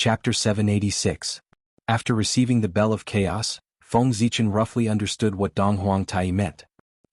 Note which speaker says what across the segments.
Speaker 1: Chapter 786. After receiving the Bell of Chaos, Feng Zichen roughly understood what Donghuang Tai meant.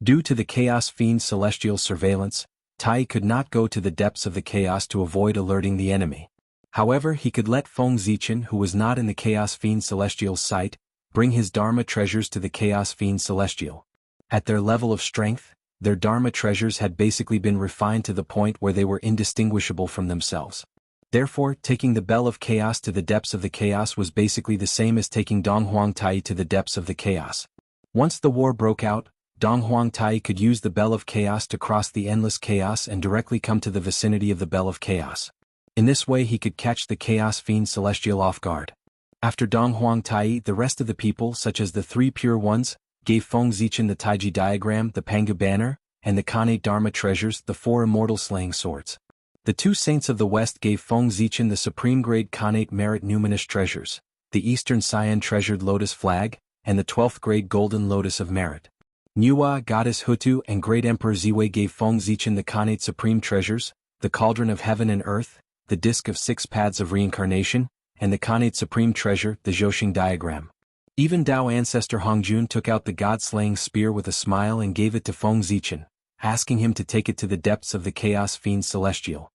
Speaker 1: Due to the Chaos Fiend's celestial surveillance, Tai could not go to the depths of the chaos to avoid alerting the enemy. However, he could let Feng Zichen, who was not in the Chaos Fiend Celestial's sight, bring his Dharma treasures to the Chaos Fiend Celestial. At their level of strength, their Dharma treasures had basically been refined to the point where they were indistinguishable from themselves. Therefore, taking the Bell of Chaos to the depths of the chaos was basically the same as taking Donghuang Tai to the depths of the chaos. Once the war broke out, Donghuang Tai could use the Bell of Chaos to cross the endless chaos and directly come to the vicinity of the Bell of Chaos. In this way he could catch the Chaos Fiend Celestial off guard. After Donghuang Tai, the rest of the people, such as the three pure ones, gave Feng Zichen the Taiji diagram, the Pangu banner, and the Khanate Dharma treasures, the four immortal slaying swords. The two saints of the West gave Feng Zichen the supreme-grade Khanate merit numinous treasures, the Eastern Cyan treasured lotus flag, and the 12th grade golden lotus of merit. Nuwa, Goddess Hutu, and Great Emperor Ziwei gave Feng Zichen the Khanate supreme treasures, the cauldron of heaven and earth, the disc of 6 paths of reincarnation, and the Khanate supreme treasure, the Zhoxing diagram. Even Dao ancestor Hongjun took out the god-slaying spear with a smile and gave it to Feng Zichen, asking him to take it to the depths of the Chaos Fiend Celestial.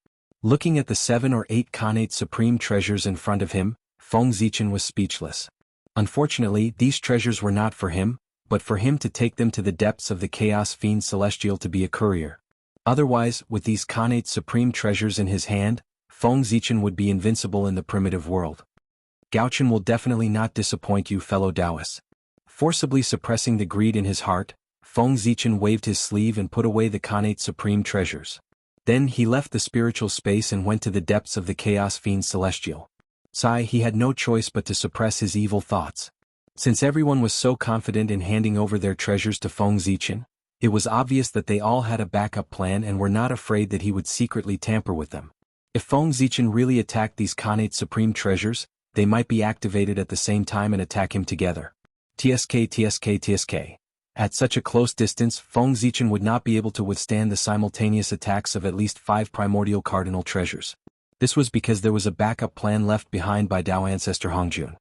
Speaker 1: Looking at the 7 or 8 Khanate supreme treasures in front of him, Feng Zichen was speechless. Unfortunately, these treasures were not for him, but for him to take them to the depths of the Chaos Fiend Celestial to be a courier. Otherwise, with these Khanate supreme treasures in his hand, Feng Zichen would be invincible in the primitive world. Gaochen will definitely not disappoint you, fellow Taoists. Forcibly suppressing the greed in his heart, Feng Zichen waved his sleeve and put away the Khanate supreme treasures. Then he left the spiritual space and went to the depths of the Chaos Fiend Celestial. He had no choice but to suppress his evil thoughts. Since everyone was so confident in handing over their treasures to Feng Zichen, it was obvious that they all had a backup plan and were not afraid that he would secretly tamper with them. If Feng Zichen really attacked these Khanate supreme treasures, they might be activated at the same time and attack him together. TSK. At such a close distance, Feng Zichen would not be able to withstand the simultaneous attacks of at least 5 primordial cardinal treasures. This was because there was a backup plan left behind by Dao ancestor Hongjun.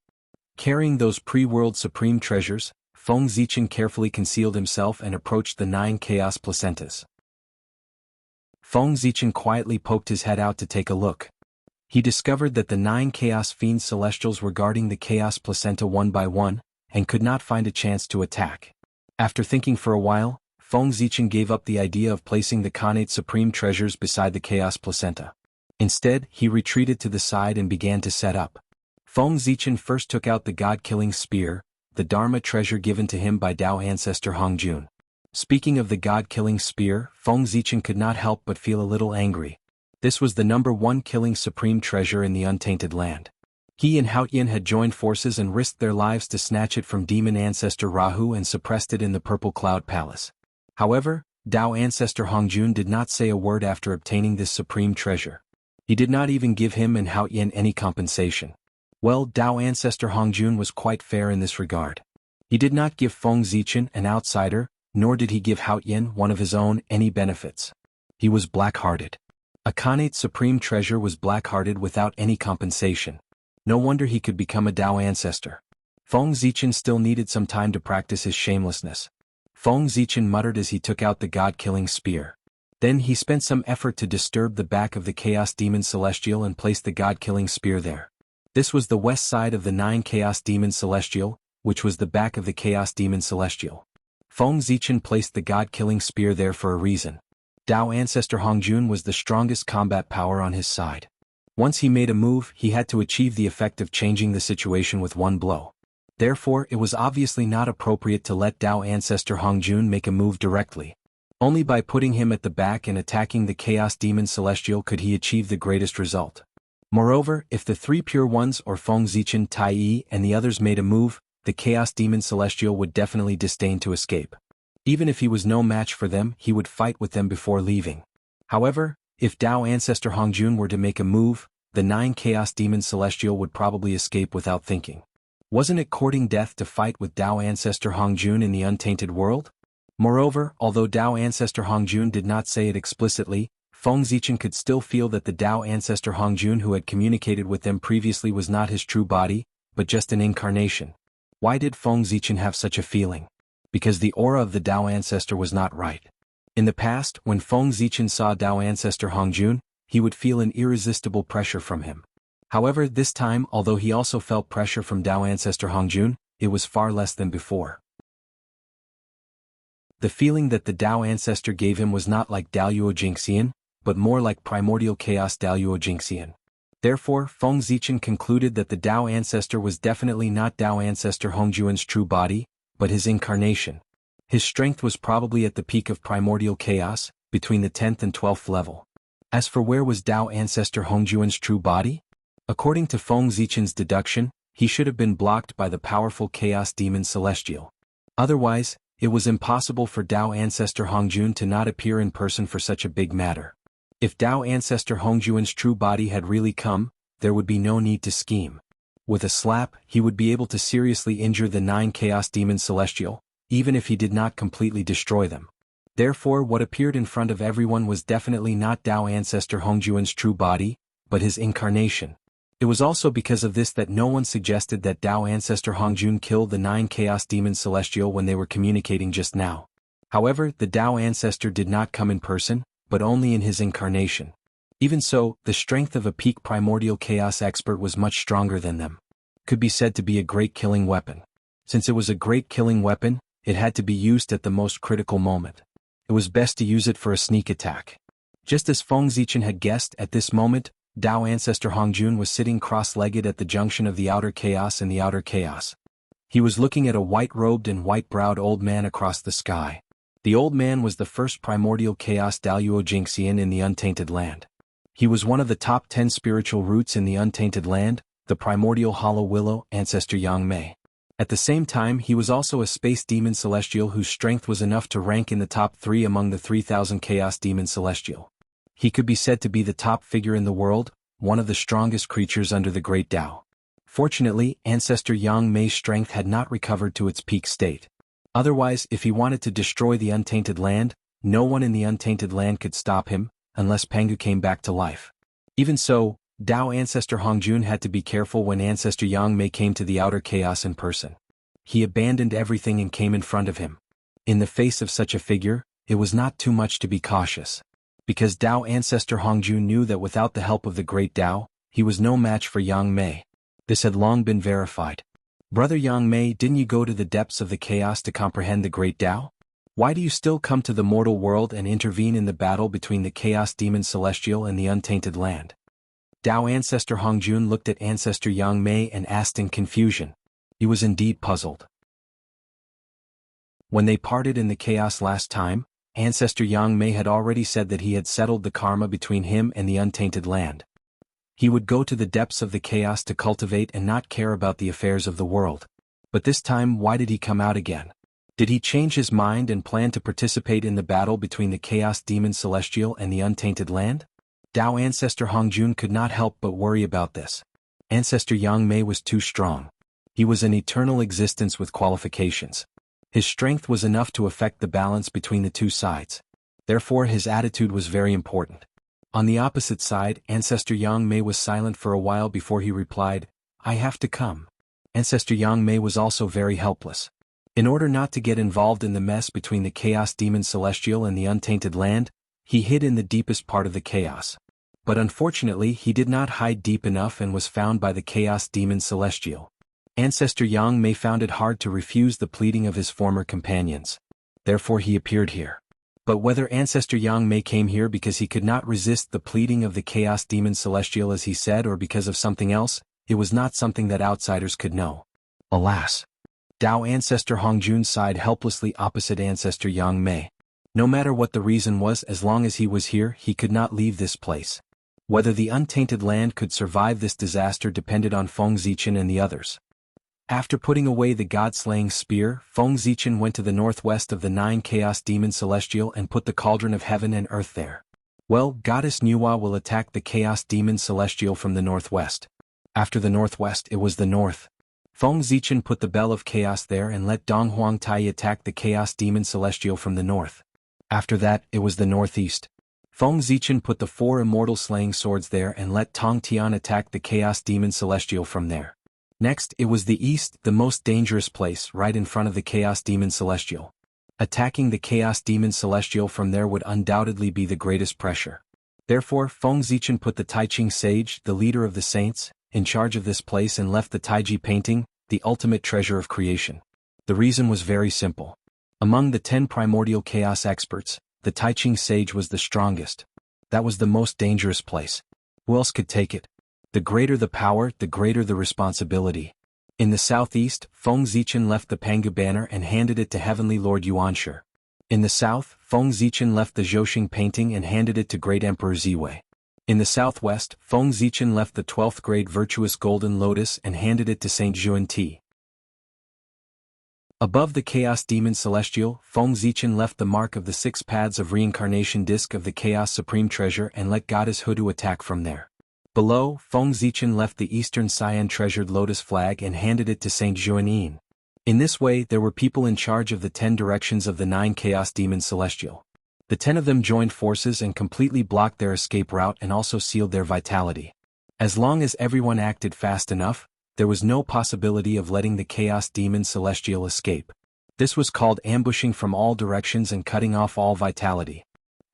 Speaker 1: Carrying those pre-world supreme treasures, Feng Zichen carefully concealed himself and approached the 9 chaos placentas. Feng Zichen quietly poked his head out to take a look. He discovered that the 9 Chaos Fiend Celestials were guarding the Chaos Placenta one by one, and could not find a chance to attack. After thinking for a while, Feng Zichen gave up the idea of placing the Khanate Supreme treasures beside the Chaos Placenta. Instead, he retreated to the side and began to set up. Feng Zichen first took out the God-killing spear, the Dharma treasure given to him by Dao ancestor Hongjun. Speaking of the God-killing spear, Feng Zichen could not help but feel a little angry. This was the number 1 killing supreme treasure in the untainted land. He and Haotian had joined forces and risked their lives to snatch it from demon ancestor Rahu and suppressed it in the Purple Cloud Palace. However, Dao ancestor Hongjun did not say a word after obtaining this supreme treasure. He did not even give him and Haotian any compensation. Well, Dao ancestor Hongjun was quite fair in this regard. He did not give Feng Zichen, an outsider, nor did he give Haotian, one of his own, any benefits. He was black-hearted. A Khanate supreme treasure was black-hearted without any compensation. No wonder he could become a Dao ancestor. Feng Zichen still needed some time to practice his shamelessness. Feng Zichen muttered as he took out the god-killing spear. Then he spent some effort to disturb the back of the Chaos Demon Celestial and placed the god-killing spear there. This was the west side of the 9 Chaos Demon Celestial, which was the back of the Chaos Demon Celestial. Feng Zichen placed the god-killing spear there for a reason. Dao ancestor Hongjun was the strongest combat power on his side. Once he made a move, he had to achieve the effect of changing the situation with one blow. Therefore, it was obviously not appropriate to let Dao ancestor Hongjun make a move directly. Only by putting him at the back and attacking the Chaos Demon Celestial could he achieve the greatest result. Moreover, if the 3 pure ones or Feng Zichen, Tai Yi, and the others made a move, the Chaos Demon Celestial would definitely disdain to escape. Even if he was no match for them, he would fight with them before leaving. However, if Dao ancestor Hongjun were to make a move, the 9 Chaos Demon Celestial would probably escape without thinking. Wasn't it courting death to fight with Dao ancestor Hongjun in the untainted world? Moreover, although Dao ancestor Hongjun did not say it explicitly, Feng Zichen could still feel that the Tao ancestor Hongjun who had communicated with them previously was not his true body, but just an incarnation. Why did Feng Zichen have such a feeling? Because the aura of the Tao ancestor was not right. In the past, when Feng Zichen saw Tao ancestor Hongjun, he would feel an irresistible pressure from him. However, this time, although he also felt pressure from Tao ancestor Hongjun, it was far less than before. The feeling that the Tao ancestor gave him was not like Daoyuo Jingxian, but more like primordial chaos Daoyuo Jingxian. Therefore, Feng Zichen concluded that the Tao ancestor was definitely not Tao ancestor Hongjuan's true body, but his incarnation. His strength was probably at the peak of primordial chaos, between the 10th and 12th level. As for where was Tao ancestor Hongjuan's true body? According to Feng Zichen's deduction, he should have been blocked by the powerful chaos demon Celestial. Otherwise, it was impossible for Tao ancestor Hongjun to not appear in person for such a big matter. If Tao ancestor Hongjuan's true body had really come, there would be no need to scheme. With a slap, he would be able to seriously injure the 9 chaos demons Celestial, even if he did not completely destroy them. Therefore, what appeared in front of everyone was definitely not Tao ancestor Hongjuan's true body, but his incarnation. It was also because of this that no one suggested that Tao ancestor Hongjun killed the 9 chaos demons Celestial when they were communicating just now. However, the Tao ancestor did not come in person, but only in his incarnation. Even so, the strength of a peak primordial chaos expert was much stronger than them. Could be said to be a great killing weapon. Since it was a great killing weapon, it had to be used at the most critical moment. It was best to use it for a sneak attack. Just as Feng Zichen had guessed, at this moment, Tao ancestor Hongjun was sitting cross-legged at the junction of the outer chaos and the outer chaos. He was looking at a white-robed and white-browed old man across the sky. The old man was the first primordial chaos Daoyuo Jingxian in the Untainted Land. He was one of the top 10 spiritual roots in the Untainted Land, the primordial hollow willow ancestor Yang Mei. At the same time, he was also a space demon celestial whose strength was enough to rank in the top 3 among the 3,000 chaos demon celestial. He could be said to be the top figure in the world, one of the strongest creatures under the Great Tao. Fortunately, ancestor Yang Mei's strength had not recovered to its peak state. Otherwise, if he wanted to destroy the Untainted Land, no one in the Untainted Land could stop him, unless Pangu came back to life. Even so, Tao ancestor Hongjun had to be careful when ancestor Yang Mei came to the outer chaos in person. He abandoned everything and came in front of him. In the face of such a figure, it was not too much to be cautious. Because Tao ancestor Hongjun knew that without the help of the Great Tao, he was no match for Yang Mei. This had long been verified. Brother Yang Mei, didn't you go to the depths of the chaos to comprehend the Great Tao? Why do you still come to the mortal world and intervene in the battle between the chaos demon celestial and the Untainted Land? Tao ancestor Hongjun looked at ancestor Yang Mei and asked in confusion. He was indeed puzzled. When they parted in the chaos last time, ancestor Yang Mei had already said that he had settled the karma between him and the Untainted Land. He would go to the depths of the chaos to cultivate and not care about the affairs of the world. But this time, why did he come out again? Did he change his mind and plan to participate in the battle between the chaos demon celestial and the Untainted Land? Tao ancestor Hongjun could not help but worry about this. Ancestor Yang Mei was too strong. He was an eternal existence with qualifications. His strength was enough to affect the balance between the two sides. Therefore, his attitude was very important. On the opposite side, ancestor Yang Mei was silent for a while before he replied, "I have to come." Ancestor Yang Mei was also very helpless. In order not to get involved in the mess between the chaos demon celestial and the Untainted Land, he hid in the deepest part of the chaos. But unfortunately, he did not hide deep enough and was found by the chaos demon celestial. Ancestor Yang Mei found it hard to refuse the pleading of his former companions. Therefore he appeared here. But whether ancestor Yang Mei came here because he could not resist the pleading of the chaos demon celestial as he said or because of something else, it was not something that outsiders could know. Alas! Tao ancestor Hongjun sighed helplessly opposite ancestor Yang Mei. No matter what the reason was, as long as he was here, he could not leave this place. Whether the Untainted Land could survive this disaster depended on Feng Zichen and the others. After putting away the god-slaying spear, Feng Zichen went to the northwest of the 9 chaos demon celestial and put the cauldron of heaven and earth there. Well, goddess Nuwa will attack the chaos demon celestial from the northwest. After the northwest, it was the north. Feng Zichen put the bell of chaos there and let Donghuang Tai attack the chaos demon celestial from the north. After that, it was the northeast. Feng Zichen put the 4 immortal slaying swords there and let Tong Tian attack the Chaos Demon Celestial from there. Next, it was the east, the most dangerous place, right in front of the Chaos Demon Celestial. Attacking the Chaos Demon Celestial from there would undoubtedly be the greatest pressure. Therefore, Feng Zichen put the Taiching Sage, the leader of the saints, in charge of this place and left the Taiji painting, the ultimate treasure of creation. The reason was very simple. Among the 10 primordial chaos experts, the Taiching Sage was the strongest. That was the most dangerous place. Who else could take it? The greater the power, the greater the responsibility. In the southeast, Feng Zichen left the Pangu banner and handed it to Heavenly Lord Yuanshi. In the south, Feng Zichen left the Zhouxing painting and handed it to Great Emperor Ziwei. In the southwest, Feng Zichen left the 12th grade Virtuous Golden Lotus and handed it to Saint Juan Ti. Above the Chaos Demon Celestial, Feng Zichen left the mark of the 6 paths of reincarnation disc of the Chaos Supreme Treasure and let Goddess Hudu attack from there. Below, Feng Zichen left the Eastern Cyan Treasured Lotus flag and handed it to Saint Juanin. In this way, there were people in charge of the 10 directions of the 9 Chaos Demon Celestial. The 10 of them joined forces and completely blocked their escape route and also sealed their vitality. As long as everyone acted fast enough, there was no possibility of letting the Chaos Demon Celestial escape. This was called ambushing from all directions and cutting off all vitality.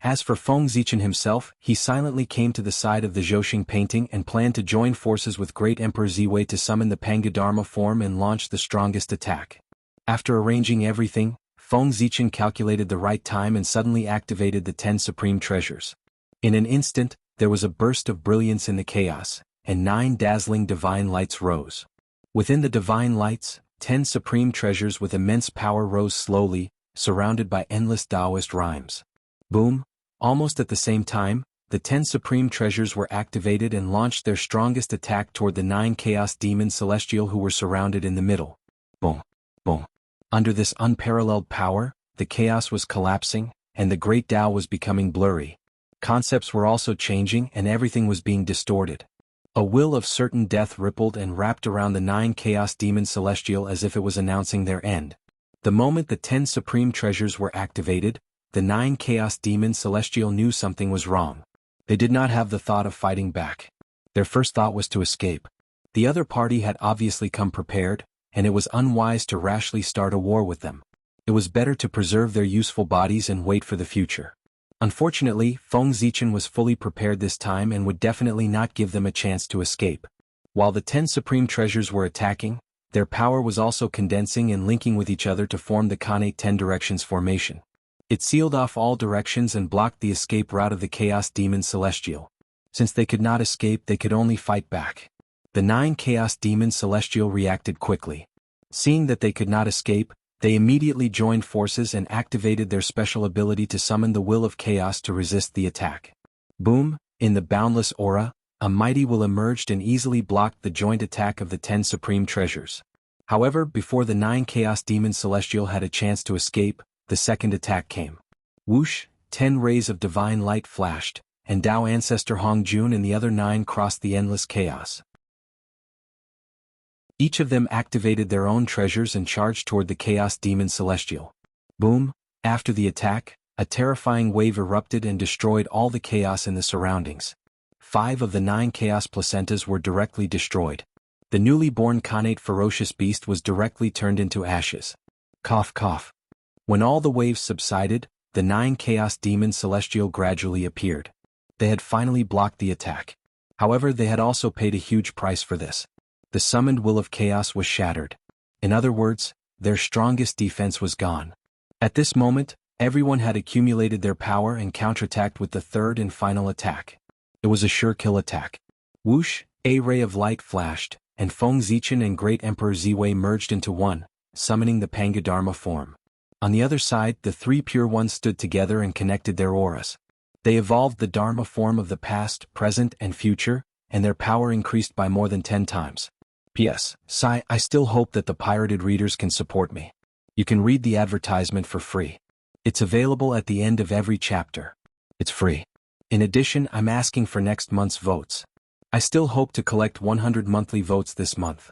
Speaker 1: As for Feng Zichen himself, he silently came to the side of the Zhouxing painting and planned to join forces with Great Emperor Ziwei to summon the Pangadharma form and launch the strongest attack. After arranging everything, Feng Zichen calculated the right time and suddenly activated the 10 supreme treasures. In an instant, there was a burst of brilliance in the chaos, and 9 dazzling divine lights rose. Within the divine lights, 10 supreme treasures with immense power rose slowly, surrounded by endless Taoist rhymes. Boom! Almost at the same time, the 10 supreme treasures were activated and launched their strongest attack toward the 9 Chaos Demon Celestial who were surrounded in the middle. Boom! Boom! Under this unparalleled power, the chaos was collapsing, and the great Tao was becoming blurry. Concepts were also changing and everything was being distorted. A will of certain death rippled and wrapped around the 9 Chaos Demon Celestial as if it was announcing their end. The moment the 10 supreme treasures were activated, the 9 Chaos Demon Celestial knew something was wrong. They did not have the thought of fighting back. Their first thought was to escape. The other party had obviously come prepared, and it was unwise to rashly start a war with them. It was better to preserve their useful bodies and wait for the future. Unfortunately, Feng Zichen was fully prepared this time and would definitely not give them a chance to escape. While the 10 supreme treasures were attacking, their power was also condensing and linking with each other to form the Khanate 10 Directions formation. It sealed off all directions and blocked the escape route of the Chaos Demon Celestial. Since they could not escape, they could only fight back. The 9 Chaos Demon Celestial reacted quickly. Seeing that they could not escape, they immediately joined forces and activated their special ability to summon the Will of Chaos to resist the attack. Boom! In the boundless aura, a mighty will emerged and easily blocked the joint attack of the 10 supreme treasures. However, before the 9 Chaos Demon Celestial had a chance to escape, the second attack came. Whoosh! 10 rays of divine light flashed, and Tao Ancestor Hongjun and the other 9 crossed the endless chaos. Each of them activated their own treasures and charged toward the Chaos Demon Celestial. Boom! After the attack, a terrifying wave erupted and destroyed all the chaos in the surroundings. 5 of the 9 chaos placentas were directly destroyed. The newly born Khanate ferocious beast was directly turned into ashes. Cough cough. When all the waves subsided, the 9 Chaos Demon Celestial gradually appeared. They had finally blocked the attack. However, they had also paid a huge price for this. The summoned Will of Chaos was shattered. In other words, their strongest defense was gone. At this moment, everyone had accumulated their power and counterattacked with the third and final attack. It was a sure kill attack. Whoosh! A ray of light flashed, and Feng Zichen and Great Emperor Ziwei merged into one, summoning the Pangadharma form. On the other side, the 3 pure ones stood together and connected their auras. They evolved the Dharma form of the past, present, and future, and their power increased by more than 10 times. P.S. I still hope that the pirated readers can support me. You can read the advertisement for free. It's available at the end of every chapter. It's free. In addition, I'm asking for next month's votes. I still hope to collect 100 monthly votes this month.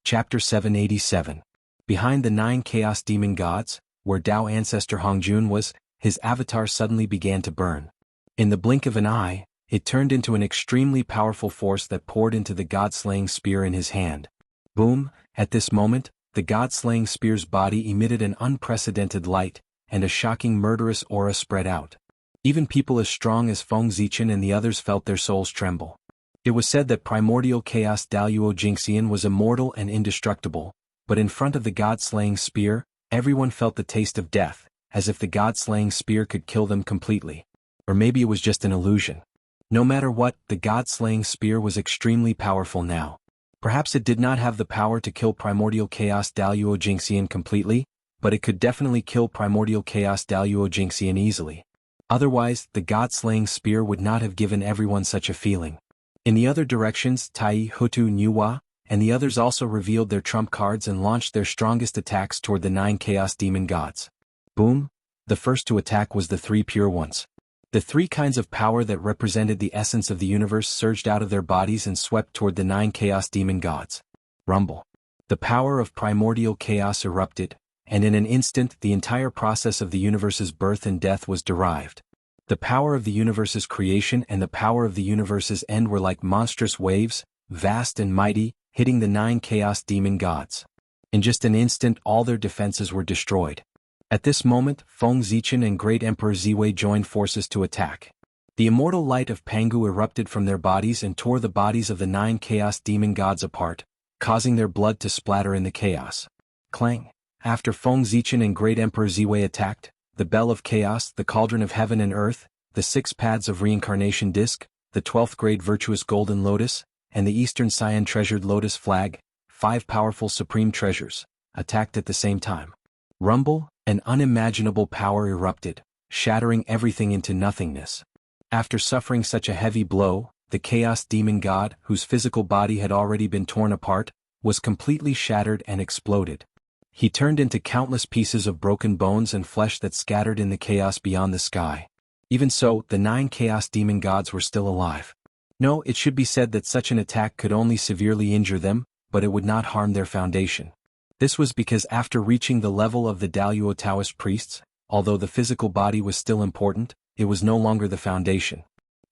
Speaker 1: Chapter 787. Behind the 9 Chaos Demon Gods, where Tao ancestor Hongjun was, his avatar suddenly began to burn. In the blink of an eye, it turned into an extremely powerful force that poured into the god-slaying spear in his hand. Boom! At this moment, the god-slaying spear's body emitted an unprecedented light, and a shocking murderous aura spread out. Even people as strong as Feng Zichen and the others felt their souls tremble. It was said that primordial chaos Daluo Jingxian was immortal and indestructible, but in front of the god-slaying spear, everyone felt the taste of death, as if the god-slaying spear could kill them completely. Or maybe it was just an illusion. No matter what, the god-slaying spear was extremely powerful now. Perhaps it did not have the power to kill primordial chaos Daluo Jingxian completely, but it could definitely kill primordial chaos Daluo Jingxian easily. Otherwise, the god-slaying spear would not have given everyone such a feeling. In the other directions, Tai, Hutu, Nuwa, and the others also revealed their trump cards and launched their strongest attacks toward the 9 Chaos Demon Gods. Boom! The first to attack was the 3 Pure Ones. The 3 kinds of power that represented the essence of the universe surged out of their bodies and swept toward the 9 Chaos Demon Gods. Rumble. The power of primordial chaos erupted, and in an instant the entire process of the universe's birth and death was derived. The power of the universe's creation and the power of the universe's end were like monstrous waves, vast and mighty, hitting the 9 Chaos Demon Gods. In just an instant all their defenses were destroyed. At this moment, Feng Zichen and Great Emperor Ziwei joined forces to attack. The immortal light of Pangu erupted from their bodies and tore the bodies of the 9 Chaos Demon Gods apart, causing their blood to splatter in the chaos. Clang! After Feng Zichen and Great Emperor Ziwei attacked, the Bell of Chaos, the Cauldron of Heaven and Earth, the 6 Paths of Reincarnation Disc, the 12th Grade Virtuous Golden Lotus, and the Eastern Cyan Treasured Lotus Flag, 5 powerful supreme treasures, attacked at the same time. Rumble, an unimaginable power erupted, shattering everything into nothingness. After suffering such a heavy blow, the Chaos Demon God, whose physical body had already been torn apart, was completely shattered and exploded. He turned into countless pieces of broken bones and flesh that scattered in the chaos beyond the sky. Even so, the 9 Chaos Demon Gods were still alive. No, it should be said that such an attack could only severely injure them, but it would not harm their foundation. This was because after reaching the level of the Daluo Taoist priests, although the physical body was still important, it was no longer the foundation.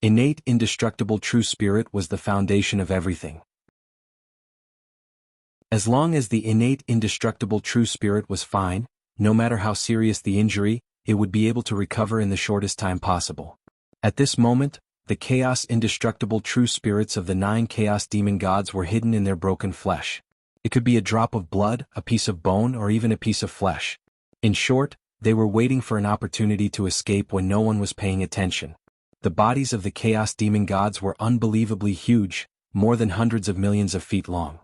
Speaker 1: Innate indestructible true spirit was the foundation of everything. As long as the innate indestructible true spirit was fine, no matter how serious the injury, it would be able to recover in the shortest time possible. At this moment, the chaos indestructible true spirits of the 9 Chaos Demon Gods were hidden in their broken flesh. It could be a drop of blood, a piece of bone, or even a piece of flesh. In short, they were waiting for an opportunity to escape when no one was paying attention. The bodies of the Chaos Demon Gods were unbelievably huge, more than hundreds of millions of feet long.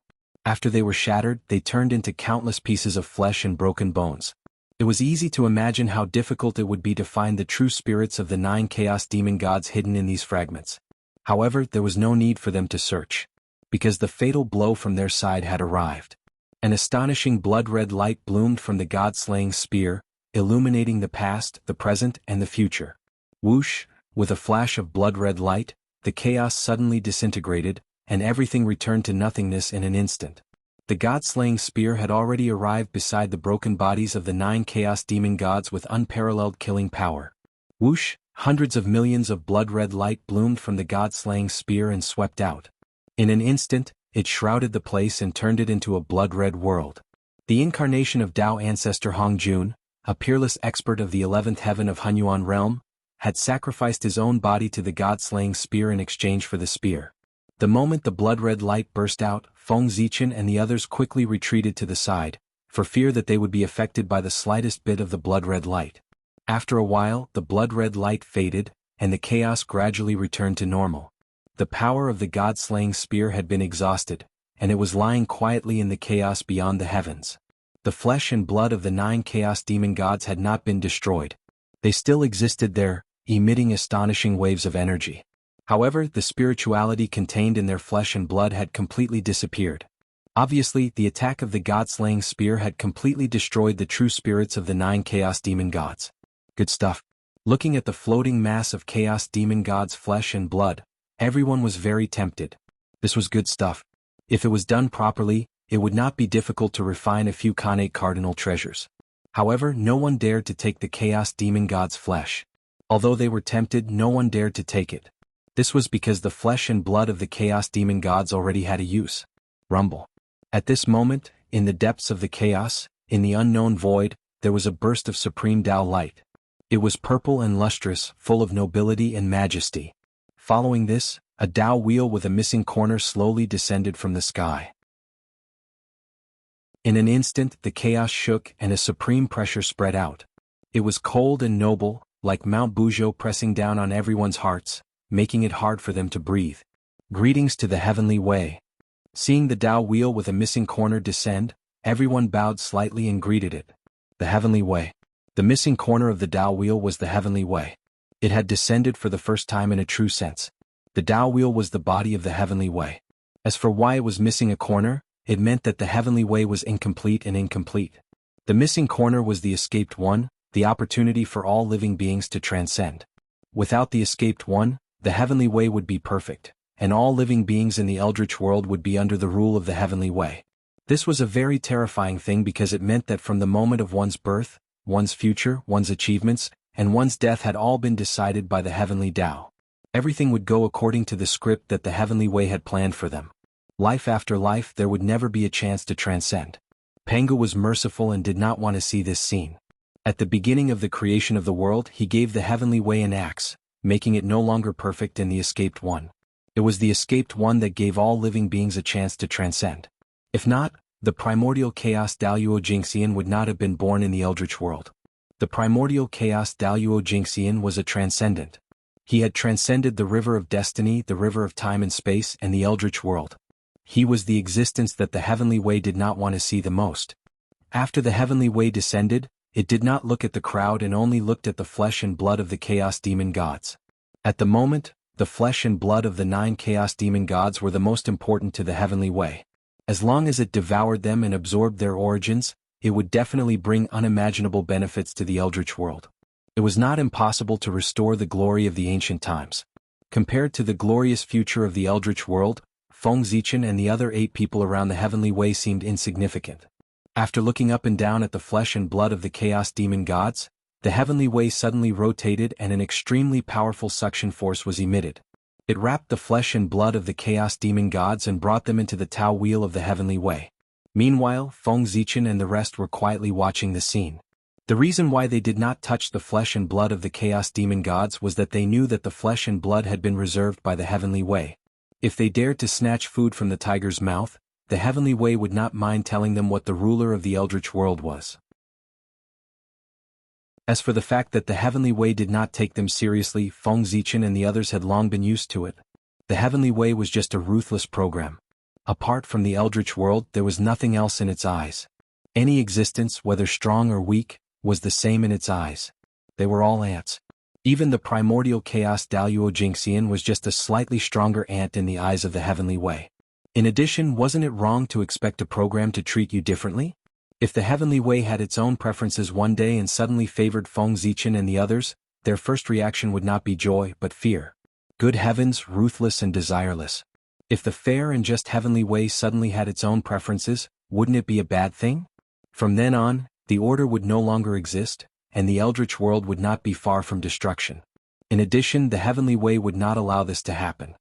Speaker 1: After they were shattered, they turned into countless pieces of flesh and broken bones. It was easy to imagine how difficult it would be to find the true spirits of the 9 Chaos Demon Gods hidden in these fragments. However, there was no need for them to search, because the fatal blow from their side had arrived. An astonishing blood-red light bloomed from the god-slaying spear, illuminating the past, the present, and the future. Whoosh! With a flash of blood-red light, the chaos suddenly disintegrated, and everything returned to nothingness in an instant. The god-slaying spear had already arrived beside the broken bodies of the 9 Chaos Demon Gods with unparalleled killing power. Whoosh! Hundreds of millions of blood-red light bloomed from the god-slaying spear and swept out. In an instant, it shrouded the place and turned it into a blood-red world. The incarnation of Tao ancestor Hongjun, a peerless expert of the 11th heaven of Hunyuan realm, had sacrificed his own body to the god-slaying spear in exchange for the spear. The moment the blood-red light burst out, Feng Zichen and the others quickly retreated to the side, for fear that they would be affected by the slightest bit of the blood-red light. After a while, the blood-red light faded, and the chaos gradually returned to normal. The power of the god-slaying spear had been exhausted, and it was lying quietly in the chaos beyond the heavens. The flesh and blood of the 9 Chaos Demon Gods had not been destroyed. They still existed there, emitting astonishing waves of energy. However, the spirituality contained in their flesh and blood had completely disappeared. Obviously, the attack of the god-slaying spear had completely destroyed the true spirits of the 9 Chaos Demon Gods. Good stuff. Looking at the floating mass of Chaos Demon Gods' flesh and blood, everyone was very tempted. This was good stuff. If it was done properly, it would not be difficult to refine a few Khanate cardinal treasures. However, no one dared to take the Chaos Demon God's flesh. Although they were tempted, no one dared to take it. This was because the flesh and blood of the Chaos Demon Gods already had a use. Rumble. At this moment, in the depths of the chaos, in the unknown void, there was a burst of supreme Tao light. It was purple and lustrous, full of nobility and majesty. Following this, a Tao wheel with a missing corner slowly descended from the sky. In an instant, the chaos shook and a supreme pressure spread out. It was cold and noble, like Mount Buzhou pressing down on everyone's hearts, making it hard for them to breathe. Greetings to the heavenly way. Seeing the Tao wheel with a missing corner descend, everyone bowed slightly and greeted it. The heavenly way. The missing corner of the Tao wheel was the heavenly way. It had descended for the first time in a true sense. The Tao wheel was the body of the heavenly way. As for why it was missing a corner, it meant that the heavenly way was incomplete and incomplete. The missing corner was the escaped one, the opportunity for all living beings to transcend. Without the escaped one, the heavenly way would be perfect, and all living beings in the eldritch world would be under the rule of the heavenly way. This was a very terrifying thing because it meant that from the moment of one's birth, one's future, one's achievements, and one's death had all been decided by the heavenly Tao. Everything would go according to the script that the heavenly way had planned for them. Life after life, there would never be a chance to transcend. Pengu was merciful and did not want to see this scene. At the beginning of the creation of the world, he gave the heavenly way an axe, making it no longer perfect in the escaped one. It was the escaped one that gave all living beings a chance to transcend. If not, the primordial chaos Daluo Jingxian would not have been born in the eldritch world. The primordial chaos Daluo Jingxian was a transcendent. He had transcended the river of destiny, the river of time and space, and the eldritch world. He was the existence that the heavenly way did not want to see the most. After the heavenly way descended, it did not look at the crowd and only looked at the flesh and blood of the chaos demon gods. At the moment, the flesh and blood of the 9 chaos demon gods were the most important to the heavenly way. As long as it devoured them and absorbed their origins, it would definitely bring unimaginable benefits to the eldritch world. It was not impossible to restore the glory of the ancient times. Compared to the glorious future of the eldritch world, Feng Zichen and the other 8 people around the heavenly way seemed insignificant. After looking up and down at the flesh and blood of the chaos demon gods, the heavenly way suddenly rotated and an extremely powerful suction force was emitted. It wrapped the flesh and blood of the chaos demon gods and brought them into the Tao wheel of the heavenly way. Meanwhile, Feng Zichen and the rest were quietly watching the scene. The reason why they did not touch the flesh and blood of the chaos demon gods was that they knew that the flesh and blood had been reserved by the heavenly way. If they dared to snatch food from the tiger's mouth, the heavenly way would not mind telling them what the ruler of the eldritch world was. As for the fact that the heavenly way did not take them seriously, Feng Zichen and the others had long been used to it. The heavenly way was just a ruthless program. Apart from the eldritch world, there was nothing else in its eyes. Any existence, whether strong or weak, was the same in its eyes. They were all ants. Even the primordial chaos Daluo Jingxian was just a slightly stronger ant in the eyes of the heavenly way. In addition, wasn't it wrong to expect a program to treat you differently? If the heavenly way had its own preferences one day and suddenly favored Feng Zichen and the others, their first reaction would not be joy but fear. Good heavens, ruthless and desireless. If the fair and just heavenly way suddenly had its own preferences, wouldn't it be a bad thing? From then on, the order would no longer exist, and the eldritch world would not be far from destruction. In addition, the heavenly way would not allow this to happen.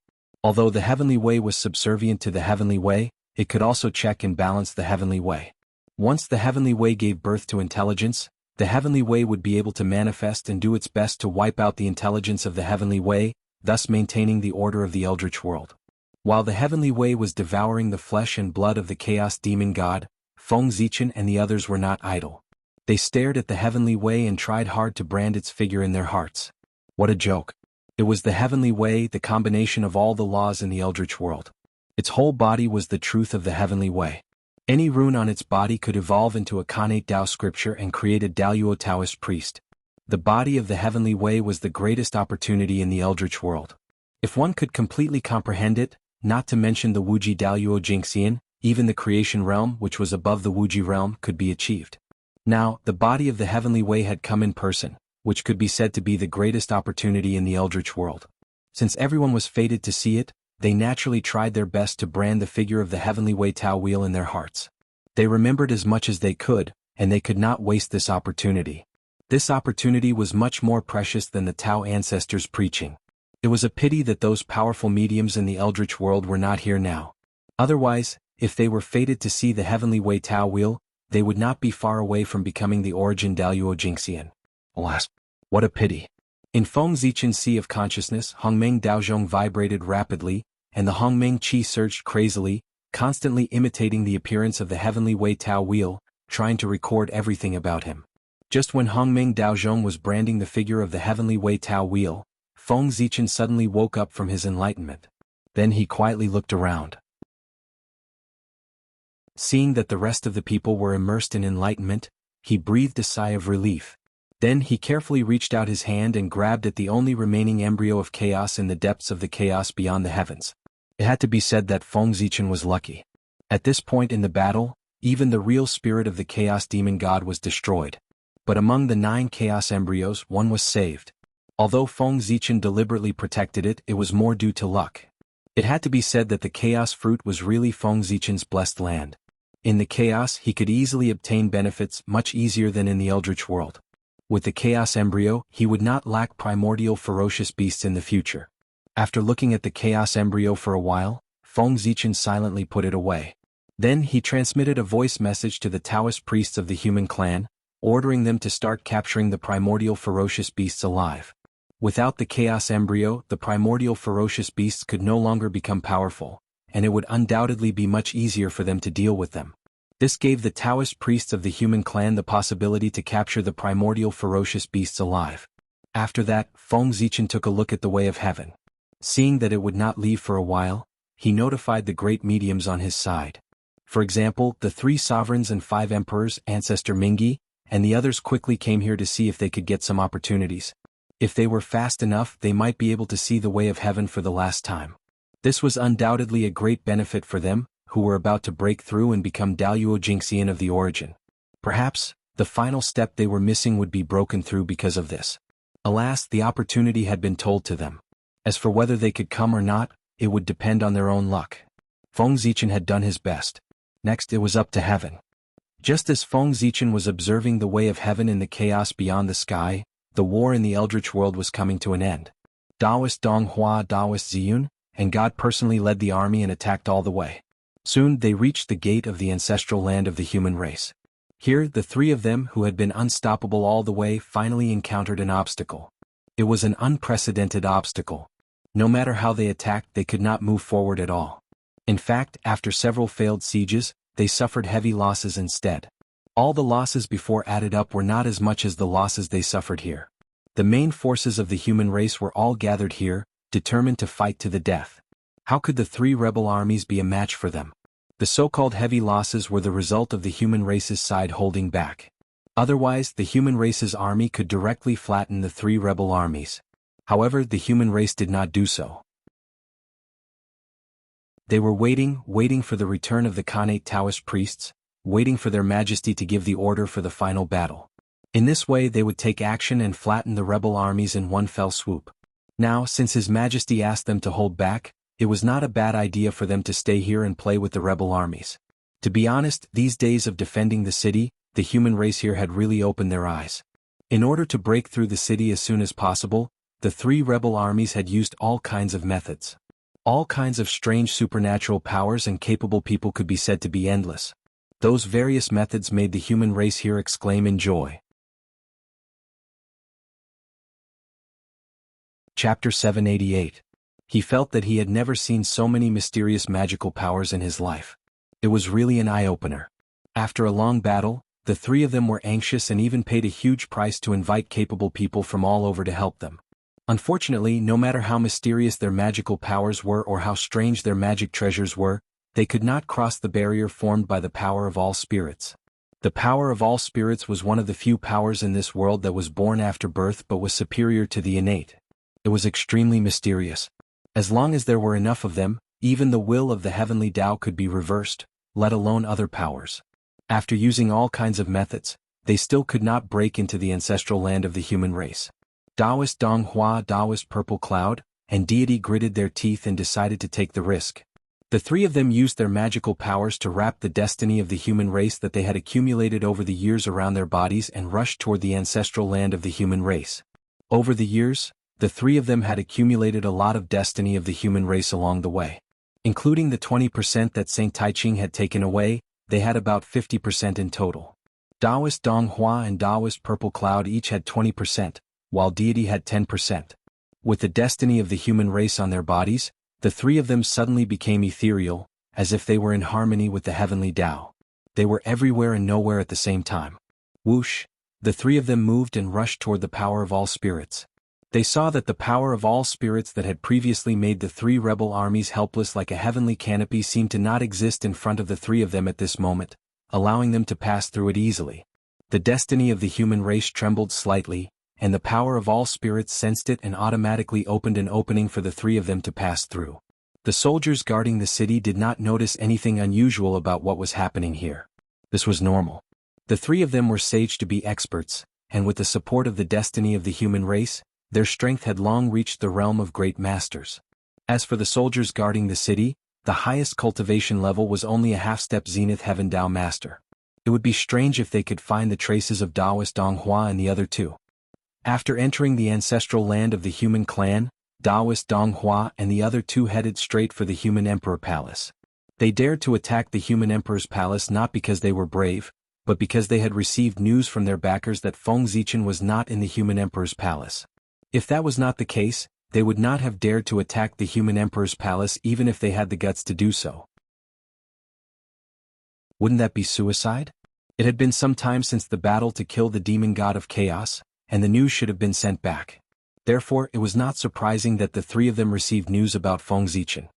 Speaker 1: Although the heavenly way was subservient to the heavenly way, it could also check and balance the heavenly way. Once the heavenly way gave birth to intelligence, the heavenly way would be able to manifest and do its best to wipe out the intelligence of the heavenly way, thus maintaining the order of the eldritch world. While the heavenly way was devouring the flesh and blood of the chaos demon god, Feng Zichen and the others were not idle. They stared at the heavenly way and tried hard to brand its figure in their hearts. What a joke. It was the heavenly way, the combination of all the laws in the eldritch world. Its whole body was the truth of the heavenly way. Any rune on its body could evolve into a Khanate Tao scripture and create a Daluo Taoist priest. The body of the heavenly way was the greatest opportunity in the eldritch world. If one could completely comprehend it, not to mention the Wuji Daluo Jingxian, even the creation realm, which was above the Wuji realm, could be achieved. Now, the body of the heavenly way had come in person, which could be said to be the greatest opportunity in the eldritch world. Since everyone was fated to see it, they naturally tried their best to brand the figure of the heavenly way Tao wheel in their hearts. They remembered as much as they could, and they could not waste this opportunity. This opportunity was much more precious than the Tao ancestors' preaching. It was a pity that those powerful mediums in the Eldritch world were not here now. Otherwise, if they were fated to see the heavenly Wei Tao wheel, they would not be far away from becoming the origin Daluo Jingxian. Alas, what a pity. In Feng Zichen's sea of consciousness, Hongmeng Daozhong vibrated rapidly, and the Hongmeng Qi surged crazily, constantly imitating the appearance of the heavenly Wei Tao wheel, trying to record everything about him. Just when Hongmeng Daozhong was branding the figure of the heavenly Wei Tao wheel, Feng Zichen suddenly woke up from his enlightenment. Then he quietly looked around. Seeing that the rest of the people were immersed in enlightenment, he breathed a sigh of relief. Then he carefully reached out his hand and grabbed at the only remaining embryo of chaos in the depths of the chaos beyond the heavens. It had to be said that Feng Zichen was lucky. At this point in the battle, even the real spirit of the chaos demon god was destroyed. But among the 9 chaos embryos, one was saved. Although Feng Zichen deliberately protected it, it was more due to luck. It had to be said that the chaos fruit was really Feng Zichen's blessed land. In the chaos, he could easily obtain benefits much easier than in the Eldritch world. With the chaos embryo, he would not lack primordial ferocious beasts in the future. After looking at the chaos embryo for a while, Feng Zichen silently put it away. Then he transmitted a voice message to the Taoist priests of the human clan, ordering them to start capturing the primordial ferocious beasts alive. Without the chaos embryo, the primordial ferocious beasts could no longer become powerful, and it would undoubtedly be much easier for them to deal with them. This gave the Taoist priests of the human clan the possibility to capture the primordial ferocious beasts alive. After that, Feng Zichen took a look at the way of heaven. Seeing that it would not leave for a while, he notified the great mediums on his side. For example, the 3 sovereigns and 5 emperors, Ancestor Mingyi, and the others quickly came here to see if they could get some opportunities. If they were fast enough, they might be able to see the way of heaven for the last time. This was undoubtedly a great benefit for them, who were about to break through and become Daluo Jingxian of the origin. Perhaps, the final step they were missing would be broken through because of this. Alas, the opportunity had been told to them. As for whether they could come or not, it would depend on their own luck. Feng Zichen had done his best. Next it was up to heaven. Just as Feng Zichen was observing the way of heaven in the chaos beyond the sky, the war in the Eldritch world was coming to an end. Daoist Donghua, Daoist Ziyun, and God personally led the army and attacked all the way. Soon they reached the gate of the ancestral land of the human race. Here, the 3 of them who had been unstoppable all the way finally encountered an obstacle. It was an unprecedented obstacle. No matter how they attacked, they could not move forward at all. In fact, after several failed sieges, they suffered heavy losses instead. All the losses before added up were not as much as the losses they suffered here. The main forces of the human race were all gathered here, determined to fight to the death. How could the 3 rebel armies be a match for them? The so-called heavy losses were the result of the human race's side holding back. Otherwise, the human race's army could directly flatten the 3 rebel armies. However, the human race did not do so. They were waiting for the return of the Khanate Taoist priests, waiting for their majesty to give the order for the final battle. In this way they would take action and flatten the rebel armies in one fell swoop. Now, since His Majesty asked them to hold back, it was not a bad idea for them to stay here and play with the rebel armies. To be honest, these days of defending the city, the human race here had really opened their eyes. In order to break through the city as soon as possible, the 3 rebel armies had used all kinds of methods. All kinds of strange supernatural powers and capable people could be said to be endless. Those various methods made the human race here exclaim in joy. Chapter 788. He felt that he had never seen so many mysterious magical powers in his life. It was really an eye-opener. After a long battle, the 3 of them were anxious and even paid a huge price to invite capable people from all over to help them. Unfortunately, no matter how mysterious their magical powers were or how strange their magic treasures were, they could not cross the barrier formed by the power of all spirits. The power of all spirits was one of the few powers in this world that was born after birth but was superior to the innate. It was extremely mysterious. As long as there were enough of them, even the will of the heavenly Tao could be reversed, let alone other powers. After using all kinds of methods, they still could not break into the ancestral land of the human race. Taoist Donghua, Taoist Purple Cloud, and Deity gritted their teeth and decided to take the risk. The three of them used their magical powers to wrap the destiny of the human race that they had accumulated over the years around their bodies and rushed toward the ancestral land of the human race. Over the years, the three of them had accumulated a lot of destiny of the human race along the way. Including the 20% that Saint Taiching had taken away, they had about 50% in total. Taoist Donghua and Taoist Purple Cloud each had 20%, while Deity had 10%. With the destiny of the human race on their bodies, the three of them suddenly became ethereal, as if they were in harmony with the heavenly Tao. They were everywhere and nowhere at the same time. Whoosh! The three of them moved and rushed toward the power of all spirits. They saw that the power of all spirits that had previously made the three rebel armies helpless like a heavenly canopy seemed to not exist in front of the three of them at this moment, allowing them to pass through it easily. The destiny of the human race trembled slightly, and the power of all spirits sensed it and automatically opened an opening for the three of them to pass through. The soldiers guarding the city did not notice anything unusual about what was happening here. This was normal. The three of them were saged to be experts, and with the support of the destiny of the human race, their strength had long reached the realm of great masters. As for the soldiers guarding the city, the highest cultivation level was only a half-step Zenith Heaven Dao Master. It would be strange if they could find the traces of Taoist Donghua and the other two. After entering the ancestral land of the human clan, Taoist Donghua and the other two headed straight for the human emperor palace. They dared to attack the human emperor's palace not because they were brave, but because they had received news from their backers that Feng Zichen was not in the human emperor's palace. If that was not the case, they would not have dared to attack the human emperor's palace even if they had the guts to do so. Wouldn't that be suicide? It had been some time since the battle to kill the demon god of chaos, and the news should have been sent back. Therefore, it was not surprising that the three of them received news about Feng Zichen.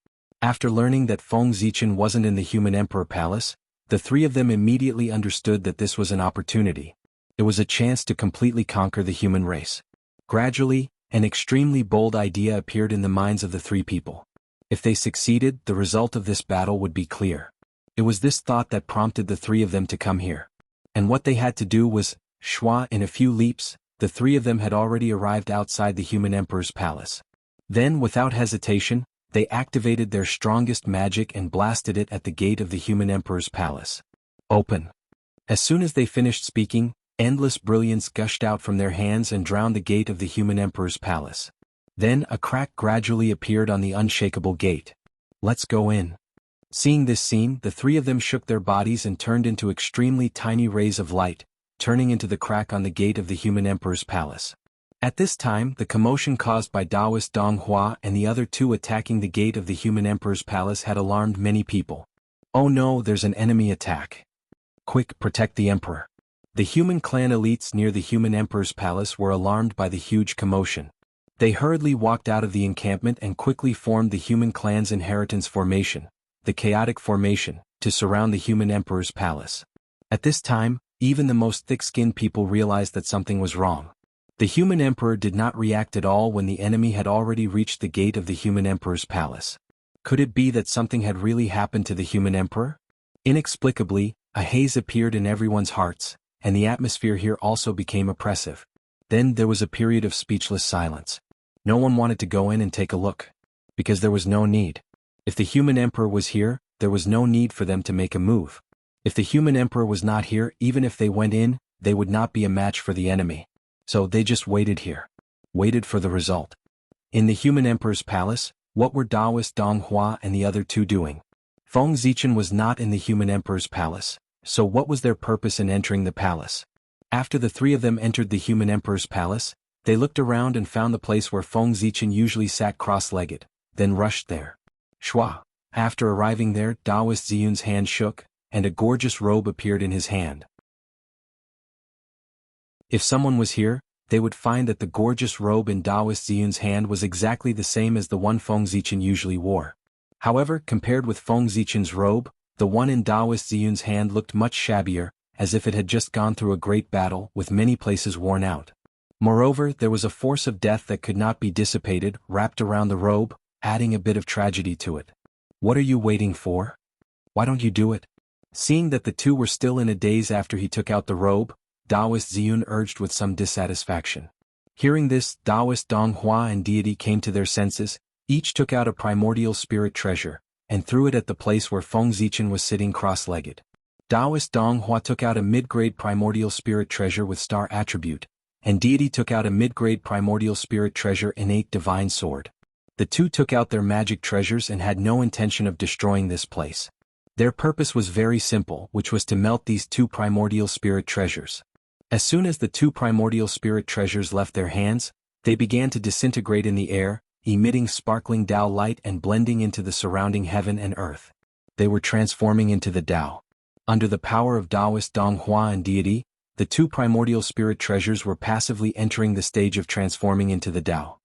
Speaker 1: After learning that Feng Zichen wasn't in the human emperor palace, the three of them immediately understood that this was an opportunity. It was a chance to completely conquer the human race. Gradually, an extremely bold idea appeared in the minds of the three people. If they succeeded, the result of this battle would be clear. It was this thought that prompted the three of them to come here. And what they had to do was, shwa, in a few leaps, the three of them had already arrived outside the human emperor's palace. Then, without hesitation, they activated their strongest magic and blasted it at the gate of the human emperor's palace. Open! As soon as they finished speaking, endless brilliance gushed out from their hands and drowned the gate of the human emperor's palace. Then a crack gradually appeared on the unshakable gate. Let's go in. Seeing this scene, the three of them shook their bodies and turned into extremely tiny rays of light, turning into the crack on the gate of the human emperor's palace. At this time, the commotion caused by Taoist Donghua and the other two attacking the gate of the human emperor's palace had alarmed many people. Oh no, there's an enemy attack. Quick, protect the emperor. The human clan elites near the human emperor's palace were alarmed by the huge commotion. They hurriedly walked out of the encampment and quickly formed the human clan's inheritance formation, the chaotic formation, to surround the human emperor's palace. At this time, even the most thick-skinned people realized that something was wrong. The human emperor did not react at all when the enemy had already reached the gate of the human emperor's palace. Could it be that something had really happened to the human emperor? Inexplicably, a haze appeared in everyone's hearts, and the atmosphere here also became oppressive. Then there was a period of speechless silence. No one wanted to go in and take a look. Because there was no need. If the human emperor was here, there was no need for them to make a move. If the human emperor was not here, even if they went in, they would not be a match for the enemy. So they just waited here. Waited for the result. In the human emperor's palace, what were Taoist Donghua and the other two doing? Feng Zichen was not in the human emperor's palace, so what was their purpose in entering the palace? After the three of them entered the human emperor's palace, they looked around and found the place where Feng Zichen usually sat cross-legged, then rushed there. Shwa! After arriving there, Taoist Ziyun's hand shook, and a gorgeous robe appeared in his hand. If someone was here, they would find that the gorgeous robe in Taoist Ziyun's hand was exactly the same as the one Feng Zichen usually wore. However, compared with Feng Zichen's robe, the one in Taoist Ziyun's hand looked much shabbier, as if it had just gone through a great battle with many places worn out. Moreover, there was a force of death that could not be dissipated wrapped around the robe, adding a bit of tragedy to it. What are you waiting for? Why don't you do it? Seeing that the two were still in a daze after he took out the robe, Taoist Ziyun urged with some dissatisfaction. Hearing this, Taoist Donghua and Deity came to their senses, each took out a primordial spirit treasure, and threw it at the place where Feng Zichen was sitting cross-legged. Taoist Dong Hua took out a mid-grade primordial spirit treasure with star attribute, and Deity took out a mid-grade primordial spirit treasure innate divine sword. The two took out their magic treasures and had no intention of destroying this place. Their purpose was very simple, which was to melt these two primordial spirit treasures. As soon as the two primordial spirit treasures left their hands, they began to disintegrate in the air, emitting sparkling Tao light and blending into the surrounding heaven and earth. They were transforming into the Tao. Under the power of Taoist Dong Hua and Deity, the two primordial spirit treasures were passively entering the stage of transforming into the Tao.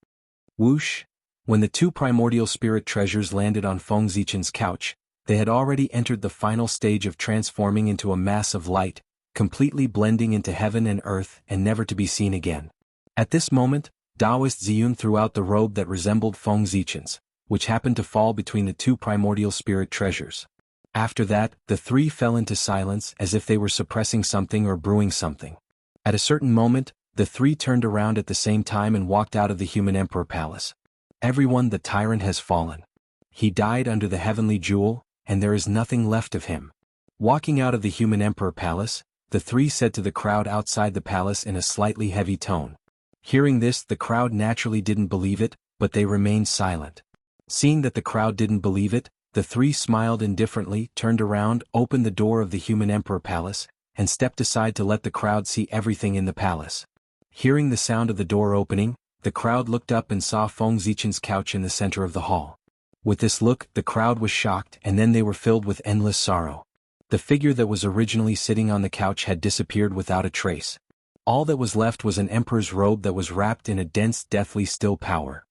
Speaker 1: Whoosh! When the two primordial spirit treasures landed on Feng Zichen's couch, they had already entered the final stage of transforming into a mass of light, completely blending into heaven and earth and never to be seen again. At this moment, Taoist Ziyun threw out the robe that resembled Feng Zichen's, which happened to fall between the two primordial spirit treasures. After that, the three fell into silence as if they were suppressing something or brewing something. At a certain moment, the three turned around at the same time and walked out of the human emperor palace. Everyone, the tyrant has fallen. He died under the heavenly jewel, and there is nothing left of him. Walking out of the human emperor palace, the three said to the crowd outside the palace in a slightly heavy tone. Hearing this, the crowd naturally didn't believe it, but they remained silent. Seeing that the crowd didn't believe it, the three smiled indifferently, turned around, opened the door of the human emperor palace, and stepped aside to let the crowd see everything in the palace. Hearing the sound of the door opening, the crowd looked up and saw Feng Zichen's couch in the center of the hall. With this look, the crowd was shocked, and then they were filled with endless sorrow. The figure that was originally sitting on the couch had disappeared without a trace. All that was left was an emperor's robe that was wrapped in a dense, deathly still power.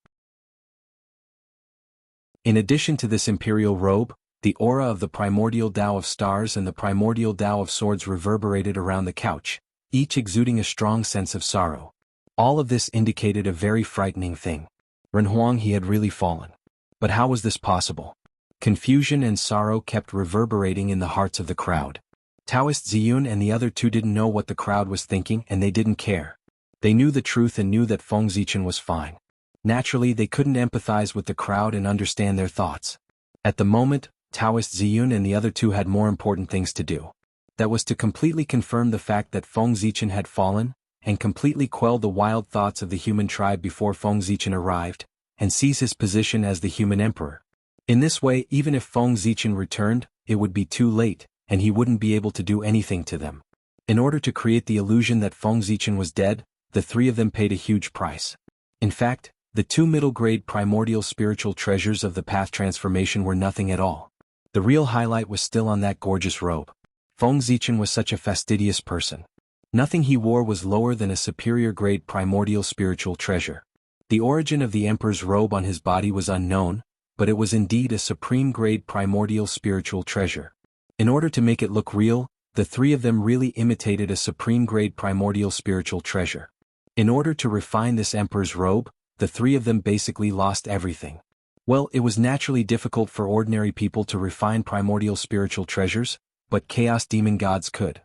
Speaker 1: In addition to this imperial robe, the aura of the primordial Tao of stars and the primordial Tao of swords reverberated around the couch, each exuding a strong sense of sorrow. All of this indicated a very frightening thing. Renhuang, he had really fallen. But how was this possible? Confusion and sorrow kept reverberating in the hearts of the crowd. Taoist Ziyun and the other two didn't know what the crowd was thinking, and they didn't care. They knew the truth and knew that Feng Zichen was fine. Naturally, they couldn't empathize with the crowd and understand their thoughts. At the moment, Taoist Ziyun and the other two had more important things to do. That was to completely confirm the fact that Feng Zichen had fallen, and completely quell the wild thoughts of the human tribe before Feng Zichen arrived, and seize his position as the human emperor. In this way, even if Feng Zichen returned, it would be too late, and he wouldn't be able to do anything to them. In order to create the illusion that Feng Zichen was dead, the three of them paid a huge price. In fact, the two middle-grade primordial spiritual treasures of the path transformation were nothing at all. The real highlight was still on that gorgeous robe. Feng Zichen was such a fastidious person. Nothing he wore was lower than a superior-grade primordial spiritual treasure. The origin of the emperor's robe on his body was unknown, but it was indeed a supreme-grade primordial spiritual treasure. In order to make it look real, the three of them really imitated a supreme-grade primordial spiritual treasure. In order to refine this emperor's robe, the three of them basically lost everything. Well, it was naturally difficult for ordinary people to refine primordial spiritual treasures, but Chaos Demon Gods could.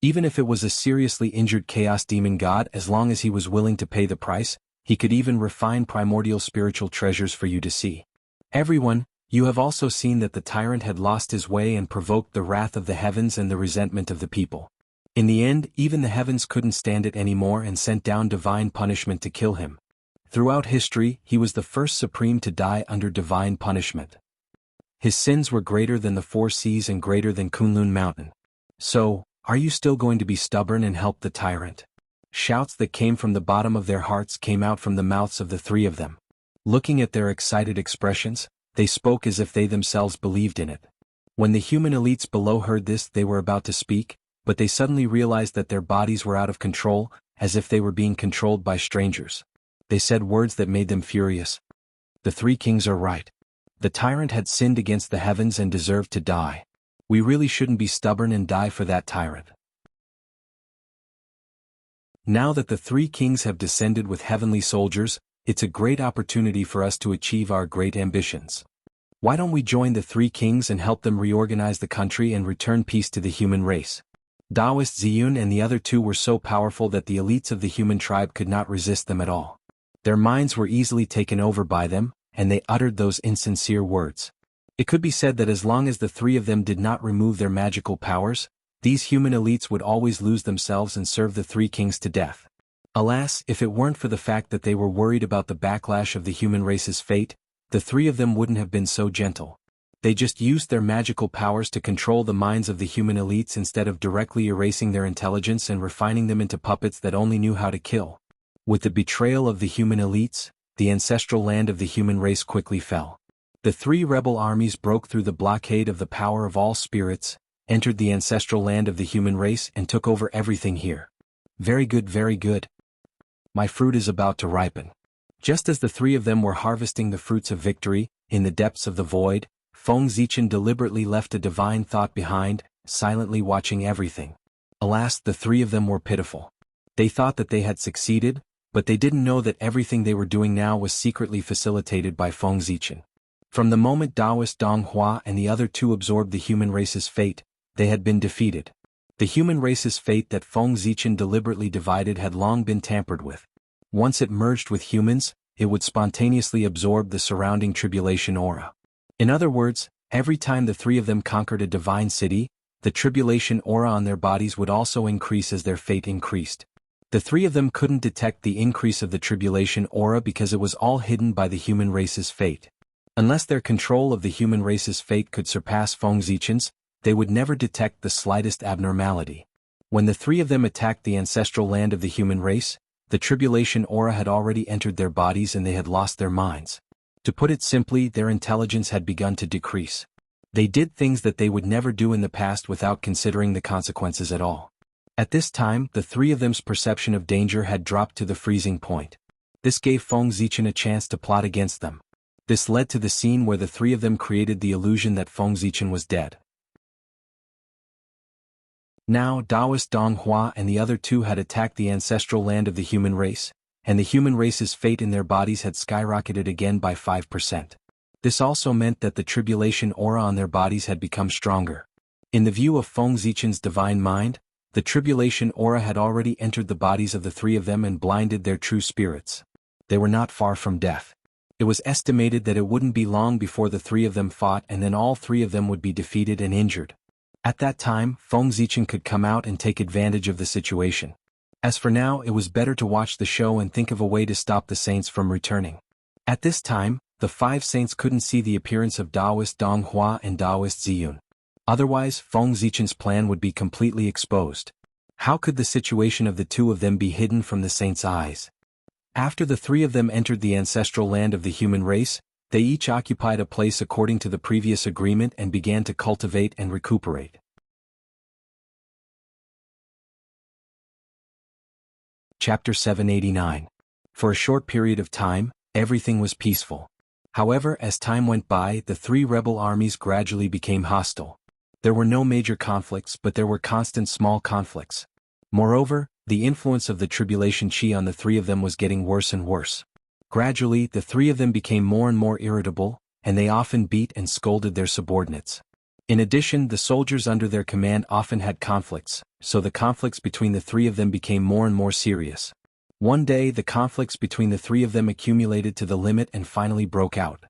Speaker 1: Even if it was a seriously injured Chaos Demon God, as long as he was willing to pay the price, he could even refine primordial spiritual treasures for you to see. Everyone, you have also seen that the tyrant had lost his way and provoked the wrath of the heavens and the resentment of the people. In the end, even the heavens couldn't stand it anymore and sent down divine punishment to kill him. Throughout history, he was the first supreme to die under divine punishment. His sins were greater than the four seas and greater than Kunlun Mountain. So, are you still going to be stubborn and help the tyrant? Shouts that came from the bottom of their hearts came out from the mouths of the three of them. Looking at their excited expressions, they spoke as if they themselves believed in it. When the human elites below heard this, they were about to speak, but they suddenly realized that their bodies were out of control, as if they were being controlled by strangers. They said words that made them furious. The three kings are right. The tyrant had sinned against the heavens and deserved to die. We really shouldn't be stubborn and die for that tyrant. Now that the three kings have descended with heavenly soldiers, it's a great opportunity for us to achieve our great ambitions. Why don't we join the three kings and help them reorganize the country and return peace to the human race? Taoist Ziyun and the other two were so powerful that the elites of the human tribe could not resist them at all. Their minds were easily taken over by them, and they uttered those insincere words. It could be said that as long as the three of them did not remove their magical powers, these human elites would always lose themselves and serve the three kings to death. Alas, if it weren't for the fact that they were worried about the backlash of the human race's fate, the three of them wouldn't have been so gentle. They just used their magical powers to control the minds of the human elites instead of directly erasing their intelligence and refining them into puppets that only knew how to kill. With the betrayal of the human elites, the ancestral land of the human race quickly fell. The three rebel armies broke through the blockade of the power of all spirits, entered the ancestral land of the human race and took over everything here. Very good, very good. My fruit is about to ripen. Just as the three of them were harvesting the fruits of victory, in the depths of the void, Feng Zichen deliberately left a divine thought behind, silently watching everything. Alas, the three of them were pitiful. They thought that they had succeeded, but they didn't know that everything they were doing now was secretly facilitated by Feng Zichen. From the moment Taoist Dong Hua and the other two absorbed the human race's fate, they had been defeated. The human race's fate that Feng Zichen deliberately divided had long been tampered with. Once it merged with humans, it would spontaneously absorb the surrounding tribulation aura. In other words, every time the three of them conquered a divine city, the tribulation aura on their bodies would also increase as their fate increased. The three of them couldn't detect the increase of the tribulation aura because it was all hidden by the human race's fate. Unless their control of the human race's fate could surpass Feng Zichen's, they would never detect the slightest abnormality. When the three of them attacked the ancestral land of the human race, the tribulation aura had already entered their bodies and they had lost their minds. To put it simply, their intelligence had begun to decrease. They did things that they would never do in the past without considering the consequences at all. At this time, the three of them's perception of danger had dropped to the freezing point. This gave Feng Zichen a chance to plot against them. This led to the scene where the three of them created the illusion that Feng Zichen was dead. Now, Taoist Dong Hua and the other two had attacked the ancestral land of the human race, and the human race's fate in their bodies had skyrocketed again by 5%. This also meant that the tribulation aura on their bodies had become stronger. In the view of Feng Zichen's divine mind, the tribulation aura had already entered the bodies of the three of them and blinded their true spirits. They were not far from death. It was estimated that it wouldn't be long before the three of them fought and then all three of them would be defeated and injured. At that time, Feng Zichen could come out and take advantage of the situation. As for now, it was better to watch the show and think of a way to stop the saints from returning. At this time, the five saints couldn't see the appearance of Taoist Dong Hua and Taoist Ziyun. Otherwise, Feng Zichen's plan would be completely exposed. How could the situation of the two of them be hidden from the saints' eyes? After the three of them entered the ancestral land of the human race, they each occupied a place according to the previous agreement and began to cultivate and recuperate. Chapter 789. For a short period of time, everything was peaceful. However, as time went by, the three rebel armies gradually became hostile. There were no major conflicts, but there were constant small conflicts. Moreover, the influence of the tribulation chi on the three of them was getting worse and worse. Gradually, the three of them became more and more irritable, and they often beat and scolded their subordinates. In addition, the soldiers under their command often had conflicts, so the conflicts between the three of them became more and more serious. One day, the conflicts between the three of them accumulated to the limit and finally broke out.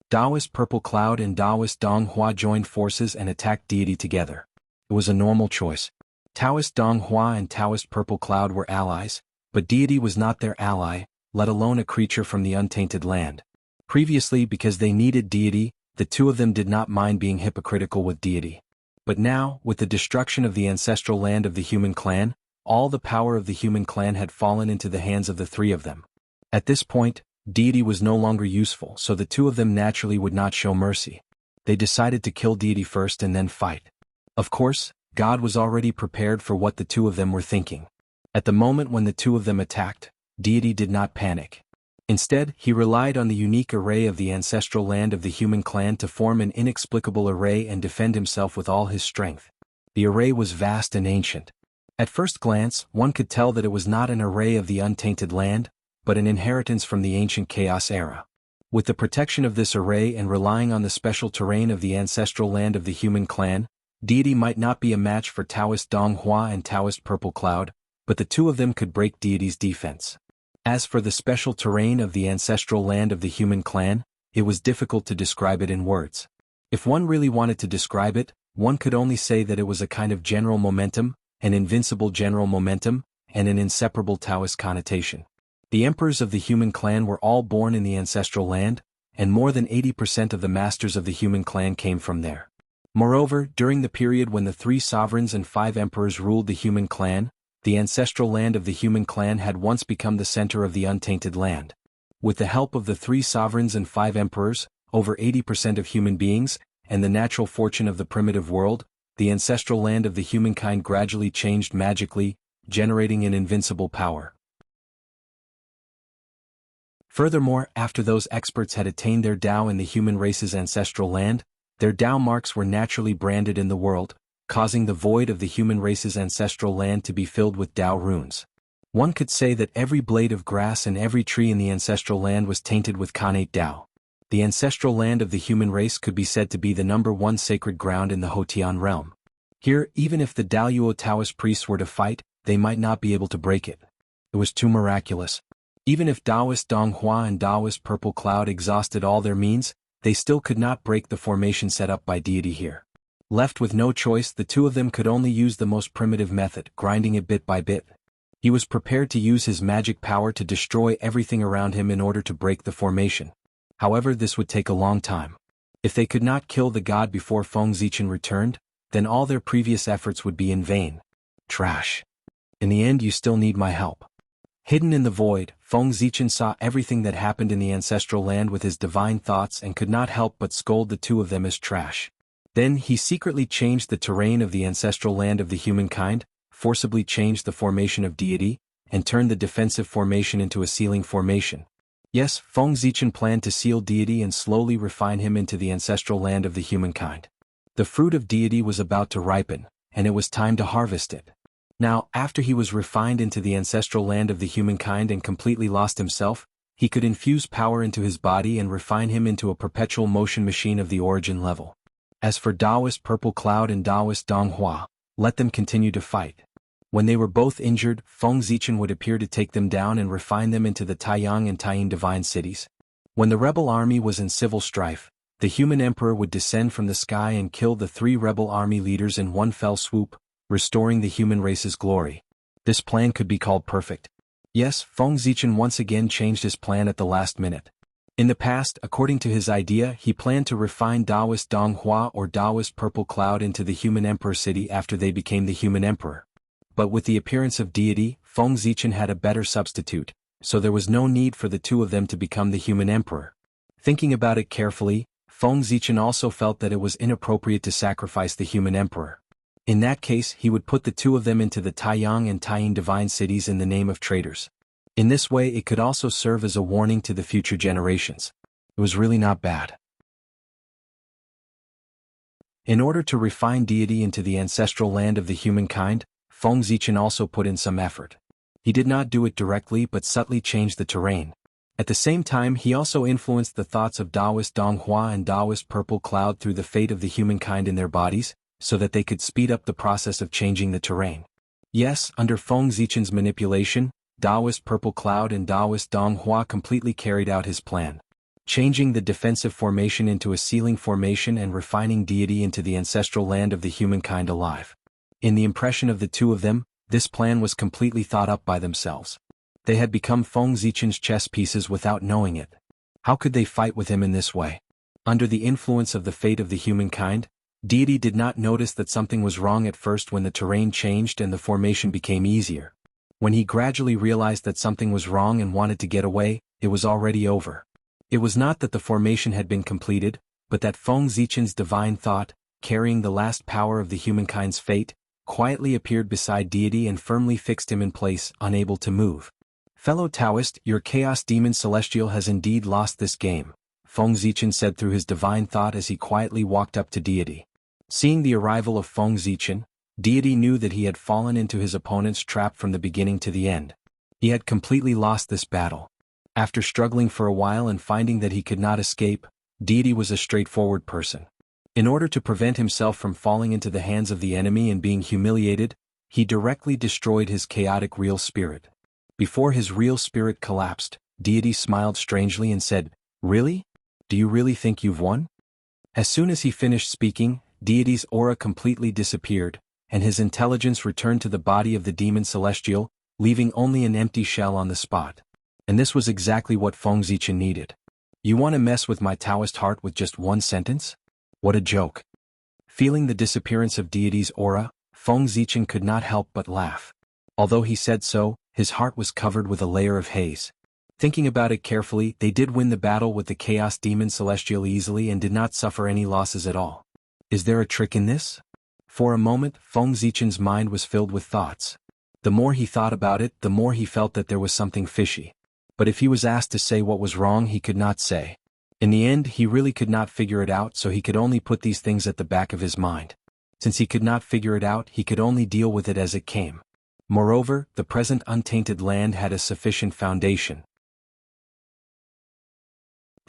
Speaker 1: Taoist Purple Cloud and Taoist Dong Hua joined forces and attacked deity together. It was a normal choice. Taoist Dong Hua and Taoist Purple Cloud were allies, but deity was not their ally, let alone a creature from the untainted land. Previously, because they needed deity, the two of them did not mind being hypocritical with deity. But now, with the destruction of the ancestral land of the human clan, all the power of the human clan had fallen into the hands of the three of them. At this point, deity was no longer useful, so the two of them naturally would not show mercy. They decided to kill deity first and then fight. Of course, God was already prepared for what the two of them were thinking. At the moment when the two of them attacked, deity did not panic. Instead, he relied on the unique array of the ancestral land of the human clan to form an inexplicable array and defend himself with all his strength. The array was vast and ancient. At first glance, one could tell that it was not an array of the untainted land, but an inheritance from the ancient chaos era. With the protection of this array and relying on the special terrain of the ancestral land of the human clan, deity might not be a match for Taoist Dong Hua and Taoist Purple Cloud, but the two of them could break deity's defense. As for the special terrain of the ancestral land of the human clan, it was difficult to describe it in words. If one really wanted to describe it, one could only say that it was a kind of general momentum, an invincible general momentum, and an inseparable Taoist connotation. The emperors of the human clan were all born in the ancestral land, and more than 80% of the masters of the human clan came from there. Moreover, during the period when the 3 sovereigns and 5 emperors ruled the human clan, the ancestral land of the human clan had once become the center of the untainted land. With the help of the 3 sovereigns and 5 emperors, over 80% of human beings, and the natural fortune of the primitive world, the ancestral land of the humankind gradually changed magically, generating an invincible power. Furthermore, after those experts had attained their Tao in the human race's ancestral land, their Tao marks were naturally branded in the world, causing the void of the human race's ancestral land to be filled with Tao runes. One could say that every blade of grass and every tree in the ancestral land was tainted with Khanate Tao. The ancestral land of the human race could be said to be the #1 sacred ground in the Hotian realm. Here, even if the Daoyuo Taoist priests were to fight, they might not be able to break it. It was too miraculous. Even if Taoist Donghua and Taoist Purple Cloud exhausted all their means, they still could not break the formation set up by deity here. Left with no choice, the 2 of them could only use the most primitive method, grinding it bit by bit. He was prepared to use his magic power to destroy everything around him in order to break the formation. However, this would take a long time. If they could not kill the god before Feng Zichen returned, then all their previous efforts would be in vain. Trash. In the end, you still need my help. Hidden in the void, Feng Zichen saw everything that happened in the ancestral land with his divine thoughts and could not help but scold the 2 of them as trash. Then he secretly changed the terrain of the ancestral land of the humankind, forcibly changed the formation of deity, and turned the defensive formation into a sealing formation. Yes, Feng Zichen planned to seal deity and slowly refine him into the ancestral land of the humankind. The fruit of deity was about to ripen, and it was time to harvest it. Now, after he was refined into the ancestral land of the humankind and completely lost himself, he could infuse power into his body and refine him into a perpetual motion machine of the origin level. As for Taoist Purple Cloud and Taoist Donghua, let them continue to fight. When they were both injured, Feng Zichen would appear to take them down and refine them into the Taiyang and Taiyin divine cities. When the rebel army was in civil strife, the human emperor would descend from the sky and kill the 3 rebel army leaders in one fell swoop, restoring the human race's glory. This plan could be called perfect. Yes, Feng Zichen once again changed his plan at the last minute. In the past, according to his idea, he planned to refine Taoist Donghua or Taoist Purple Cloud into the human emperor city after they became the human emperor. But with the appearance of deity, Feng Zichen had a better substitute, so there was no need for the 2 of them to become the human emperor. Thinking about it carefully, Feng Zichen also felt that it was inappropriate to sacrifice the human emperor. In that case, he would put the 2 of them into the Taiyang and Taiyin divine cities in the name of traitors. In this way, it could also serve as a warning to the future generations. It was really not bad. In order to refine deity into the ancestral land of the humankind, Feng Zichen also put in some effort. He did not do it directly but subtly changed the terrain. At the same time, he also influenced the thoughts of Taoist Donghua and Taoist Purple Cloud through the fate of the humankind in their bodies, so that they could speed up the process of changing the terrain. Yes, under Feng Zichen's manipulation, Taoist Purple Cloud and Taoist Donghua completely carried out his plan. Changing the defensive formation into a sealing formation and refining deity into the ancestral land of the humankind alive. In the impression of the 2 of them, this plan was completely thought up by themselves. They had become Feng Zichen's chess pieces without knowing it. How could they fight with him in this way? Under the influence of the fate of the humankind, deity did not notice that something was wrong at first when the terrain changed and the formation became easier. When he gradually realized that something was wrong and wanted to get away, it was already over. It was not that the formation had been completed, but that Feng Zichen's divine thought, carrying the last power of the humankind's fate, quietly appeared beside deity and firmly fixed him in place, unable to move. Fellow Taoist, your Chaos Demon Celestial has indeed lost this game, Feng Zichen said through his divine thought as he quietly walked up to deity. Seeing the arrival of Feng Zichen, deity knew that he had fallen into his opponent's trap from the beginning to the end. He had completely lost this battle. After struggling for a while and finding that he could not escape, deity was a straightforward person. In order to prevent himself from falling into the hands of the enemy and being humiliated, he directly destroyed his chaotic real spirit. Before his real spirit collapsed, deity smiled strangely and said, "Really? Do you really think you've won? As soon as he finished speaking, Deity's aura completely disappeared, and his intelligence returned to the body of the demon celestial, leaving only an empty shell on the spot. And this was exactly what Feng Zichen needed. You want to mess with my Taoist heart with just one sentence? What a joke. Feeling the disappearance of Deity's aura, Feng Zichen could not help but laugh. Although he said so, his heart was covered with a layer of haze. Thinking about it carefully, they did win the battle with the Chaos Demon Celestial easily and did not suffer any losses at all. Is there a trick in this? For a moment, Feng Zichen's mind was filled with thoughts. The more he thought about it, the more he felt that there was something fishy. But if he was asked to say what was wrong, he could not say. In the end, he really could not figure it out, so he could only put these things at the back of his mind. Since he could not figure it out, he could only deal with it as it came. Moreover, the present untainted land had a sufficient foundation.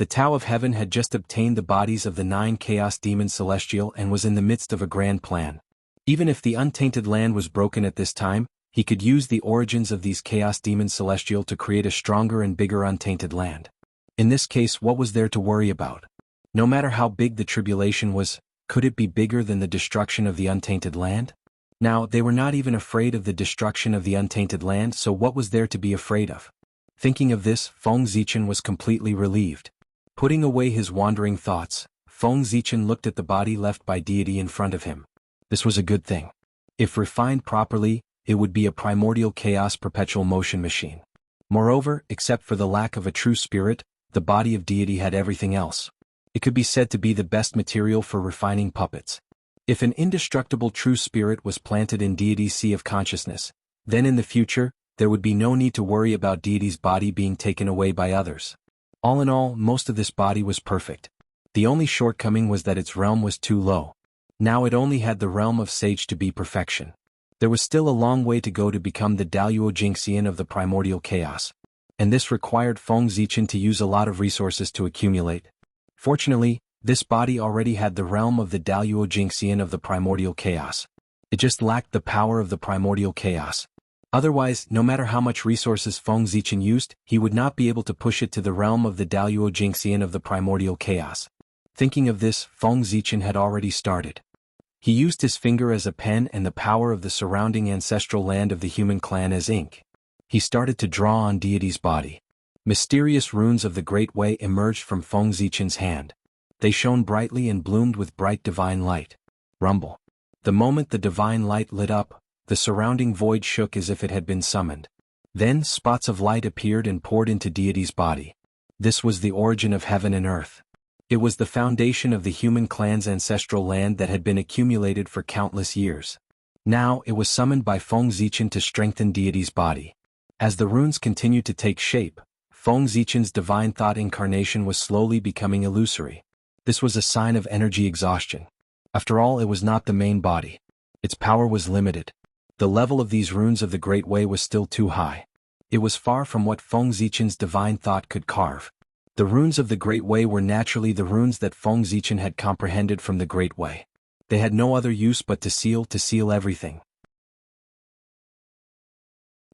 Speaker 1: The Tao of Heaven had just obtained the bodies of the 9 Chaos Demons Celestial and was in the midst of a grand plan. Even if the untainted land was broken at this time, he could use the origins of these Chaos Demons Celestial to create a stronger and bigger untainted land. In this case, what was there to worry about? No matter how big the tribulation was, could it be bigger than the destruction of the untainted land? Now, they were not even afraid of the destruction of the untainted land, so what was there to be afraid of? Thinking of this, Feng Zichen was completely relieved. Putting away his wandering thoughts, Feng Zichen looked at the body left by Deity in front of him. This was a good thing. If refined properly, it would be a primordial chaos perpetual motion machine. Moreover, except for the lack of a true spirit, the body of Deity had everything else. It could be said to be the best material for refining puppets. If an indestructible true spirit was planted in Deity's sea of consciousness, then in the future, there would be no need to worry about Deity's body being taken away by others. All in all, most of this body was perfect. The only shortcoming was that its realm was too low. Now it only had the realm of Sage to be perfection. There was still a long way to go to become the Daluo Jingxian of the primordial chaos. And this required Feng Zichen to use a lot of resources to accumulate. Fortunately, this body already had the realm of the Daluo Jingxian of the primordial chaos. It just lacked the power of the primordial chaos. Otherwise, no matter how much resources Feng Zichen used, he would not be able to push it to the realm of the Daluo Jingxian of the primordial chaos. Thinking of this, Feng Zichen had already started. He used his finger as a pen and the power of the surrounding ancestral land of the human clan as ink. He started to draw on Deity's body. Mysterious runes of the Great Way emerged from Feng Zichen's hand. They shone brightly and bloomed with bright divine light. Rumble. The moment the divine light lit up, the surrounding void shook as if it had been summoned. Then spots of light appeared and poured into Deity's body. This was the origin of heaven and earth. It was the foundation of the human clan's ancestral land that had been accumulated for countless years. Now it was summoned by Feng Zichen to strengthen Deity's body. As the runes continued to take shape, Feng Zichen's divine thought incarnation was slowly becoming illusory. This was a sign of energy exhaustion. After all, it was not the main body. Its power was limited. The level of these runes of the Great Way was still too high. It was far from what Feng Zichen's divine thought could carve. The runes of the Great Way were naturally the runes that Feng Zichen had comprehended from the Great Way. They had no other use but to seal everything.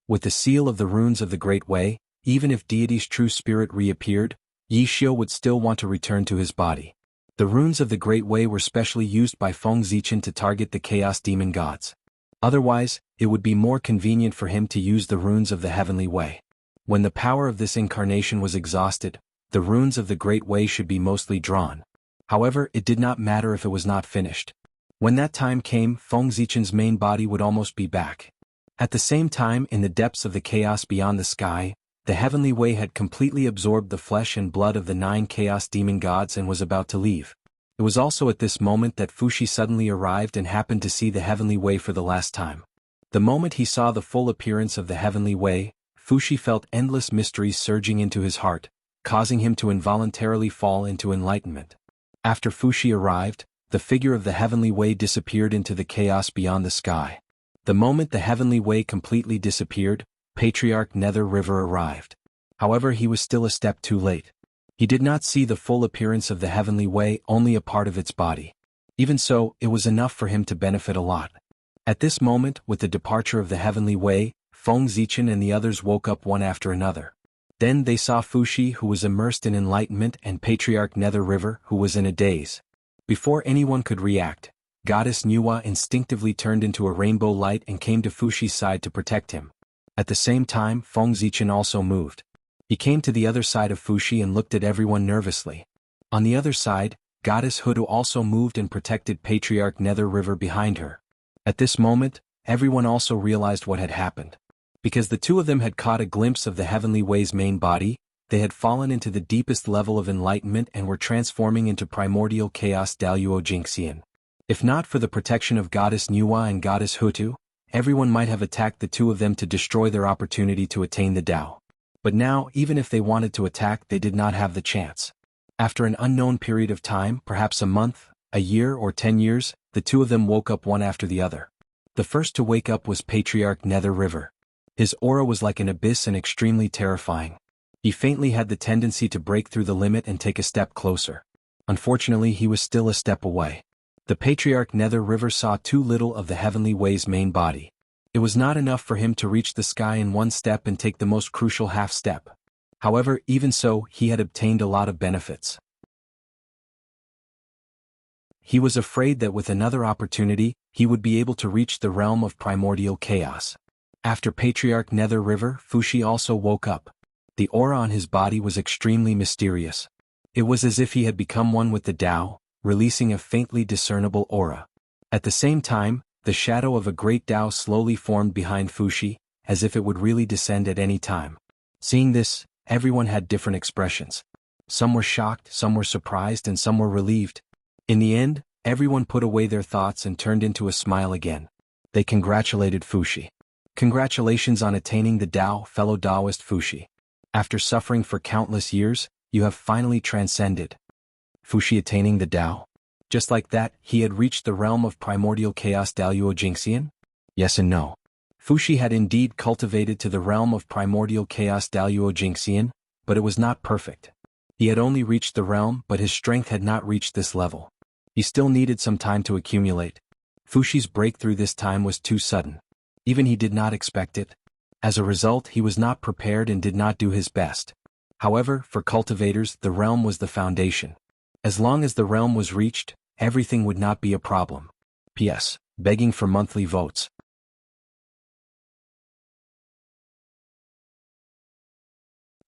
Speaker 1: With the seal of the runes of the Great Way, even if Deity's true spirit reappeared, Yishio would still want to return to his body. The runes of the Great Way were specially used by Feng Zichen to target the Chaos Demon Gods. Otherwise, it would be more convenient for him to use the runes of the Heavenly Way. When the power of this incarnation was exhausted, the runes of the Great Way should be mostly drawn. However, it did not matter if it was not finished. When that time came, Feng Zichen's main body would almost be back. At the same time, in the depths of the chaos beyond the sky, the Heavenly Way had completely absorbed the flesh and blood of the 9 Chaos Demon Gods and was about to leave. It was also at this moment that Fushi suddenly arrived and happened to see the Heavenly Way for the last time. The moment he saw the full appearance of the Heavenly Way, Fushi felt endless mysteries surging into his heart, causing him to involuntarily fall into enlightenment. After Fushi arrived, the figure of the Heavenly Way disappeared into the chaos beyond the sky. The moment the Heavenly Way completely disappeared, Patriarch Nether River arrived. However, he was still a step too late. He did not see the full appearance of the Heavenly Way, only a part of its body. Even so, it was enough for him to benefit a lot. At this moment, with the departure of the Heavenly Way, Feng Zichen and the others woke up one after another. Then they saw Fushi, who was immersed in enlightenment, and Patriarch Nether River, who was in a daze. Before anyone could react, Goddess Nuwa instinctively turned into a rainbow light and came to Fushi's side to protect him. At the same time, Feng Zichen also moved. He came to the other side of Fushi and looked at everyone nervously. On the other side, Goddess Hudu also moved and protected Patriarch Nether River behind her. At this moment, everyone also realized what had happened. Because the two of them had caught a glimpse of the Heavenly Way's main body, they had fallen into the deepest level of enlightenment and were transforming into primordial chaos Daluo Jingxian. If not for the protection of Goddess Nuwa and Goddess Hutu, everyone might have attacked the two of them to destroy their opportunity to attain the Tao. But now, even if they wanted to attack, they did not have the chance. After an unknown period of time, perhaps a month, a year or 10 years, the two of them woke up one after the other. The first to wake up was Patriarch Nether River. His aura was like an abyss and extremely terrifying. He faintly had the tendency to break through the limit and take a step closer. Unfortunately, he was still a step away. The Patriarch Nether River saw too little of the Heavenly Way's main body. It was not enough for him to reach the sky in one step and take the most crucial half step. However, even so, he had obtained a lot of benefits. He was afraid that with another opportunity, he would be able to reach the realm of primordial chaos. After Patriarch Nether River, Fushi also woke up. The aura on his body was extremely mysterious. It was as if he had become one with the Tao, releasing a faintly discernible aura. At the same time, the shadow of a great Tao slowly formed behind Fushi, as if it would really descend at any time. Seeing this, everyone had different expressions. Some were shocked, some were surprised, and some were relieved. In the end, everyone put away their thoughts and turned into a smile again. They congratulated Fushi. Congratulations on attaining the Tao, fellow Taoist Fushi. After suffering for countless years, you have finally transcended. Fushi attaining the Tao. Just like that, he had reached the realm of primordial chaos Daluo Jingxian? Yes and no. Fushi had indeed cultivated to the realm of primordial chaos Daluo Jingxian, but it was not perfect. He had only reached the realm, but his strength had not reached this level. He still needed some time to accumulate. Fushi's breakthrough this time was too sudden. Even he did not expect it. As a result, he was not prepared and did not do his best. However, for cultivators, the realm was the foundation. As long as the realm was reached, everything would not be a problem. P.S. Begging for monthly votes.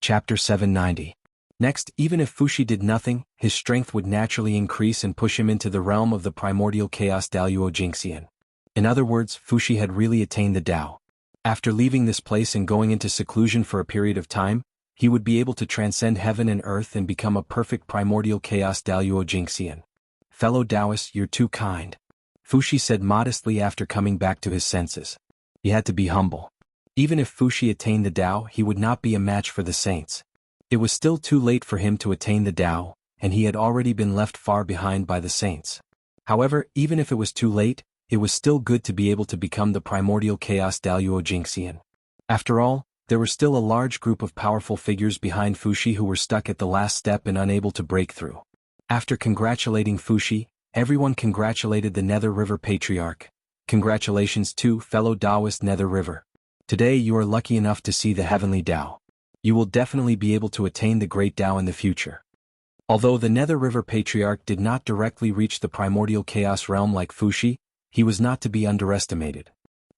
Speaker 1: Chapter 790. Next, even if Fushi did nothing, his strength would naturally increase and push him into the realm of the primordial chaos Daluo Jingxian. In other words, Fushi had really attained the Tao. After leaving this place and going into seclusion for a period of time, he would be able to transcend heaven and earth and become a perfect primordial chaos Daluo Jingxian. Fellow Taoists, you're too kind. Fushi said modestly after coming back to his senses. He had to be humble. Even if Fushi attained the Tao, he would not be a match for the saints. It was still too late for him to attain the Tao, and he had already been left far behind by the saints. However, even if it was too late, it was still good to be able to become the primordial chaos Daluo Jingxian. After all, there were still a large group of powerful figures behind Fushi who were stuck at the last step and unable to break through. After congratulating Fushi, everyone congratulated the Nether River Patriarch. Congratulations to fellow Taoist Nether River. Today you are lucky enough to see the heavenly Tao. You will definitely be able to attain the great Tao in the future. Although the Nether River Patriarch did not directly reach the primordial chaos realm like Fushi, he was not to be underestimated.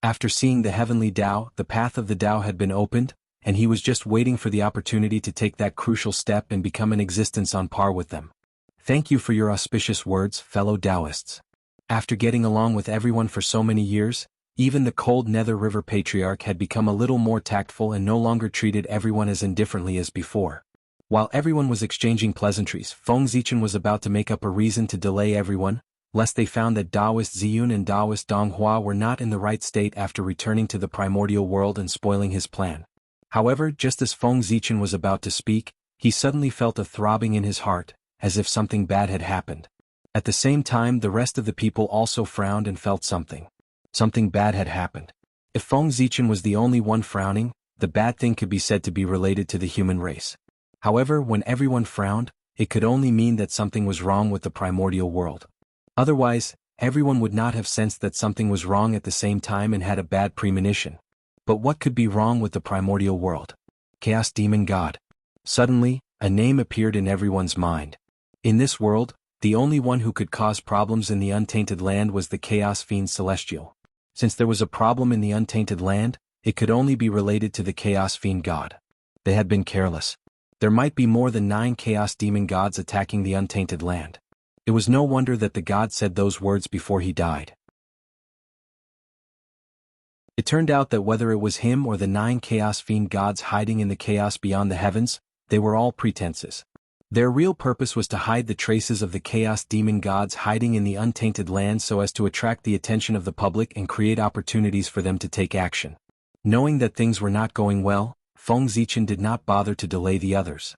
Speaker 1: After seeing the heavenly Tao, the path of the Tao had been opened, and he was just waiting for the opportunity to take that crucial step and become an existence on par with them. Thank you for your auspicious words, fellow Taoists. After getting along with everyone for so many years, even the cold Nether River Patriarch had become a little more tactful and no longer treated everyone as indifferently as before. While everyone was exchanging pleasantries, Feng Zichen was about to make up a reason to delay everyone, lest they found that Taoist Ziyun and Taoist Donghua were not in the right state after returning to the primordial world and spoiling his plan. However, just as Feng Zichen was about to speak, he suddenly felt a throbbing in his heart, as if something bad had happened. At the same time, the rest of the people also frowned and felt something. Something bad had happened. If Feng Zichen was the only one frowning, the bad thing could be said to be related to the human race. However, when everyone frowned, it could only mean that something was wrong with the primordial world. Otherwise, everyone would not have sensed that something was wrong at the same time and had a bad premonition. But what could be wrong with the primordial world? Chaos Demon God. Suddenly, a name appeared in everyone's mind. In this world, The only one who could cause problems in the untainted land was the Chaos Fiend Celestial. Since there was a problem in the untainted land, it could only be related to the Chaos Fiend God. They had been careless. There might be more than 9 Chaos Demon gods attacking the untainted land. It was no wonder that the god said those words before he died. It turned out that whether it was him or the 9 Chaos Fiend gods hiding in the chaos beyond the heavens, they were all pretenses. Their real purpose was to hide the traces of the Chaos Demon gods hiding in the untainted land so as to attract the attention of the public and create opportunities for them to take action. Knowing that things were not going well, Feng Zichen did not bother to delay the others.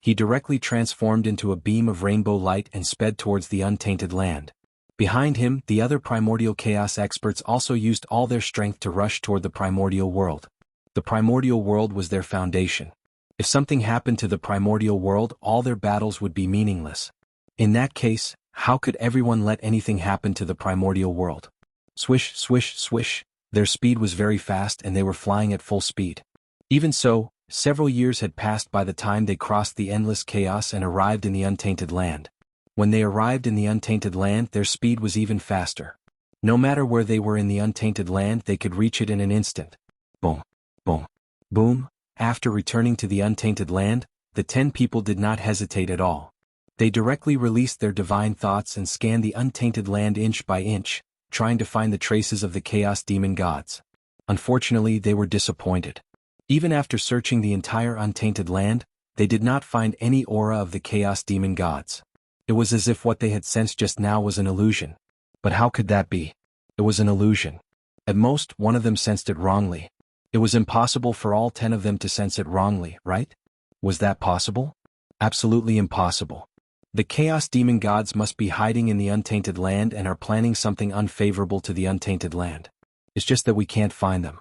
Speaker 1: He directly transformed into a beam of rainbow light and sped towards the untainted land. Behind him, the other primordial chaos experts also used all their strength to rush toward the primordial world. The primordial world was their foundation. If something happened to the primordial world, all their battles would be meaningless. In that case, how could everyone let anything happen to the primordial world? Swish, swish, swish. Their speed was very fast and they were flying at full speed. Even so, several years had passed by the time they crossed the endless chaos and arrived in the untainted land. When they arrived in the untainted land, their speed was even faster. No matter where they were in the untainted land, they could reach it in an instant. Boom, boom, boom. After returning to the untainted land, the 10 people did not hesitate at all. They directly released their divine thoughts and scanned the untainted land inch by inch, trying to find the traces of the Chaos Demon gods. Unfortunately, they were disappointed. Even after searching the entire untainted land, they did not find any aura of the Chaos Demon gods. It was as if what they had sensed just now was an illusion. But how could that be? It was an illusion. At most, one of them sensed it wrongly. It was impossible for all 10 of them to sense it wrongly, right? Was that possible? Absolutely impossible. The Chaos Demon gods must be hiding in the untainted land and are planning something unfavorable to the untainted land. It's just that we can't find them.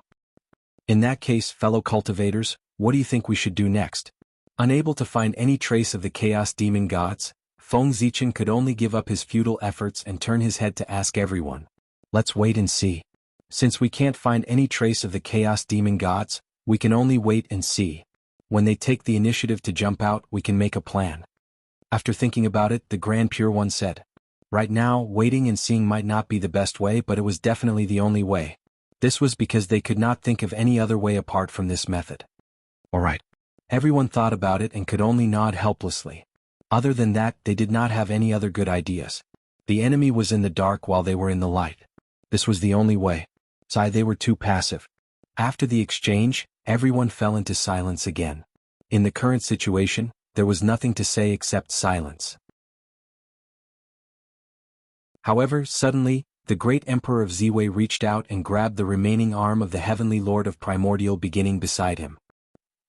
Speaker 1: In that case, fellow cultivators, what do you think we should do next? Unable to find any trace of the Chaos Demon gods, Feng Zichen could only give up his futile efforts and turn his head to ask everyone. Let's wait and see. Since we can't find any trace of the Chaos Demon gods, we can only wait and see. When they take the initiative to jump out, we can make a plan. After thinking about it, the Grand Pure One said. Right now, waiting and seeing might not be the best way, but it was definitely the only way. This was because they could not think of any other way apart from this method. Alright. Everyone thought about it and could only nod helplessly. Other than that, they did not have any other good ideas. The enemy was in the dark while they were in the light. This was the only way. They were too passive. After the exchange, everyone fell into silence again. In the current situation, there was nothing to say except silence. However, suddenly, the great Emperor of Ziwei reached out and grabbed the remaining arm of the Heavenly Lord of Primordial Beginning beside him.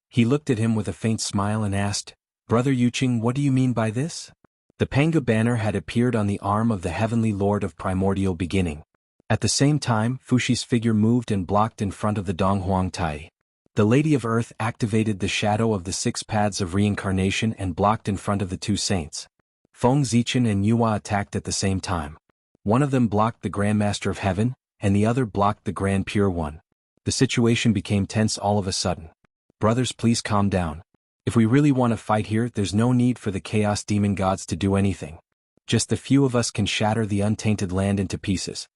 Speaker 1: He looked at him with a faint smile and asked, Brother Yuqing, what do you mean by this? The Panga banner had appeared on the arm of the Heavenly Lord of Primordial Beginning. At the same time, Fushi's figure moved and blocked in front of the Donghuang Tai. The Lady of Earth activated the shadow of the 6 paths of reincarnation and blocked in front of the 2 saints. Feng Zichen and Yuhua attacked at the same time. One of them blocked the Grandmaster of Heaven, and the other blocked the Grand Pure One. The situation became tense all of a sudden. Brothers, please calm down. If we really want to fight here, there's no need for the Chaos Demon gods to do anything. Just the few of us can shatter the untainted land into pieces.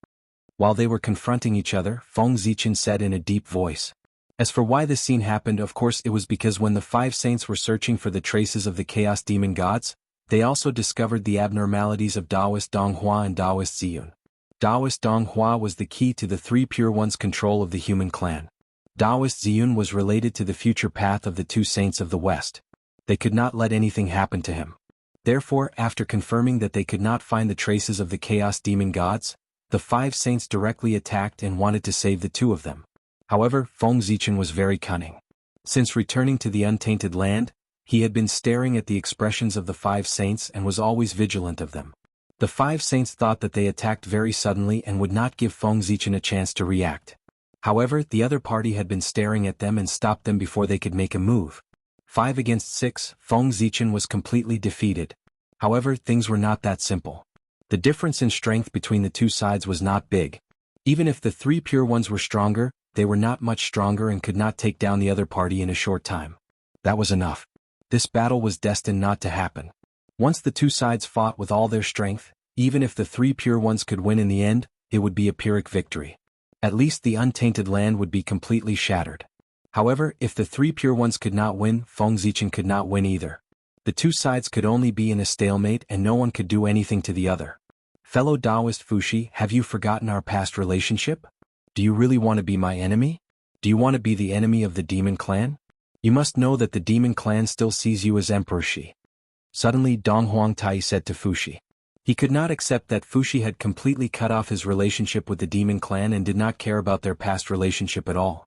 Speaker 1: While they were confronting each other, Feng Zichen said in a deep voice. As for why this scene happened, of course it was because when the 5 saints were searching for the traces of the Chaos Demon gods, they also discovered the abnormalities of Taoist Donghua and Taoist Ziyun. Taoist Donghua was the key to the 3 Pure Ones' control of the human clan. Taoist Ziyun was related to the future path of the 2 saints of the West. They could not let anything happen to him. Therefore, after confirming that they could not find the traces of the Chaos Demon gods, the 5 saints directly attacked and wanted to save the 2 of them. However, Feng Zichen was very cunning. Since returning to the untainted land, he had been staring at the expressions of the 5 saints and was always vigilant of them. The 5 saints thought that they attacked very suddenly and would not give Feng Zichen a chance to react. However, the other party had been staring at them and stopped them before they could make a move. 5 against 6, Feng Zichen was completely defeated. However, things were not that simple. The difference in strength between the 2 sides was not big. Even if the 3 Pure Ones were stronger, they were not much stronger and could not take down the other party in a short time. That was enough. This battle was destined not to happen. Once the two sides fought with all their strength, even if the three pure ones could win in the end, it would be a Pyrrhic victory. At least the untainted land would be completely shattered. However, if the three pure ones could not win, Feng Zichen could not win either. The two sides could only be in a stalemate and no one could do anything to the other. Fellow Taoist Fuxi, have you forgotten our past relationship? Do you really want to be my enemy? Do you want to be the enemy of the demon clan? You must know that the demon clan still sees you as Emperor Shi. Suddenly Dong Huangtai said to Fuxi. He could not accept that Fuxi had completely cut off his relationship with the demon clan and did not care about their past relationship at all.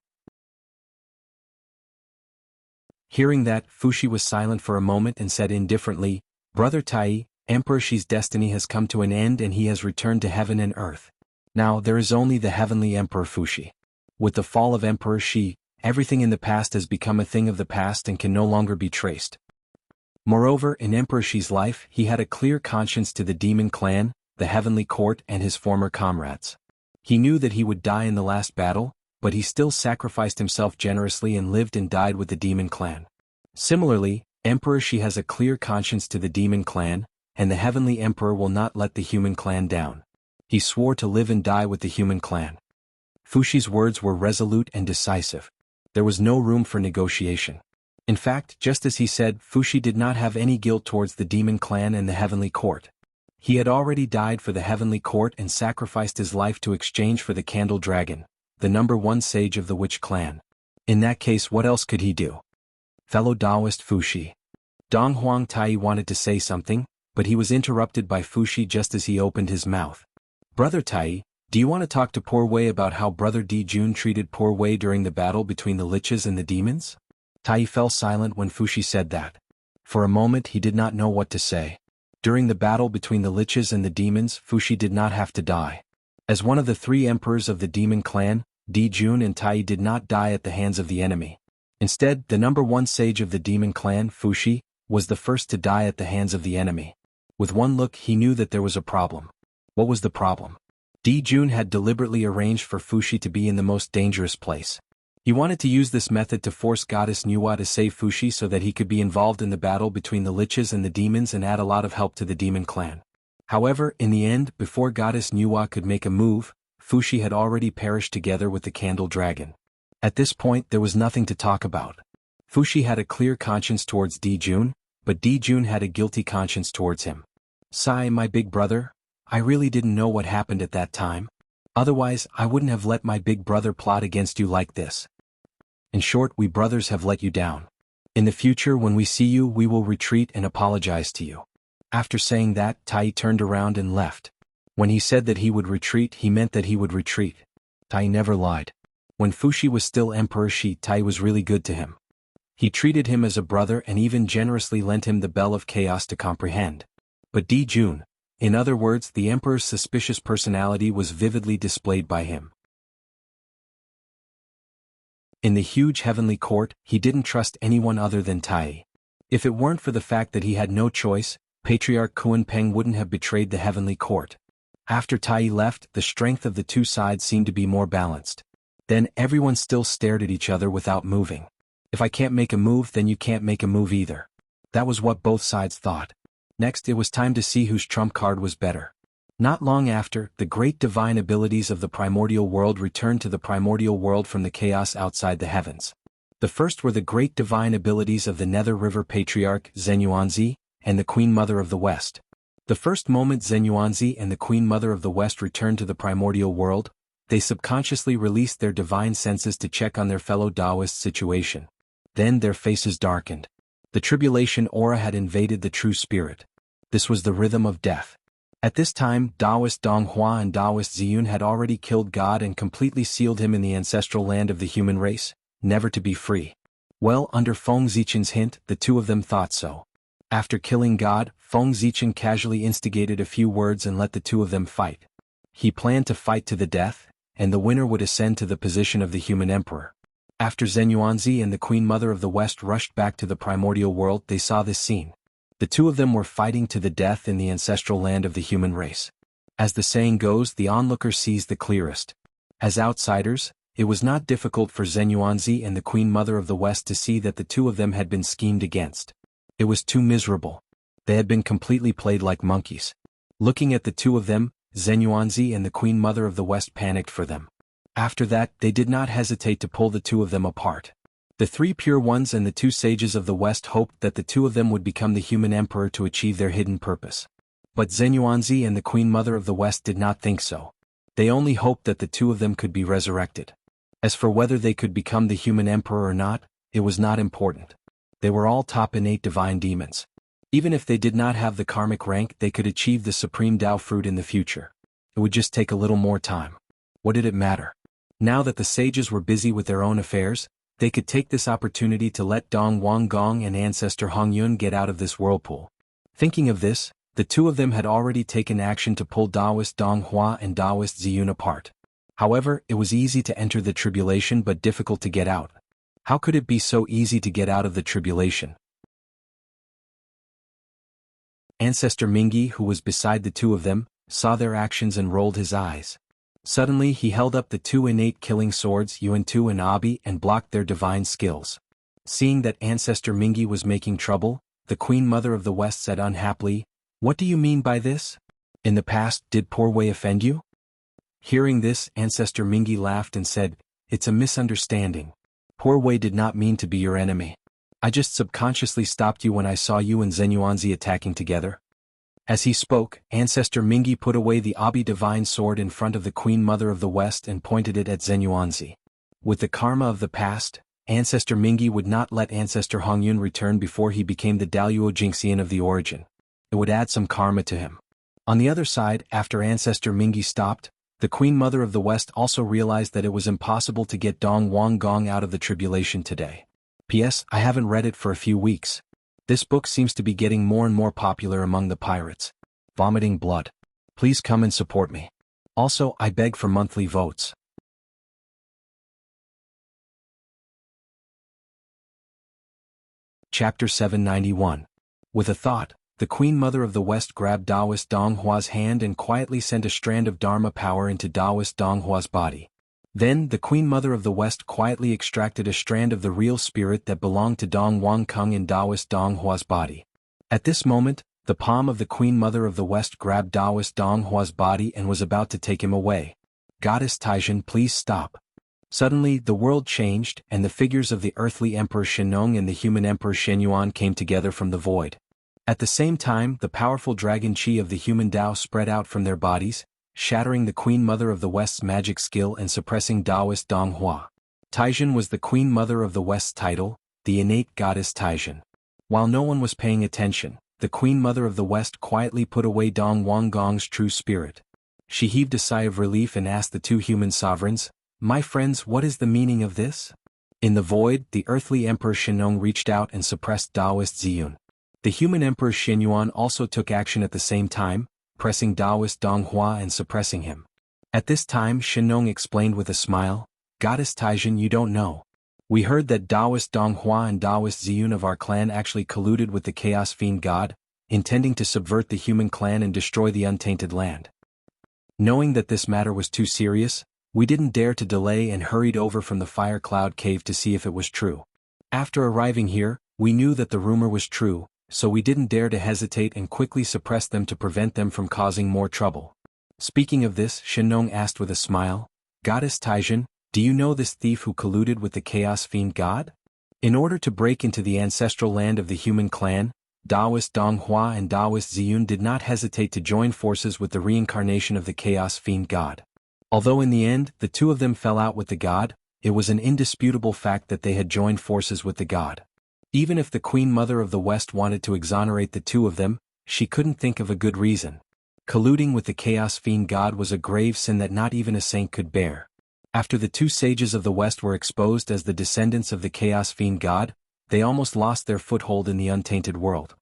Speaker 1: Hearing that, Fuxi was silent for a moment and said indifferently, Brother Tai, Emperor Shi's destiny has come to an end and he has returned to heaven and earth. Now there is only the heavenly Emperor Fuxi. With the fall of Emperor Shi, everything in the past has become a thing of the past and can no longer be traced. Moreover, in Emperor Shi's life, he had a clear conscience to the demon clan, the heavenly court and his former comrades. He knew that he would die in the last battle, but he still sacrificed himself generously and lived and died with the demon clan. Similarly, Emperor Shi has a clear conscience to the demon clan, and the heavenly emperor will not let the human clan down. He swore to live and die with the human clan. Fuxi's words were resolute and decisive. There was no room for negotiation. In fact, just as he said, Fuxi did not have any guilt towards the demon clan and the heavenly court. He had already died for the heavenly court and sacrificed his life to exchange for the candle dragon, the number one sage of the witch clan. In that case, what else could he do? Fellow Taoist Fuxi. Dong Huangtai wanted to say something, but he was interrupted by Fuxi just as he opened his mouth. Brother Tai, do you want to talk to Poor Wei about how Brother Di Jun treated Poor Wei during the battle between the liches and the demons? Tai fell silent when Fuxi said that. For a moment he did not know what to say. During the battle between the liches and the demons, Fuxi did not have to die. As one of the three emperors of the demon clan, Di Jun and Tai did not die at the hands of the enemy. Instead, the number one sage of the demon clan, Fuxi, was the first to die at the hands of the enemy. With one look he knew that there was a problem. What was the problem? Di Jun had deliberately arranged for Fuxi to be in the most dangerous place. He wanted to use this method to force Goddess Nuwa to save Fuxi so that he could be involved in the battle between the liches and the demons and add a lot of help to the demon clan. However, in the end, before Goddess Nuwa could make a move, Fuxi had already perished together with the candle dragon. At this point there was nothing to talk about. Fuxi had a clear conscience towards Di Jun, but Di Jun had a guilty conscience towards him. Sai, my big brother, I really didn't know what happened at that time. Otherwise, I wouldn't have let my big brother plot against you like this. In short, we brothers have let you down. In the future when we see you we will retreat and apologize to you. After saying that, Tai turned around and left. When he said that he would retreat, he meant that he would retreat. Tai never lied. When Fuxi was still Emperor Shi, Tai was really good to him. He treated him as a brother and even generously lent him the Bell of Chaos to comprehend. But Di Jun, in other words, the Emperor's suspicious personality was vividly displayed by him. In the huge heavenly court, he didn't trust anyone other than Tai. If it weren't for the fact that he had no choice, Patriarch Kunpeng wouldn't have betrayed the heavenly court. After Tai left, the strength of the two sides seemed to be more balanced. Then everyone still stared at each other without moving. If I can't make a move, then you can't make a move either. That was what both sides thought. Next, it was time to see whose trump card was better. Not long after, the great divine abilities of the primordial world returned to the primordial world from the chaos outside the heavens. The first were the great divine abilities of the Nether River Patriarch Zenyuanzi and the Queen Mother of the West. The first moment Zenyuanzi and the Queen Mother of the West returned to the primordial world, they subconsciously released their divine senses to check on their fellow Taoist situation. Then their faces darkened. The tribulation aura had invaded the true spirit. This was the rhythm of death. At this time, Taoist Donghua and Taoist Ziyun had already killed God and completely sealed him in the ancestral land of the human race, never to be free. Well, under Feng Zichen's hint, the two of them thought so. After killing God, Feng Zichen casually instigated a few words and let the two of them fight. He planned to fight to the death, and the winner would ascend to the position of the human emperor. After Zenyuanzi and the Queen Mother of the West rushed back to the primordial world, they saw this scene. The two of them were fighting to the death in the ancestral land of the human race. As the saying goes, the onlooker sees the clearest. As outsiders, it was not difficult for Zenyuanzi and the Queen Mother of the West to see that the two of them had been schemed against. It was too miserable. They had been completely played like monkeys. Looking at the two of them, Zenyuanzi and the Queen Mother of the West panicked for them. After that, they did not hesitate to pull the two of them apart. The three pure ones and the two sages of the West hoped that the two of them would become the human emperor to achieve their hidden purpose. But Zenyuanzi and the Queen Mother of the West did not think so. They only hoped that the two of them could be resurrected. As for whether they could become the human emperor or not, it was not important. They were all top innate divine demons. Even if they did not have the karmic rank, they could achieve the supreme Tao fruit in the future. It would just take a little more time. What did it matter? Now that the sages were busy with their own affairs, they could take this opportunity to let Dong Wanggong and ancestor Hongyun get out of this whirlpool. Thinking of this, the two of them had already taken action to pull Taoist Dong Hua and Taoist Ziyun apart. However, it was easy to enter the tribulation but difficult to get out. How could it be so easy to get out of the tribulation? Ancestor Mingi, who was beside the two of them, saw their actions and rolled his eyes. Suddenly he held up the two innate killing swords Yuan-Tu and Abi and blocked their divine skills. Seeing that Ancestor Mingi was making trouble, the Queen Mother of the West said unhappily, "What do you mean by this? In the past, did Poor Wei offend you?" Hearing this, Ancestor Mingi laughed and said, "It's a misunderstanding. Poor Wei did not mean to be your enemy. I just subconsciously stopped you when I saw you and Zenyuanzi attacking together." As he spoke, Ancestor Mingi put away the Abi divine sword in front of the Queen Mother of the West and pointed it at Zenyuanzi. With the karma of the past, Ancestor Mingi would not let Ancestor Hongyun return before he became the Daluo Jingxian of the origin. It would add some karma to him. On the other side, after Ancestor Mingi stopped, the Queen Mother of the West also realized that it was impossible to get Dong Wanggong out of the tribulation today. P.S. I haven't read it for a few weeks. This book seems to be getting more and more popular among the pirates. Vomiting blood. Please come and support me. Also, I beg for monthly votes. Chapter 791. With a thought, the Queen Mother of the West grabbed Taoist Dong Hua's hand and quietly sent a strand of Dharma power into Taoist Dong Hua's body. Then, the Queen Mother of the West quietly extracted a strand of the real spirit that belonged to Dong Wanggong in Taoist Dong Hua's body. At this moment, the palm of the Queen Mother of the West grabbed Taoist Dong Hua's body and was about to take him away. "Goddess Taijin, please stop." Suddenly, the world changed, and the figures of the earthly Emperor Shennong and the human Emperor Shenyuan came together from the void. At the same time, the powerful dragon qi of the human Tao spread out from their bodies, shattering the Queen Mother of the West's magic skill and suppressing Taoist Dong Hua. Taijin was the Queen Mother of the West's title, the innate goddess Taijin. While no one was paying attention, the Queen Mother of the West quietly put away Dong Wanggong's true spirit. She heaved a sigh of relief and asked the two human sovereigns, "My friends, what is the meaning of this?" In the void, the earthly Emperor Shennong reached out and suppressed Taoist Ziyun. The human Emperor Shenyuan also took action at the same time, pressing Taoist Dong Hua and suppressing him. At this time Shennong explained with a smile, "Goddess Taijin, you don't know. We heard that Taoist Dong Hua and Taoist Ziyun of our clan actually colluded with the Chaos Fiend God, intending to subvert the human clan and destroy the untainted land. Knowing that this matter was too serious, we didn't dare to delay and hurried over from the Fire Cloud Cave to see if it was true. After arriving here, we knew that the rumor was true, so we didn't dare to hesitate and quickly suppressed them to prevent them from causing more trouble." Speaking of this, Shennong asked with a smile, "Goddess Taijin, do you know this thief who colluded with the Chaos Fiend God? In order to break into the ancestral land of the human clan, Taoist Dong Hua and Taoist Ziyun did not hesitate to join forces with the reincarnation of the Chaos Fiend God. Although in the end, the two of them fell out with the god, it was an indisputable fact that they had joined forces with the god. Even if the Queen Mother of the West wanted to exonerate the two of them, she couldn't think of a good reason. Colluding with the Chaos Fiend God was a grave sin that not even a saint could bear. After the two sages of the West were exposed as the descendants of the Chaos Fiend God, they almost lost their foothold in the untainted world.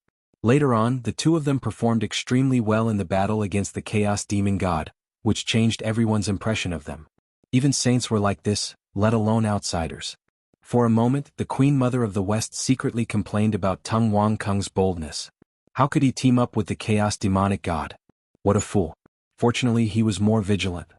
Speaker 1: Later on, the two of them performed extremely well in the battle against the Chaos Demon God, which changed everyone's impression of them. Even saints were like this, let alone outsiders. For a moment, the Queen Mother of the West secretly complained about Tung Wanggong's boldness. How could he team up with the Chaos Demonic God? What a fool. Fortunately, he was more vigilant.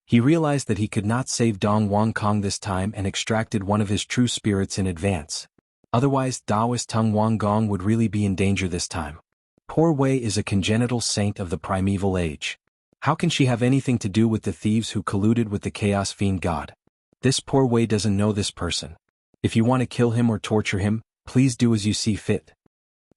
Speaker 1: He realized that he could not save Dong Wanggong this time and extracted one of his true spirits in advance. Otherwise, Taoist Teng Wanggong would really be in danger this time. Poor Wei is a congenital saint of the primeval age. How can she have anything to do with the thieves who colluded with the Chaos Fiend God? This poor Wei doesn't know this person. If you want to kill him or torture him, please do as you see fit.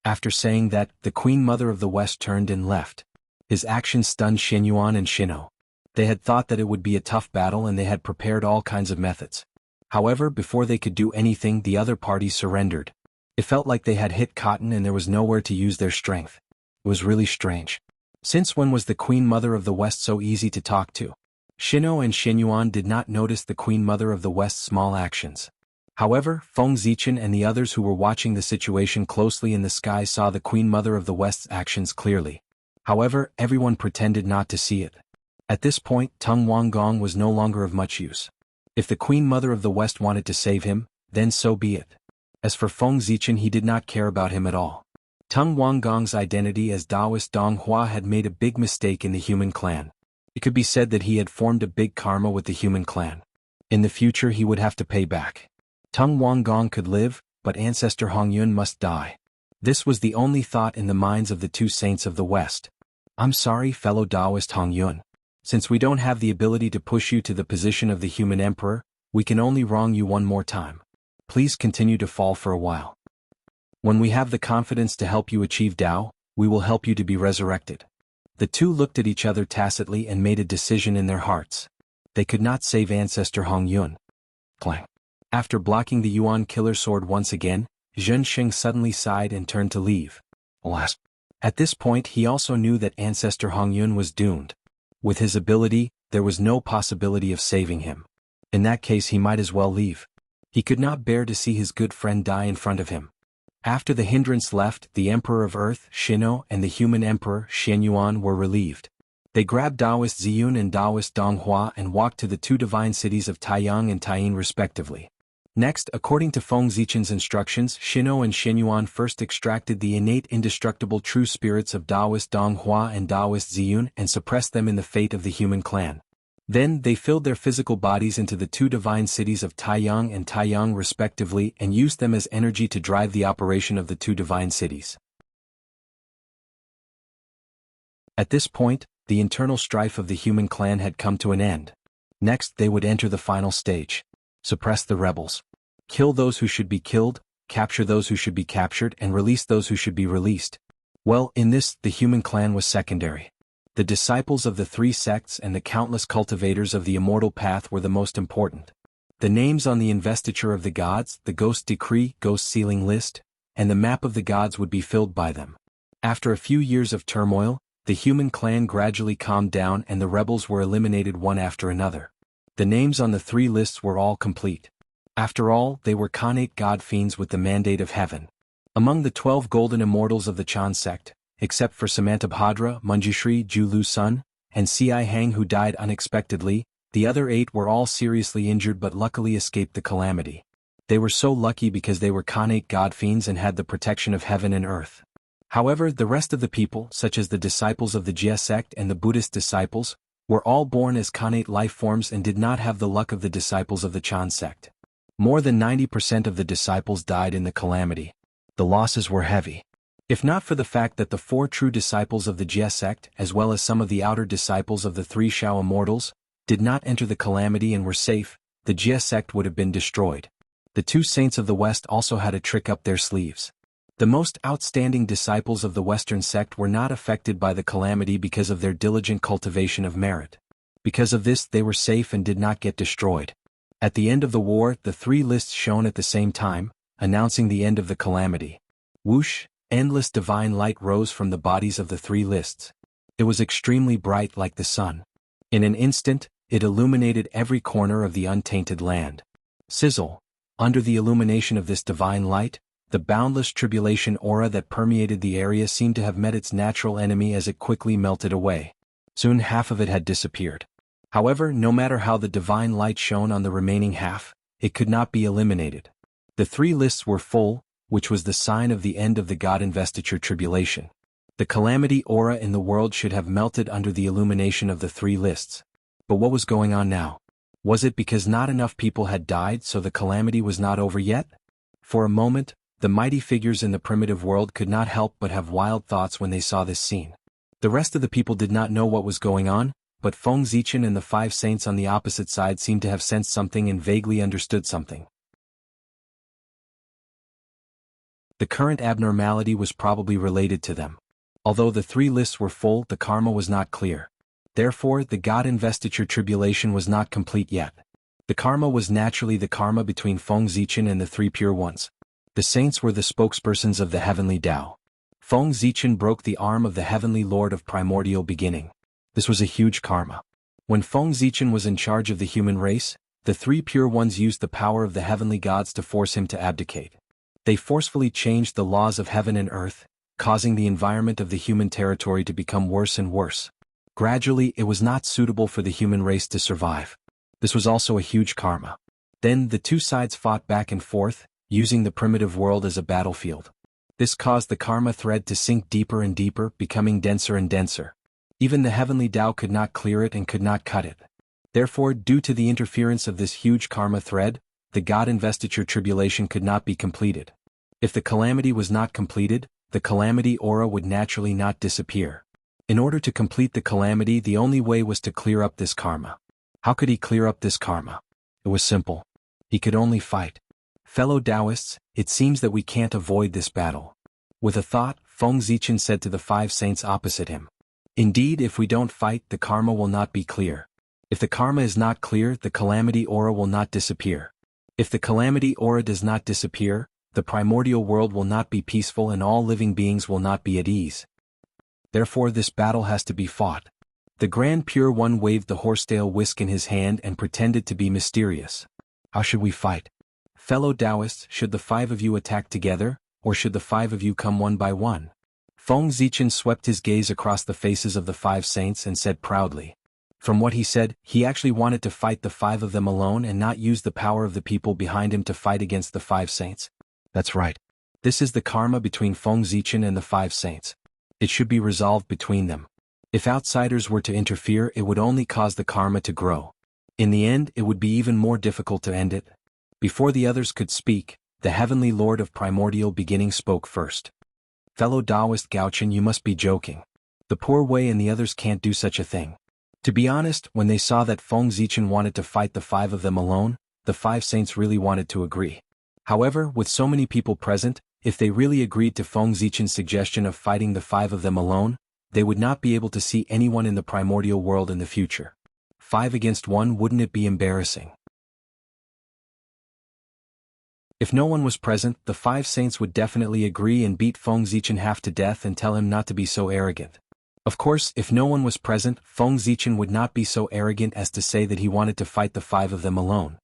Speaker 1: After saying that, the Queen Mother of the West turned and left. His actions stunned Xinyuan and Shino. They had thought that it would be a tough battle and they had prepared all kinds of methods. However, before they could do anything, the other party surrendered. It felt like they had hit cotton and there was nowhere to use their strength. It was really strange. Since when was the Queen Mother of the West so easy to talk to? Shino and Xinyuan did not notice the Queen Mother of the West's small actions. However, Feng Zichen and the others who were watching the situation closely in the sky saw the Queen Mother of the West's actions clearly. However, everyone pretended not to see it. At this point, Teng Wanggong was no longer of much use. If the Queen Mother of the West wanted to save him, then so be it. As for Feng Zichen, he did not care about him at all. Teng Wanggong's identity as Taoist Dong Hua had made a big mistake in the human clan. It could be said that he had formed a big karma with the human clan. In the future he would have to pay back. Teng Wanggong could live, but ancestor Hongyun must die. This was the only thought in the minds of the two saints of the West. I'm sorry, fellow Taoist Hongyun. Since we don't have the ability to push you to the position of the human emperor, we can only wrong you one more time. Please continue to fall for a while. When we have the confidence to help you achieve Tao, we will help you to be resurrected. The two looked at each other tacitly and made a decision in their hearts. They could not save ancestor Hongyun. Clang. After blocking the Yuan killer sword once again, Zhensheng suddenly sighed and turned to leave. Alas. At this point he also knew that ancestor Hongyun was doomed. With his ability, there was no possibility of saving him. In that case he might as well leave. He could not bear to see his good friend die in front of him. After the hindrance left, the Emperor of Earth, Shino, and the human Emperor, Xianyuan, were relieved. They grabbed Taoist Ziyun and Taoist Donghua and walked to the two divine cities of Taiyang and Taiyin respectively. Next, according to Feng Zichen's instructions, Shino and Xianyuan first extracted the innate indestructible true spirits of Taoist Donghua and Taoist Ziyun and suppressed them in the fate of the human clan. Then, they filled their physical bodies into the two divine cities of Taiyang and Taiyang respectively and used them as energy to drive the operation of the two divine cities. At this point, the internal strife of the human clan had come to an end. Next, they would enter the final stage. Suppress the rebels. Kill those who should be killed, capture those who should be captured, and release those who should be released. Well, in this, the human clan was secondary. The disciples of the three sects and the countless cultivators of the immortal path were the most important. The names on the investiture of the gods, the ghost decree, ghost sealing list, and the map of the gods would be filled by them. After a few years of turmoil, the human clan gradually calmed down and the rebels were eliminated one after another. The names on the three lists were all complete. After all, they were Khanate god fiends with the mandate of heaven. Among the 12 golden immortals of the Chan sect, except for Samantabhadra, Manjushri, Ju Sun, and Si Hang who died unexpectedly, the other 8 were all seriously injured but luckily escaped the calamity. They were so lucky because they were Khanate god fiends and had the protection of heaven and earth. However, the rest of the people, such as the disciples of the Jia sect and the Buddhist disciples, were all born as Khanate life forms and did not have the luck of the disciples of the Chan sect. More than 90% of the disciples died in the calamity. The losses were heavy. If not for the fact that the 4 true disciples of the Jia sect, as well as some of the outer disciples of the 3 Shao immortals, did not enter the calamity and were safe, the Jia sect would have been destroyed. The 2 saints of the West also had a trick up their sleeves. The most outstanding disciples of the Western sect were not affected by the calamity because of their diligent cultivation of merit. Because of this, they were safe and did not get destroyed. At the end of the war, the 3 lists shone at the same time, announcing the end of the calamity. Whoosh! Endless divine light rose from the bodies of the 3 lists. It was extremely bright like the sun. In an instant, it illuminated every corner of the untainted land. Sizzle! Under the illumination of this divine light, the boundless tribulation aura that permeated the area seemed to have met its natural enemy as it quickly melted away. Soon half of it had disappeared. However, no matter how the divine light shone on the remaining half, it could not be eliminated. The 3 lists were full, which was the sign of the end of the God investiture tribulation. The calamity aura in the world should have melted under the illumination of the 3 lists. But what was going on now? Was it because not enough people had died so the calamity was not over yet? For a moment, The mighty figures in the primitive world could not help but have wild thoughts when they saw this scene. The rest of the people did not know what was going on, but Feng Zichen and the 5 saints on the opposite side seemed to have sensed something and vaguely understood something. The current abnormality was probably related to them. Although the 3 lists were full, the karma was not clear. Therefore, the God investiture tribulation was not complete yet. The karma was naturally the karma between Feng Zichen and the 3 pure ones. The saints were the spokespersons of the heavenly Tao. Feng Zichen broke the arm of the heavenly Lord of primordial beginning. This was a huge karma. When Feng Zichen was in charge of the human race, the 3 pure ones used the power of the heavenly gods to force him to abdicate. They forcefully changed the laws of heaven and earth, causing the environment of the human territory to become worse and worse. Gradually, it was not suitable for the human race to survive. This was also a huge karma. Then the 2 sides fought back and forth, using the primitive world as a battlefield. This caused the karma thread to sink deeper and deeper, becoming denser and denser. Even the heavenly Tao could not clear it and could not cut it. Therefore, due to the interference of this huge karma thread, the God investiture tribulation could not be completed. If the calamity was not completed, the calamity aura would naturally not disappear. In order to complete the calamity, the only way was to clear up this karma. How could he clear up this karma? It was simple. He could only fight. Fellow Taoists, it seems that we can't avoid this battle. With a thought, Feng Zichen said to the 5 saints opposite him. Indeed, if we don't fight, the karma will not be clear. If the karma is not clear, the calamity aura will not disappear. If the calamity aura does not disappear, the primordial world will not be peaceful and all living beings will not be at ease. Therefore this battle has to be fought. The Grand Pure One waved the horsetail whisk in his hand and pretended to be mysterious. How should we fight? Fellow Taoists, should the 5 of you attack together, or should the 5 of you come one by one? Feng Zichen swept his gaze across the faces of the 5 saints and said proudly. From what he said, he actually wanted to fight the 5 of them alone and not use the power of the people behind him to fight against the 5 saints. That's right. This is the karma between Feng Zichen and the 5 saints. It should be resolved between them. If outsiders were to interfere, it would only cause the karma to grow. In the end, it would be even more difficult to end it. Before the others could speak, the heavenly Lord of primordial beginning spoke first. Fellow Taoist Gaochen, you must be joking. The poor Wei and the others can't do such a thing. To be honest, when they saw that Feng Zichen wanted to fight the 5 of them alone, the 5 saints really wanted to agree. However, with so many people present, if they really agreed to Feng Zichen's suggestion of fighting the 5 of them alone, they would not be able to see anyone in the primordial world in the future. 5 against 1, wouldn't it be embarrassing? If no one was present, the 5 saints would definitely agree and beat Feng Zichen half to death and tell him not to be so arrogant. Of course, if no one was present, Feng Zichen would not be so arrogant as to say that he wanted to fight the 5 of them alone.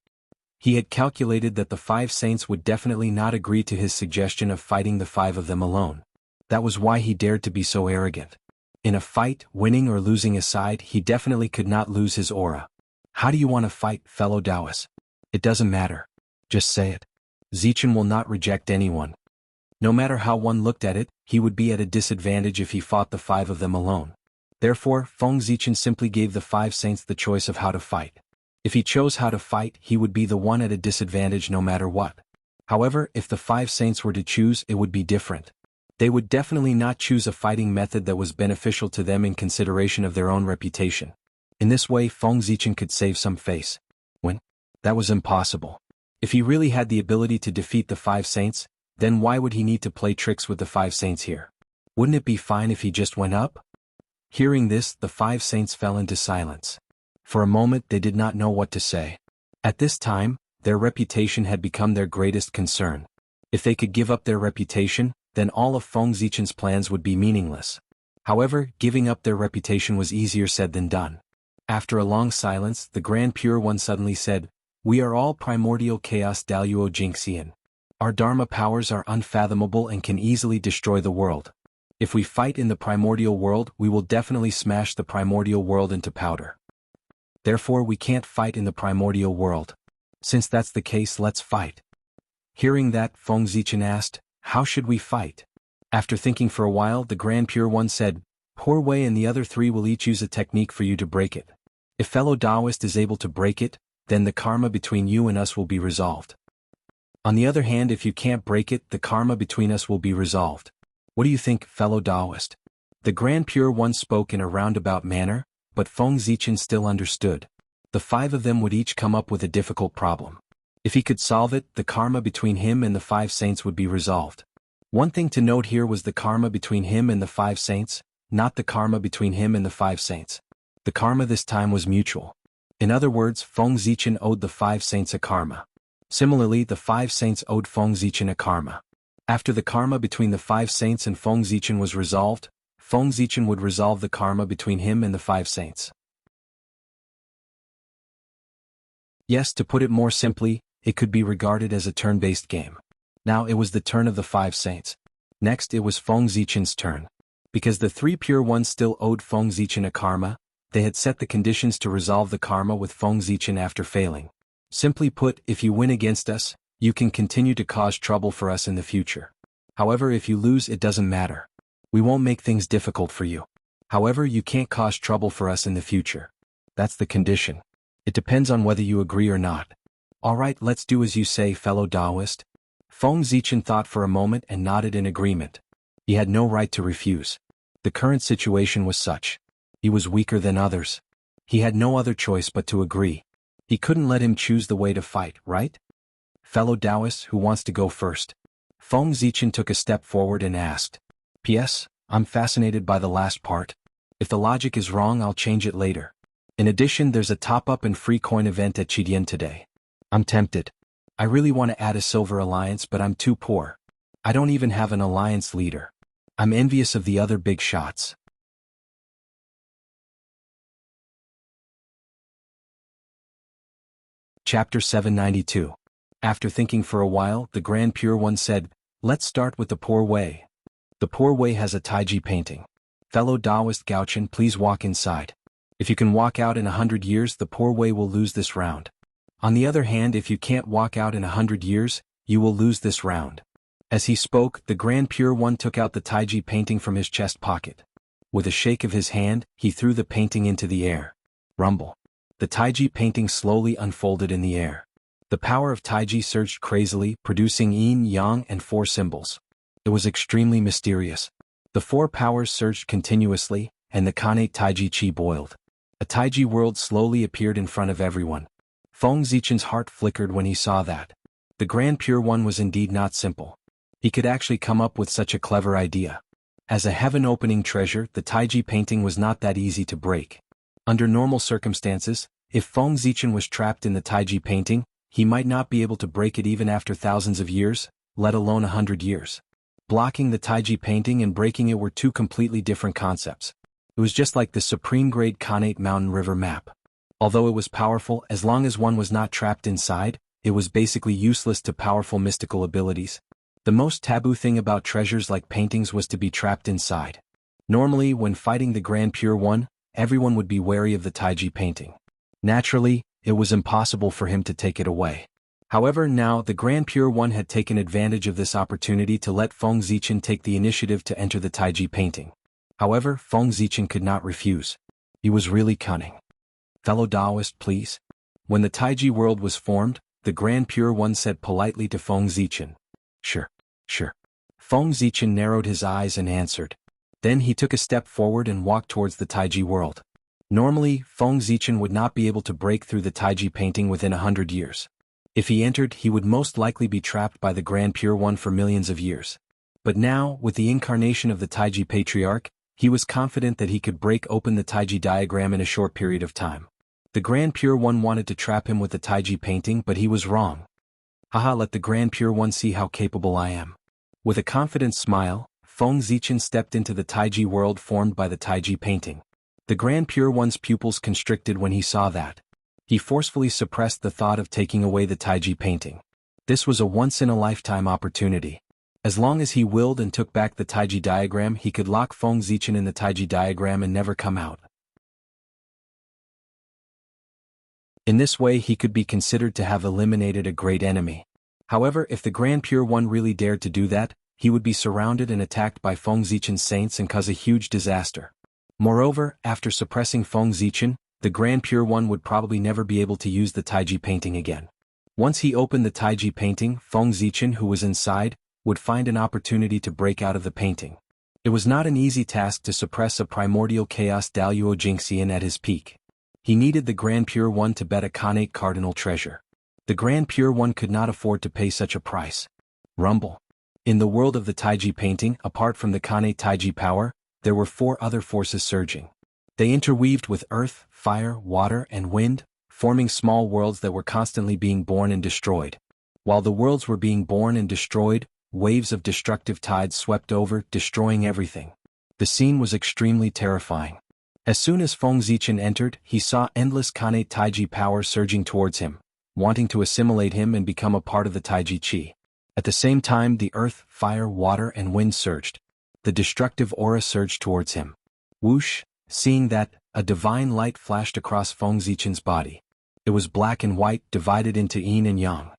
Speaker 1: He had calculated that the 5 saints would definitely not agree to his suggestion of fighting the 5 of them alone. That was why he dared to be so arrogant. In a fight, winning or losing aside, he definitely could not lose his aura. How do you want to fight, fellow Taoists? It doesn't matter. Just say it. Zichen will not reject anyone. No matter how one looked at it, he would be at a disadvantage if he fought the 5 of them alone. Therefore, Feng Zichen simply gave the 5 saints the choice of how to fight. If he chose how to fight, he would be the one at a disadvantage no matter what. However, if the 5 saints were to choose, it would be different. They would definitely not choose a fighting method that was beneficial to them in consideration of their own reputation. In this way, Feng Zichen could save some face. When? That was impossible. If he really had the ability to defeat the 5 saints, then why would he need to play tricks with the 5 saints here? Wouldn't it be fine if he just went up? Hearing this, the 5 saints fell into silence. For a moment they did not know what to say. At this time, their reputation had become their greatest concern. If they could give up their reputation, then all of Feng Zichen's plans would be meaningless. However, giving up their reputation was easier said than done. After a long silence, the Grand Pure One suddenly said, "We are all primordial chaos Daluo Jingxian. Our Dharma powers are unfathomable and can easily destroy the world. If we fight in the primordial world, we will definitely smash the primordial world into powder. Therefore we can't fight in the primordial world. Since that's the case, let's fight." Hearing that, Feng Zichen asked, "How should we fight?" After thinking for a while, the Grand Pure One said, "Poor Wei and the other 3 will each use a technique for you to break it. If fellow Taoist is able to break it, then the karma between you and us will be resolved." On the other hand, if you can't break it, the karma between us will be resolved. What do you think, fellow Taoist? The Grand Pure One spoke in a roundabout manner, but Feng Zichen still understood. The five of them would each come up with a difficult problem. If he could solve it, the karma between him and the five saints would be resolved. One thing to note here was the karma between him and the five saints, not the karma between him and the five saints. The karma this time was mutual. In other words, Feng Zichen owed the five saints a karma. Similarly, the five saints owed Feng Zichen a karma. After the karma between the five saints and Feng Zichen was resolved, Feng Zichen would resolve the karma between him and the five saints. Yes, to put it more simply, it could be regarded as a turn-based game. Now it was the turn of the five saints. Next it was Feng Zichen's turn. Because the three pure ones still owed Feng Zichen a karma, they had set the conditions to resolve the karma with Feng Zichen after failing. Simply put, if you win against us, you can continue to cause trouble for us in the future. However, if you lose, it doesn't matter. We won't make things difficult for you. However, you can't cause trouble for us in the future. That's the condition. It depends on whether you agree or not. Alright, let's do as you say, fellow Taoist. Feng Zichen thought for a moment and nodded in agreement. He had no right to refuse. The current situation was such. He was weaker than others. He had no other choice but to agree. He couldn't let him choose the way to fight, right? Fellow Taoists, who wants to go first? Feng Zichen took a step forward and asked. P.S. I'm fascinated by the last part. If the logic is wrong, I'll change it later. In addition, there's a top-up and free coin event at Chidian today. I'm tempted. I really want to add a silver alliance, but I'm too poor. I don't even have an alliance leader. I'm envious of the other big shots. Chapter 792. After thinking for a while, the Grand Pure One said, let's start with the Poor Way. The Poor Way has a Taiji painting. Fellow Taoist Gauchen, please walk inside. If you can walk out in 100 years, the Poor Way will lose this round. On the other hand, if you can't walk out in 100 years, you will lose this round. As he spoke, the Grand Pure One took out the Taiji painting from his chest pocket. With a shake of his hand, he threw the painting into the air. Rumble. The Taiji painting slowly unfolded in the air. The power of Taiji surged crazily, producing yin, yang, and four symbols. It was extremely mysterious. The four powers surged continuously, and the Kanate Taiji Chi boiled. A Taiji world slowly appeared in front of everyone. Feng Zichen's heart flickered when he saw that. The Grand Pure One was indeed not simple. He could actually come up with such a clever idea. As a heaven-opening treasure, the Taiji painting was not that easy to break. Under normal circumstances, if Feng Zichen was trapped in the Taiji painting, he might not be able to break it even after thousands of years, let alone 100 years. Blocking the Taiji painting and breaking it were two completely different concepts. It was just like the supreme-grade Kanate Mountain River map. Although it was powerful, as long as one was not trapped inside, it was basically useless to powerful mystical abilities. The most taboo thing about treasures like paintings was to be trapped inside. Normally, when fighting the Grand Pure One, everyone would be wary of the Taiji painting. Naturally, it was impossible for him to take it away. However, now the Grand Pure One had taken advantage of this opportunity to let Feng Zichen take the initiative to enter the Taiji painting. However, Feng Zichen could not refuse. He was really cunning. Fellow Taoist, please. When the Taiji world was formed, the Grand Pure One said politely to Feng Zichen. Sure. Feng Zichen narrowed his eyes and answered. Then he took a step forward and walked towards the Taiji world. Normally, Feng Zichen would not be able to break through the Taiji painting within 100 years. If he entered, he would most likely be trapped by the Grand Pure One for millions of years. But now, with the incarnation of the Taiji Patriarch, he was confident that he could break open the Taiji diagram in a short period of time. The Grand Pure One wanted to trap him with the Taiji painting, but he was wrong. Haha, let the Grand Pure One see how capable I am. With a confident smile, Feng Zichen stepped into the Taiji world formed by the Taiji painting. The Grand Pure One's pupils constricted when he saw that. He forcefully suppressed the thought of taking away the Taiji painting. This was a once-in-a-lifetime opportunity. As long as he willed and took back the Taiji diagram, he could lock Feng Zichen in the Taiji diagram and never come out. In this way, he could be considered to have eliminated a great enemy. However, if the Grand Pure One really dared to do that, he would be surrounded and attacked by Feng Zichen's saints and cause a huge disaster. Moreover, after suppressing Feng Zichen, the Grand Pure One would probably never be able to use the Taiji painting again. Once he opened the Taiji painting, Feng Zichen, who was inside, would find an opportunity to break out of the painting. It was not an easy task to suppress a primordial chaos Daluo Jingxian at his peak. He needed the Grand Pure One to bet a Khanate cardinal treasure. The Grand Pure One could not afford to pay such a price. Rumble. In the world of the Taiji painting, apart from the Khanate Taiji power, there were 4 other forces surging. They interweaved with earth, fire, water, and wind, forming small worlds that were constantly being born and destroyed. While the worlds were being born and destroyed, waves of destructive tides swept over, destroying everything. The scene was extremely terrifying. As soon as Feng Zichen entered, he saw endless Khanate Taiji power surging towards him, wanting to assimilate him and become a part of the Taiji Qi. At the same time, the earth, fire, water, and wind surged. The destructive aura surged towards him. Whoosh! Seeing that, a divine light flashed across Feng Zichen's body. It was black and white, divided into yin and yang.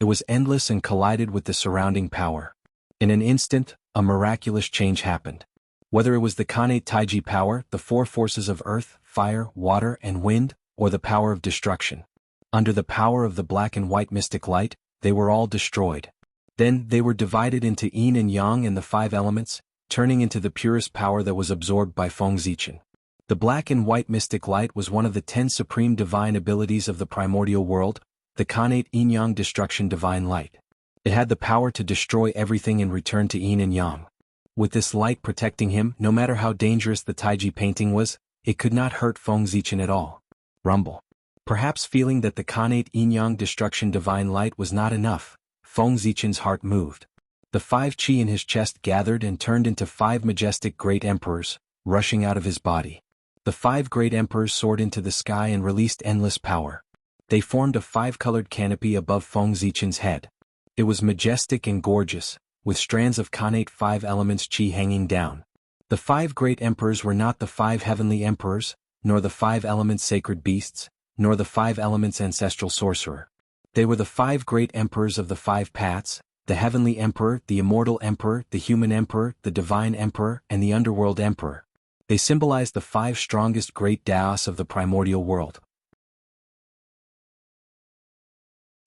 Speaker 1: It was endless and collided with the surrounding power. In an instant, a miraculous change happened. Whether it was the Khanate Taiji power, the 4 forces of earth, fire, water, and wind, or the power of destruction. Under the power of the black and white mystic light, they were all destroyed. Then they were divided into yin and yang and the 5 elements, turning into the purest power that was absorbed by Feng Zichen. The black and white mystic light was one of the 10 supreme divine abilities of the primordial world, the Khanate yin-yang destruction divine light. It had the power to destroy everything and return to yin and yang. With this light protecting him, no matter how dangerous the Taiji painting was, it could not hurt Feng Zichen at all. Rumble. Perhaps feeling that the Khanate yin-yang destruction divine light was not enough, Feng Zichen's heart moved. The 5 qi in his chest gathered and turned into 5 majestic great emperors, rushing out of his body. The 5 great emperors soared into the sky and released endless power. They formed a 5-colored canopy above Feng Zichen's head. It was majestic and gorgeous, with strands of Khanate 5 elements qi hanging down. The 5 great emperors were not the 5 heavenly emperors, nor the 5 elements sacred beasts, nor the 5 elements ancestral sorcerer. They were the 5 great emperors of the 5 paths, the heavenly emperor, the immortal emperor, the human emperor, the divine emperor, and the underworld emperor. They symbolized the 5 strongest great Daos of the primordial world.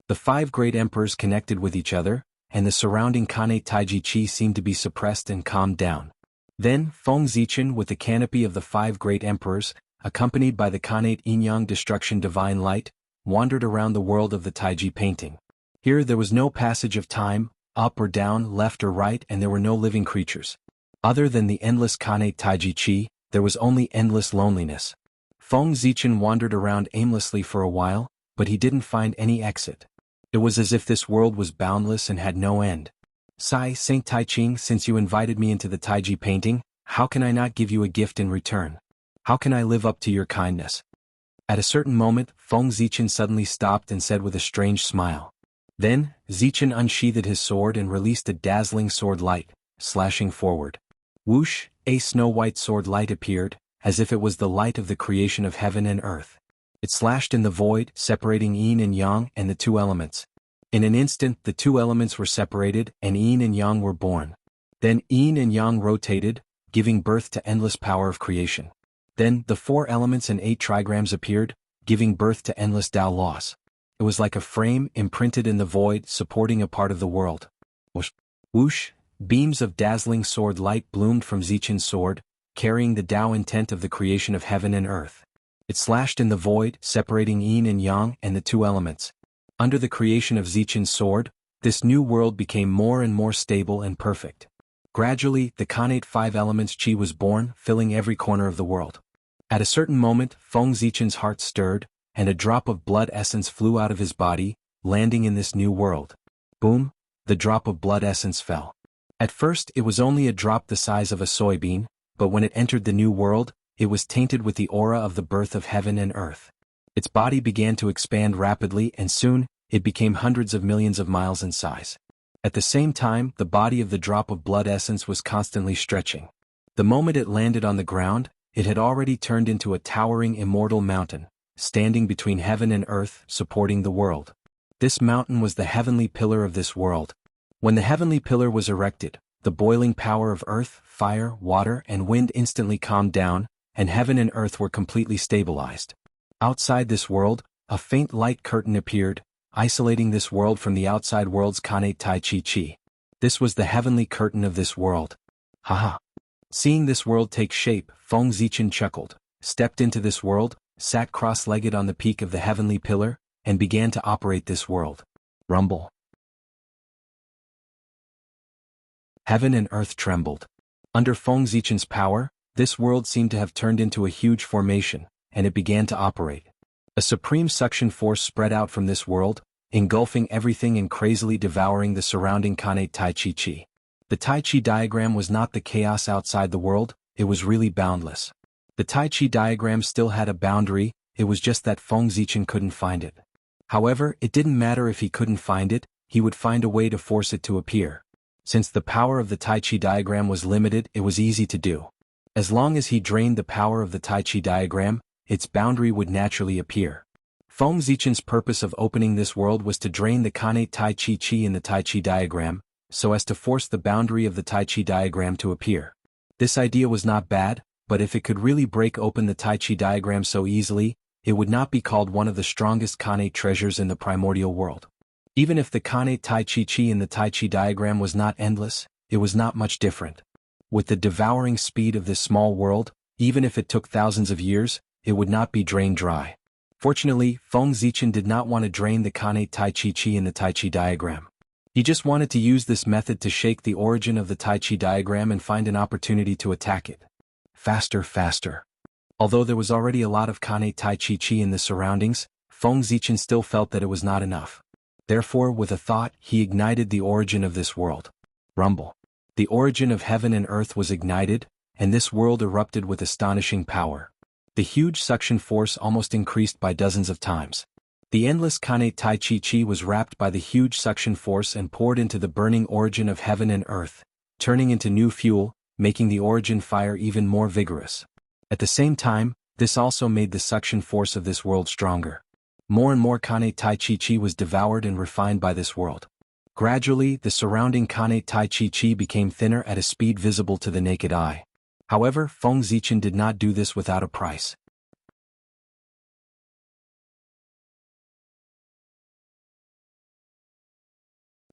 Speaker 1: The 5 great emperors connected with each other, and the surrounding Khanate Taiji Qi seemed to be suppressed and calmed down. Then, Feng Zichen, with the canopy of the 5 great emperors, accompanied by the Khanate yin-yang destruction divine light, wandered around the world of the Taiji painting. Here there was no passage of time, up or down, left or right, and there were no living creatures. Other than the endless Khanate Taiji Qi, there was only endless loneliness. Feng Zichen wandered around aimlessly for a while, but he didn't find any exit. It was as if this world was boundless and had no end. Saint Taiching, since you invited me into the Taiji painting, how can I not give you a gift in return? How can I live up to your kindness? At a certain moment, Feng Zichen suddenly stopped and said with a strange smile. Then, Zichen unsheathed his sword and released a dazzling sword light, slashing forward. Whoosh, a snow-white sword light appeared, as if it was the light of the creation of heaven and earth. It slashed in the void, separating yin and yang and the 2 elements. In an instant, the 2 elements were separated, and yin and yang were born. Then yin and yang rotated, giving birth to endless power of creation. Then, the 4 elements and 8 trigrams appeared, giving birth to endless Tao laws. It was like a frame imprinted in the void, supporting a part of the world. Whoosh! Whoosh! Beams of dazzling sword light bloomed from Zichen's sword, carrying the Tao intent of the creation of heaven and earth. It slashed in the void, separating yin and yang and the 2 elements. Under the creation of Zichen's sword, this new world became more and more stable and perfect. Gradually, the Khanate 5 elements qi was born, filling every corner of the world. At a certain moment, Feng Zichen's heart stirred, and a drop of blood essence flew out of his body, landing in this new world. Boom! The drop of blood essence fell. At first, it was only a drop the size of a soybean, but when it entered the new world, it was tainted with the aura of the birth of heaven and earth. Its body began to expand rapidly, and soon, it became hundreds of millions of miles in size. At the same time, the body of the drop of blood essence was constantly stretching. The moment it landed on the ground, it had already turned into a towering immortal mountain, standing between heaven and earth, supporting the world. This mountain was the heavenly pillar of this world. When the heavenly pillar was erected, the boiling power of earth, fire, water, and wind instantly calmed down, and heaven and earth were completely stabilized. Outside this world, a faint light curtain appeared, isolating this world from the outside world's Kanate Tai Chi Chi. This was the heavenly curtain of this world. Haha. Seeing this world take shape, Feng Zichen chuckled, stepped into this world, sat cross-legged on the peak of the heavenly pillar, and began to operate this world. Rumble. Heaven and earth trembled. Under Feng Zichen's power, this world seemed to have turned into a huge formation, and it began to operate. A supreme suction force spread out from this world, engulfing everything and crazily devouring the surrounding Kanate Tai Chi Chi. The Tai Chi diagram was not the chaos outside the world, it was really boundless. The Tai Chi diagram still had a boundary, it was just that Feng Zichen couldn't find it. However, it didn't matter if he couldn't find it, he would find a way to force it to appear. Since the power of the Tai Chi diagram was limited, it was easy to do. As long as he drained the power of the Tai Chi diagram, its boundary would naturally appear. Feng Zichen's purpose of opening this world was to drain the Kanate Tai Chi Chi in the Tai Chi diagram, so as to force the boundary of the Tai Chi diagram to appear. This idea was not bad, but if it could really break open the Tai Chi diagram so easily, it would not be called one of the strongest Kanate treasures in the primordial world. Even if the Kanate Tai Chi Chi in the Tai Chi diagram was not endless, it was not much different. With the devouring speed of this small world, even if it took thousands of years, it would not be drained dry. Fortunately, Feng Zichen did not want to drain the Kanate Tai Chi Chi in the Tai Chi diagram. He just wanted to use this method to shake the origin of the Tai Chi diagram and find an opportunity to attack it. Faster, faster. Although there was already a lot of Kanate Tai Chi Chi in the surroundings, Feng Zichen still felt that it was not enough. Therefore, with a thought, he ignited the origin of this world. Rumble. The origin of heaven and earth was ignited, and this world erupted with astonishing power. The huge suction force almost increased by dozens of times. The endless Kanate Tai Chi Chi was wrapped by the huge suction force and poured into the burning origin of heaven and earth, turning into new fuel, making the origin fire even more vigorous. At the same time, this also made the suction force of this world stronger. More and more Kanate Tai Chi Chi was devoured and refined by this world. Gradually, the surrounding Kanate Tai Chi Chi became thinner at a speed visible to the naked eye. However, Feng Zichen did not do this without a price.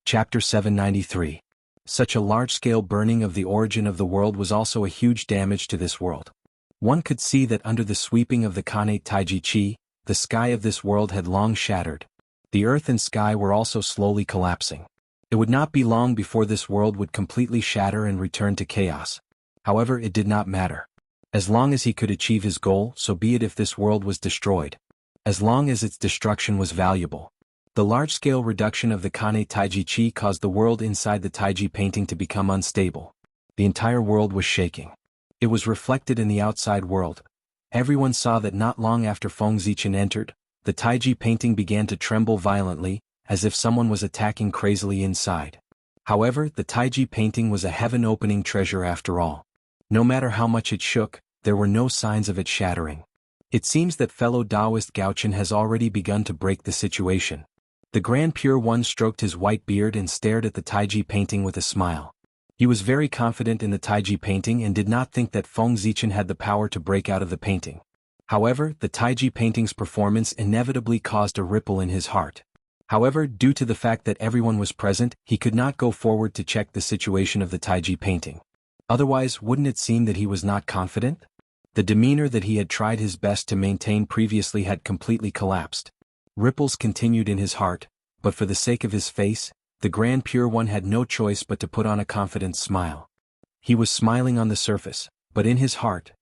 Speaker 1: Chapter 793. Such a large-scale burning of the origin of the world was also a huge damage to this world. One could see that under the sweeping of the Kanate Tai Chi, the sky of this world had long shattered. The earth and sky were also slowly collapsing. It would not be long before this world would completely shatter and return to chaos. However, it did not matter. As long as he could achieve his goal, so be it if this world was destroyed. As long as its destruction was valuable. The large-scale reduction of the Kanate Taiji Chi caused the world inside the Taiji painting to become unstable. The entire world was shaking. It was reflected in the outside world. Everyone saw that not long after Feng Zichen entered, the Taiji painting began to tremble violently, as if someone was attacking crazily inside. However, the Taiji painting was a heaven-opening treasure after all. No matter how much it shook, there were no signs of it shattering. It seems that fellow Taoist Gaochen has already begun to break the situation. The Grand Pure One stroked his white beard and stared at the Taiji painting with a smile. He was very confident in the Taiji painting and did not think that Feng Zichen had the power to break out of the painting. However, the Taiji painting's performance inevitably caused a ripple in his heart. However, due to the fact that everyone was present, he could not go forward to check the situation of the Taiji painting. Otherwise, wouldn't it seem that he was not confident? The demeanor that he had tried his best to maintain previously had completely collapsed. Ripples continued in his heart, but for the sake of his face, the Grand Pure One had no choice but to put on a confident smile. He was smiling on the surface, but in his heart,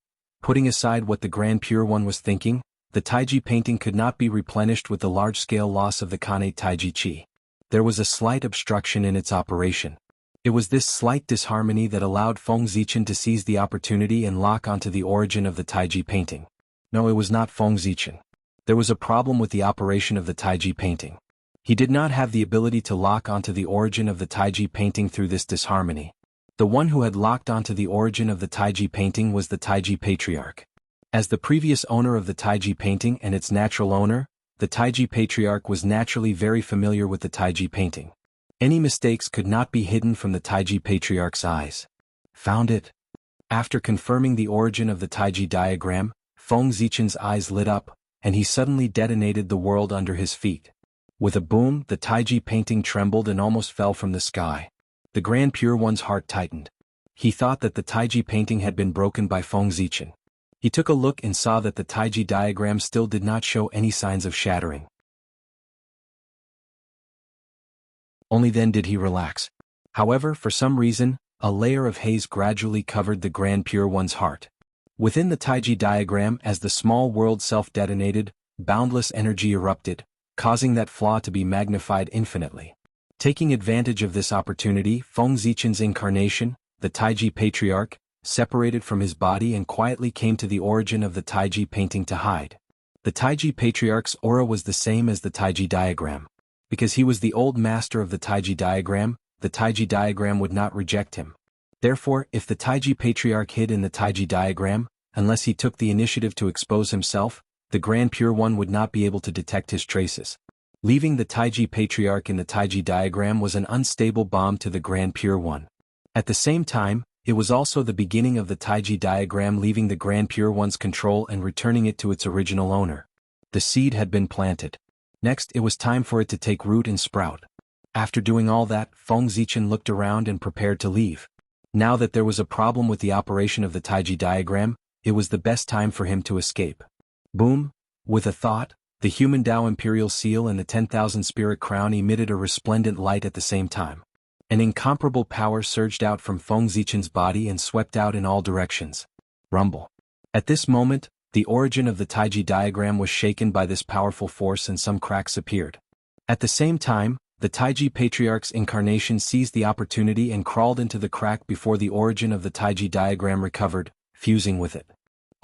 Speaker 1: putting aside what the Grand Pure One was thinking, the Taiji painting could not be replenished with the large-scale loss of the Kanate Taiji Chi. There was a slight obstruction in its operation. It was this slight disharmony that allowed Feng Zichen to seize the opportunity and lock onto the origin of the Taiji painting. No, it was not Feng Zichen. There was a problem with the operation of the Taiji painting. He did not have the ability to lock onto the origin of the Taiji painting through this disharmony. The one who had locked onto the origin of the Taiji painting was the Taiji Patriarch. As the previous owner of the Taiji painting and its natural owner, the Taiji Patriarch was naturally very familiar with the Taiji painting. Any mistakes could not be hidden from the Taiji Patriarch's eyes. Found it. After confirming the origin of the Taiji diagram, Feng Zichen's eyes lit up, and he suddenly detonated the world under his feet. With a boom, the Taiji painting trembled and almost fell from the sky. The Grand Pure One's heart tightened. He thought that the Taiji painting had been broken by Feng Zichen. He took a look and saw that the Taiji diagram still did not show any signs of shattering. Only then did he relax. However, for some reason, a layer of haze gradually covered the Grand Pure One's heart. Within the Taiji diagram, as the small world self-detonated, boundless energy erupted, causing that flaw to be magnified infinitely. Taking advantage of this opportunity, Feng Zichen's incarnation, the Taiji Patriarch, separated from his body and quietly came to the origin of the Taiji painting to hide. The Taiji Patriarch's aura was the same as the Taiji diagram. Because he was the old master of the Taiji diagram would not reject him. Therefore, if the Taiji Patriarch hid in the Taiji diagram, unless he took the initiative to expose himself, the Grand Pure One would not be able to detect his traces. Leaving the Taiji Patriarch in the Taiji diagram was an unstable bomb to the Grand Pure One. At the same time, it was also the beginning of the Taiji diagram leaving the Grand Pure One's control and returning it to its original owner. The seed had been planted. Next, it was time for it to take root and sprout. After doing all that, Feng Zichen looked around and prepared to leave. Now that there was a problem with the operation of the Taiji diagram, it was the best time for him to escape. Boom! With a thought, the human Tao Imperial Seal and the 10,000 Spirit Crown emitted a resplendent light at the same time. An incomparable power surged out from Feng Zichen's body and swept out in all directions. Rumble. At this moment, the origin of the Taiji diagram was shaken by this powerful force and some cracks appeared. At the same time, the Taiji Patriarch's incarnation seized the opportunity and crawled into the crack before the origin of the Taiji diagram recovered, fusing with it.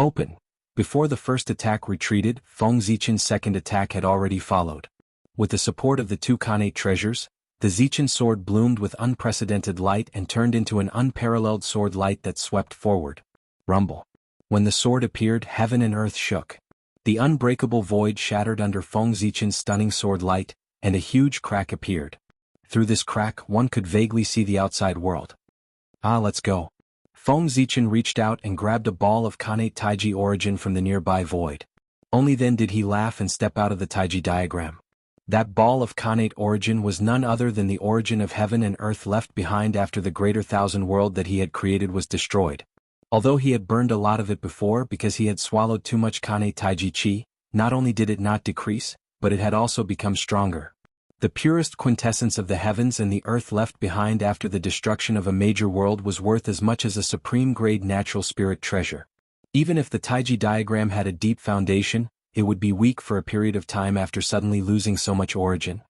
Speaker 1: Open. Before the first attack retreated, Feng Zichen's second attack had already followed. With the support of the two Khanate treasures, the Zichen sword bloomed with unprecedented light and turned into an unparalleled sword light that swept forward. Rumble. When the sword appeared, heaven and earth shook. The unbreakable void shattered under Feng Zichen's stunning sword light, and a huge crack appeared. Through this crack, one could vaguely see the outside world. Ah, let's go. Feng Zichen reached out and grabbed a ball of Khanate Taiji origin from the nearby void. Only then did he laugh and step out of the Taiji diagram. That ball of Khanate origin was none other than the origin of heaven and earth left behind after the greater thousand world that he had created was destroyed. Although he had burned a lot of it before because he had swallowed too much Khanate Taiji Chi, not only did it not decrease, but it had also become stronger. The purest quintessence of the heavens and the earth left behind after the destruction of a major world was worth as much as a supreme-grade natural spirit treasure. Even if the Taiji diagram had a deep foundation, it would be weak for a period of time after suddenly losing so much origin.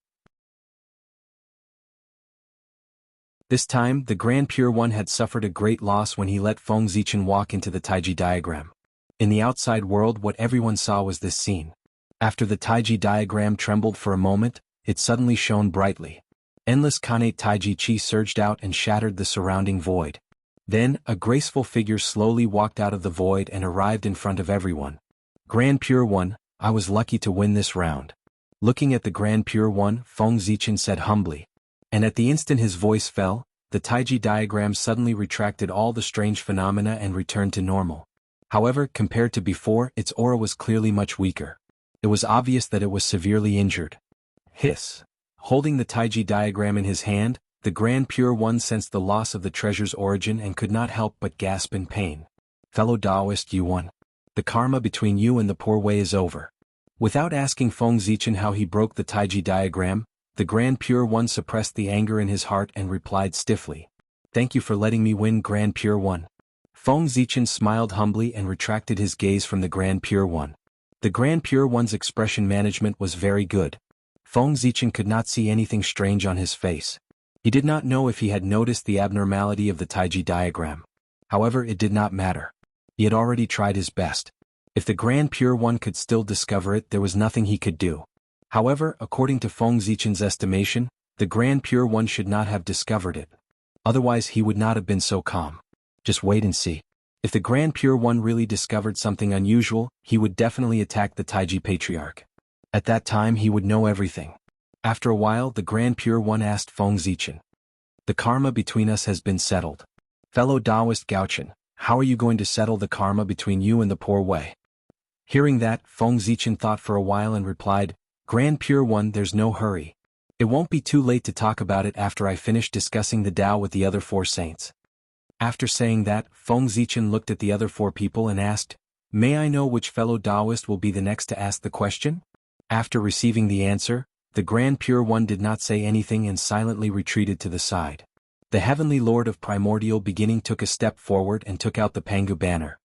Speaker 1: This time, the Grand Pure One had suffered a great loss when he let Feng Zichen walk into the Taiji diagram. In the outside world, what everyone saw was this scene. After the Taiji diagram trembled for a moment, it suddenly shone brightly. Endless Khanate Taiji Chi surged out and shattered the surrounding void. Then, a graceful figure slowly walked out of the void and arrived in front of everyone. Grand Pure One, I was lucky to win this round. Looking at the Grand Pure One, Feng Zichen said humbly. And at the instant his voice fell, the Taiji diagram suddenly retracted all the strange phenomena and returned to normal. However, compared to before, its aura was clearly much weaker. It was obvious that it was severely injured. Hiss. Holding the Taiji diagram in his hand, the Grand Pure One sensed the loss of the treasure's origin and could not help but gasp in pain. Fellow Taoist, you won. The karma between you and the poor way is over. Without asking Feng Zichen how he broke the Taiji diagram, the Grand Pure One suppressed the anger in his heart and replied stiffly. Thank you for letting me win, Grand Pure One. Feng Zichen smiled humbly and retracted his gaze from the Grand Pure One. The Grand Pure One's expression management was very good. Feng Zichen could not see anything strange on his face. He did not know if he had noticed the abnormality of the Taiji diagram. However, it did not matter. He had already tried his best. If the Grand Pure One could still discover it, there was nothing he could do. However, according to Feng Zichen's estimation, the Grand Pure One should not have discovered it. Otherwise he would not have been so calm. Just wait and see. If the Grand Pure One really discovered something unusual, he would definitely attack the Taiji Patriarch. At that time he would know everything. After a while, the Grand Pure One asked Feng Zichen. The karma between us has been settled. Fellow Taoist Gaochen, how are you going to settle the karma between you and the poor way? Hearing that, Feng Zichen thought for a while and replied, Grand Pure One, there's no hurry. It won't be too late to talk about it after I finish discussing the Tao with the other 4 saints. After saying that, Feng Zichen looked at the other 4 people and asked, "May I know which fellow Taoist will be the next to ask the question?" After receiving the answer, the Grand Pure One did not say anything and silently retreated to the side. The Heavenly Lord of Primordial Beginning took a step forward and took out the Pangu banner.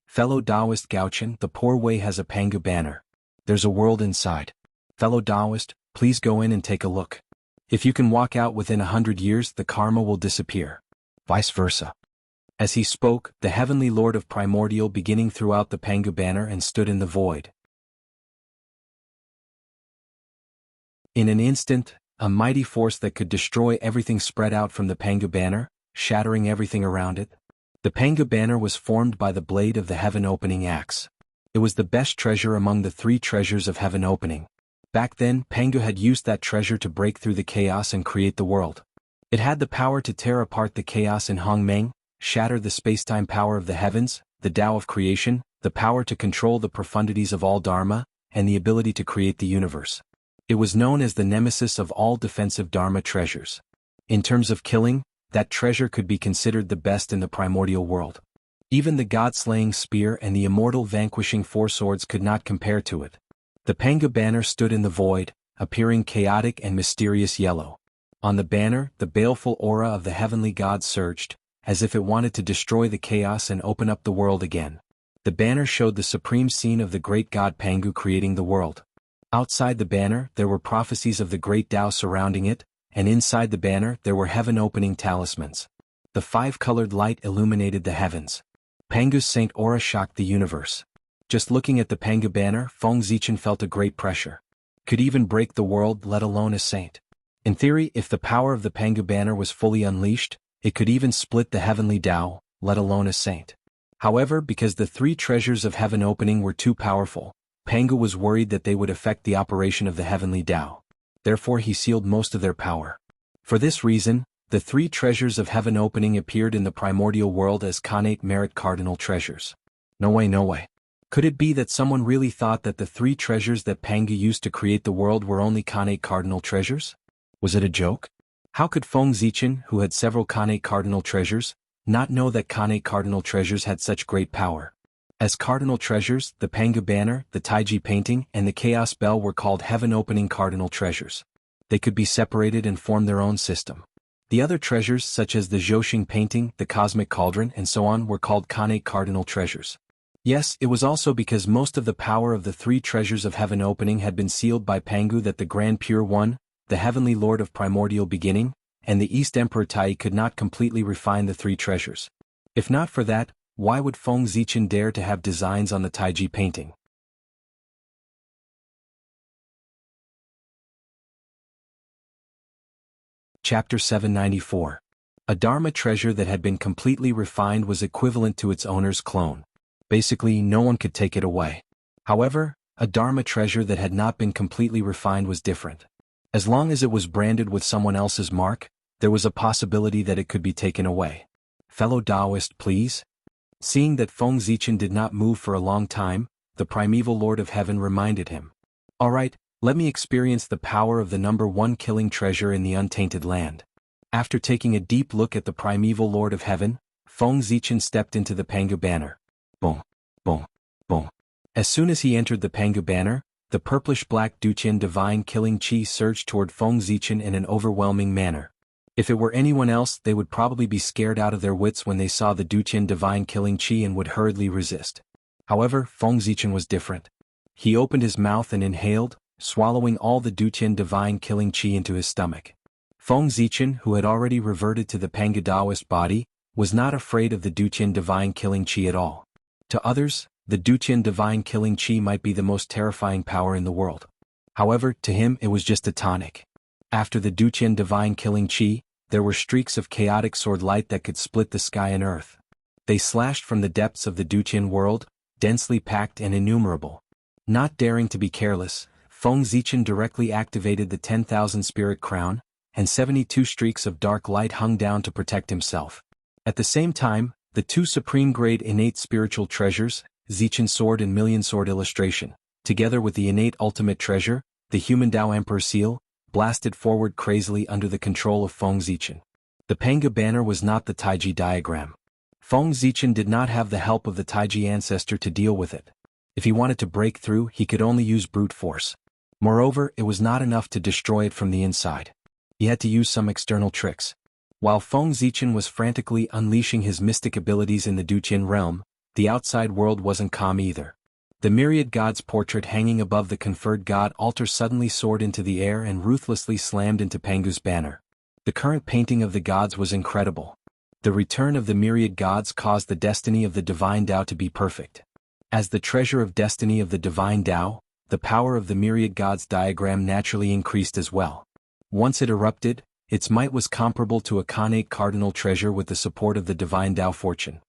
Speaker 1: "Fellow Taoist Gaochen, the Poor Way has a Pangu banner. There's a world inside. Fellow Taoist, please go in and take a look. If you can walk out within 100 years, the karma will disappear. Vice versa." As he spoke, the Heavenly Lord of Primordial Beginning threw out the Pangu banner and stood in the void. In an instant, a mighty force that could destroy everything spread out from the Pangu banner, shattering everything around it. The Pangu banner was formed by the blade of the Heaven Opening axe. It was the best treasure among the 3 treasures of Heaven Opening. Back then, Pangu had used that treasure to break through the chaos and create the world. It had the power to tear apart the chaos in Hongmeng, shatter the space-time power of the heavens, the Tao of creation, the power to control the profundities of all Dharma, and the ability to create the universe. It was known as the nemesis of all defensive Dharma treasures. In terms of killing, that treasure could be considered the best in the primordial world. Even the God-slaying spear and the immortal vanquishing 4 swords could not compare to it. The Pangu banner stood in the void, appearing chaotic and mysterious yellow. On the banner, the baleful aura of the heavenly god surged, as if it wanted to destroy the chaos and open up the world again. The banner showed the supreme scene of the great god Pangu creating the world. Outside the banner, there were prophecies of the great Tao surrounding it, and inside the banner there were heaven-opening talismans. The 5-colored light illuminated the heavens. Pangu's saint aura shocked the universe. Just looking at the Pangu banner, Feng Zichen felt a great pressure. Could even break the world, let alone a saint. In theory, if the power of the Pangu banner was fully unleashed, it could even split the heavenly Tao, let alone a saint. However, because the 3 treasures of Heaven Opening were too powerful, Pangu was worried that they would affect the operation of the heavenly Tao. Therefore he sealed most of their power. For this reason, the 3 treasures of Heaven Opening appeared in the primordial world as connate merit cardinal treasures. No way, no way. Could it be that someone really thought that the 3 treasures that Pangu used to create the world were only connate cardinal treasures? Was it a joke? How could Feng Zichen, who had several connate cardinal treasures, not know that connate cardinal treasures had such great power? As cardinal treasures, the Pangu banner, the Taiji painting, and the Chaos Bell were called heaven-opening cardinal treasures. They could be separated and form their own system. The other treasures, such as the Zhouxing painting, the Cosmic Cauldron, and so on, were called connate cardinal treasures. Yes, it was also because most of the power of the 3 treasures of Heaven Opening had been sealed by Pangu that the Grand Pure One, the Heavenly Lord of Primordial Beginning, and the East Emperor Tai could not completely refine the 3 treasures. If not for that, why would Feng Zichen dare to have designs on the Taiji painting? Chapter 794. A Dharma treasure that had been completely refined was equivalent to its owner's clone. Basically, no one could take it away. However, a Dharma treasure that had not been completely refined was different. As long as it was branded with someone else's mark, there was a possibility that it could be taken away. Fellow Taoist, please? Seeing that Feng Zichen did not move for a long time, the primeval Lord of Heaven reminded him. Alright, let me experience the power of the number 1 killing treasure in the untainted land. After taking a deep look at the primeval Lord of Heaven, Feng Zichen stepped into the Pangu banner. Boom, boom, boom. As soon as he entered the Pangu banner, the purplish-black Duqian divine killing chi surged toward Feng Zichen in an overwhelming manner. If it were anyone else, they would probably be scared out of their wits when they saw the Duqian divine killing chi and would hurriedly resist. However, Feng Zichen was different. He opened his mouth and inhaled, swallowing all the Duqian divine killing chi into his stomach. Feng Zichen, who had already reverted to the Pangu Taoist body, was not afraid of the Duqian divine killing chi at all. To others, the Duqian divine killing chi might be the most terrifying power in the world. However, to him it was just a tonic. After the Duqian divine killing chi, there were streaks of chaotic sword light that could split the sky and earth. They slashed from the depths of the Duqian world, densely packed and innumerable. Not daring to be careless, Feng Zichen directly activated the 10,000 spirit crown, and 72 streaks of dark light hung down to protect himself. At the same time, the 2 supreme-grade innate spiritual treasures, Zichen Sword and Million Sword Illustration, together with the innate ultimate treasure, the human Tao Emperor seal, blasted forward crazily under the control of Feng Zichen. The Panga banner was not the Taiji diagram. Feng Zichen did not have the help of the Taiji ancestor to deal with it. If he wanted to break through, he could only use brute force. Moreover, it was not enough to destroy it from the inside. He had to use some external tricks. While Feng Zichen was frantically unleashing his mystic abilities in the Duqian realm, the outside world wasn't calm either. The myriad gods portrait hanging above the conferred god altar suddenly soared into the air and ruthlessly slammed into Pangu's banner. The current painting of the gods was incredible. The return of the myriad gods caused the destiny of the divine Tao to be perfect. As the treasure of destiny of the divine Tao, the power of the myriad gods diagram naturally increased as well. Once it erupted, its might was comparable to a Khanate cardinal treasure with the support of the divine Tao fortune.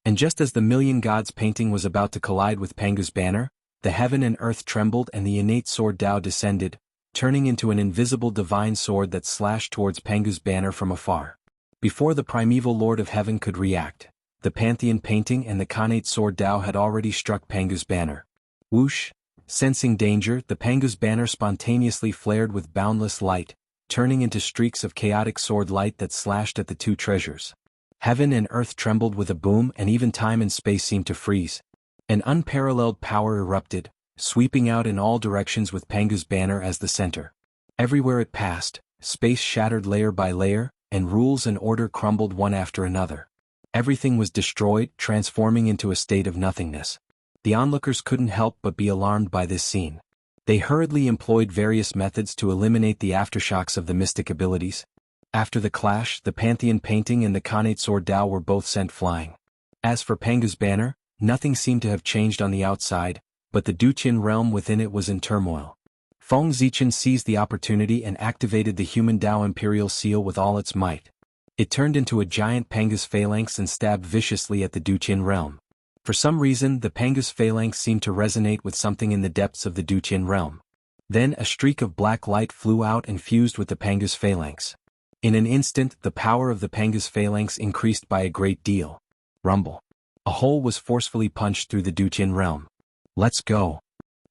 Speaker 1: And just as the million gods painting was about to collide with Pangu's banner, the heaven and earth trembled and the innate sword Tao descended, turning into an invisible divine sword that slashed towards Pangu's banner from afar. Before the primeval Lord of Heaven could react, the Pantheon painting and the Khanate sword Tao had already struck Pangu's banner. Whoosh! Sensing danger, the Pangu's banner spontaneously flared with boundless light, turning into streaks of chaotic sword light that slashed at the two treasures. Heaven and earth trembled with a boom and even time and space seemed to freeze. An unparalleled power erupted, sweeping out in all directions with Pangu's banner as the center. Everywhere it passed, space shattered layer by layer, and rules and order crumbled one after another. Everything was destroyed, transforming into a state of nothingness. The onlookers couldn't help but be alarmed by this scene. They hurriedly employed various methods to eliminate the aftershocks of the mystic abilities. After the clash, the Pantheon painting and the Khanate sword Tao were both sent flying. As for Pangu's banner, nothing seemed to have changed on the outside, but the Duqian realm within it was in turmoil. Feng Zichen seized the opportunity and activated the human Tao Imperial Seal with all its might. It turned into a giant Pangus phalanx and stabbed viciously at the Duqian realm. For some reason, the Pangus phalanx seemed to resonate with something in the depths of the Duqian realm. Then a streak of black light flew out and fused with the Pangus phalanx. In an instant, the power of the Pangus phalanx increased by a great deal. Rumble. A hole was forcefully punched through the Duqian realm. Let's go.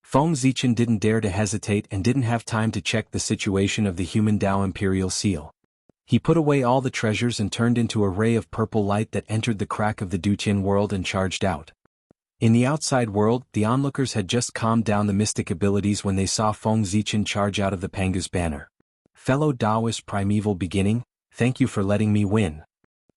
Speaker 1: Feng Zichen didn't dare to hesitate and didn't have time to check the situation of the human Tao Imperial Seal. He put away all the treasures and turned into a ray of purple light that entered the crack of the Duqian world and charged out. In the outside world, the onlookers had just calmed down the mystic abilities when they saw Feng Zichen charge out of the Pangus banner. Fellow Taoist primeval beginning, thank you for letting me win.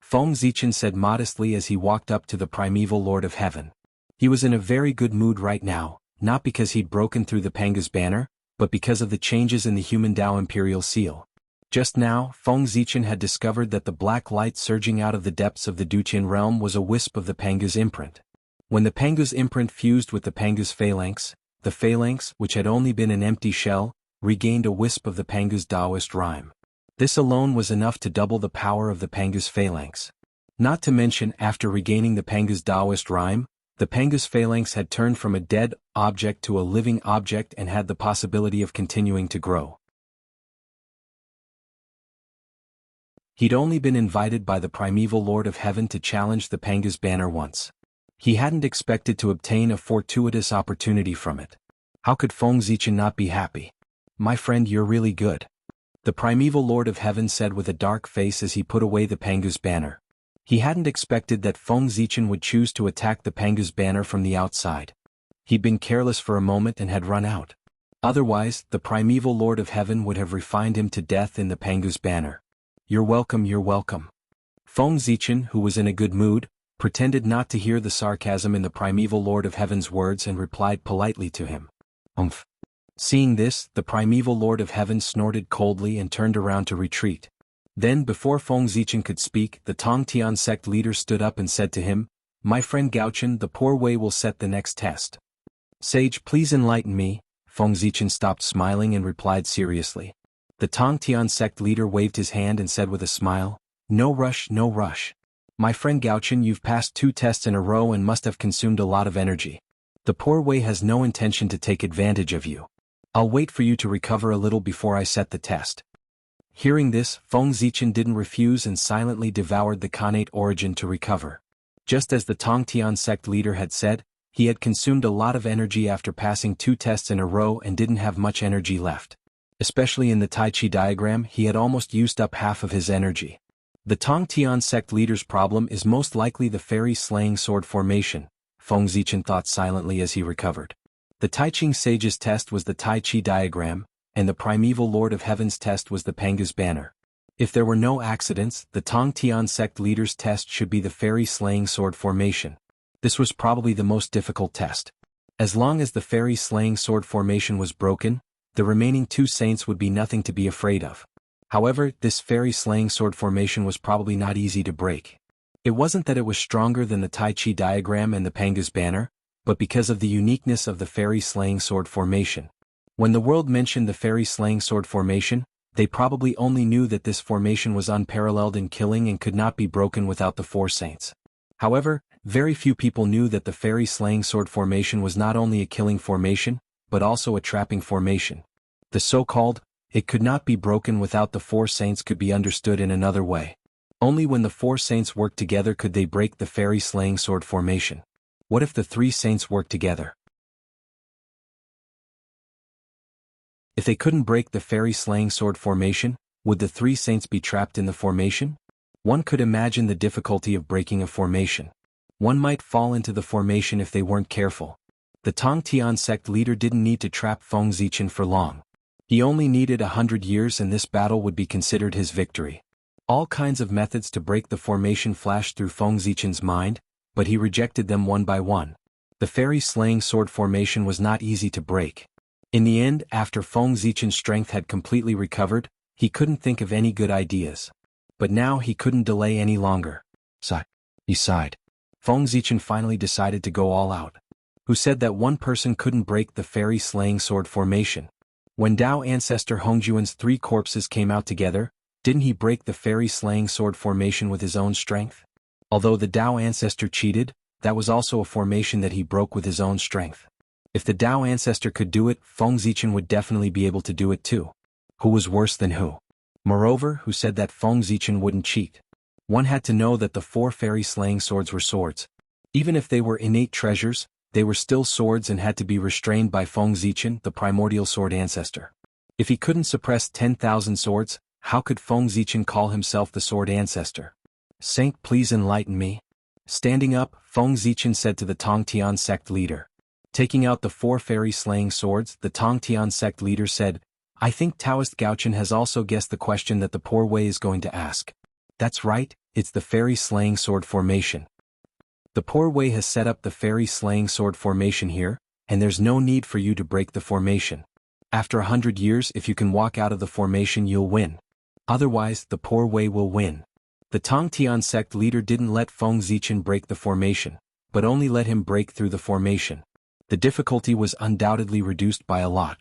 Speaker 1: Feng Zichen said modestly as he walked up to the primeval Lord of Heaven. He was in a very good mood right now, not because he'd broken through the Pangus banner, but because of the changes in the human Tao Imperial Seal. Just now, Feng Zichen had discovered that the black light surging out of the depths of the Duqian realm was a wisp of the Pangus imprint. When the Pangus imprint fused with the Pangus phalanx, the phalanx, which had only been an empty shell, regained a wisp of the Pangus Taoist rhyme. This alone was enough to double the power of the Pangus phalanx. Not to mention, after regaining the Pangus Taoist rhyme, the Pangus phalanx had turned from a dead object to a living object and had the possibility of continuing to grow. He'd only been invited by the primeval Lord of Heaven to challenge the Pangus banner once. He hadn't expected to obtain a fortuitous opportunity from it. How could Feng Zichen not be happy? My friend, you're really good. The primeval Lord of Heaven said with a dark face as he put away the Pangus banner. He hadn't expected that Feng Zichen would choose to attack the Pangus banner from the outside. He'd been careless for a moment and had run out. Otherwise, the primeval Lord of Heaven would have refined him to death in the Pangus banner. You're welcome, you're welcome. Feng Zichen, who was in a good mood, pretended not to hear the sarcasm in the primeval Lord of Heaven's words and replied politely to him. Umph. Seeing this, the primeval Lord of Heaven snorted coldly and turned around to retreat. Then, before Feng Zichen could speak, the Tongtian sect leader stood up and said to him, My friend Gaochen, the poor way will set the next test. Sage, please enlighten me. Feng Zichen stopped smiling and replied seriously. The Tongtian sect leader waved his hand and said with a smile, No rush, no rush. My friend Gaochen, you've passed 2 tests in a row and must have consumed a lot of energy. The poor way has no intention to take advantage of you. I'll wait for you to recover a little before I set the test. Hearing this, Feng Zichen didn't refuse and silently devoured the Khanate origin to recover. Just as the Tongtian sect leader had said, He had consumed a lot of energy after passing 2 tests in a row and didn't have much energy left. Especially in the Tai Chi diagram, he had almost used up half of his energy. The Tong Tian sect leader's problem is most likely the fairy slaying sword formation, Feng Zichen thought silently as he recovered. The Tai Ching sage's test was the Tai Chi diagram, and the primeval Lord of Heaven's test was the Panga's banner. If there were no accidents, the Tong Tian sect leader's test should be the fairy slaying sword formation. This was probably the most difficult test. As long as the fairy slaying sword formation was broken, the remaining 2 saints would be nothing to be afraid of. However, this fairy slaying sword formation was probably not easy to break. It wasn't that it was stronger than the Tai Chi diagram and the Panga's banner, but because of the uniqueness of the fairy slaying sword formation. When the world mentioned the fairy slaying sword formation, they probably only knew that this formation was unparalleled in killing and could not be broken without the 4 saints. However, very few people knew that the fairy slaying sword formation was not only a killing formation, but also a trapping formation. The so-called, it could not be broken without the 4 saints could be understood in another way. Only when the 4 saints worked together could they break the fairy slaying sword formation. What if the 3 saints worked together? If they couldn't break the fairy slaying sword formation, would the 3 saints be trapped in the formation? One could imagine the difficulty of breaking a formation. One might fall into the formation if they weren't careful. The Tong Tian sect leader didn't need to trap Feng Zichen for long. He only needed 100 years and this battle would be considered his victory. All kinds of methods to break the formation flashed through Feng Zichen's mind, but he rejected them one by one. The fairy slaying sword formation was not easy to break. In the end, after Feng Zichen's strength had completely recovered, he couldn't think of any good ideas. But now he couldn't delay any longer. He sighed. Feng Zichen finally decided to go all out. Who said that one person couldn't break the fairy slaying sword formation? When Tao ancestor Hongjuan's 3 corpses came out together, didn't he break the fairy slaying sword formation with his own strength? Although the Tao ancestor cheated, that was also a formation that he broke with his own strength. If the Tao ancestor could do it, Feng Zichen would definitely be able to do it too. Who was worse than who? Moreover, who said that Feng Zichen wouldn't cheat? One had to know that the 4 fairy slaying swords were swords. Even if they were innate treasures, they were still swords and had to be restrained by Feng Zichen, the primordial sword ancestor. If he couldn't suppress 10,000 swords, how could Feng Zichen call himself the sword ancestor? Saint, please enlighten me. Standing up, Feng Zichen said to the Tong Tian sect leader. Taking out the 4 fairy slaying swords, the Tong Tian sect leader said, I think Taoist Gaochen has also guessed the question that the poor Wei is going to ask. That's right, it's the fairy slaying sword formation. The poor Wei has set up the fairy slaying sword formation here, and there's no need for you to break the formation. After 100 years, if you can walk out of the formation, you'll win. Otherwise, the poor Wei will win. The Tong Tian sect leader didn't let Feng Zichen break the formation, but only let him break through the formation. The difficulty was undoubtedly reduced by a lot.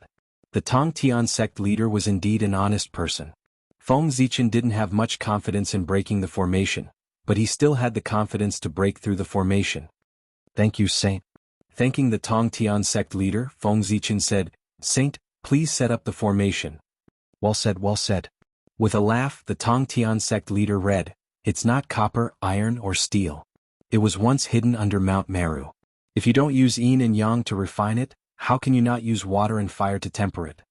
Speaker 1: The Tong Tian sect leader was indeed an honest person. Feng Zichen didn't have much confidence in breaking the formation, but he still had the confidence to break through the formation. Thank you, Saint. Thanking the Tong Tian sect leader, Feng Zichen said, Saint, please set up the formation. Well said, well said. With a laugh, the Tong Tian sect leader read, It's not copper, iron or steel. It was once hidden under Mount Meru. If you don't use yin and yang to refine it, how can you not use water and fire to temper it?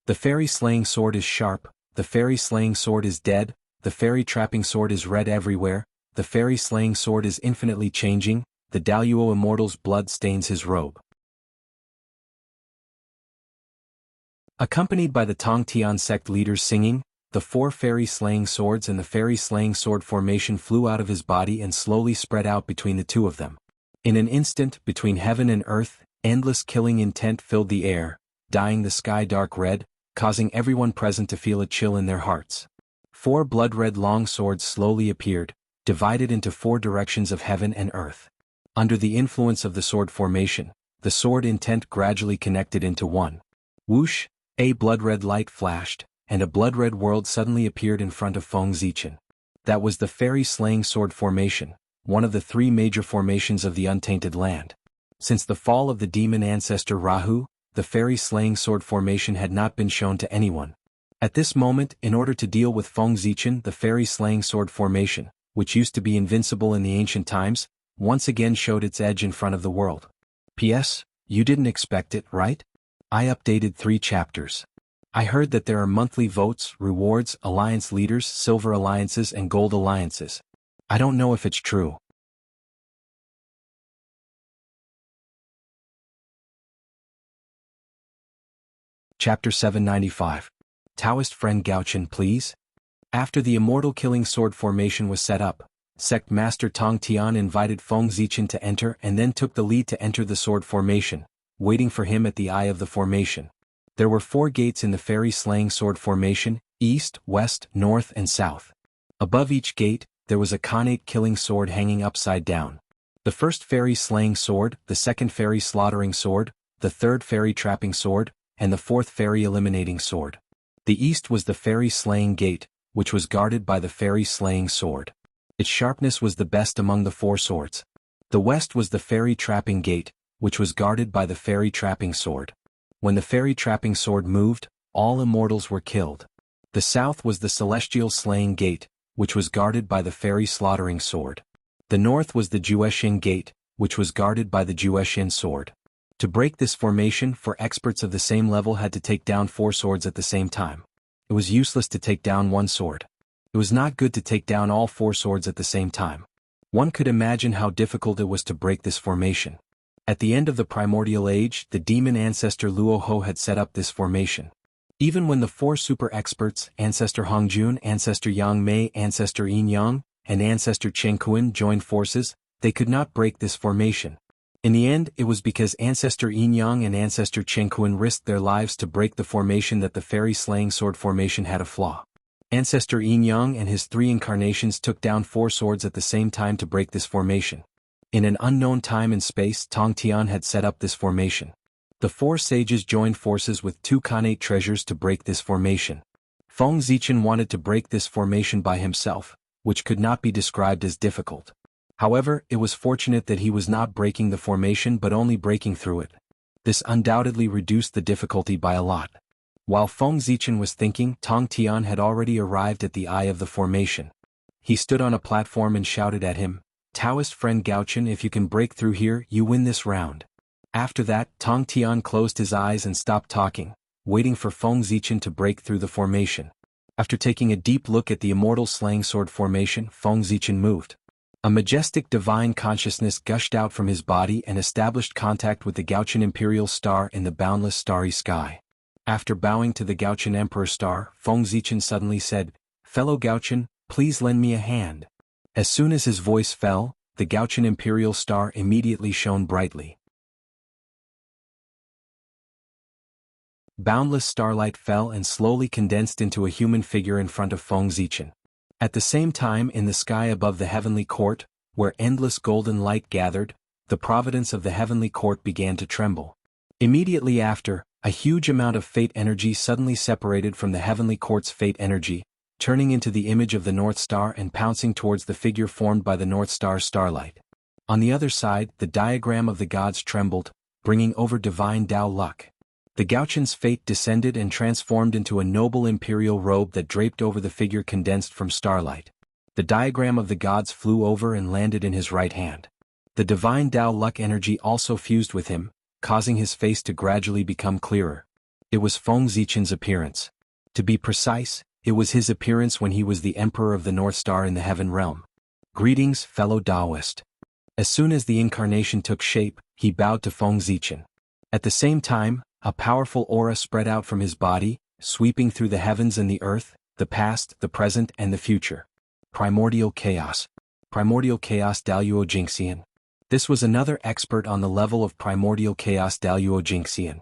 Speaker 1: The fairy slaying sword is sharp, the fairy slaying sword is dead, the fairy trapping sword is red everywhere, the fairy slaying sword is infinitely changing, the Daluo immortal's blood stains his robe. Accompanied by the Tong Tian sect leaders singing, the 4 fairy slaying swords and the fairy slaying sword formation flew out of his body and slowly spread out between the 2 of them. In an instant, between heaven and earth, endless killing intent filled the air, dyeing the sky dark red, causing everyone present to feel a chill in their hearts. 4 blood-red long swords slowly appeared, divided into 4 directions of heaven and earth. Under the influence of the sword formation, the sword intent gradually connected into one. Whoosh, a blood-red light flashed, and a blood-red world suddenly appeared in front of Feng Zichen. That was the fairy slaying sword formation, one of the 3 major formations of the untainted land. Since the fall of the demon ancestor Rahu, the fairy slaying sword formation had not been shown to anyone. At this moment, in order to deal with Feng Zichen, the fairy slaying sword formation, which used to be invincible in the ancient times, once again showed its edge in front of the world. P.S. You didn't expect it, right? I updated 3 chapters. I heard that there are monthly votes, rewards, alliance leaders, silver alliances and gold alliances. I don't know if it's true. Chapter 795. Taoist friend Gaochen, please? After the immortal killing sword formation was set up, Sect Master Tong Tian invited Feng Zichen to enter and then took the lead to enter the sword formation, waiting for him at the eye of the formation. There were 4 gates in the fairy slaying sword formation, east, west, north and south. Above each gate, there was a connate killing sword hanging upside down. The first fairy slaying sword, the second fairy slaughtering sword, the third fairy trapping sword, and the fourth fairy eliminating sword. The east was the fairy slaying gate, which was guarded by the fairy slaying sword. Its sharpness was the best among the 4 swords. The west was the fairy trapping gate, which was guarded by the fairy trapping sword. When the fairy trapping sword moved, all immortals were killed. The south was the celestial slaying gate, which was guarded by the fairy slaughtering sword. The north was the Jueshin gate, which was guarded by the Jueshin sword. To break this formation, 4 experts of the same level had to take down 4 swords at the same time. It was useless to take down 1 sword. It was not good to take down all 4 swords at the same time. One could imagine how difficult it was to break this formation. At the end of the primordial age, the demon ancestor Luoho had set up this formation. Even when the 4 super experts, Ancestor Hongjun, Ancestor Yang Mei, Ancestor Yin Yang, and Ancestor Chen Kuan joined forces, they could not break this formation. In the end, it was because Ancestor Yin Yang and Ancestor Chen Kuan risked their lives to break the formation that the fairy slaying sword formation had a flaw. Ancestor Yin Yang and his 3 incarnations took down 4 swords at the same time to break this formation. In an unknown time and space, Tong Tian had set up this formation. The 4 sages joined forces with 2 connate treasures to break this formation. Feng Zichen wanted to break this formation by himself, which could not be described as difficult. However, it was fortunate that he was not breaking the formation but only breaking through it. This undoubtedly reduced the difficulty by a lot. While Feng Zichen was thinking, Tong Tian had already arrived at the eye of the formation. He stood on a platform and shouted at him, "Taoist friend Gaochen, if you can break through here, you win this round." After that, Tong Tian closed his eyes and stopped talking, waiting for Feng Zichen to break through the formation. After taking a deep look at the immortal slaying sword formation, Feng Zichen moved. A majestic divine consciousness gushed out from his body and established contact with the Gaochen Imperial Star in the boundless starry sky. After bowing to the Gaochen Emperor Star, Feng Zichen suddenly said, "Fellow Gaochen, please lend me a hand." As soon as his voice fell, the Gaochen Imperial Star immediately shone brightly. Boundless starlight fell and slowly condensed into a human figure in front of Feng Zichen. At the same time, in the sky above the heavenly court, where endless golden light gathered, the providence of the heavenly court began to tremble. Immediately after, a huge amount of fate energy suddenly separated from the heavenly court's fate energy, turning into the image of the North Star and pouncing towards the figure formed by the North Star's starlight. On the other side, the diagram of the gods trembled, bringing over divine Tao luck. The Gaochen's fate descended and transformed into a noble imperial robe that draped over the figure condensed from starlight. The diagram of the gods flew over and landed in his right hand. The divine Tao luck energy also fused with him, causing his face to gradually become clearer. It was Feng Zichen's appearance. To be precise, it was his appearance when he was the Emperor of the North Star in the Heaven Realm. "Greetings, fellow Taoist." As soon as the incarnation took shape, he bowed to Feng Zichen. At the same time, a powerful aura spread out from his body, sweeping through the heavens and the earth, the past, the present and the future. Primordial Chaos. Primordial Chaos Daluo Jingxian. This was another expert on the level of Primordial Chaos Daluo Jingxian.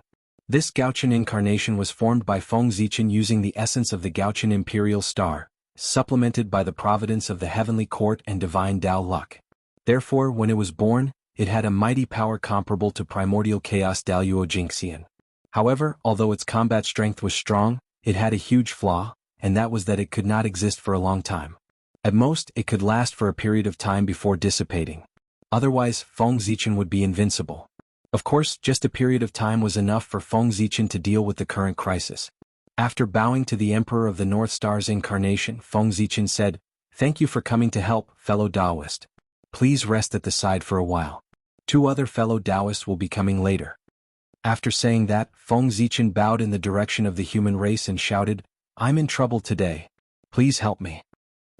Speaker 1: This Gaochen incarnation was formed by Feng Zichen using the essence of the Gaochen Imperial Star, supplemented by the providence of the Heavenly Court and Divine Tao luck. Therefore, when it was born, it had a mighty power comparable to Primordial Chaos Daluo Jingxian. However, although its combat strength was strong, it had a huge flaw, and that was that it could not exist for a long time. At most, it could last for a period of time before dissipating. Otherwise, Feng Zichen would be invincible. Of course, just a period of time was enough for Feng Zichen to deal with the current crisis. After bowing to the Emperor of the North Star's incarnation, Feng Zichen said, "Thank you for coming to help, fellow Taoist. Please rest at the side for a while." 2 other fellow Taoists will be coming later. After saying that, Feng Zichen bowed in the direction of the human race and shouted, I'm in trouble today. Please help me.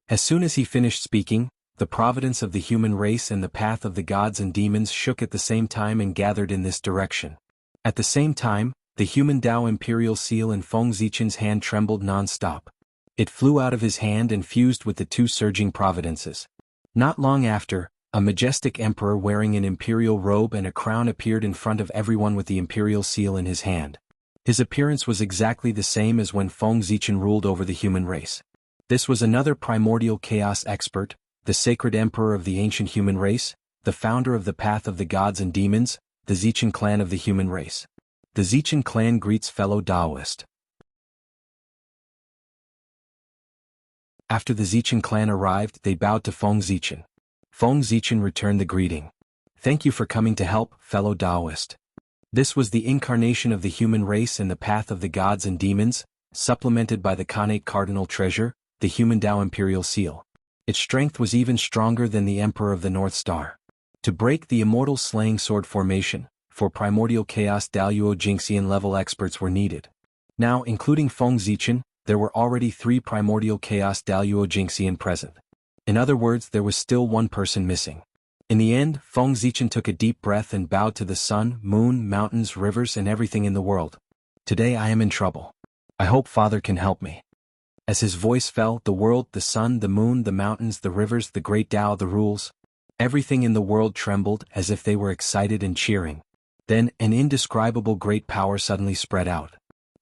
Speaker 1: As soon as he finished speaking, the providence of the human race and the path of the gods and demons shook at the same time and gathered in this direction. At the same time, the human Tao imperial seal in Feng Zichen's hand trembled non-stop. It flew out of his hand and fused with the 2 surging providences. Not long after, a majestic emperor wearing an imperial robe and a crown appeared in front of everyone with the imperial seal in his hand. His appearance was exactly the same as when Feng Zichen ruled over the human race. This was another primordial chaos expert, the sacred emperor of the ancient human race, the founder of the path of the gods and demons, the Zichen clan of the human race. The Zichen clan greets fellow Taoist. After the Zichen clan arrived, they bowed to Feng Zichen. Feng Zichen returned the greeting. Thank you for coming to help, fellow Taoist. This was the incarnation of the human race in the path of the gods and demons, supplemented by the Khanate cardinal treasure, the human Tao imperial seal. Its strength was even stronger than the Emperor of the North Star. To break the immortal slaying sword formation, for primordial chaos Daluo Jingxian level experts were needed. Now, including Feng Zichen, there were already 3 primordial chaos Daluo Jingxian present. In other words, there was still 1 person missing. In the end, Feng Zichen took a deep breath and bowed to the sun, moon, mountains, rivers and everything in the world. Today I am in trouble. I hope Father can help me. As his voice fell, the world, the sun, the moon, the mountains, the rivers, the great Tao, the rules, everything in the world trembled as if they were excited and cheering. Then, an indescribable great power suddenly spread out.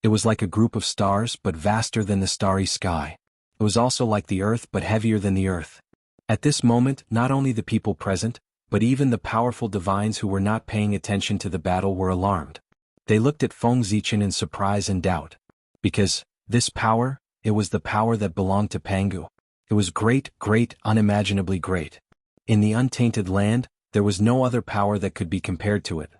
Speaker 1: It was like a group of stars, but vaster than the starry sky. It was also like the earth, but heavier than the earth. At this moment, not only the people present, but even the powerful divines who were not paying attention to the battle were alarmed. They looked at Feng Zichen in surprise and doubt. Because, this power, it was the power that belonged to Pangu. It was great, great, unimaginably great. In the untainted land, there was no other power that could be compared to it.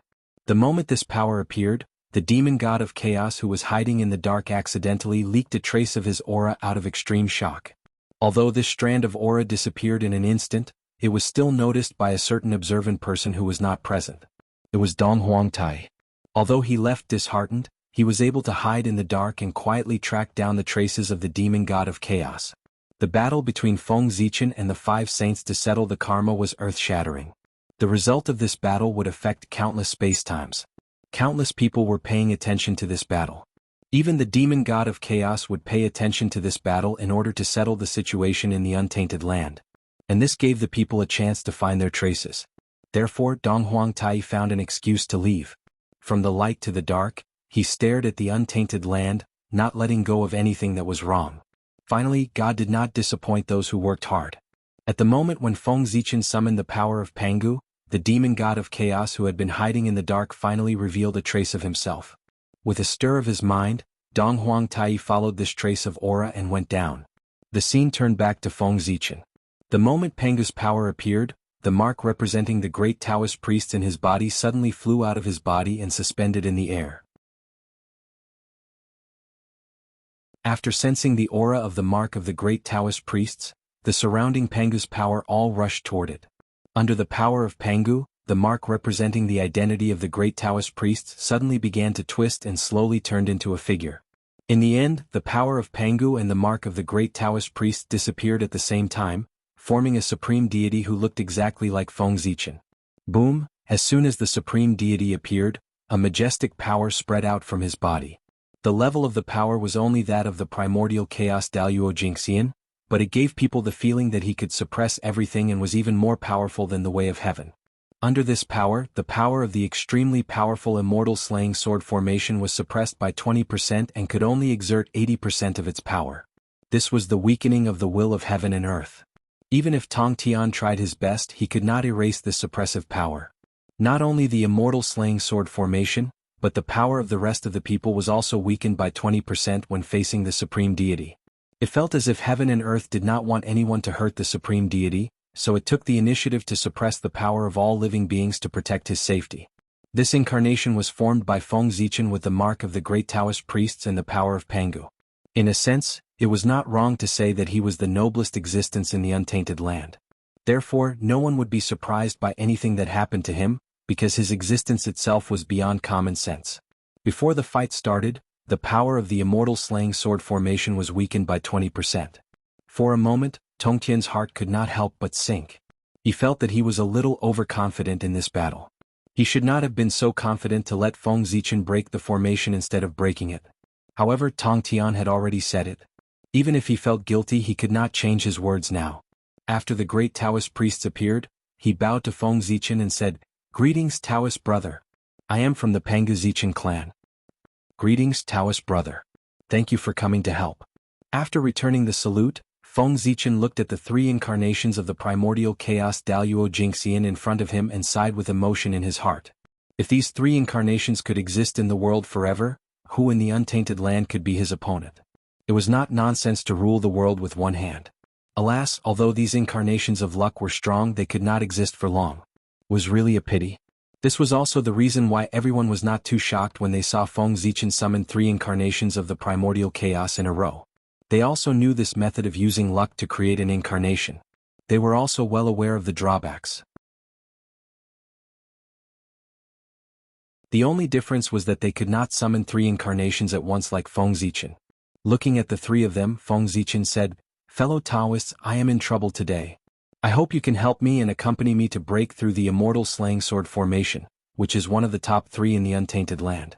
Speaker 1: The moment this power appeared, the demon god of chaos who was hiding in the dark accidentally leaked a trace of his aura out of extreme shock. Although this strand of aura disappeared in an instant, it was still noticed by a certain observant person who was not present. It was Dong Huangtai. Although he left disheartened, he was able to hide in the dark and quietly track down the traces of the demon god of chaos. The battle between Feng Zichen and the 5 saints to settle the karma was earth-shattering. The result of this battle would affect countless spacetimes. Countless people were paying attention to this battle. Even the demon god of chaos would pay attention to this battle in order to settle the situation in the untainted land. And this gave the people a chance to find their traces. Therefore, Dong Huangtai found an excuse to leave. From the light to the dark, he stared at the untainted land, not letting go of anything that was wrong. Finally, God did not disappoint those who worked hard. At the moment when Feng Zichen summoned the power of Pangu, the demon god of chaos who had been hiding in the dark finally revealed a trace of himself. With a stir of his mind, Dong Huangtai followed this trace of aura and went down. The scene turned back to Feng Zichen. The moment Pangu's power appeared, the mark representing the great Taoist priest in his body suddenly flew out of his body and suspended in the air. After sensing the aura of the mark of the great Taoist priests, the surrounding Pangu's power all rushed toward it. Under the power of Pangu, the mark representing the identity of the great Taoist priests suddenly began to twist and slowly turned into a figure. In the end, the power of Pangu and the mark of the great Taoist priests disappeared at the same time, forming a supreme deity who looked exactly like Feng Zichen. Boom! As soon as the supreme deity appeared, a majestic power spread out from his body. The level of the power was only that of the primordial chaos Daluo Jingxian, but it gave people the feeling that he could suppress everything and was even more powerful than the way of heaven. Under this power, the power of the extremely powerful immortal slaying sword formation was suppressed by 20% and could only exert 80% of its power. This was the weakening of the will of heaven and earth. Even if Tong Tian tried his best, he could not erase this suppressive power. Not only the immortal slaying sword formation, but the power of the rest of the people was also weakened by 20% when facing the supreme deity. It felt as if heaven and earth did not want anyone to hurt the supreme deity, so it took the initiative to suppress the power of all living beings to protect his safety. This incarnation was formed by Feng Zichen with the mark of the great Taoist priests and the power of Pangu. In a sense, it was not wrong to say that he was the noblest existence in the untainted land. Therefore, no one would be surprised by anything that happened to him, because his existence itself was beyond common sense. Before the fight started, the power of the immortal slaying sword formation was weakened by 20%. For a moment, Tongtian's heart could not help but sink. He felt that he was a little overconfident in this battle. He should not have been so confident to let Feng Zichen break the formation instead of breaking it. However, Tongtian had already said it. Even if he felt guilty, he could not change his words now. After the great Taoist priests appeared, he bowed to Feng Zichen and said, "Greetings, Taoist brother. I am from the Panga Zichen clan." "Greetings, Taoist brother. Thank you for coming to help." After returning the salute, Feng Zichen looked at the three incarnations of the primordial chaos Daluo Jingxian in front of him and sighed with emotion in his heart. If these three incarnations could exist in the world forever, who in the untainted land could be his opponent? It was not nonsense to rule the world with one hand. Alas, although these incarnations of luck were strong, they could not exist for long. Was really a pity. This was also the reason why everyone was not too shocked when they saw Feng Zichen summon three incarnations of the primordial chaos in a row. They also knew this method of using luck to create an incarnation. They were also well aware of the drawbacks. The only difference was that they could not summon three incarnations at once like Feng Zichen. Looking at the three of them, Feng Zichen said, "Fellow Taoists, I am in trouble today. I hope you can help me and accompany me to break through the immortal slaying sword formation, which is one of the top three in the untainted land."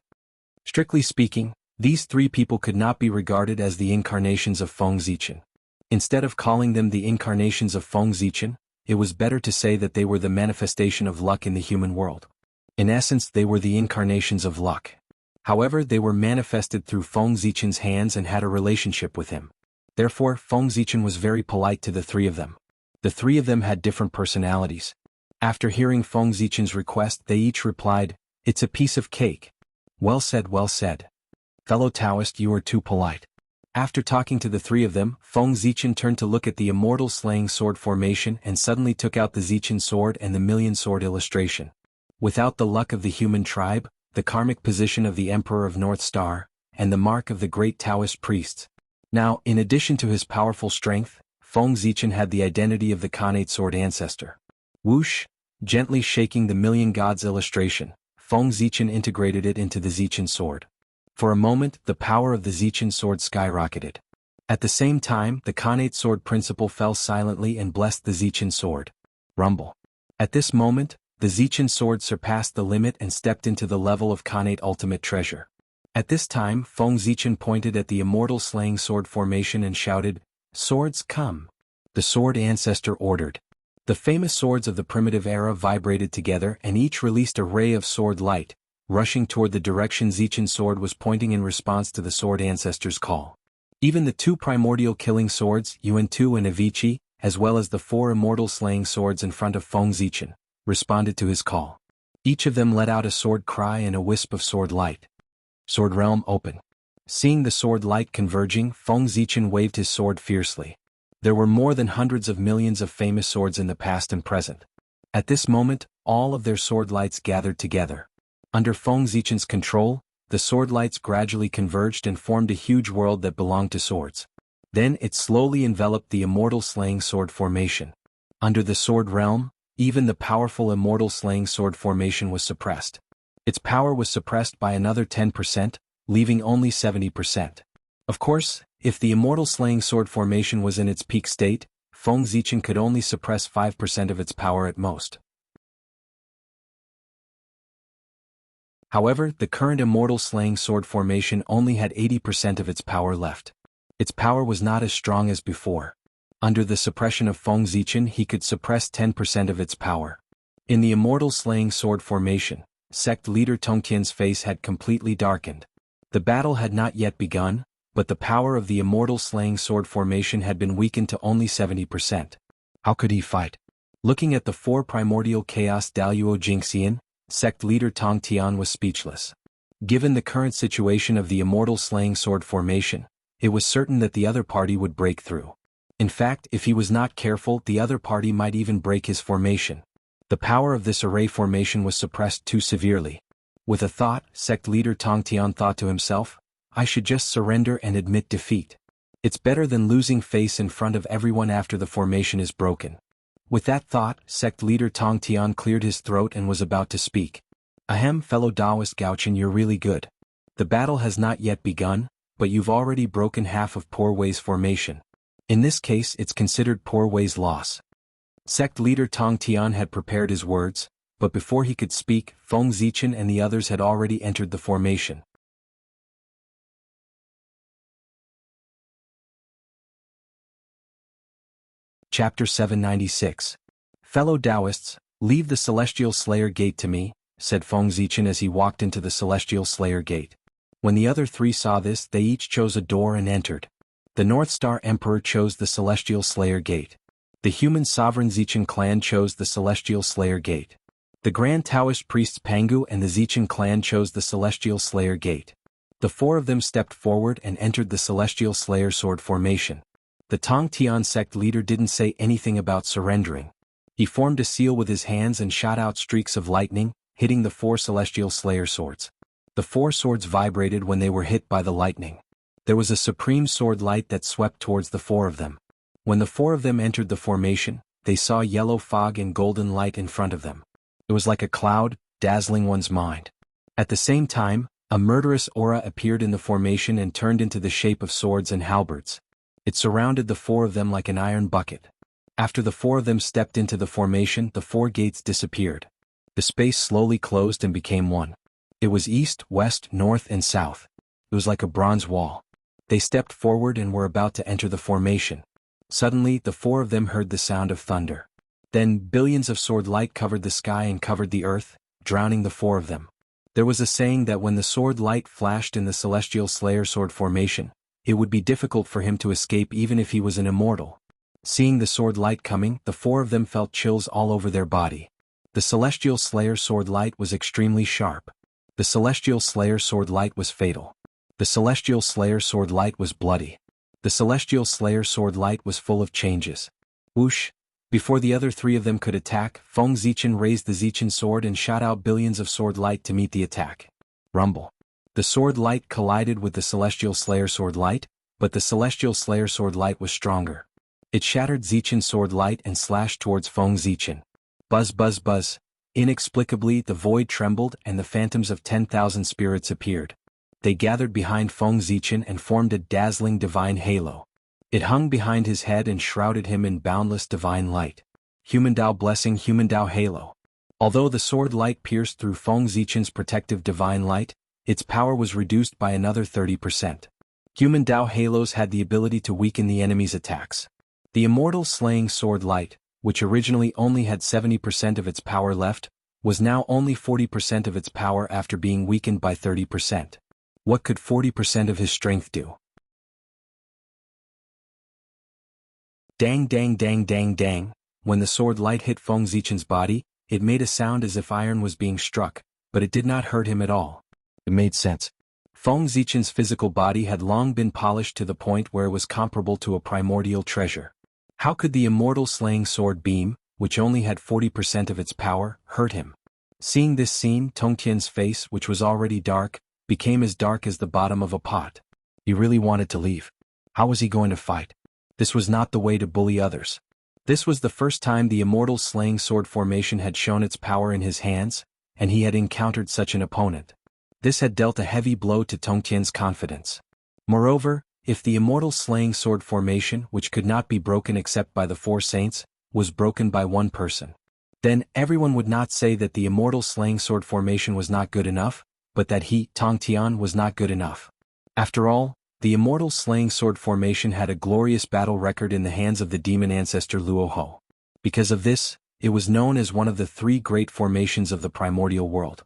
Speaker 1: Strictly speaking, these three people could not be regarded as the incarnations of Feng Zichen. Instead of calling them the incarnations of Feng Zichen, it was better to say that they were the manifestation of luck in the human world. In essence, they were the incarnations of luck. However, they were manifested through Feng Zichen's hands and had a relationship with him. Therefore, Feng Zichen was very polite to the three of them. The three of them had different personalities. After hearing Feng Zichen's request, they each replied, "It's a piece of cake." "Well said, well said. Fellow Taoist, you are too polite." After talking to the three of them, Feng Zichen turned to look at the immortal slaying sword formation and suddenly took out the Zichen sword and the million sword illustration. Without the luck of the human tribe, the karmic position of the Emperor of North Star, and the mark of the great Taoist priests. Now, in addition to his powerful strength, Feng Zichen had the identity of the Khanate sword ancestor. Whoosh, gently shaking the million gods illustration, Feng Zichen integrated it into the Zichen sword. For a moment, the power of the Zichen sword skyrocketed. At the same time, the Khanate sword principle fell silently and blessed the Zichen sword. Rumble. At this moment, the Zichen sword surpassed the limit and stepped into the level of Khanate ultimate treasure. At this time, Feng Zichen pointed at the immortal slaying sword formation and shouted, "Swords, come." The sword ancestor ordered. The famous swords of the primitive era vibrated together and each released a ray of sword light, rushing toward the direction Zichen sword was pointing in response to the sword ancestor's call. Even the two primordial killing swords, Yuan-Tu and Avicii, as well as the four immortal slaying swords in front of Feng Zichen, responded to his call. Each of them let out a sword cry and a wisp of sword light. Sword realm open. Seeing the sword light converging, Feng Zichen waved his sword fiercely. There were more than hundreds of millions of famous swords in the past and present. At this moment, all of their sword lights gathered together. Under Feng Zichen's control, the sword lights gradually converged and formed a huge world that belonged to swords. Then it slowly enveloped the immortal slaying sword formation. Under the sword realm, even the powerful immortal slaying sword formation was suppressed. Its power was suppressed by another 10%, leaving only 70%. Of course, if the immortal slaying sword formation was in its peak state, Feng Zichen could only suppress 5% of its power at most. However, the current immortal slaying sword formation only had 80% of its power left. Its power was not as strong as before. Under the suppression of Feng Zichen, he could suppress 10% of its power. In the immortal slaying sword formation, sect leader Tongtian's face had completely darkened. The battle had not yet begun, but the power of the immortal slaying sword formation had been weakened to only 70%. How could he fight? Looking at the four primordial chaos Daluo Jingxian, sect leader Tongtian was speechless. Given the current situation of the immortal slaying sword formation, it was certain that the other party would break through. In fact, if he was not careful, the other party might even break his formation. The power of this array formation was suppressed too severely. With a thought, sect leader Tongtian thought to himself, "I should just surrender and admit defeat. It's better than losing face in front of everyone after the formation is broken." With that thought, sect leader Tong Tian cleared his throat and was about to speak. Ahem, fellow Taoist Gauchen, you're really good. The battle has not yet begun, but you've already broken half of Poor Wei's formation. In this case it's considered Poor Wei's loss. Sect leader Tong Tian had prepared his words, but before he could speak, Feng Zichen and the others had already entered the formation. Chapter 796. Fellow Taoists, leave the Celestial Slayer Gate to me, said Feng Zichen as he walked into the Celestial Slayer Gate. When the other three saw this, they each chose a door and entered. The North Star Emperor chose the Celestial Slayer Gate. The human sovereign Zichen clan chose the Celestial Slayer Gate. The Grand Taoist priests Pangu and the Zichen clan chose the Celestial Slayer Gate. The four of them stepped forward and entered the Celestial Slayer Sword formation. The Tong Tian sect leader didn't say anything about surrendering. He formed a seal with his hands and shot out streaks of lightning, hitting the four Celestial Slayer swords. The four swords vibrated when they were hit by the lightning. There was a supreme sword light that swept towards the four of them. When the four of them entered the formation, they saw yellow fog and golden light in front of them. It was like a cloud, dazzling one's mind. At the same time, a murderous aura appeared in the formation and turned into the shape of swords and halberds. It surrounded the four of them like an iron bucket. After the four of them stepped into the formation, the four gates disappeared. The space slowly closed and became one. It was east, west, north, and south. It was like a bronze wall. They stepped forward and were about to enter the formation. Suddenly, the four of them heard the sound of thunder. Then, billions of sword light covered the sky and covered the earth, drowning the four of them. There was a saying that when the sword light flashed in the Celestial Slayer sword formation, it would be difficult for him to escape even if he was an immortal. Seeing the sword light coming, the four of them felt chills all over their body. The Celestial Slayer sword light was extremely sharp. The Celestial Slayer sword light was fatal. The Celestial Slayer sword light was bloody. The Celestial Slayer sword light was full of changes. Whoosh! Before the other three of them could attack, Feng Zichen raised the Zichen sword and shot out billions of sword light to meet the attack. Rumble. The sword light collided with the Celestial Slayer sword light, but the Celestial Slayer sword light was stronger. It shattered Zichen's sword light and slashed towards Feng Zichen. Buzz buzz buzz. Inexplicably the void trembled and the phantoms of 10,000 spirits appeared. They gathered behind Feng Zichen and formed a dazzling divine halo. It hung behind his head and shrouded him in boundless divine light. Human Dao blessing, Human Dao halo. Although the sword light pierced through Feng Zichen's protective divine light, its power was reduced by another 30%. Human Dao halos had the ability to weaken the enemy's attacks. The immortal slaying sword light, which originally only had 70% of its power left, was now only 40% of its power after being weakened by 30%. What could 40% of his strength do? Dang dang dang dang dang. When the sword light hit Feng Zichen's body, it made a sound as if iron was being struck, but it did not hurt him at all. It made sense. Feng Zichen's physical body had long been polished to the point where it was comparable to a primordial treasure. How could the immortal slaying sword beam, which only had 40% of its power, hurt him? Seeing this scene, Tong Tian's face, which was already dark, became as dark as the bottom of a pot. He really wanted to leave. How was he going to fight? This was not the way to bully others. This was the first time the immortal slaying sword formation had shown its power in his hands, and he had encountered such an opponent. This had dealt a heavy blow to Tong Tian's confidence. Moreover, if the immortal slaying sword formation, which could not be broken except by the four saints, was broken by one person, then everyone would not say that the immortal slaying sword formation was not good enough, but that he, Tong Tian, was not good enough. After all, the immortal slaying sword formation had a glorious battle record in the hands of the demon ancestor Luoho. Because of this, it was known as one of the three great formations of the primordial world.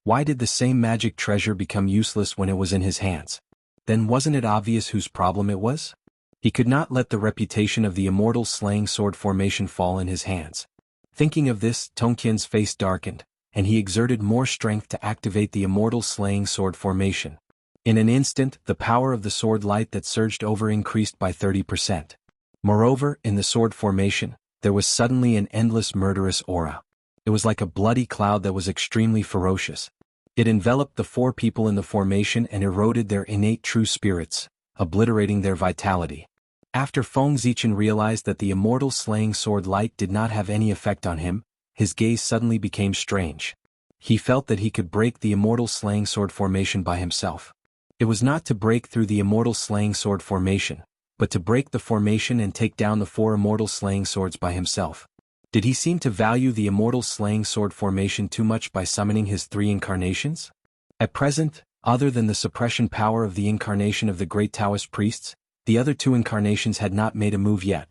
Speaker 1: Why did the same magic treasure become useless when it was in his hands? Then wasn't it obvious whose problem it was? He could not let the reputation of the immortal slaying sword formation fall in his hands. Thinking of this, Tong Tian's face darkened, and he exerted more strength to activate the immortal slaying sword formation. In an instant, the power of the sword light that surged over increased by 30%. Moreover, in the sword formation, there was suddenly an endless murderous aura. It was like a bloody cloud that was extremely ferocious. It enveloped the four people in the formation and eroded their innate true spirits, obliterating their vitality. After Feng Zichen realized that the immortal slaying sword light did not have any effect on him, his gaze suddenly became strange. He felt that he could break the immortal slaying sword formation by himself. It was not to break through the immortal slaying sword formation, but to break the formation and take down the 4 immortal slaying swords by himself. Did he seem to value the immortal slaying sword formation too much by summoning his 3 incarnations? At present, other than the suppression power of the incarnation of the great Taoist priests, the other 2 incarnations had not made a move yet.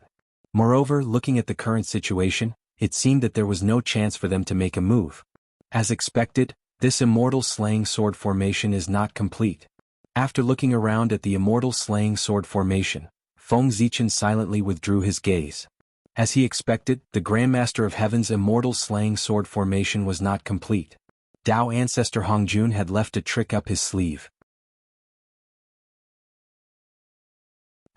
Speaker 1: Moreover, looking at the current situation, it seemed that there was no chance for them to make a move. As expected, this immortal slaying sword formation is not complete. After looking around at the immortal slaying sword formation, Feng Zichen silently withdrew his gaze. As he expected, the Grandmaster of Heaven's immortal slaying sword formation was not complete. Dao Ancestor Hongjun had left a trick up his sleeve.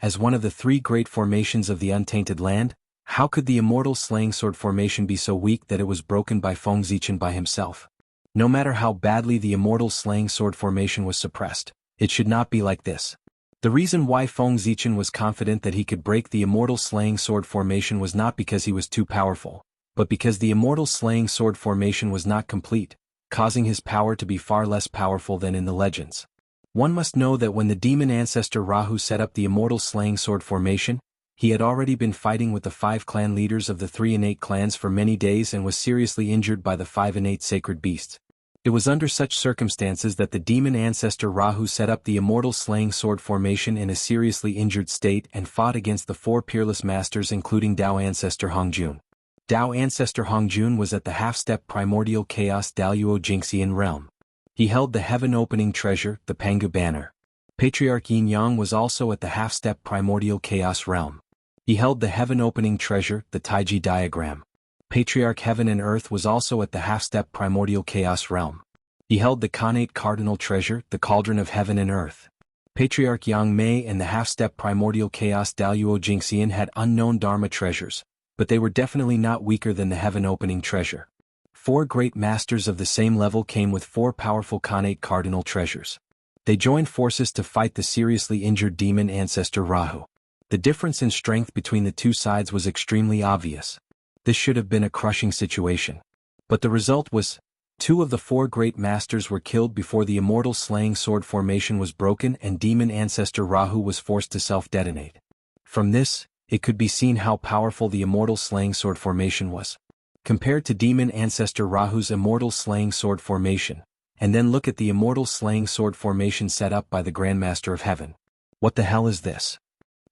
Speaker 1: As one of the 3 great formations of the untainted land, how could the immortal slaying sword formation be so weak that it was broken by Feng Zichen by himself? No matter how badly the immortal slaying sword formation was suppressed, it should not be like this. The reason why Feng Zichen was confident that he could break the immortal slaying sword formation was not because he was too powerful, but because the immortal slaying sword formation was not complete, causing his power to be far less powerful than in the legends. One must know that when the demon ancestor Rahu set up the immortal slaying sword formation, he had already been fighting with the 5 clan leaders of the 3 innate clans for many days and was seriously injured by the 5 innate sacred beasts. It was under such circumstances that the demon ancestor Rahu set up the immortal slaying sword formation in a seriously injured state and fought against the 4 peerless masters including Dao ancestor Hongjun. Dao ancestor Hongjun was at the half-step primordial chaos Daluo Jingxian realm. He held the heaven-opening treasure, the Pangu banner. Patriarch Yin Yang was also at the half-step primordial chaos realm. He held the heaven-opening treasure, the Taiji diagram. Patriarch Heaven and Earth was also at the half-step primordial chaos realm. He held the Khanate cardinal treasure, the cauldron of heaven and earth. Patriarch Yang Mei and the half-step primordial chaos Daluo Jingxian had unknown dharma treasures, but they were definitely not weaker than the heaven-opening treasure. 4 great masters of the same level came with 4 powerful Khanate cardinal treasures. They joined forces to fight the seriously injured demon ancestor Rahu. The difference in strength between the 2 sides was extremely obvious. This should have been a crushing situation. But the result was, 2 of the 4 great masters were killed before the immortal slaying sword formation was broken and demon ancestor Rahu was forced to self-detonate. From this, it could be seen how powerful the immortal slaying sword formation was. Compared to demon ancestor Rahu's immortal slaying sword formation, and then look at the immortal slaying sword formation set up by the Grandmaster of Heaven. What the hell is this?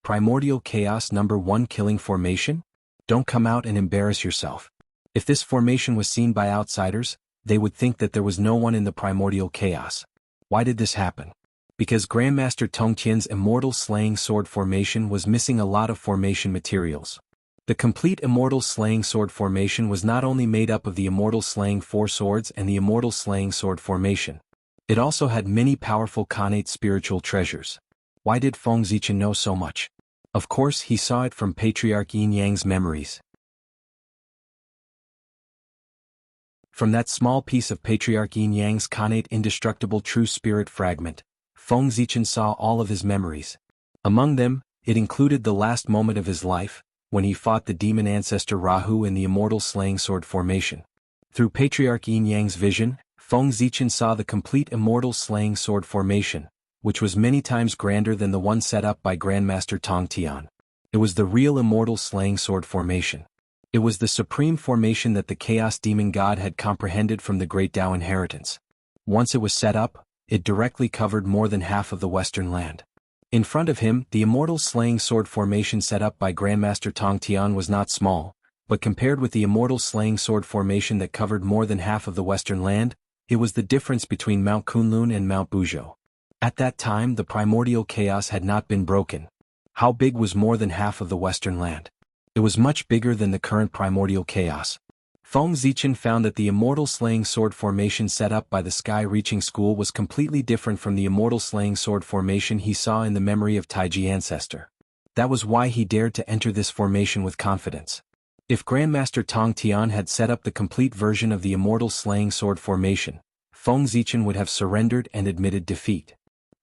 Speaker 1: Primordial Chaos number 1 killing formation? Don't come out and embarrass yourself. If this formation was seen by outsiders, they would think that there was no one in the primordial chaos. Why did this happen? Because Grandmaster Tongqian's immortal slaying sword formation was missing a lot of formation materials. The complete immortal slaying sword formation was not only made up of the immortal slaying 4 swords and the immortal slaying sword formation. It also had many powerful Khanate spiritual treasures. Why did Feng Zichen know so much? Of course he saw it from Patriarch Yin Yang's memories. From that small piece of Patriarch Yin Yang's Khanate indestructible true spirit fragment, Feng Zichen saw all of his memories. Among them, it included the last moment of his life, when he fought the demon ancestor Rahu in the immortal slaying sword formation. Through Patriarch Yin Yang's vision, Feng Zichen saw the complete immortal slaying sword formation, which was many times grander than the one set up by Grandmaster Tong Tian. It was the real immortal slaying sword formation. It was the supreme formation that the Chaos Demon God had comprehended from the Great Tao inheritance. Once it was set up, it directly covered more than half of the Western land. In front of him, the immortal slaying sword formation set up by Grandmaster Tong Tian was not small, but compared with the immortal slaying sword formation that covered more than half of the Western land, it was the difference between Mount Kunlun and Mount Buzhou. At that time the primordial chaos had not been broken. How big was more than half of the Western land? It was much bigger than the current primordial chaos. Feng Zichen found that the immortal slaying sword formation set up by the sky-reaching school was completely different from the immortal slaying sword formation he saw in the memory of Taiji ancestor. That was why he dared to enter this formation with confidence. If Grandmaster Tong Tian had set up the complete version of the immortal slaying sword formation, Feng Zichen would have surrendered and admitted defeat.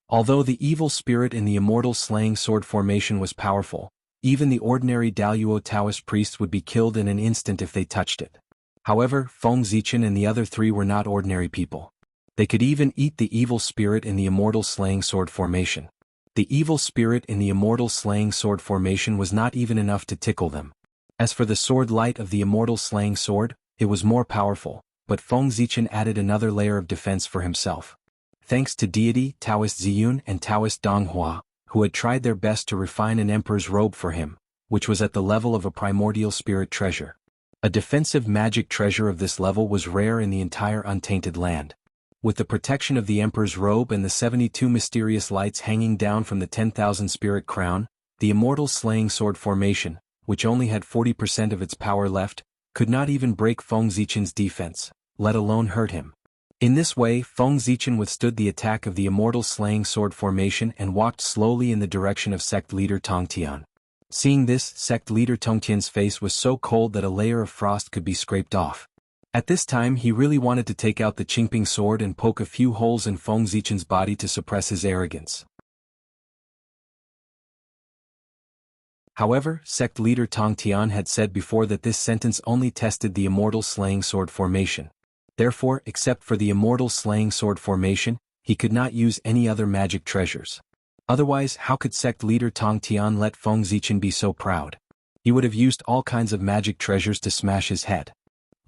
Speaker 1: Although the evil spirit in the immortal slaying sword formation was powerful, Even the ordinary Daluo Taoist priests would be killed in an instant if they touched it. However, Feng Zichen and the other three were not ordinary people. They could even eat the evil spirit in the immortal slaying sword formation. The evil spirit in the immortal slaying sword formation was not even enough to tickle them. As for the sword light of the immortal slaying sword, it was more powerful, but Feng Zichen added another layer of defense for himself. Thanks to deity Taoist Ziyun and Taoist Donghua, who had tried their best to refine an emperor's robe for him, which was at the level of a primordial spirit treasure. A defensive magic treasure of this level was rare in the entire untainted land. With the protection of the emperor's robe and the 72 mysterious lights hanging down from the 10,000 spirit crown, the immortal slaying sword formation, which only had 40% of its power left, could not even break Feng Zichen's defense, let alone hurt him. In this way, Feng Zichen withstood the attack of the immortal slaying sword formation and walked slowly in the direction of sect leader Tongtian. Seeing this, sect leader Tongtian's face was so cold that a layer of frost could be scraped off. At this time he really wanted to take out the Qingping sword and poke a few holes in Feng Zichen's body to suppress his arrogance. However, sect leader Tongtian had said before that this sentence only tested the immortal slaying sword formation. Therefore, except for the immortal slaying sword formation, he could not use any other magic treasures. Otherwise, how could sect leader Tongtian let Feng Zichen be so proud? He would have used all kinds of magic treasures to smash his head.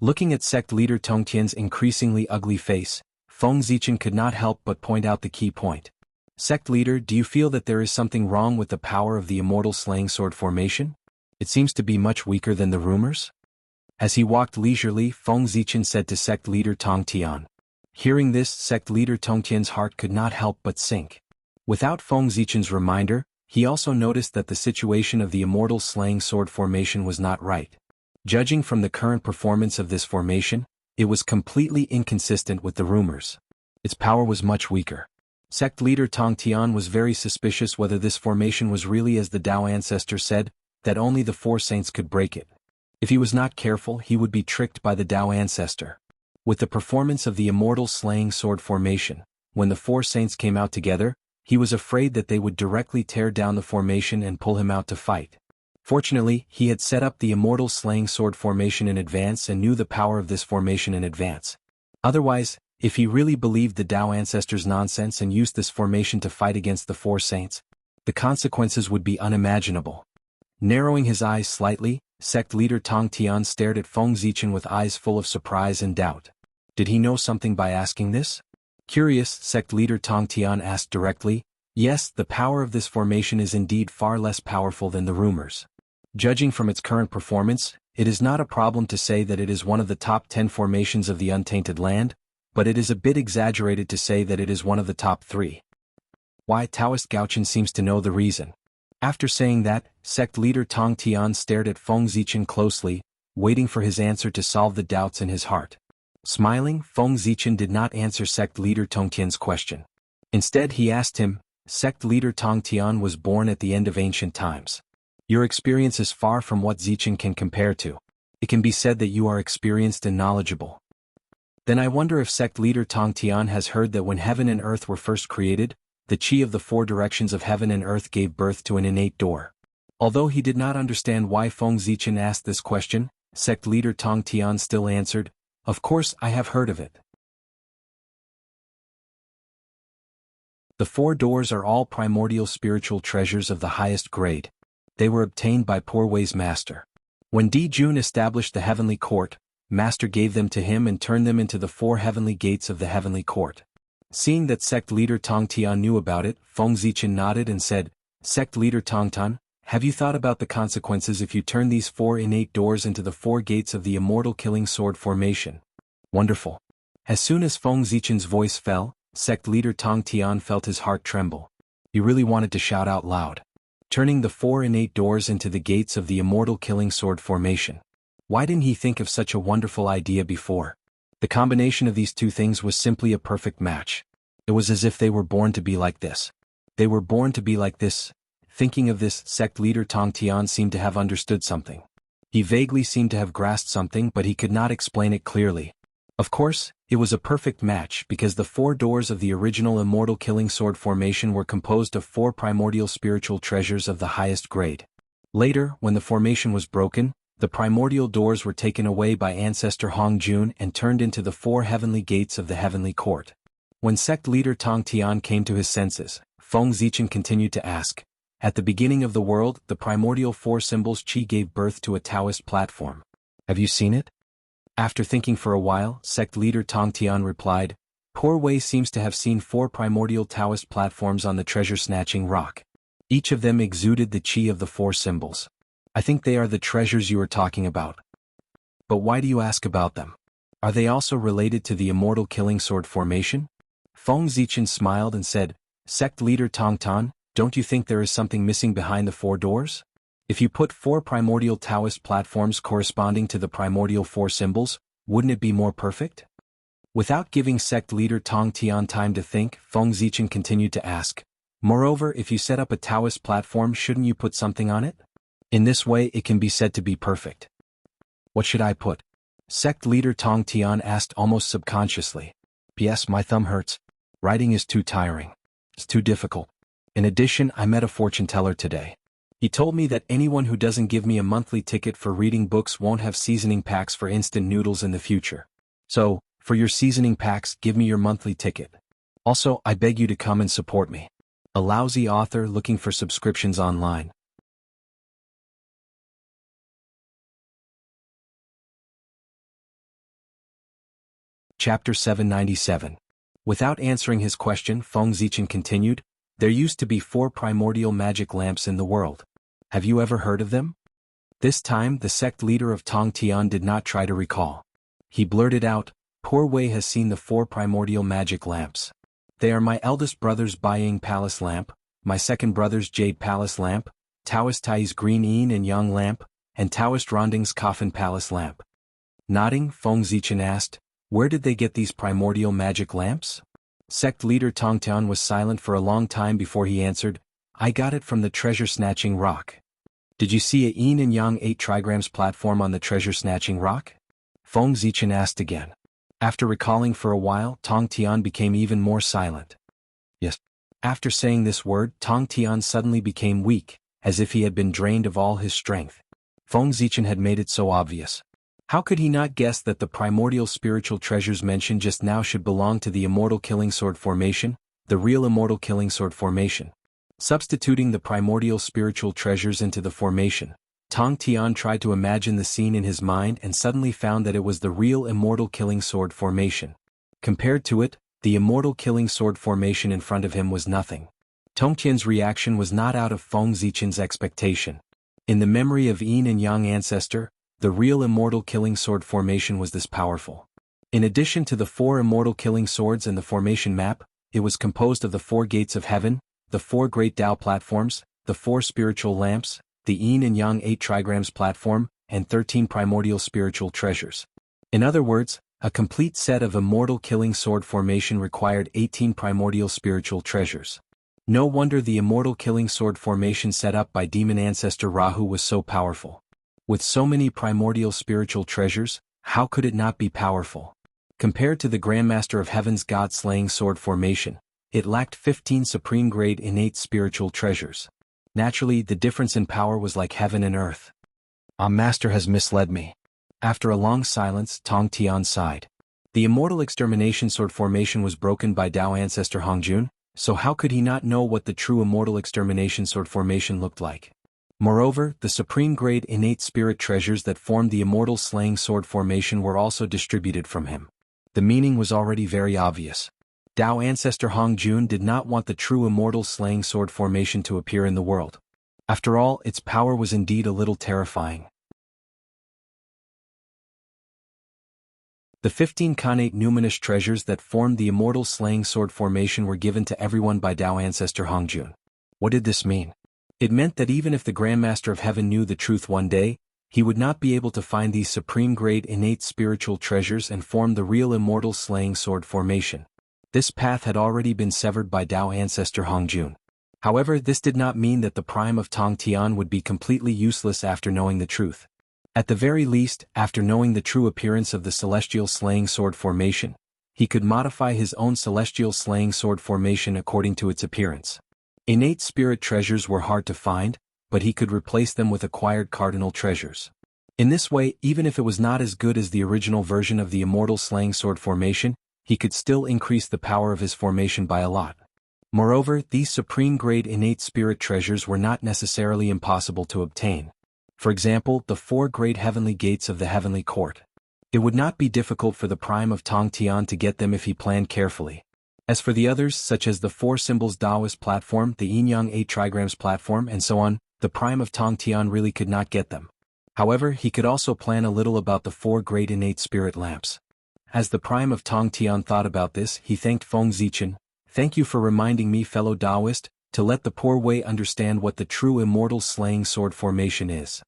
Speaker 1: Looking at sect leader Tongtian's increasingly ugly face, Feng Zichen could not help but point out the key point. Sect leader, do you feel that there is something wrong with the power of the immortal slaying sword formation? It seems to be much weaker than the rumors? As he walked leisurely, Feng Zichen said to sect leader Tongtian. Hearing this, sect leader Tongtian's heart could not help but sink. Without Feng Zichen's reminder, he also noticed that the situation of the immortal slaying sword formation was not right. Judging from the current performance of this formation, it was completely inconsistent with the rumors. Its power was much weaker. Sect leader Tongtian was very suspicious whether this formation was really as the Tao ancestor said, that only the four saints could break it. If he was not careful, he would be tricked by the Tao ancestor. With the performance of the immortal slaying sword formation, when the four saints came out together, he was afraid that they would directly tear down the formation and pull him out to fight. Fortunately, he had set up the immortal slaying sword formation in advance and knew the power of this formation in advance. Otherwise, if he really believed the Tao ancestors' nonsense and used this formation to fight against the four saints, the consequences would be unimaginable. Narrowing his eyes slightly, sect leader Tongtian stared at Feng Zichen with eyes full of surprise and doubt. Did he know something by asking this? Curious, sect leader Tongtian asked directly. Yes, the power of this formation is indeed far less powerful than the rumors. Judging from its current performance, it is not a problem to say that it is one of the top 10 formations of the untainted land, but it is a bit exaggerated to say that it is one of the top 3. Why? Taoist Gaochen seems to know the reason. After saying that, sect leader Tongtian stared at Feng Zichen closely, waiting for his answer to solve the doubts in his heart. Smiling, Feng Zichen did not answer sect leader Tongtian's question. Instead he asked him, sect leader Tongtian was born at the end of ancient times. Your experience is far from what Zichen can compare to. It can be said that you are experienced and knowledgeable. Then I wonder if sect leader Tongtian has heard that when heaven and earth were first created, the qi of the four directions of heaven and earth gave birth to an innate door. Although he did not understand why Feng Zichen asked this question, sect leader Tongtian still answered, of course I have heard of it. The four doors are all primordial spiritual treasures of the highest grade. They were obtained by Poor Wei's master. When Di Jun established the heavenly court, master gave them to him and turned them into the four heavenly gates of the heavenly court. Seeing that sect leader Tongtian knew about it, Feng Zichen nodded and said, Sect leader Tongtian, have you thought about the consequences if you turn these four innate doors into the four gates of the immortal killing sword formation? Wonderful. As soon as Feng Zichen's voice fell, sect leader Tongtian felt his heart tremble. He really wanted to shout out loud. Turning the four innate doors into the gates of the immortal killing sword formation. Why didn't he think of such a wonderful idea before? The combination of these two things was simply a perfect match. It was as if they were born to be like this. They were born to be like this. Thinking of this, sect leader Tongtian seemed to have understood something. He vaguely seemed to have grasped something, but he could not explain it clearly. Of course, it was a perfect match because the four doors of the original immortal killing sword formation were composed of four primordial spiritual treasures of the highest grade. Later, when the formation was broken, the primordial doors were taken away by ancestor Hongjun and turned into the 4 heavenly gates of the heavenly court. When sect leader Tong Tian came to his senses, Feng Zichen continued to ask, at the beginning of the world, the primordial 4 symbols Qi gave birth to a Taoist platform. Have you seen it? After thinking for a while, sect leader Tong Tian replied, Poor Wei seems to have seen 4 primordial Taoist platforms on the treasure-snatching rock. Each of them exuded the Qi of the 4 symbols. I think they are the treasures you are talking about. But why do you ask about them? Are they also related to the immortal killing sword formation? Feng Zichen smiled and said, Sect leader Tong Tan, don't you think there is something missing behind the 4 doors? If you put 4 primordial Taoist platforms corresponding to the primordial 4 symbols, wouldn't it be more perfect? Without giving sect leader Tong Tian time to think, Feng Zichen continued to ask, Moreover, if you set up a Taoist platform, shouldn't you put something on it? In this way it can be said to be perfect. What should I put? Sect leader Tong Tian asked almost subconsciously. P.S. My thumb hurts. Writing is too tiring. It's too difficult. In addition, I met a fortune teller today. He told me that anyone who doesn't give me a monthly ticket for reading books won't have seasoning packs for instant noodles in the future. So, for your seasoning packs, give me your monthly ticket. Also, I beg you to come and support me. A lousy author looking for subscriptions online. Chapter 797. Without answering his question, Feng Zichen continued, There used to be 4 primordial magic lamps in the world. Have you ever heard of them? This time, the sect leader of Tong Tian did not try to recall. He blurted out, Poor Wei has seen the 4 primordial magic lamps. They are my eldest brother's Baiying Palace lamp, my second brother's Jade Palace lamp, Taoist Tai's Green Yin and Yang lamp, and Taoist Ronding's Coffin Palace lamp. Nodding, Feng Zichen asked, Where did they get these primordial magic lamps? Sect leader Tong Tian was silent for a long time before he answered, I got it from the treasure-snatching rock. Did you see a Yin and Yang 8 trigrams platform on the treasure-snatching rock? Feng Zichen asked again. After recalling for a while, Tong Tian became even more silent. Yes. After saying this word, Tong Tian suddenly became weak, as if he had been drained of all his strength. Feng Zichen had made it so obvious. How could he not guess that the primordial spiritual treasures mentioned just now should belong to the immortal killing sword formation, the real immortal killing sword formation? Substituting the primordial spiritual treasures into the formation, Tong Tian tried to imagine the scene in his mind and suddenly found that it was the real immortal killing sword formation. Compared to it, the immortal killing sword formation in front of him was nothing. Tong Tian's reaction was not out of Feng Zichen's expectation. In the memory of Yin and Yang ancestor, the real immortal killing sword formation was this powerful. In addition to the 4 immortal killing swords and the formation map, it was composed of the 4 gates of heaven, the 4 great Tao platforms, the 4 spiritual lamps, the Yin and Yang 8 trigrams platform, and 13 primordial spiritual treasures. In other words, a complete set of immortal killing sword formation required 18 primordial spiritual treasures. No wonder the immortal killing sword formation set up by demon ancestor Rahu was so powerful. With so many primordial spiritual treasures, how could it not be powerful? Compared to the Grandmaster of Heaven's God-slaying sword formation, it lacked 15 supreme-grade innate spiritual treasures. Naturally, the difference in power was like heaven and earth. Our master has misled me. After a long silence, Tong Tian sighed. The immortal extermination sword formation was broken by Tao ancestor Hongjun, so how could he not know what the true immortal extermination sword formation looked like? Moreover, the supreme-grade innate spirit treasures that formed the immortal slaying sword formation were also distributed from him. The meaning was already very obvious. Tao ancestor Hongjun did not want the true immortal slaying sword formation to appear in the world. After all, its power was indeed a little terrifying. The 15 connate numinous treasures that formed the immortal slaying sword formation were given to everyone by Tao ancestor Hongjun. What did this mean? It meant that even if the Grandmaster of Heaven knew the truth one day, he would not be able to find these supreme-grade innate spiritual treasures and form the real immortal slaying sword formation. This path had already been severed by Tao ancestor Hongjun. However, this did not mean that the prime of Tong Tian would be completely useless after knowing the truth. At the very least, after knowing the true appearance of the celestial slaying sword formation, he could modify his own celestial slaying sword formation according to its appearance. Innate spirit treasures were hard to find, but he could replace them with acquired cardinal treasures. In this way, even if it was not as good as the original version of the immortal slaying sword formation, he could still increase the power of his formation by a lot. Moreover, these supreme-grade innate spirit treasures were not necessarily impossible to obtain. For example, the 4 great heavenly gates of the heavenly court. It would not be difficult for the Prime of Tong Tian to get them if he planned carefully. As for the others, such as the 4 symbols Taoist platform, the Yin-Yang 8 trigrams platform, and so on, the Prime of Tong Tian really could not get them. However, he could also plan a little about the 4 great innate spirit lamps. As the Prime of Tong Tian thought about this, he thanked Feng Zichen. "Thank you for reminding me, fellow Taoist, to let the poor way understand what the true immortal slaying sword formation is.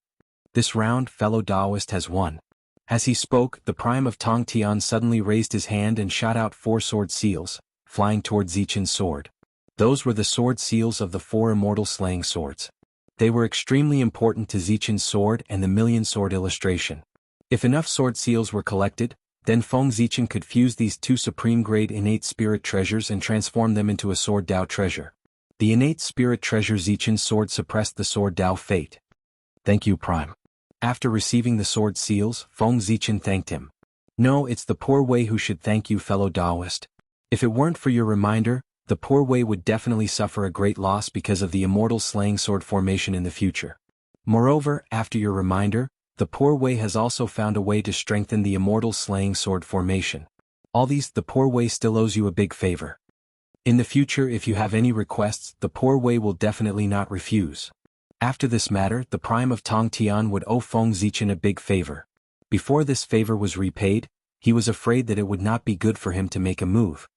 Speaker 1: This round, fellow Taoist has won." As he spoke, the Prime of Tong Tian suddenly raised his hand and shot out 4 sword seals, flying toward Zichen's sword. Those were the sword seals of the 4 immortal slaying swords. They were extremely important to Zichen's sword and the million sword illustration. If enough sword seals were collected, then Feng Zichen could fuse these 2 supreme-grade innate spirit treasures and transform them into a sword Dao treasure. The innate spirit treasure Zichen's sword suppressed the sword Dao fate. "Thank you, Prime." After receiving the sword seals, Feng Zichen thanked him. "No, it's the poor way who should thank you, fellow Taoist. If it weren't for your reminder, the poor way would definitely suffer a great loss because of the immortal slaying sword formation in the future. Moreover, after your reminder, the poor way has also found a way to strengthen the immortal slaying sword formation. All these, the poor way still owes you a big favor. In the future, if you have any requests, the poor way will definitely not refuse." After this matter, the Prime of Tong Tian would owe Feng Zichen a big favor. Before this favor was repaid, he was afraid that it would not be good for him to make a move.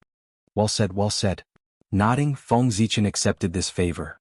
Speaker 1: "Well said, well said." Nodding, Feng Zichen accepted this favor.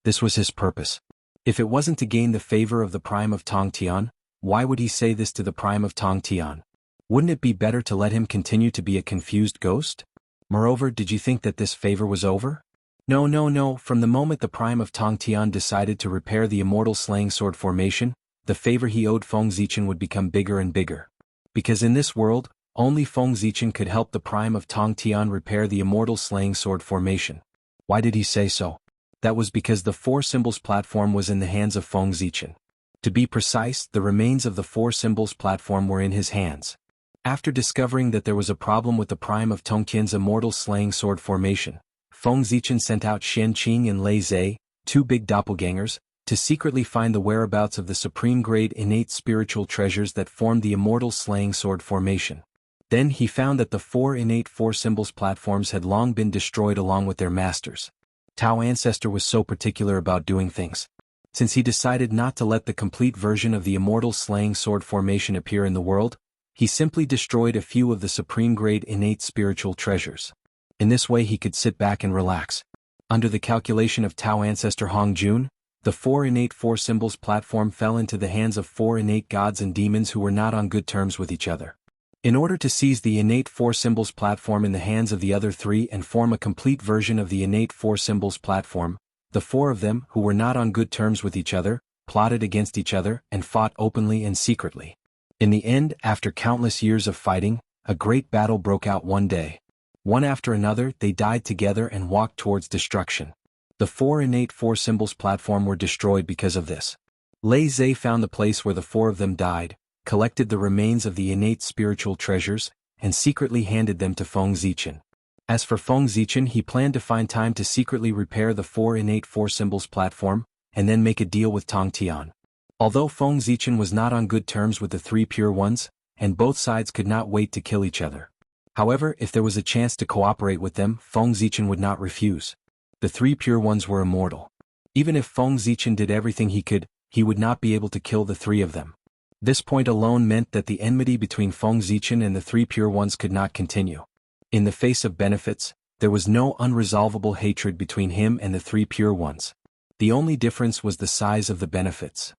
Speaker 1: This was his purpose. If it wasn't to gain the favor of the Prime of Tong Tian, why would he say this to the Prime of Tong Tian? Wouldn't it be better to let him continue to be a confused ghost? Moreover, did you think that this favor was over? No. From the moment the Prime of Tong Tian decided to repair the immortal slaying sword formation, the favor he owed Feng Zichen would become bigger and bigger. Because in this world, only Feng Zichen could help the Prime of Tong Tian repair the immortal slaying sword formation. Why did he say so? That was because the 4 symbols platform was in the hands of Feng Zichen. To be precise, the remains of the 4 symbols platform were in his hands. After discovering that there was a problem with the Prime of Tong Tian's immortal slaying sword formation, Feng Zichen sent out Xian Qing and Lei Zhe, 2 big doppelgangers, to secretly find the whereabouts of the supreme-grade innate spiritual treasures that formed the immortal slaying sword formation. Then he found that the 4 innate 4 symbols platforms had long been destroyed along with their masters. Tao Ancestor was so particular about doing things. Since he decided not to let the complete version of the immortal slaying sword formation appear in the world, he simply destroyed a few of the supreme-grade innate spiritual treasures. In this way he could sit back and relax. Under the calculation of Tao Ancestor Hong Jun, the 4 innate 4 symbols platform fell into the hands of 4 innate gods and demons who were not on good terms with each other. In order to seize the innate 4 symbols platform in the hands of the other 3 and form a complete version of the innate 4 symbols platform, the 4 of them, who were not on good terms with each other, plotted against each other and fought openly and secretly. In the end, after countless years of fighting, a great battle broke out one day. One after another, they died together and walked towards destruction. The 4 innate 4 symbols platform were destroyed because of this. Lei Zhe found the place where the 4 of them died, collected the remains of the innate spiritual treasures, and secretly handed them to Feng Zichen. As for Feng Zichen, he planned to find time to secretly repair the 4 innate 4 symbols platform, and then make a deal with Tong Tian. Although Feng Zichen was not on good terms with the 3 pure ones, and both sides could not wait to kill each other. However, if there was a chance to cooperate with them, Feng Zichen would not refuse. The 3 pure ones were immortal. Even if Feng Zichen did everything he could, he would not be able to kill the 3 of them. This point alone meant that the enmity between Feng Zichen and the 3 pure ones could not continue. In the face of benefits, there was no unresolvable hatred between him and the 3 pure ones. The only difference was the size of the benefits.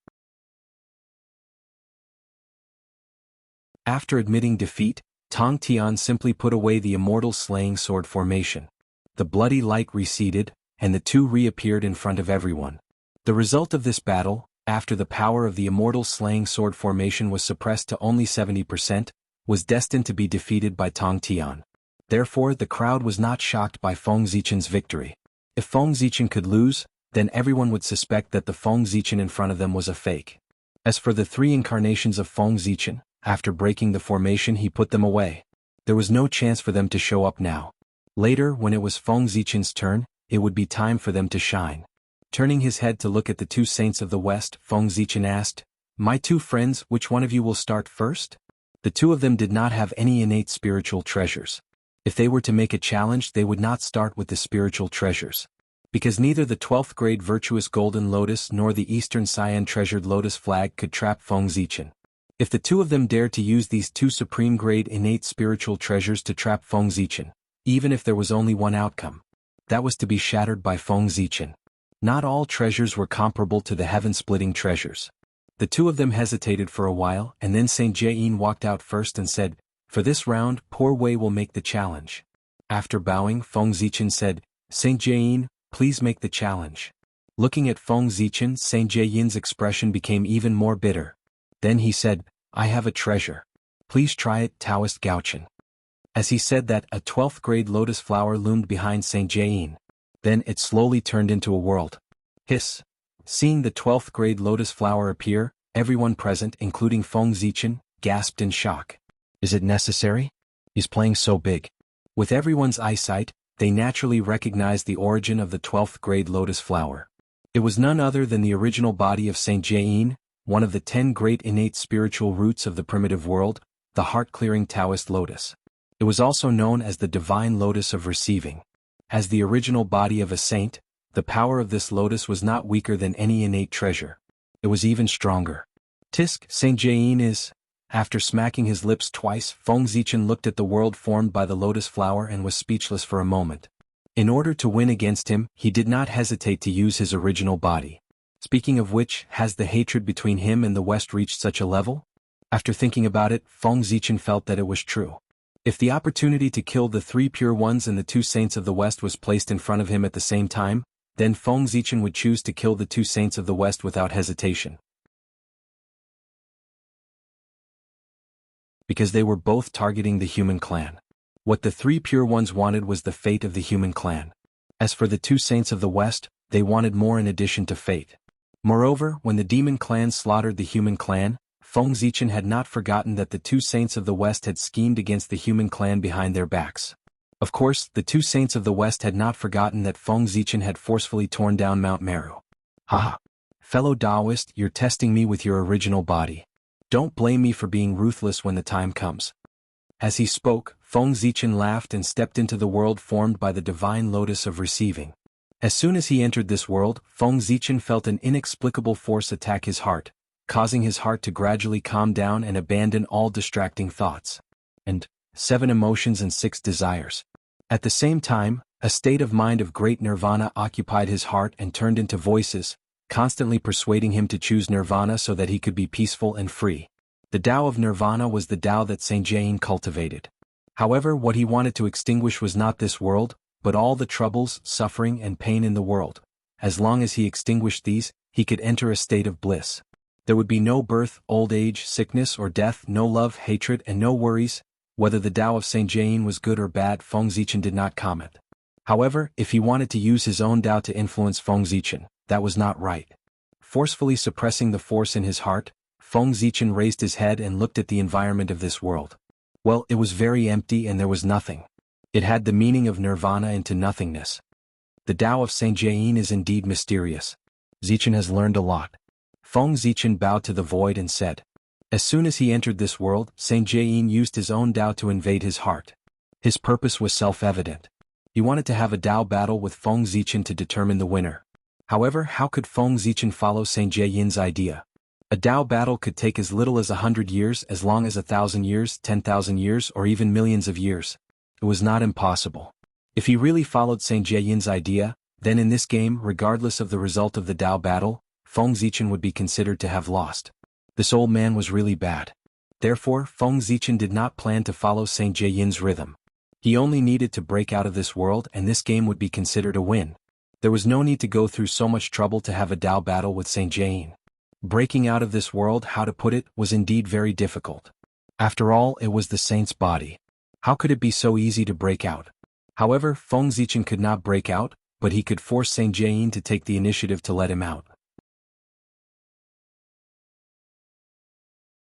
Speaker 1: After admitting defeat, Tong Tian simply put away the immortal slaying sword formation. The bloody light receded, and the 2 reappeared in front of everyone. The result of this battle, after the power of the immortal slaying sword formation was suppressed to only 70%, was destined to be defeated by Tong Tian. Therefore, the crowd was not shocked by Feng Zichen's victory. If Feng Zichen could lose, then everyone would suspect that the Feng Zichen in front of them was a fake. As for the 3 incarnations of Feng Zichen, after breaking the formation he put them away. There was no chance for them to show up now. Later, when it was Feng Zichen's turn, it would be time for them to shine. Turning his head to look at the 2 saints of the West, Feng Zichen asked, "My 2 friends, which one of you will start first?" The 2 of them did not have any innate spiritual treasures. If they were to make a challenge, they would not start with the spiritual treasures. Because neither the 12th grade virtuous golden lotus nor the Eastern Cyan treasured lotus flag could trap Feng Zichen. If the 2 of them dared to use these 2 supreme grade innate spiritual treasures to trap Feng Zichen, even if there was only one outcome, that was to be shattered by Feng Zichen. Not all treasures were comparable to the heaven-splitting treasures. The 2 of them hesitated for a while, and then Saint Jianghu walked out first and said, "For this round, Poor Wei will make the challenge." After bowing, Feng Zichen said, "Saint Jianghu, please make the challenge." Looking at Feng Zichen, Saint Jianghu's expression became even more bitter. Then he said, "I have a treasure. Please try it, Taoist Gaochen." As he said that, a 12th grade lotus flower loomed behind Saint Jianghu. Then it slowly turned into a world. Hiss. Seeing the 12th grade lotus flower appear, everyone present, including Feng Zichen, gasped in shock. Is it necessary? He's playing so big. With everyone's eyesight, they naturally recognized the origin of the 12th grade lotus flower. It was none other than the original body of Saint Jianghu, one of the 10 great innate spiritual roots of the primitive world, the heart-clearing Taoist lotus. It was also known as the divine lotus of receiving. As the original body of a saint, the power of this lotus was not weaker than any innate treasure. It was even stronger. Tisk, Saint Jianghu is... After smacking his lips twice, Feng Zichen looked at the world formed by the lotus flower and was speechless for a moment. In order to win against him, he did not hesitate to use his original body. Speaking of which, has the hatred between him and the West reached such a level? After thinking about it, Feng Zichen felt that it was true. If the opportunity to kill the 3 pure ones and the 2 saints of the West was placed in front of him at the same time, then Feng Zichen would choose to kill the 2 saints of the West without hesitation. Because they were both targeting the human clan. What the 3 pure ones wanted was the fate of the human clan. As for the 2 saints of the West, they wanted more in addition to fate. Moreover, when the demon clan slaughtered the human clan, Feng Zichen had not forgotten that the 2 saints of the West had schemed against the human clan behind their backs. Of course, the 2 saints of the West had not forgotten that Feng Zichen had forcefully torn down Mount Meru. Haha. Fellow Taoist, you're testing me with your original body. Don't blame me for being ruthless when the time comes. As he spoke, Feng Zichen laughed and stepped into the world formed by the divine lotus of receiving. As soon as he entered this world, Feng Zichen felt an inexplicable force attack his heart, causing his heart to gradually calm down and abandon all distracting thoughts. And 7 emotions and 6 desires. At the same time, a state of mind of great nirvana occupied his heart and turned into voices, constantly persuading him to choose nirvana so that he could be peaceful and free. The Tao of nirvana was the Tao that Saint Jianghu cultivated. However, what he wanted to extinguish was not this world, but all the troubles, suffering, and pain in the world. As long as he extinguished these, he could enter a state of bliss. There would be no birth, old age, sickness, or death, no love, hatred, and no worries. Whether the Tao of Saint Jianghu was good or bad, Feng Zichen did not comment. However, if he wanted to use his own Tao to influence Feng Zichen, that was not right. Forcefully suppressing the force in his heart, Feng Zichen raised his head and looked at the environment of this world. Well, it was very empty and there was nothing. It had the meaning of nirvana into nothingness. The Tao of Saint Jianghu is indeed mysterious. Zichen has learned a lot. Feng Zichen bowed to the void and said. As soon as he entered this world, Saint Jianghu used his own Tao to invade his heart. His purpose was self-evident. He wanted to have a Tao battle with Feng Zichen to determine the winner. However, how could Feng Zichen follow Saint Jianghu's idea? A Tao battle could take as little as 100 years, as long as 1,000 years, 10,000 years, or even millions of years. It was not impossible. If he really followed Saint Jianghu's idea, then in this game, regardless of the result of the Tao battle, Feng Zichen would be considered to have lost. This old man was really bad. Therefore, Feng Zichen did not plan to follow Saint Jianghu's rhythm. He only needed to break out of this world and this game would be considered a win. There was no need to go through so much trouble to have a Tao battle with Saint Jianghu. Breaking out of this world, how to put it, was indeed very difficult. After all, it was the saint's body. How could it be so easy to break out? However, Feng Zichen could not break out, but he could force Saint Jiayin to take the initiative to let him out.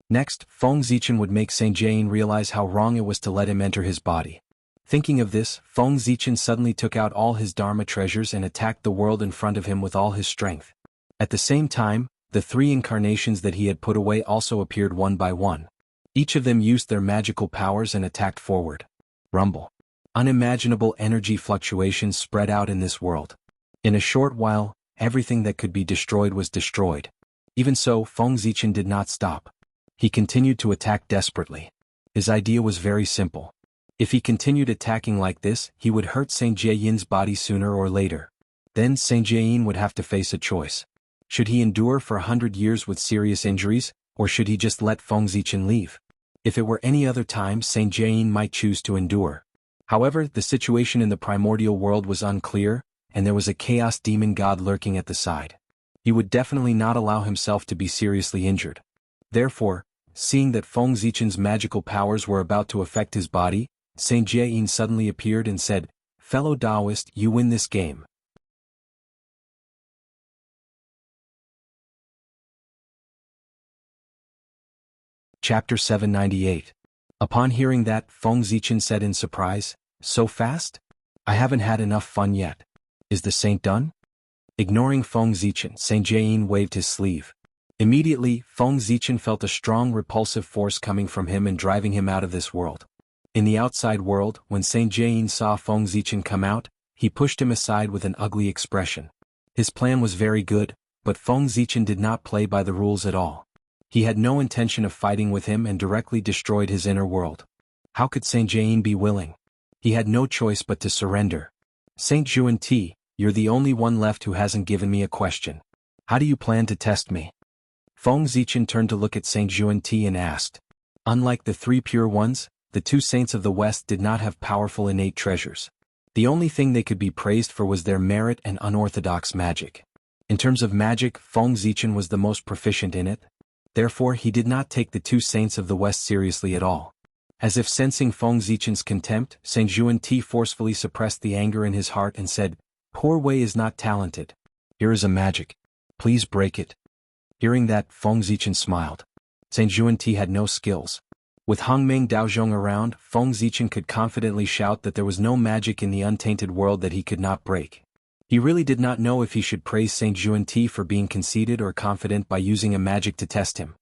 Speaker 1: Next, Feng Zichen would make Saint Jiayin realize how wrong it was to let him enter his body. Thinking of this, Feng Zichen suddenly took out all his Dharma treasures and attacked the world in front of him with all his strength. At the same time, the 3 incarnations that he had put away also appeared one by one. Each of them used their magical powers and attacked forward. Rumble. Unimaginable energy fluctuations spread out in this world. In a short while, everything that could be destroyed was destroyed. Even so, Feng Zichen did not stop. He continued to attack desperately. His idea was very simple. If he continued attacking like this, he would hurt Saint Jiayin's body sooner or later. Then Saint Jiayin would have to face a choice. Should he endure for 100 years with serious injuries, or should he just let Feng Zichen leave? If it were any other time, Saint Jiayin might choose to endure. However, the situation in the primordial world was unclear, and there was a chaos demon god lurking at the side. He would definitely not allow himself to be seriously injured. Therefore, seeing that Feng Zichen's magical powers were about to affect his body, Saint Jiayin suddenly appeared and said, "Fellow Taoist, you win this game." Chapter 798. Upon hearing that, Feng Zichen said in surprise, "So fast? I haven't had enough fun yet. Is the saint done?" Ignoring Feng Zichen, Saint Jiayin waved his sleeve. Immediately, Feng Zichen felt a strong repulsive force coming from him and driving him out of this world. In the outside world, when Saint Jiayin saw Feng Zichen come out, he pushed him aside with an ugly expression. His plan was very good, but Feng Zichen did not play by the rules at all. He had no intention of fighting with him and directly destroyed his inner world. How could Saint Jiayin be willing? He had no choice but to surrender. "Saint Juan-Ti, you're the only one left who hasn't given me a question. How do you plan to test me?" Feng Zichen turned to look at Saint Juan-Ti and asked. Unlike the 3 pure ones, the 2 saints of the West did not have powerful innate treasures. The only thing they could be praised for was their merit and unorthodox magic. In terms of magic, Feng Zichen was the most proficient in it. Therefore, he did not take the 2 saints of the West seriously at all. As if sensing Feng Zichen's contempt, Saint Juan-Ti forcefully suppressed the anger in his heart and said, "Poor Wei is not talented. Here is a magic. Please break it." Hearing that, Feng Zichen smiled. Saint Juan-Ti had no skills. With Hongmeng Daozhong around, Feng Zichen could confidently shout that there was no magic in the untainted world that he could not break. He really did not know if he should praise Saint Juan-Ti for being conceited or confident by using a magic to test him.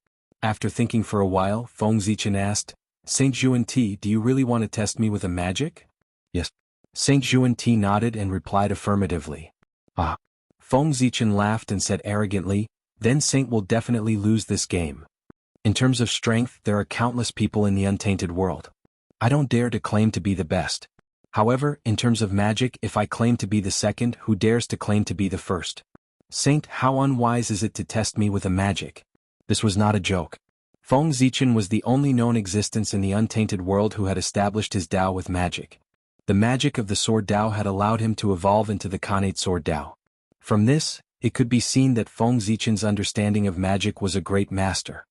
Speaker 1: After thinking for a while, Feng Zichen asked, "Saint Juan-Ti, do you really want to test me with a magic?" "Yes." Saint Juan-Ti nodded and replied affirmatively. "Ah." Feng Zichen laughed and said arrogantly, "Then Saint will definitely lose this game. In terms of strength, there are countless people in the untainted world. I don't dare to claim to be the best. However, in terms of magic, if I claim to be the second, who dares to claim to be the first? Saint, how unwise is it to test me with a magic?" This was not a joke. Feng Zichen was the only known existence in the untainted world who had established his Tao with magic. The magic of the Sword Tao had allowed him to evolve into the Khanate Sword Tao. From this, it could be seen that Feng Zichen's understanding of magic was a great master.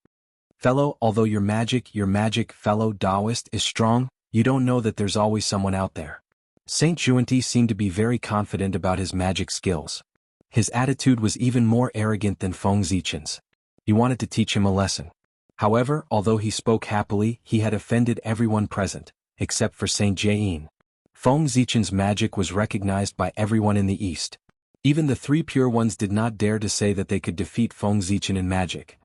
Speaker 1: "Fellow, although your magic, fellow Taoist, is strong, you don't know that there's always someone out there." Saint Juan-Ti seemed to be very confident about his magic skills. His attitude was even more arrogant than Feng Zichen's. He wanted to teach him a lesson. However, although he spoke happily, he had offended everyone present, except for Saint Jiayin. Feng Zichen's magic was recognized by everyone in the East. Even the 3 pure ones did not dare to say that they could defeat Feng Zichen in magic.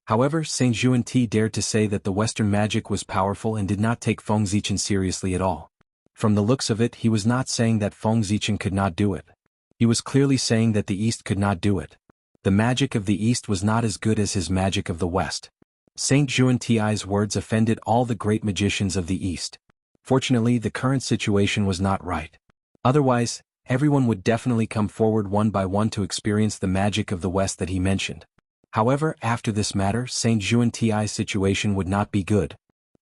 Speaker 1: However, Saint Juan-Ti dared to say that the Western magic was powerful and did not take Feng Zichen seriously at all. From the looks of it, he was not saying that Feng Zichen could not do it. He was clearly saying that the East could not do it. The magic of the East was not as good as his magic of the West. Saint Juan-Ti's words offended all the great magicians of the East. Fortunately, the current situation was not right. Otherwise, everyone would definitely come forward one by one to experience the magic of the West that he mentioned. However, after this matter, Saint Juan-Ti's situation would not be good.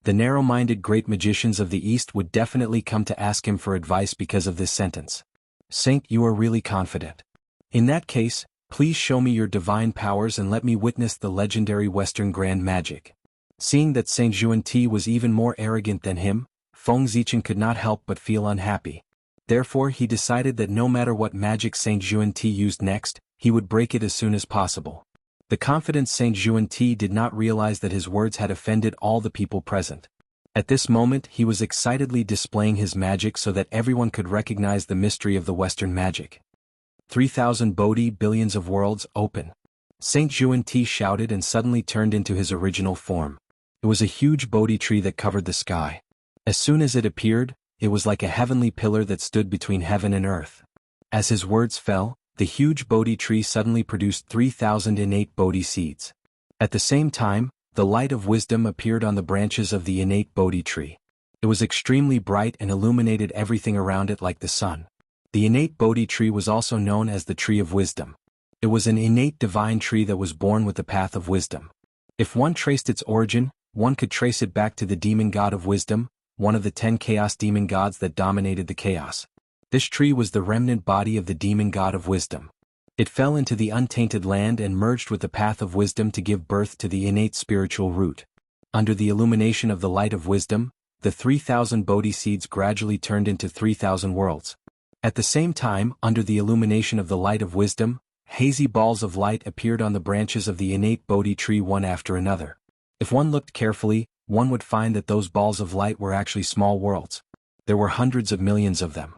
Speaker 1: The narrow-minded great magicians of the East would definitely come to ask him for advice because of this sentence. "Saint, you are really confident. In that case, please show me your divine powers and let me witness the legendary Western grand magic." Seeing that Saint Juan-Ti was even more arrogant than him, Feng Zichen could not help but feel unhappy. Therefore he decided that no matter what magic Saint Juan-Ti used next, he would break it as soon as possible. The confident Saint Juan-Ti did not realize that his words had offended all the people present. At this moment he was excitedly displaying his magic so that everyone could recognize the mystery of the Western magic. 3,000 Bodhi billions of worlds open. Saint Juan-Ti shouted and suddenly turned into his original form. It was a huge Bodhi tree that covered the sky. As soon as it appeared, it was like a heavenly pillar that stood between heaven and earth. As his words fell, the huge Bodhi tree suddenly produced 3,000 innate Bodhi seeds. At the same time, the light of wisdom appeared on the branches of the innate Bodhi tree. It was extremely bright and illuminated everything around it like the sun. The innate Bodhi tree was also known as the tree of wisdom. It was an innate divine tree that was born with the path of wisdom. If one traced its origin, one could trace it back to the demon god of wisdom, one of the 10 chaos demon gods that dominated the chaos. This tree was the remnant body of the demon god of wisdom. It fell into the untainted land and merged with the path of wisdom to give birth to the innate spiritual root. Under the illumination of the light of wisdom, the 3,000 Bodhi seeds gradually turned into 3,000 worlds. At the same time, under the illumination of the light of wisdom, hazy balls of light appeared on the branches of the innate Bodhi tree one after another. If one looked carefully, one would find that those balls of light were actually small worlds. There were hundreds of millions of them.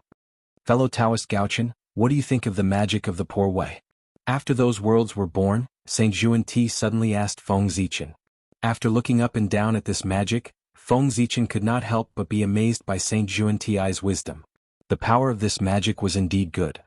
Speaker 1: Fellow Taoist Gaochen, what do you think of the magic of the Poor Way? After those worlds were born, Saint Juan-Ti suddenly asked Feng Zichen. After looking up and down at this magic, Feng Zichen could not help but be amazed by Saint Juan-Ti's wisdom. The power of this magic was indeed good.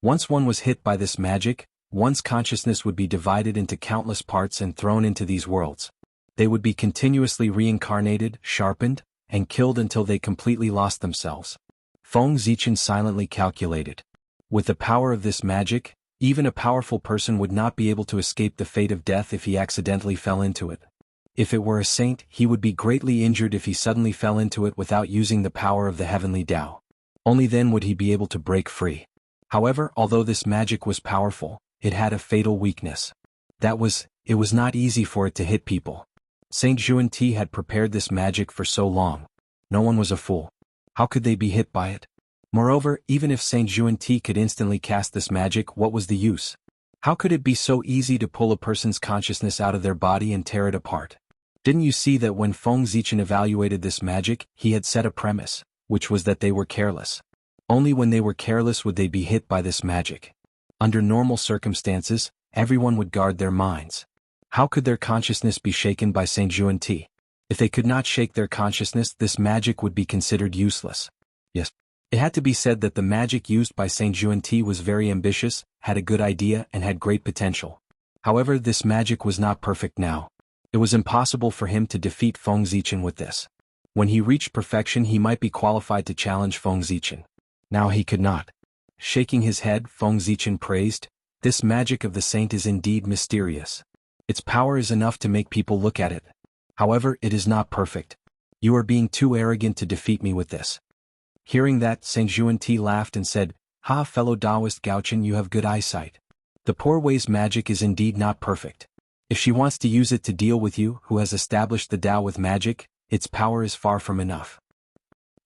Speaker 1: Once one was hit by this magic, one's consciousness would be divided into countless parts and thrown into these worlds. They would be continuously reincarnated, sharpened, and killed until they completely lost themselves. Feng Zichen silently calculated. With the power of this magic, even a powerful person would not be able to escape the fate of death if he accidentally fell into it. If it were a saint, he would be greatly injured if he suddenly fell into it without using the power of the heavenly Tao. Only then would he be able to break free. However, although this magic was powerful, it had a fatal weakness. It was not easy for it to hit people. Saint Juan-Ti had prepared this magic for so long. No one was a fool. How could they be hit by it? Moreover, even if Saint Juan-Ti could instantly cast this magic, what was the use? How could it be so easy to pull a person's consciousness out of their body and tear it apart? Didn't you see that when Feng Zichen evaluated this magic, he had set a premise, which was that they were careless. Only when they were careless would they be hit by this magic. Under normal circumstances, everyone would guard their minds. How could their consciousness be shaken by Saint Juan-Ti? If they could not shake their consciousness, this magic would be considered useless. Yes. It had to be said that the magic used by Saint Juan-Ti was very ambitious, had a good idea, and had great potential. However, this magic was not perfect now. It was impossible for him to defeat Feng Zichen with this. When he reached perfection, he might be qualified to challenge Feng Zichen. Now he could not. Shaking his head, Feng Zichen praised, "This magic of the saint is indeed mysterious. Its power is enough to make people look at it. However, it is not perfect. You are being too arrogant to defeat me with this." Hearing that, Saint Juan-Ti laughed and said, "Ha, fellow Taoist Gaochen, you have good eyesight. The Poor Way's magic is indeed not perfect. If she wants to use it to deal with you, who has established the Tao with magic, its power is far from enough."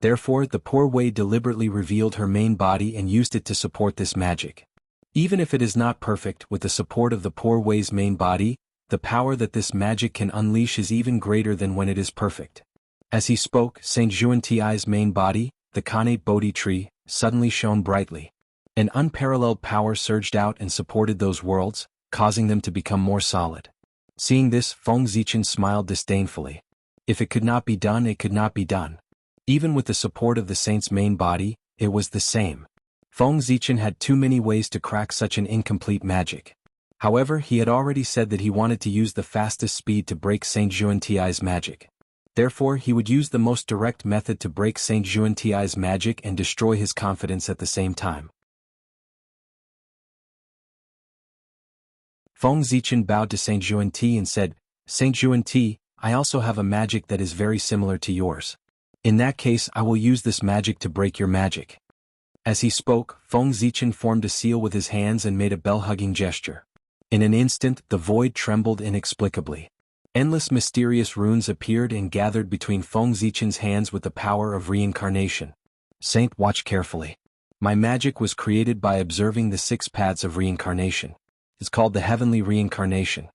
Speaker 1: Therefore, the Poor Way deliberately revealed her main body and used it to support this magic. Even if it is not perfect, with the support of the Poor Way's main body, the power that this magic can unleash is even greater than when it is perfect. As he spoke, Saint Juan-Ti's main body, the Kanate Bodhi tree, suddenly shone brightly. An unparalleled power surged out and supported those worlds, causing them to become more solid. Seeing this, Feng Zichen smiled disdainfully. If it could not be done, it could not be done. Even with the support of the saint's main body, it was the same. Feng Zichen had too many ways to crack such an incomplete magic. However, he had already said that he wanted to use the fastest speed to break Saint Juan-Ti's magic. Therefore, he would use the most direct method to break Saint Juan-Ti's magic and destroy his confidence at the same time. Feng Zichen bowed to Saint Juan-Ti and said, "Saint Juan-Ti, I also have a magic that is very similar to yours. In that case, I will use this magic to break your magic." As he spoke, Feng Zichen formed a seal with his hands and made a bell-hugging gesture. In an instant, the void trembled inexplicably. Endless mysterious runes appeared and gathered between Feng Zichen's hands with the power of reincarnation. Saint, watch carefully. My magic was created by observing the 6 paths of reincarnation. It's called the heavenly reincarnation.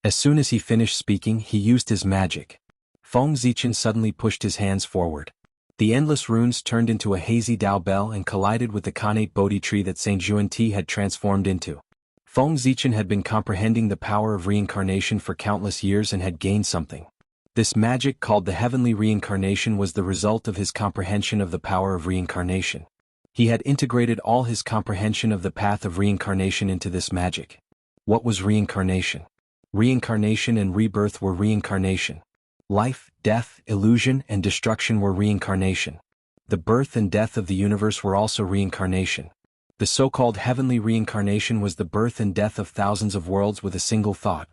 Speaker 1: As soon as he finished speaking, he used his magic. Feng Zichen suddenly pushed his hands forward. The endless runes turned into a hazy Dao bell and collided with the Khanate Bodhi tree that Saint Juanti had transformed into. Feng Zichen had been comprehending the power of reincarnation for countless years and had gained something. This magic called the heavenly reincarnation was the result of his comprehension of the power of reincarnation. He had integrated all his comprehension of the path of reincarnation into this magic. What was reincarnation? Reincarnation and rebirth were reincarnation. Life, death, illusion, and destruction were reincarnation. The birth and death of the universe were also reincarnation. The so-called heavenly reincarnation was the birth and death of thousands of worlds with a single thought.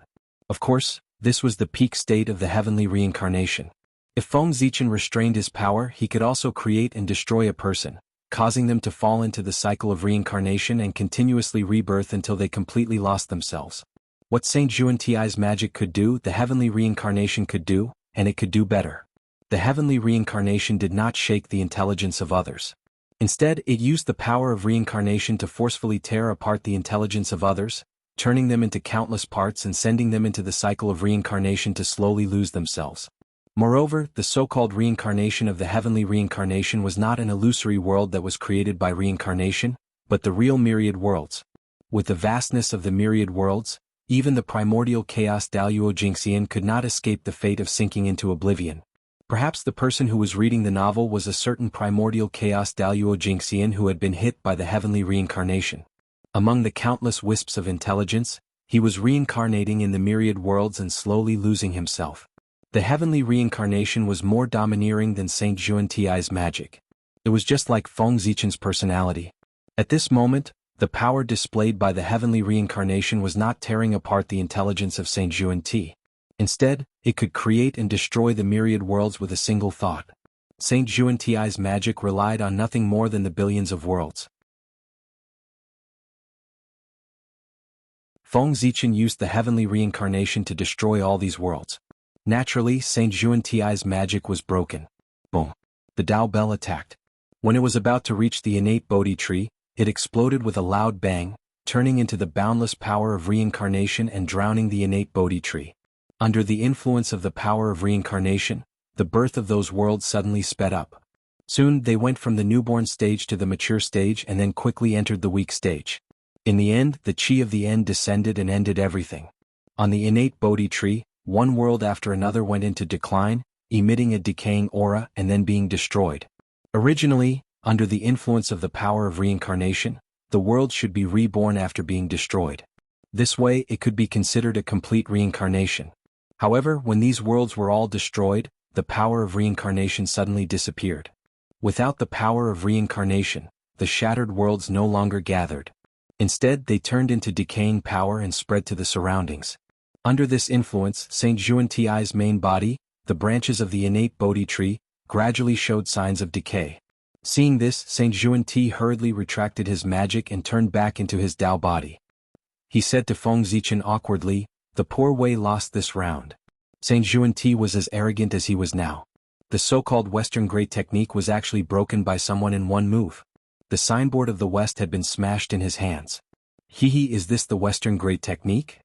Speaker 1: Of course, this was the peak state of the heavenly reincarnation. If Feng Zichen restrained his power, he could also create and destroy a person, causing them to fall into the cycle of reincarnation and continuously rebirth until they completely lost themselves. What Saint Juanti's magic could do, the heavenly reincarnation could do, and it could do better. The heavenly reincarnation did not shake the intelligence of others. Instead, it used the power of reincarnation to forcefully tear apart the intelligence of others, turning them into countless parts and sending them into the cycle of reincarnation to slowly lose themselves. Moreover, the so-called reincarnation of the heavenly reincarnation was not an illusory world that was created by reincarnation, but the real myriad worlds. With the vastness of the myriad worlds, even the primordial chaos Daluo Jingxian could not escape the fate of sinking into oblivion. Perhaps the person who was reading the novel was a certain primordial chaos Daluo Jingxian who had been hit by the heavenly reincarnation. Among the countless wisps of intelligence, he was reincarnating in the myriad worlds and slowly losing himself. The heavenly reincarnation was more domineering than Saint Juanti's magic. It was just like Feng Zichen's personality. At this moment, the power displayed by the heavenly reincarnation was not tearing apart the intelligence of Saint Juanti. Instead, it could create and destroy the myriad worlds with a single thought. Saint Juanti's magic relied on nothing more than the billions of worlds. Feng Zichen used the heavenly reincarnation to destroy all these worlds. Naturally, Saint Juanti's magic was broken. Boom. The Dao bell attacked. When it was about to reach the innate Bodhi tree, it exploded with a loud bang, turning into the boundless power of reincarnation and drowning the innate Bodhi tree. Under the influence of the power of reincarnation, the birth of those worlds suddenly sped up. Soon they went from the newborn stage to the mature stage and then quickly entered the weak stage. In the end, the chi of the end descended and ended everything. On the innate Bodhi tree, one world after another went into decline, emitting a decaying aura and then being destroyed. Originally, under the influence of the power of reincarnation, the world should be reborn after being destroyed. This way, it could be considered a complete reincarnation. However, when these worlds were all destroyed, the power of reincarnation suddenly disappeared. Without the power of reincarnation, the shattered worlds no longer gathered. Instead, they turned into decaying power and spread to the surroundings. Under this influence, Saint Juanti's main body, the branches of the innate Bodhi tree, gradually showed signs of decay. Seeing this, Saint Juanti hurriedly retracted his magic and turned back into his Dao body. He said to Feng Zichen awkwardly, "The poor Wei lost this round." Saint Juanti was as arrogant as he was now. The so-called Western Great Technique was actually broken by someone in one move. The signboard of the West had been smashed in his hands. Is this the Western Great Technique?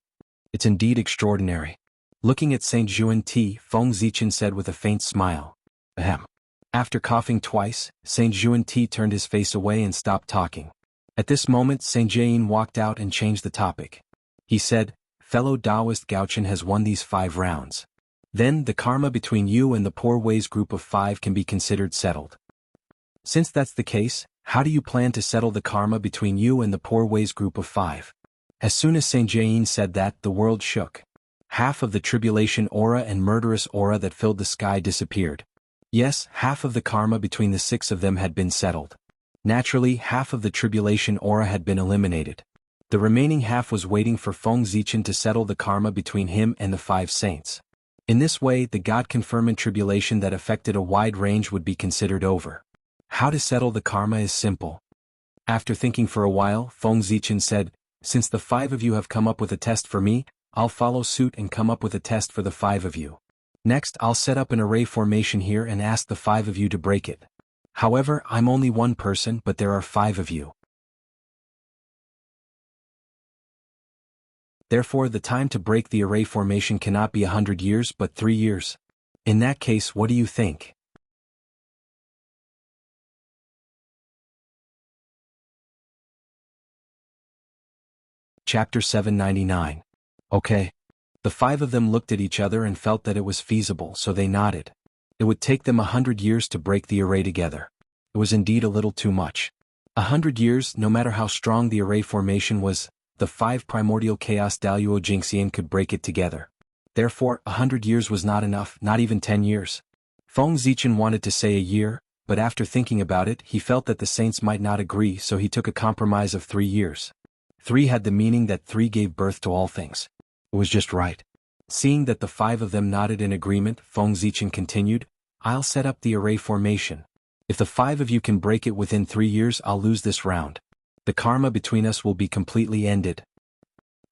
Speaker 1: It's indeed extraordinary. Looking at Saint Juanti, Feng Zichen said with a faint smile, "Ahem." After coughing twice, Saint Juanti turned his face away and stopped talking. At this moment, Saint Jain walked out and changed the topic. He said, "Fellow Taoist Gaochen has won these 5 rounds. Then the karma between you and the poor Wei's group of 5 can be considered settled. Since that's the case, how do you plan to settle the karma between you and the poor Wei's group of 5? As soon as Saint Jain said that, the world shook. Half of the tribulation aura and murderous aura that filled the sky disappeared. Yes, half of the karma between the 6 of them had been settled. Naturally, half of the tribulation aura had been eliminated. The remaining half was waiting for Feng Zichen to settle the karma between him and the 5 saints. In this way, the God-confirmant tribulation that affected a wide range would be considered over. How to settle the karma is simple. After thinking for a while, Feng Zichen said, "Since the 5 of you have come up with a test for me, I'll follow suit and come up with a test for the 5 of you. Next, I'll set up an array formation here and ask the 5 of you to break it. However, I'm only one person, but there are 5 of you. Therefore, the time to break the array formation cannot be 100 years but 3 years. In that case, what do you think? Chapter 799. Okay. The 5 of them looked at each other and felt that it was feasible, so they nodded. It would take them 100 years to break the array together. It was indeed a little too much. 100 years, no matter how strong the array formation was, the 5 primordial chaos Daluo Jingxian could break it together. Therefore, 100 years was not enough, not even 10 years. Feng Zichen wanted to say a year, but after thinking about it, he felt that the saints might not agree, so he took a compromise of 3 years. 3 had the meaning that 3 gave birth to all things. It was just right. Seeing that the 5 of them nodded in agreement, Feng Zichen continued, I'll set up the array formation. If the 5 of you can break it within 3 years, I'll lose this round. The karma between us will be completely ended.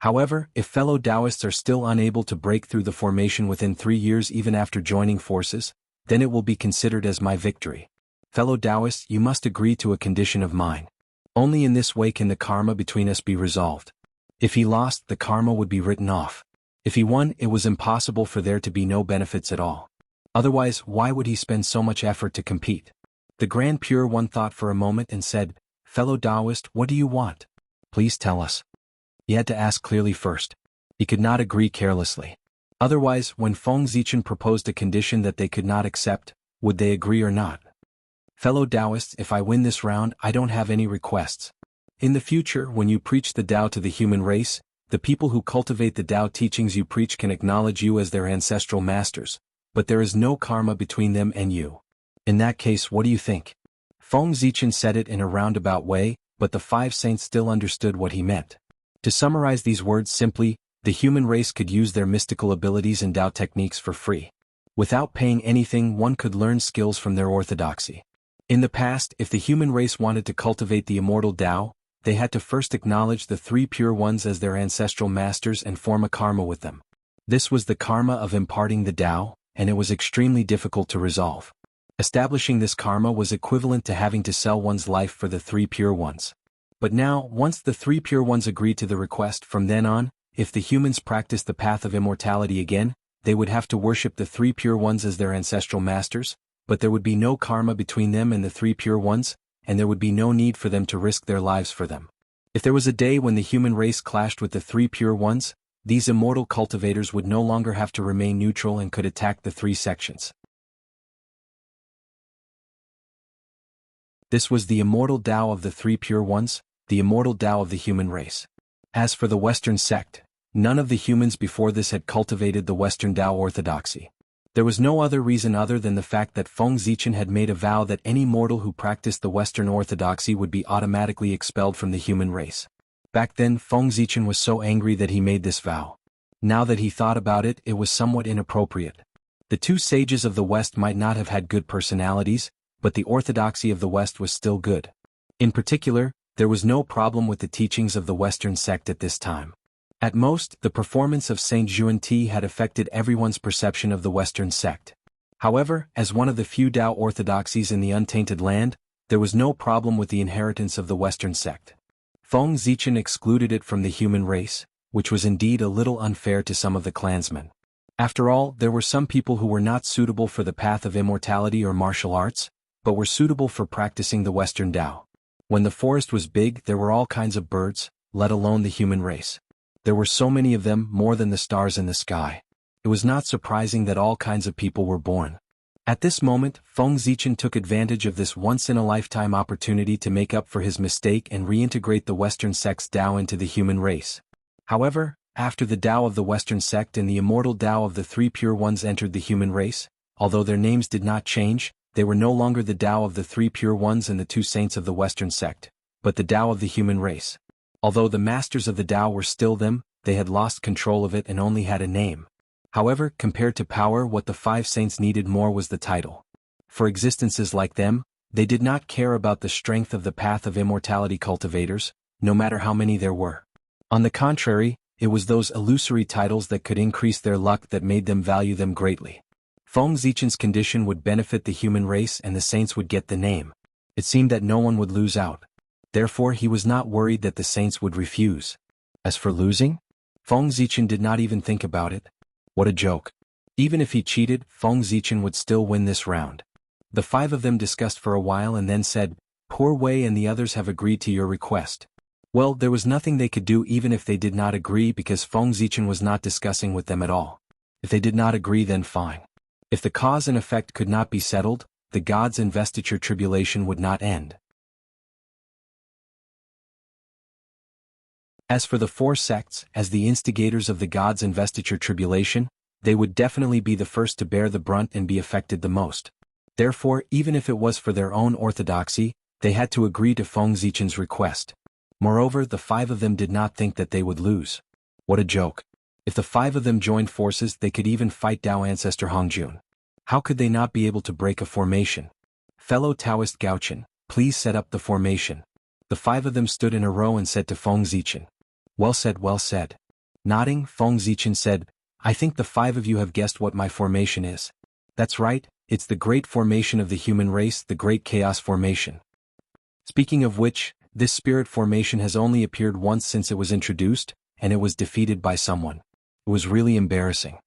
Speaker 1: However, if fellow Taoists are still unable to break through the formation within 3 years even after joining forces, then it will be considered as my victory. Fellow Taoists, you must agree to a condition of mine. Only in this way can the karma between us be resolved. If he lost, the karma would be written off. If he won, it was impossible for there to be no benefits at all. Otherwise, why would he spend so much effort to compete? The Grand Pure One thought for a moment and said, Fellow Taoist, what do you want? Please tell us. He had to ask clearly first. He could not agree carelessly. Otherwise, when Feng Zichen proposed a condition that they could not accept, would they agree or not? Fellow Taoists, if I win this round, I don't have any requests. In the future, when you preach the Tao to the human race, the people who cultivate the Tao teachings you preach can acknowledge you as their ancestral masters, but there is no karma between them and you. In that case, what do you think? Feng Zichen said it in a roundabout way, but the 5 saints still understood what he meant. To summarize these words simply, the human race could use their mystical abilities and Tao techniques for free. Without paying anything, one could learn skills from their orthodoxy. In the past, if the human race wanted to cultivate the immortal Tao, they had to first acknowledge the 3 pure ones as their ancestral masters and form a karma with them. This was the karma of imparting the Tao, and it was extremely difficult to resolve. Establishing this karma was equivalent to having to sell one's life for the 3 pure ones. But now, once the 3 pure ones agreed to the request, from then on, if the humans practiced the path of immortality again, they would have to worship the 3 pure ones as their ancestral masters, but there would be no karma between them and the 3 pure ones, and there would be no need for them to risk their lives for them. If there was a day when the human race clashed with the 3 pure ones, these immortal cultivators would no longer have to remain neutral and could attack the 3 sections. This was the immortal Tao of the 3 pure ones, the immortal Tao of the human race. As for the Western sect, none of the humans before this had cultivated the Western Tao orthodoxy. There was no other reason other than the fact that Feng Zichen had made a vow that any mortal who practiced the Western orthodoxy would be automatically expelled from the human race. Back then, Feng Zichen was so angry that he made this vow. Now that he thought about it, it was somewhat inappropriate. The 2 sages of the West might not have had good personalities, but the orthodoxy of the West was still good. In particular, there was no problem with the teachings of the Western sect at this time. At most, the performance of Saint Xuanti had affected everyone's perception of the Western sect. However, as one of the few Tao orthodoxies in the untainted land, there was no problem with the inheritance of the Western sect. Feng Zichen excluded it from the human race, which was indeed a little unfair to some of the clansmen. After all, there were some people who were not suitable for the path of immortality or martial arts, but were suitable for practicing the Western Tao. When the forest was big, there were all kinds of birds, let alone the human race. There were so many of them, more than the stars in the sky. It was not surprising that all kinds of people were born. At this moment, Feng Zichen took advantage of this once-in-a-lifetime opportunity to make up for his mistake and reintegrate the Western sect's Tao into the human race. However, after the Tao of the Western sect and the immortal Tao of the 3 pure ones entered the human race, although their names did not change, they were no longer the Tao of the 3 pure ones and the 2 saints of the Western sect, but the Tao of the human race. Although the masters of the Tao were still them, they had lost control of it and only had a name. However, compared to power, what the 5 saints needed more was the title. For existences like them, they did not care about the strength of the path of immortality cultivators, no matter how many there were. On the contrary, it was those illusory titles that could increase their luck that made them value them greatly. Feng Zichen's condition would benefit the human race and the saints would get the name. It seemed that no one would lose out. Therefore he was not worried that the saints would refuse. As for losing? Feng Zichen did not even think about it. What a joke. Even if he cheated, Feng Zichen would still win this round. The five of them discussed for a while and then said, "Poor Wei and the others have agreed to your request." Well, there was nothing they could do even if they did not agree because Feng Zichen was not discussing with them at all. If they did not agree, then fine. If the cause and effect could not be settled, the gods' investiture tribulation would not end. As for the four sects, as the instigators of the gods' investiture tribulation, they would definitely be the first to bear the brunt and be affected the most. Therefore, even if it was for their own orthodoxy, they had to agree to Feng Zichen's request. Moreover, the five of them did not think that they would lose. What a joke. If the five of them joined forces, they could even fight Tao ancestor Hongjun. How could they not be able to break a formation? Fellow Taoist Gaochen, please set up the formation. The five of them stood in a row and said to Feng Zichen. Well said, well said. Nodding, Feng Zichen said, I think the five of you have guessed what my formation is. That's right, it's the great formation of the human race, the great chaos formation. Speaking of which, this spirit formation has only appeared once since it was introduced, and it was defeated by someone. It was really embarrassing.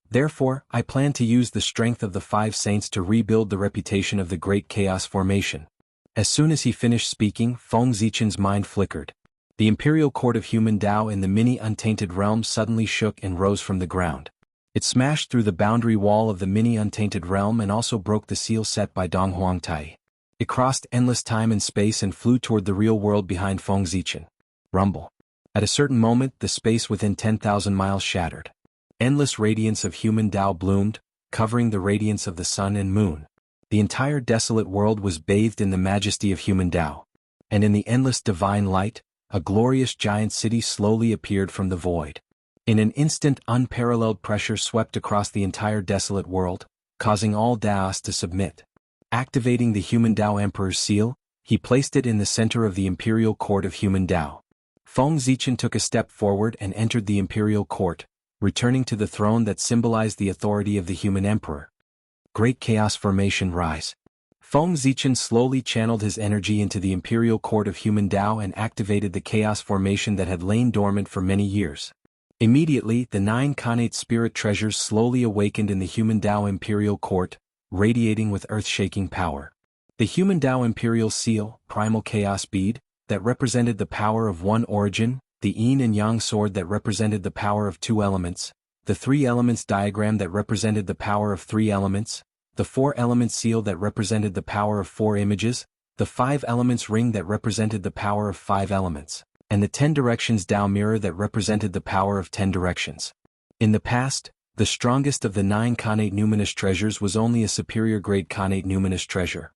Speaker 1: Therefore, I plan to use the strength of the five saints to rebuild the reputation of the great chaos formation. As soon as he finished speaking, Feng Zichen's mind flickered. The imperial court of human Tao in the mini untainted realm suddenly shook and rose from the ground. It smashed through the boundary wall of the mini untainted realm and also broke the seal set by Dong Huangtai. It crossed endless time and space and flew toward the real world behind Feng Zichen. Rumble. At a certain moment, the space within 10,000 miles shattered. Endless radiance of human Tao bloomed, covering the radiance of the sun and moon. The entire desolate world was bathed in the majesty of human Tao. And in the endless divine light, a glorious giant city slowly appeared from the void. In an instant, unparalleled pressure swept across the entire desolate world, causing all Taoists to submit. Activating the human Tao Emperor's seal, he placed it in the center of the imperial court of human Tao. Feng Zichen took a step forward and entered the imperial court, returning to the throne that symbolized the authority of the human emperor. Great chaos formation rise. Feng Zichen slowly channeled his energy into the imperial court of human Tao and activated the chaos formation that had lain dormant for many years. Immediately, the 9 Khanate spirit treasures slowly awakened in the human Tao imperial court, radiating with earth-shaking power. The human Tao imperial seal, primal chaos bead, that represented the power of one origin, the yin and yang sword that represented the power of 2 elements, the 3 elements diagram that represented the power of 3 elements, the 4 elements seal that represented the power of 4 images, the 5 elements ring that represented the power of 5 elements, and the 10 directions Tao mirror that represented the power of 10 directions. In the past, the strongest of the 9 Khanate numinous treasures was only a superior grade Khanate numinous treasure.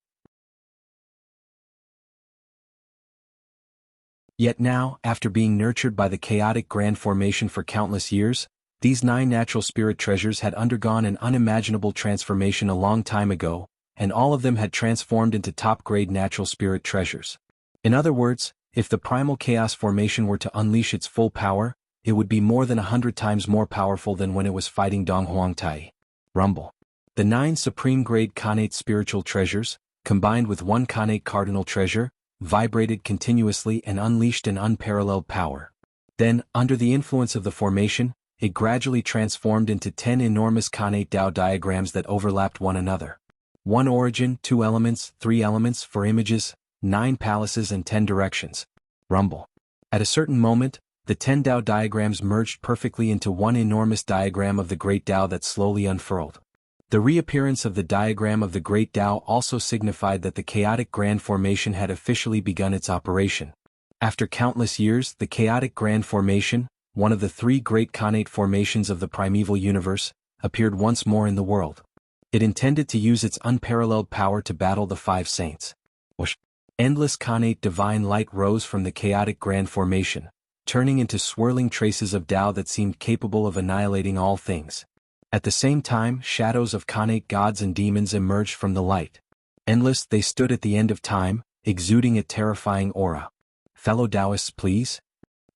Speaker 1: Yet now, after being nurtured by the chaotic grand formation for countless years, these 9 natural spirit treasures had undergone an unimaginable transformation a long time ago, and all of them had transformed into top-grade natural spirit treasures. In other words, if the primal chaos formation were to unleash its full power, it would be more than 100 times more powerful than when it was fighting Dong Huangtai. Rumble. The 9 supreme-grade Khanate spiritual treasures, combined with 1 Khanate cardinal treasure, vibrated continuously and unleashed an unparalleled power. Then, under the influence of the formation, it gradually transformed into 10 enormous Khanate Tao diagrams that overlapped one another. 1 origin, 2 elements, 3 elements, 4 images, 9 palaces and 10 directions. Rumble. At a certain moment, the 10 Tao diagrams merged perfectly into one enormous diagram of the Great Tao that slowly unfurled. The reappearance of the diagram of the Great Tao also signified that the chaotic grand formation had officially begun its operation. After countless years, the chaotic grand formation, one of the 3 great Khanate formations of the primeval universe, appeared once more in the world. It intended to use its unparalleled power to battle the 5 saints. Whoosh! Endless Khanate divine light rose from the chaotic grand formation, turning into swirling traces of Tao that seemed capable of annihilating all things. At the same time, shadows of Khanate gods and demons emerged from the light. Endless, they stood at the end of time, exuding a terrifying aura. Fellow Taoists, please?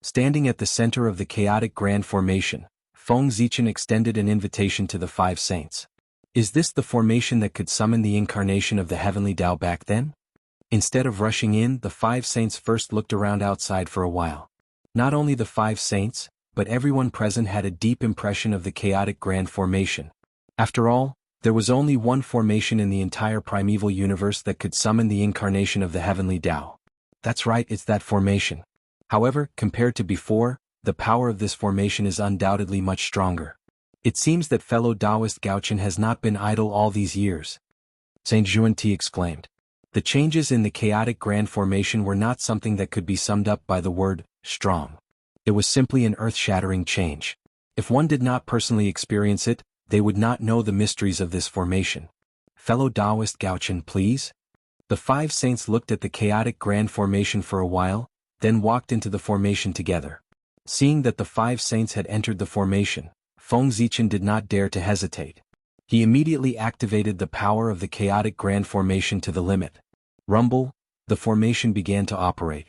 Speaker 1: Standing at the center of the chaotic grand formation, Feng Zichen extended an invitation to the five saints. Is this the formation that could summon the incarnation of the heavenly Tao back then? Instead of rushing in, the five saints first looked around outside for a while. Not only the five saints, but everyone present had a deep impression of the chaotic grand formation. After all, there was only one formation in the entire primeval universe that could summon the incarnation of the heavenly Tao. That's right, it's that formation. However, compared to before, the power of this formation is undoubtedly much stronger. It seems that fellow Taoist Gaochen has not been idle all these years. Saint Xuanti exclaimed. The changes in the chaotic grand formation were not something that could be summed up by the word, strong. It was simply an earth-shattering change. If one did not personally experience it, they would not know the mysteries of this formation. Fellow Taoist Gaochen, please? The five saints looked at the chaotic grand formation for a while, then walked into the formation together. Seeing that the five saints had entered the formation, Feng Zichen did not dare to hesitate. He immediately activated the power of the chaotic grand formation to the limit. Rumble, the formation began to operate.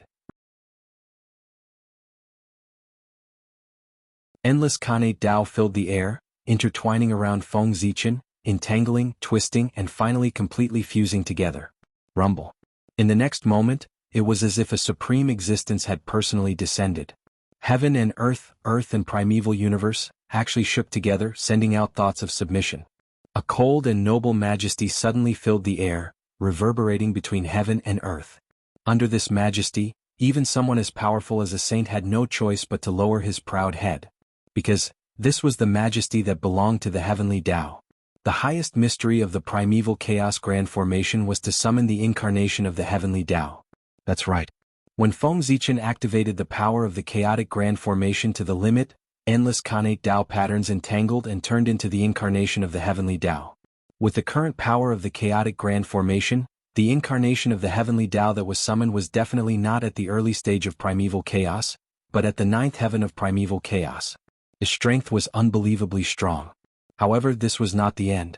Speaker 1: Endless Khanate Tao filled the air, intertwining around Feng Zichen, entangling, twisting, and finally completely fusing together. Rumble. In the next moment, it was as if a supreme existence had personally descended. Heaven and earth and primeval universe, actually shook together, sending out thoughts of submission. A cold and noble majesty suddenly filled the air, reverberating between heaven and earth. Under this majesty, even someone as powerful as a saint had no choice but to lower his proud head. Because this was the majesty that belonged to the heavenly Tao. The highest mystery of the primeval chaos grand formation was to summon the incarnation of the heavenly Tao. That's right. When Feng Zichen activated the power of the chaotic grand formation to the limit, endless Khanate Tao patterns entangled and turned into the incarnation of the heavenly Tao. With the current power of the chaotic grand formation, the incarnation of the heavenly Tao that was summoned was definitely not at the early stage of primeval chaos, but at the ninth heaven of primeval chaos. His strength was unbelievably strong. However, this was not the end.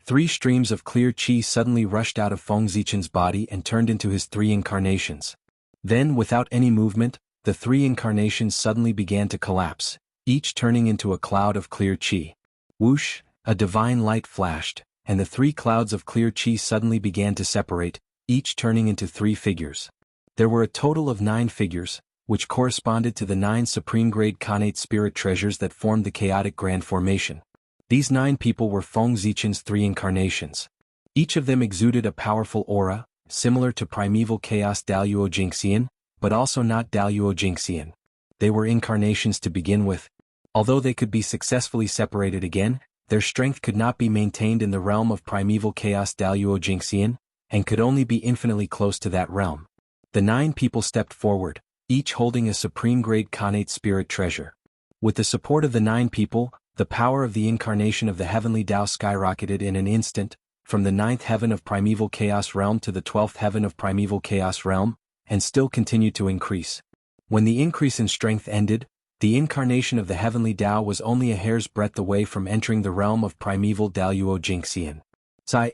Speaker 1: 3 streams of clear qi suddenly rushed out of Feng Zichen's body and turned into his 3 incarnations. Then, without any movement, the 3 incarnations suddenly began to collapse, each turning into a cloud of clear qi. Whoosh, a divine light flashed, and the 3 clouds of clear qi suddenly began to separate, each turning into 3 figures. There were a total of 9 figures, which corresponded to the 9 supreme-grade Khanate spirit treasures that formed the chaotic grand formation. These 9 people were Feng Zichen's 3 incarnations. Each of them exuded a powerful aura, similar to primeval chaos Daluo Jingxian, but also not Daluo Jingxian. They were incarnations to begin with. Although they could be successfully separated again, their strength could not be maintained in the realm of primeval chaos Daluo Jingxian, and could only be infinitely close to that realm. The 9 people stepped forward, each holding a supreme-grade Khanate spirit treasure. With the support of the 9 people, the power of the incarnation of the heavenly Tao skyrocketed in an instant, from the 9th heaven of primeval chaos realm to the 12th heaven of primeval chaos realm, and still continued to increase. When the increase in strength ended, the incarnation of the heavenly Tao was only a hair's breadth away from entering the realm of primeval Daluo Jingxian.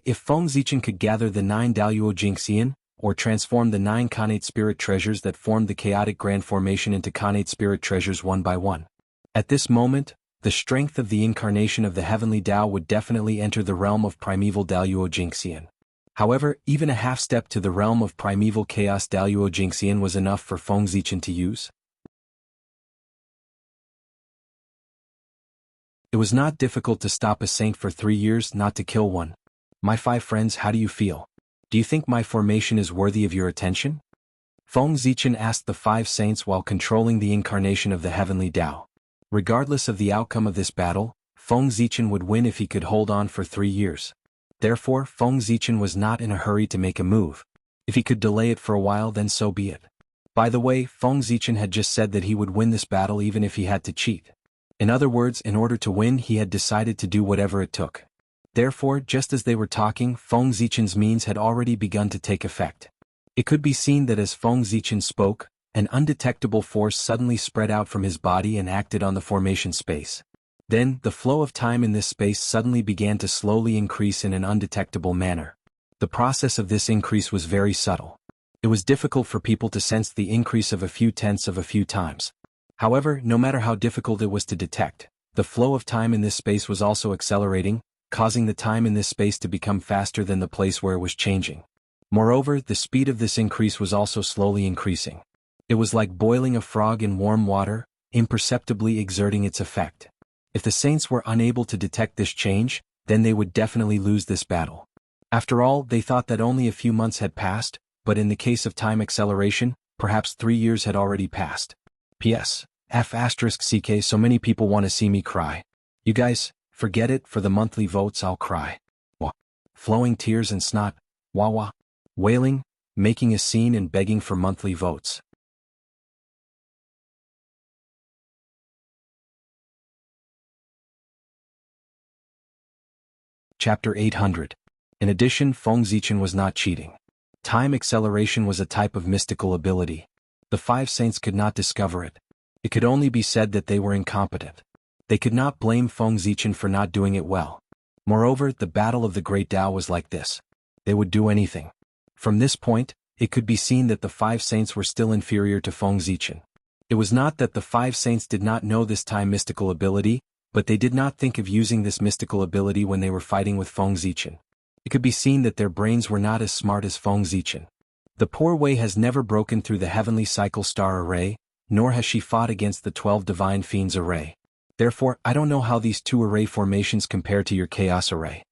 Speaker 1: If Feng Zichen could gather the 9 Daluo Jingxian, or transform the 9 Khanate spirit treasures that formed the chaotic grand formation into Khanate spirit treasures one by one. At this moment, the strength of the incarnation of the heavenly Tao would definitely enter the realm of primeval Daluo Jingxian. However, even a half step to the realm of primeval chaos Daluo Jingxian was enough for Feng Zichen to use. It was not difficult to stop a saint for 3 years, not to kill one. My 5 friends, how do you feel? Do you think my formation is worthy of your attention? Feng Zichen asked the 5 saints while controlling the incarnation of the heavenly Tao. Regardless of the outcome of this battle, Feng Zichen would win if he could hold on for 3 years. Therefore, Feng Zichen was not in a hurry to make a move. If he could delay it for a while, then so be it. By the way, Feng Zichen had just said that he would win this battle even if he had to cheat. In other words, in order to win, he had decided to do whatever it took. Therefore, just as they were talking, Feng Zichen's means had already begun to take effect. It could be seen that as Feng Zichen spoke, an undetectable force suddenly spread out from his body and acted on the formation space. Then, the flow of time in this space suddenly began to slowly increase in an undetectable manner. The process of this increase was very subtle. It was difficult for people to sense the increase of a few tenths of a few times. However, no matter how difficult it was to detect, the flow of time in this space was also accelerating, causing the time in this space to become faster than the place where it was changing. Moreover, the speed of this increase was also slowly increasing. It was like boiling a frog in warm water, imperceptibly exerting its effect. If the saints were unable to detect this change, then they would definitely lose this battle. After all, they thought that only a few months had passed, but in the case of time acceleration, perhaps 3 years had already passed. P.S. F***CK so many people want to see me cry. You guys, forget it, for the monthly votes I'll cry. Wah. Flowing tears and snot, wah wah. Wailing, making a scene and begging for monthly votes. Chapter 800. In addition, Feng Zichen was not cheating. Time acceleration was a type of mystical ability. The 5 saints could not discover it. It could only be said that they were incompetent. They could not blame Feng Zichen for not doing it well. Moreover, the battle of the Great Tao was like this. They would do anything. From this point, it could be seen that the 5 saints were still inferior to Feng Zichen. It was not that the 5 saints did not know this time mystical ability, but they did not think of using this mystical ability when they were fighting with Feng Zichen. It could be seen that their brains were not as smart as Feng Zichen. The poor Wei has never broken through the heavenly cycle star array, nor has she fought against the 12 divine fiends array. Therefore, I don't know how these 2 array formations compare to your chaos array.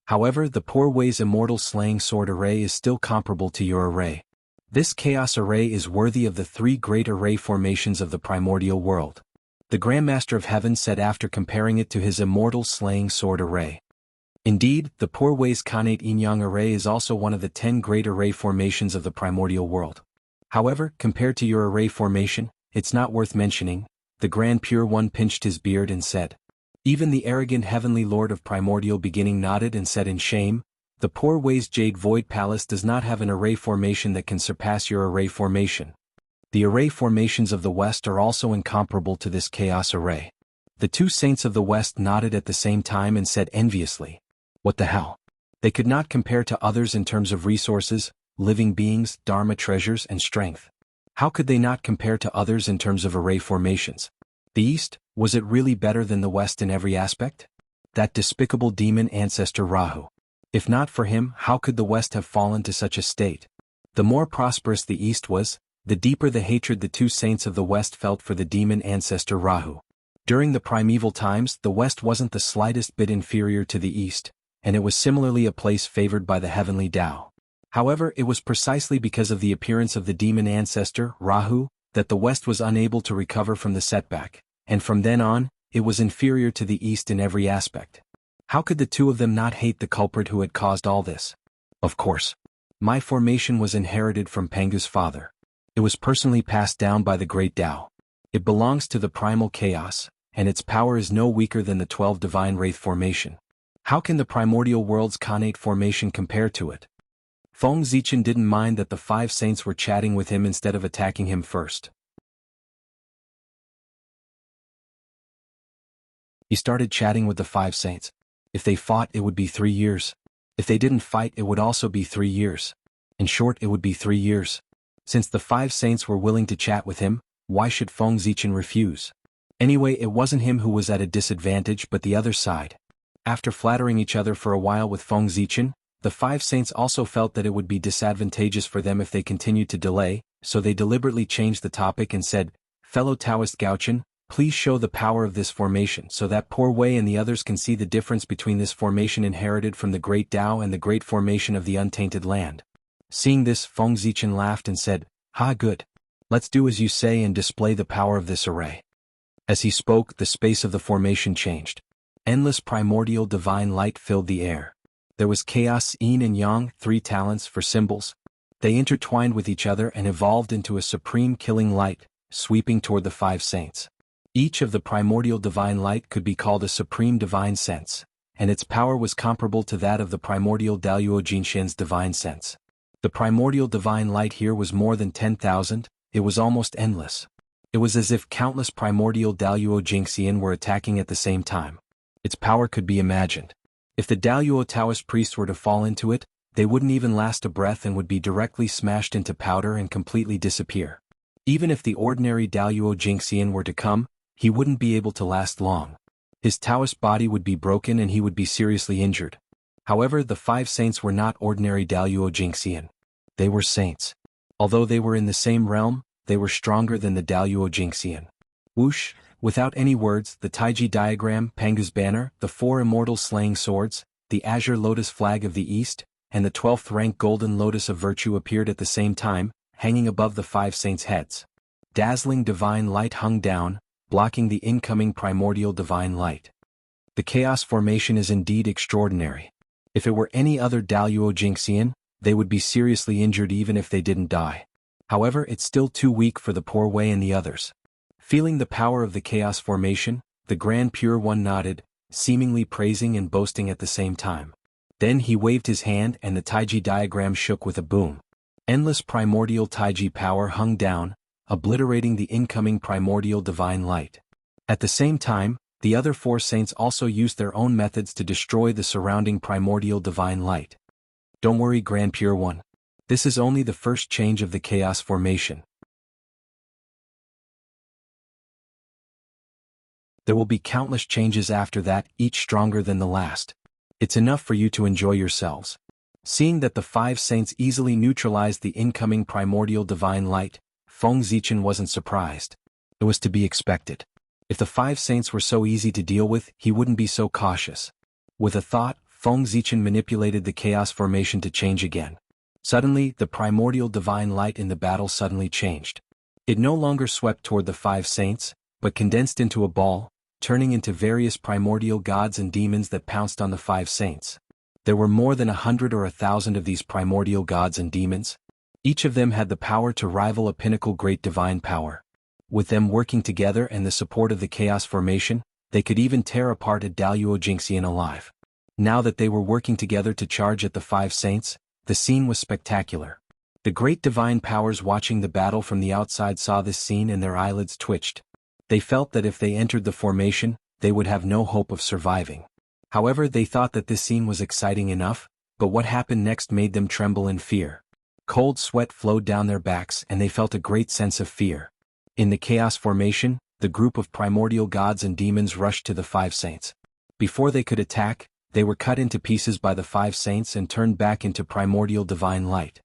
Speaker 1: However, the poor Wei's immortal slaying sword array is still comparable to your array. This chaos array is worthy of the 3 great array formations of the primordial world. The Grandmaster of Heaven said after comparing it to his immortal slaying sword array. Indeed, the poor Wei's Khanate Yin-Yang array is also one of the 10 great array formations of the primordial world. However, compared to your array formation, it's not worth mentioning. The Grand Pure One pinched his beard and said. Even the arrogant heavenly lord of primordial beginning nodded and said in shame, the poor Wei's Jade Void Palace does not have an array formation that can surpass your array formation. The array formations of the West are also incomparable to this chaos array. The 2 saints of the West nodded at the same time and said enviously, what the hell? They could not compare to others in terms of resources, living beings, dharma treasures, and strength. How could they not compare to others in terms of array formations? The East, was it really better than the West in every aspect? That despicable demon ancestor Rahu. If not for him, how could the West have fallen to such a state? The more prosperous the East was, the deeper the hatred the 2 saints of the West felt for the demon ancestor Rahu. During the primeval times, the West wasn't the slightest bit inferior to the East, and it was similarly a place favored by the heavenly Tao. However, it was precisely because of the appearance of the demon ancestor, Rahu, that the West was unable to recover from the setback, and from then on, it was inferior to the East in every aspect. How could the 2 of them not hate the culprit who had caused all this? Of course. My formation was inherited from Pengu's father. It was personally passed down by the Great Tao. It belongs to the primal chaos, and its power is no weaker than the 12 divine wraith formation. How can the primordial world's Khanate formation compare to it? Feng Zichen didn't mind that the 5 saints were chatting with him instead of attacking him first. He started chatting with the 5 saints. If they fought, it would be 3 years. If they didn't fight, it would also be 3 years. In short, it would be 3 years. Since the 5 saints were willing to chat with him, why should Feng Zichen refuse? Anyway, it wasn't him who was at a disadvantage but the other side. After flattering each other for a while with Feng Zichen, the 5 saints also felt that it would be disadvantageous for them if they continued to delay, so they deliberately changed the topic and said, fellow Taoist Gaochen, please show the power of this formation so that poor Wei and the others can see the difference between this formation inherited from the Great Tao and the great formation of the untainted land. Seeing this, Feng Zichen laughed and said, ha, good. Let's do as you say and display the power of this array. As he spoke, the space of the formation changed. Endless primordial divine light filled the air. There was chaos, yin and yang, 3 talents for symbols. They intertwined with each other and evolved into a supreme killing light, sweeping toward the 5 saints. Each of the primordial divine light could be called a supreme divine sense, and its power was comparable to that of the primordial Daluo Jinshen's divine sense. The primordial divine light here was more than 10,000, it was almost endless. It was as if countless primordial Daluo Jingxian were attacking at the same time. Its power could be imagined. If the Daluo Taoist priests were to fall into it, they wouldn't even last a breath and would be directly smashed into powder and completely disappear. Even if the ordinary Daluo Jingxian were to come, he wouldn't be able to last long. His Taoist body would be broken and he would be seriously injured. However, the 5 saints were not ordinary Daluo Jingxian. They were saints. Although they were in the same realm, they were stronger than the Daluo Jingxian. Whoosh! Without any words, the Taiji diagram, Pangu's banner, the 4 immortals slaying swords, the azure lotus flag of the east, and the 12th rank golden lotus of virtue appeared at the same time, hanging above the 5 saints' heads. Dazzling divine light hung down, blocking the incoming primordial divine light. The chaos formation is indeed extraordinary. If it were any other Daluo Jingxian, they would be seriously injured even if they didn't die. However, it's still too weak for the poor Wei and the others. Feeling the power of the chaos formation, the Grand Pure One nodded, seemingly praising and boasting at the same time. Then he waved his hand and the Taiji diagram shook with a boom. Endless primordial Taiji power hung down, obliterating the incoming primordial divine light. At the same time, the other 4 saints also used their own methods to destroy the surrounding primordial divine light. Don't worry, Grand Pure One. This is only the first change of the chaos formation. There will be countless changes after that, each stronger than the last. It's enough for you to enjoy yourselves. Seeing that the 5 saints easily neutralized the incoming primordial divine light, Feng Zichen wasn't surprised. It was to be expected. If the 5 saints were so easy to deal with, he wouldn't be so cautious. With a thought, Feng Zichen manipulated the chaos formation to change again. Suddenly, the primordial divine light in the battle suddenly changed. It no longer swept toward the 5 saints, but condensed into a ball, turning into various primordial gods and demons that pounced on the 5 saints. There were more than 100 or 1,000 of these primordial gods and demons. Each of them had the power to rival a pinnacle great divine power. With them working together and the support of the chaos formation, they could even tear apart a Daluo Jingxian alive. Now that they were working together to charge at the 5 saints, the scene was spectacular. The great divine powers watching the battle from the outside saw this scene and their eyelids twitched. They felt that if they entered the formation, they would have no hope of surviving. However, they thought that this scene was exciting enough, but what happened next made them tremble in fear. Cold sweat flowed down their backs and they felt a great sense of fear. In the chaos formation, the group of primordial gods and demons rushed to the 5 saints. Before they could attack, they were cut into pieces by the 5 saints and turned back into primordial divine light.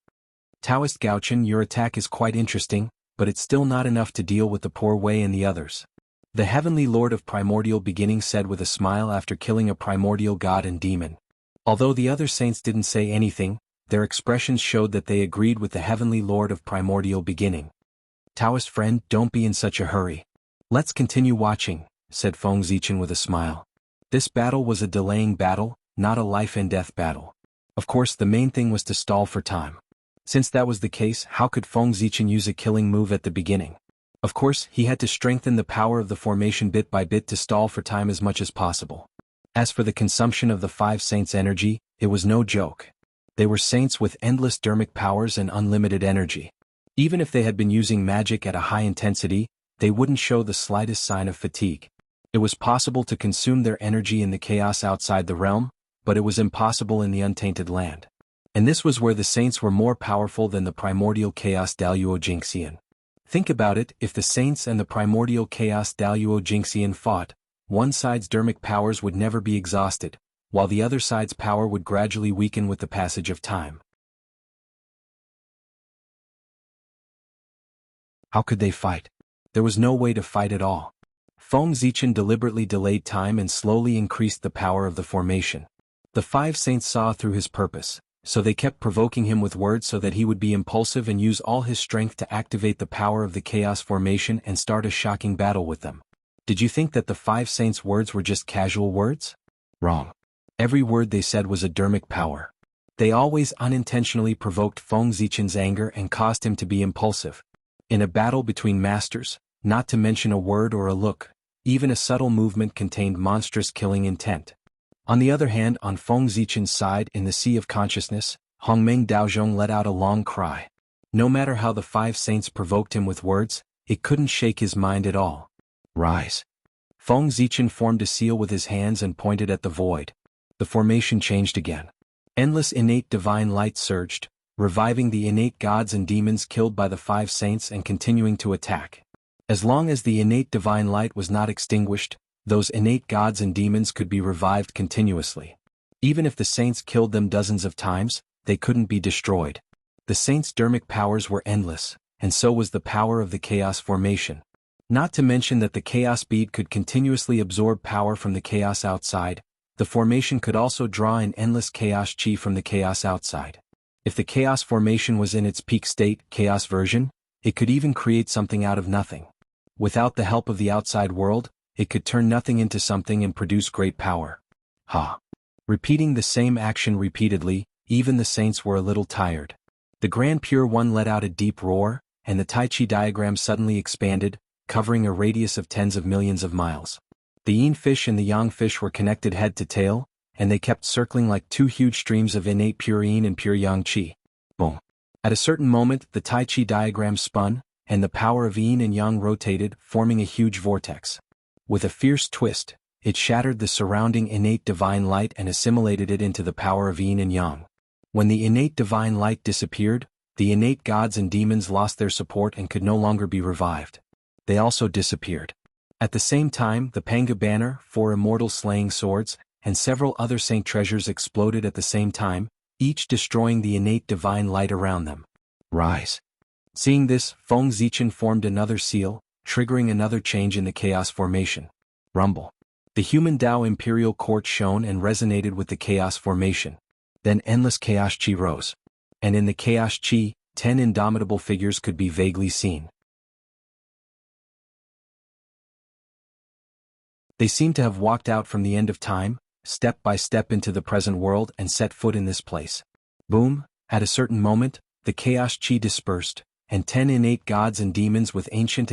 Speaker 1: Taoist Gaochen, your attack is quite interesting, but it's still not enough to deal with the poor Wei and the others. The Heavenly Lord of Primordial Beginning said with a smile after killing a primordial god and demon. Although the other saints didn't say anything, their expressions showed that they agreed with the Heavenly Lord of Primordial Beginning. Taoist friend, don't be in such a hurry. Let's continue watching, said Feng Zichen with a smile. This battle was a delaying battle, not a life and death battle. Of course, the main thing was to stall for time. Since that was the case, how could Feng Zichen use a killing move at the beginning? Of course, he had to strengthen the power of the formation bit by bit to stall for time as much as possible. As for the consumption of the 5 saints' energy, it was no joke. They were saints with endless dermic powers and unlimited energy. Even if they had been using magic at a high intensity, they wouldn't show the slightest sign of fatigue. It was possible to consume their energy in the chaos outside the realm, but it was impossible in the untainted land. And this was where the saints were more powerful than the primordial chaos Daluo Jingxian. Think about it, if the saints and the primordial chaos Daluo Jingxian fought, one side's dermic powers would never be exhausted, while the other side's power would gradually weaken with the passage of time. How could they fight? There was no way to fight at all. Feng Zichen deliberately delayed time and slowly increased the power of the formation. The 5 saints saw through his purpose, so they kept provoking him with words so that he would be impulsive and use all his strength to activate the power of the chaos formation and start a shocking battle with them. Did you think that the 5 saints' words were just casual words? Wrong. Every word they said was a dermic power. They always unintentionally provoked Feng Zichen's anger and caused him to be impulsive. In a battle between masters, not to mention a word or a look, even a subtle movement contained monstrous killing intent. On the other hand, on Feng Zichen's side in the Sea of Consciousness, Hongmeng Daozhong let out a long cry. No matter how the 5 saints provoked him with words, it couldn't shake his mind at all. Rise. Feng Zichen formed a seal with his hands and pointed at the void. The formation changed again. Endless innate divine light surged, reviving the innate gods and demons killed by the five saints and continuing to attack. As long as the innate divine light was not extinguished, those innate gods and demons could be revived continuously. Even if the saints killed them dozens of times, they couldn't be destroyed. The saints' dermic powers were endless, and so was the power of the chaos formation. Not to mention that the chaos bead could continuously absorb power from the chaos outside. The formation could also draw in endless chaos chi from the chaos outside. If the chaos formation was in its peak state, chaos version, it could even create something out of nothing. Without the help of the outside world, it could turn nothing into something and produce great power. Repeating the same action repeatedly, even the saints were a little tired. The Grand Pure One let out a deep roar, and the Tai Chi diagram suddenly expanded, covering a radius of tens of millions of miles. The yin fish and the yang fish were connected head to tail, and they kept circling like two huge streams of innate pure yin and pure yang chi. Boom. At a certain moment, the Tai Chi diagram spun, and the power of yin and yang rotated, forming a huge vortex. With a fierce twist, it shattered the surrounding innate divine light and assimilated it into the power of yin and yang. When the innate divine light disappeared, the innate gods and demons lost their support and could no longer be revived. They also disappeared. At the same time, the Panga banner, 4 immortal slaying swords, and several other saint treasures exploded at the same time, each destroying the innate divine light around them. Rise. Seeing this, Feng Zichen formed another seal, triggering another change in the chaos formation. Rumble. The human Dao Imperial Court shone and resonated with the chaos formation. Then endless chaos chi rose. And in the chaos chi, 10 indomitable figures could be vaguely seen. They seemed to have walked out from the end of time, step by step into the present world and set foot in this place. Boom, at a certain moment, the chaos chi dispersed, and 10 innate gods and demons with ancient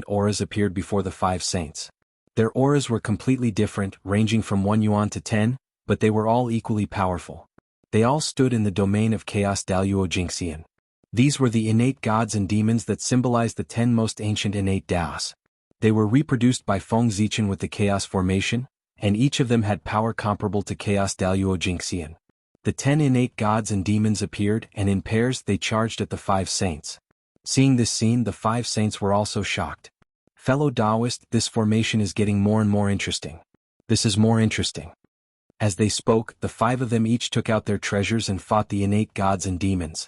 Speaker 1: auras appeared before the 5 saints. Their auras were completely different, ranging from 1 yuan to 10, but they were all equally powerful. They all stood in the domain of chaos Daluo Jingxian. These were the innate gods and demons that symbolized the 10 most ancient innate Daos. They were reproduced by Feng Zichen with the chaos formation, and each of them had power comparable to chaos Daluo Jingxian. The 10 innate gods and demons appeared, and in pairs they charged at the 5 saints. Seeing this scene, the 5 saints were also shocked. Fellow Taoist, this formation is getting more and more interesting. This is more interesting. As they spoke, the 5 of them each took out their treasures and fought the innate gods and demons.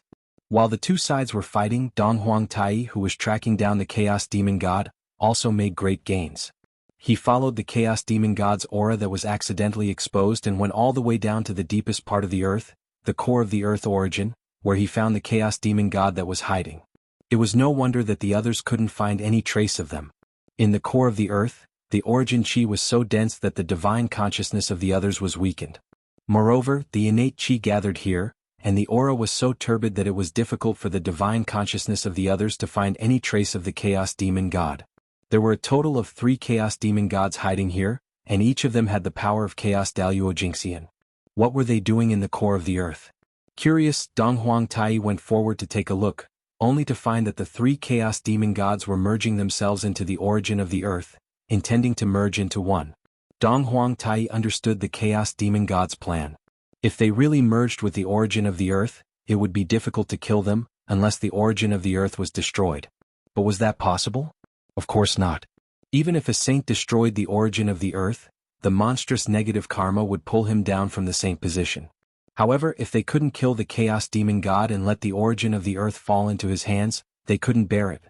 Speaker 1: While the two sides were fighting, Dong Huang Tai, who was tracking down the chaos demon god, also made great gains. He followed the chaos demon god's aura that was accidentally exposed and went all the way down to the deepest part of the earth, the core of the earth origin, where he found the chaos demon god that was hiding. It was no wonder that the others couldn't find any trace of them. In the core of the earth, the origin chi was so dense that the divine consciousness of the others was weakened. Moreover, the innate chi gathered here, and the aura was so turbid that it was difficult for the divine consciousness of the others to find any trace of the chaos demon god. There were a total of 3 chaos demon gods hiding here, and each of them had the power of chaos Daluo Jingxian. What were they doing in the core of the earth? Curious, Dong Huang Tai went forward to take a look, only to find that the 3 chaos demon gods were merging themselves into the origin of the earth, intending to merge into one. Dong Huang Tai understood the chaos demon gods' plan. If they really merged with the origin of the earth, it would be difficult to kill them, unless the origin of the earth was destroyed. But was that possible? Of course not. Even if a saint destroyed the origin of the earth, the monstrous negative karma would pull him down from the saint position. However, if they couldn't kill the chaos demon god and let the origin of the earth fall into his hands, they couldn't bear it.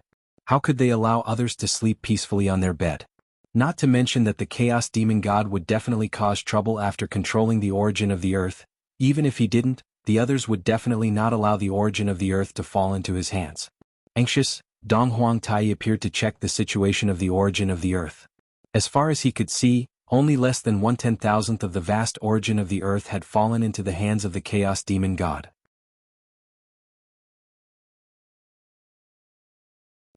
Speaker 1: How could they allow others to sleep peacefully on their bed? Not to mention that the chaos demon god would definitely cause trouble after controlling the origin of the earth. Even if he didn't, the others would definitely not allow the origin of the earth to fall into his hands. Anxious, Dong Huang Tai appeared to check the situation of the origin of the earth. As far as he could see, only less than 1/10,000th of the vast origin of the earth had fallen into the hands of the chaos demon god.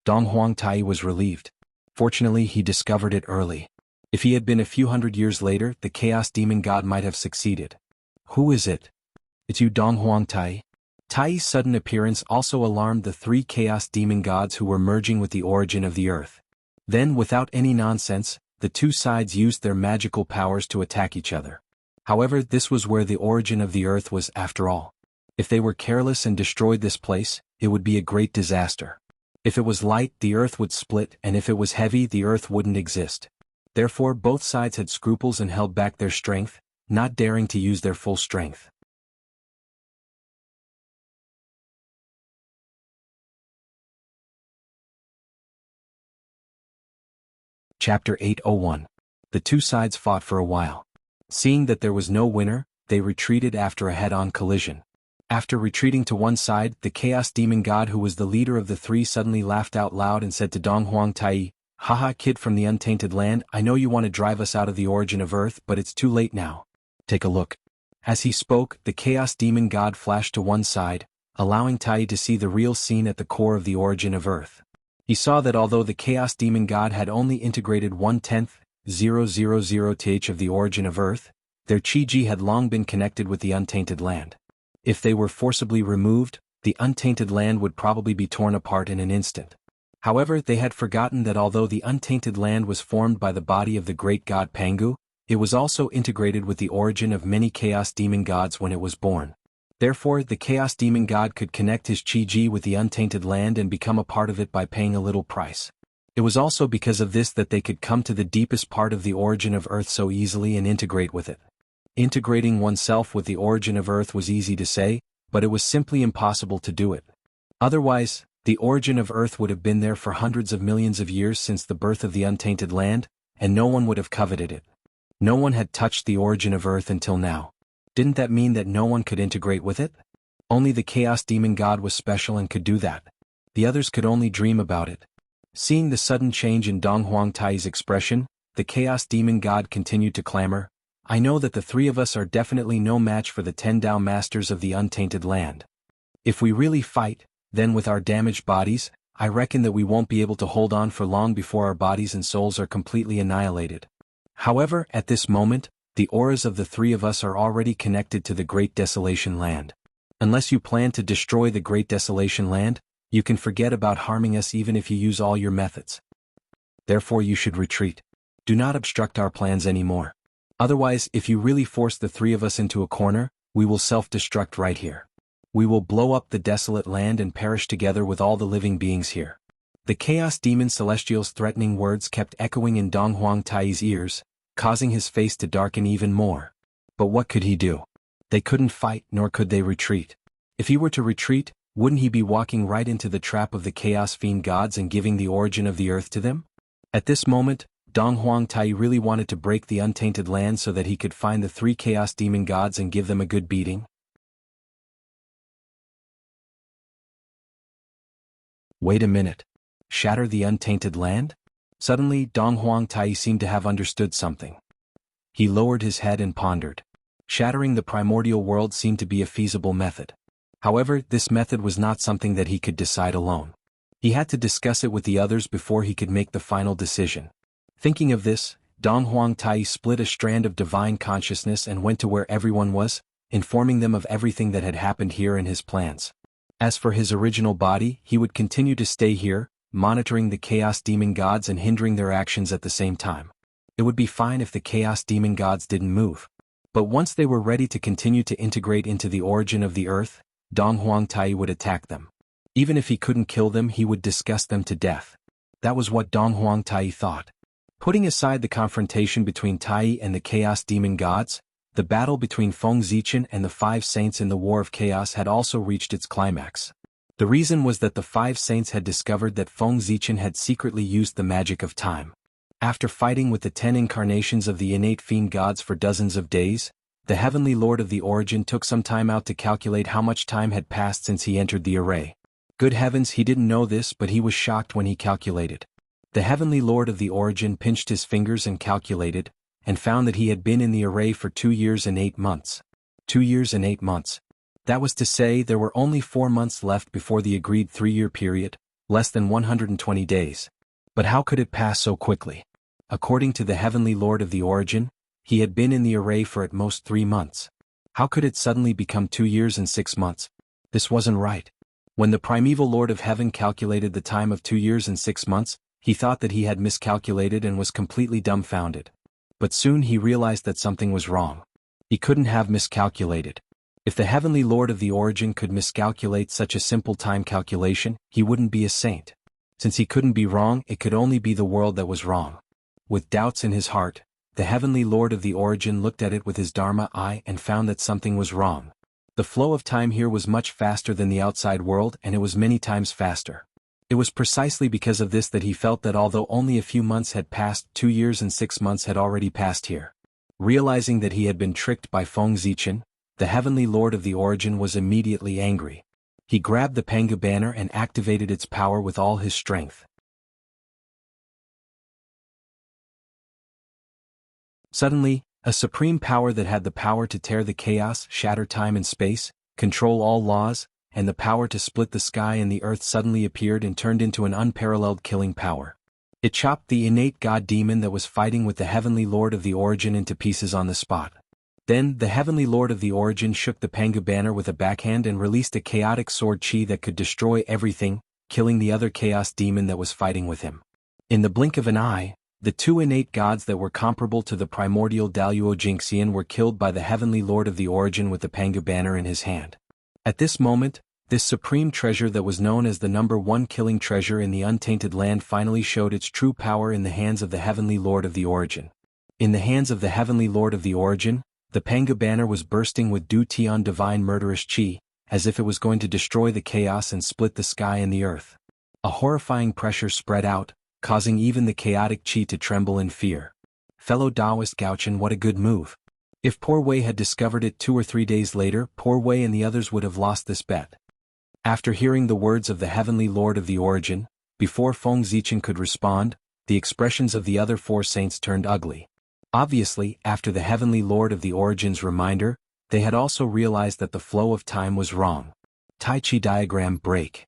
Speaker 1: Dong Huang Tai was relieved. Fortunately, he discovered it early. If he had been a few hundred years later, the chaos demon god might have succeeded. Who is it? It's you, Dong Huang Tai? Tai's sudden appearance also alarmed the 3 chaos demon gods who were merging with the origin of the earth. Then, without any nonsense, the two sides used their magical powers to attack each other. However, this was where the origin of the earth was, after all. If they were careless and destroyed this place, it would be a great disaster. If it was light, the earth would split, and if it was heavy, the earth wouldn't exist. Therefore, both sides had scruples and held back their strength, not daring to use their full strength. Chapter 801. The two sides fought for a while. Seeing that there was no winner, they retreated after a head-on collision. After retreating to one side, the Chaos Demon God who was the leader of the three suddenly laughed out loud and said to Dong Huangtai, "Haha, kid from the untainted land, I know you want to drive us out of the origin of Earth, but it's too late now. Take a look." As he spoke, the Chaos Demon God flashed to one side, allowing Tai to see the real scene at the core of the origin of Earth. He saw that although the Chaos Demon God had only integrated 1/10,000th of the origin of Earth, their Chi-Ji had long been connected with the untainted land. If they were forcibly removed, the untainted land would probably be torn apart in an instant. However, they had forgotten that although the untainted land was formed by the body of the great god Pangu, it was also integrated with the origin of many Chaos Demon Gods when it was born. Therefore, the Chaos Demon God could connect his Chi-Ji with the untainted land and become a part of it by paying a little price. It was also because of this that they could come to the deepest part of the origin of Earth so easily and integrate with it. Integrating oneself with the origin of Earth was easy to say, but it was simply impossible to do it. Otherwise, the origin of Earth would have been there for hundreds of millions of years since the birth of the untainted land, and no one would have coveted it. No one had touched the origin of Earth until now. Didn't that mean that no one could integrate with it? Only the Chaos Demon God was special and could do that. The others could only dream about it. Seeing the sudden change in Dong Huangtai's expression, the Chaos Demon God continued to clamor, "I know that the three of us are definitely no match for the 10 Dao Masters of the untainted land. If we really fight, then with our damaged bodies, I reckon that we won't be able to hold on for long before our bodies and souls are completely annihilated. However, at this moment, the auras of the three of us are already connected to the Great Desolation Land. Unless you plan to destroy the Great Desolation Land, you can forget about harming us even if you use all your methods. Therefore you should retreat. Do not obstruct our plans anymore. Otherwise, if you really force the three of us into a corner, we will self-destruct right here. We will blow up the desolate land and perish together with all the living beings here." The Chaos Demon Celestial's threatening words kept echoing in Dong Huangtai's ears, causing his face to darken even more. But what could he do? They couldn't fight, nor could they retreat. If he were to retreat, wouldn't he be walking right into the trap of the Chaos Fiend Gods and giving the origin of the Earth to them? At this moment, Dong Huangtai really wanted to break the untainted land so that he could find the three Chaos Demon Gods and give them a good beating. Wait a minute. Shatter the untainted land? Suddenly, Dong Huangtai seemed to have understood something. He lowered his head and pondered. Shattering the primordial world seemed to be a feasible method. However, this method was not something that he could decide alone. He had to discuss it with the others before he could make the final decision. Thinking of this, Dong Huangtai split a strand of divine consciousness and went to where everyone was, informing them of everything that had happened here and his plans. As for his original body, he would continue to stay here, monitoring the Chaos Demon Gods and hindering their actions at the same time. It would be fine if the Chaos Demon Gods didn't move. But once they were ready to continue to integrate into the origin of the Earth, Dong Huangtai would attack them. Even if he couldn't kill them, he would disgust them to death. That was what Dong Huangtai thought. Putting aside the confrontation between Tai and the Chaos Demon Gods, the battle between Feng Zichen and the Five Saints in the War of Chaos had also reached its climax. The reason was that the Five Saints had discovered that Feng Zichen had secretly used the magic of time. After fighting with the 10 incarnations of the innate fiend gods for dozens of days, the Heavenly Lord of the Origin took some time out to calculate how much time had passed since he entered the array. Good heavens, he didn't know this, but he was shocked when he calculated. The Heavenly Lord of the Origin pinched his fingers and calculated, and found that he had been in the array for 2 years and 8 months. 2 years and 8 months. That was to say there were only 4 months left before the agreed 3-year period, less than 120 days. But how could it pass so quickly? According to the Heavenly Lord of the Origin, he had been in the array for at most 3 months. How could it suddenly become 2 years and 6 months? This wasn't right. When the primeval Lord of Heaven calculated the time of 2 years and 6 months, he thought that he had miscalculated and was completely dumbfounded. But soon he realized that something was wrong. He couldn't have miscalculated. If the Heavenly Lord of the Origin could miscalculate such a simple time calculation, he wouldn't be a saint. Since he couldn't be wrong, it could only be the world that was wrong. With doubts in his heart, the Heavenly Lord of the Origin looked at it with his Dharma eye and found that something was wrong. The flow of time here was much faster than the outside world, and it was many times faster. It was precisely because of this that he felt that although only a few months had passed, 2 years and 6 months had already passed here. Realizing that he had been tricked by Feng Zichen, the Heavenly Lord of the Origin was immediately angry. He grabbed the Pengu banner and activated its power with all his strength. Suddenly, a supreme power that had the power to tear the chaos, shatter time and space, control all laws, and the power to split the sky and the earth suddenly appeared and turned into an unparalleled killing power. It chopped the innate god demon that was fighting with the Heavenly Lord of the Origin into pieces on the spot. Then, the Heavenly Lord of the Origin shook the Pengu banner with a backhand and released a chaotic sword chi that could destroy everything, killing the other chaos demon that was fighting with him. In the blink of an eye, the 2 innate gods that were comparable to the primordial Daluo Jingxian were killed by the Heavenly Lord of the Origin with the Pengu banner in his hand. At this moment, this supreme treasure that was known as the #1 killing treasure in the untainted land finally showed its true power in the hands of the Heavenly Lord of the Origin. In the hands of the Heavenly Lord of the Origin, the Pengu banner was bursting with Du Tian divine murderous chi, as if it was going to destroy the chaos and split the sky and the earth. A horrifying pressure spread out, causing even the chaotic chi to tremble in fear. Fellow Taoist Gaochen, what a good move. If Poor Wei had discovered it 2 or 3 days later, Poor Wei and the others would have lost this bet. After hearing the words of the Heavenly Lord of the Origin, before Feng Zichen could respond, the expressions of the other 4 saints turned ugly. Obviously, after the Heavenly Lord of the Origin's reminder, they had also realized that the flow of time was wrong. Tai Chi diagram break.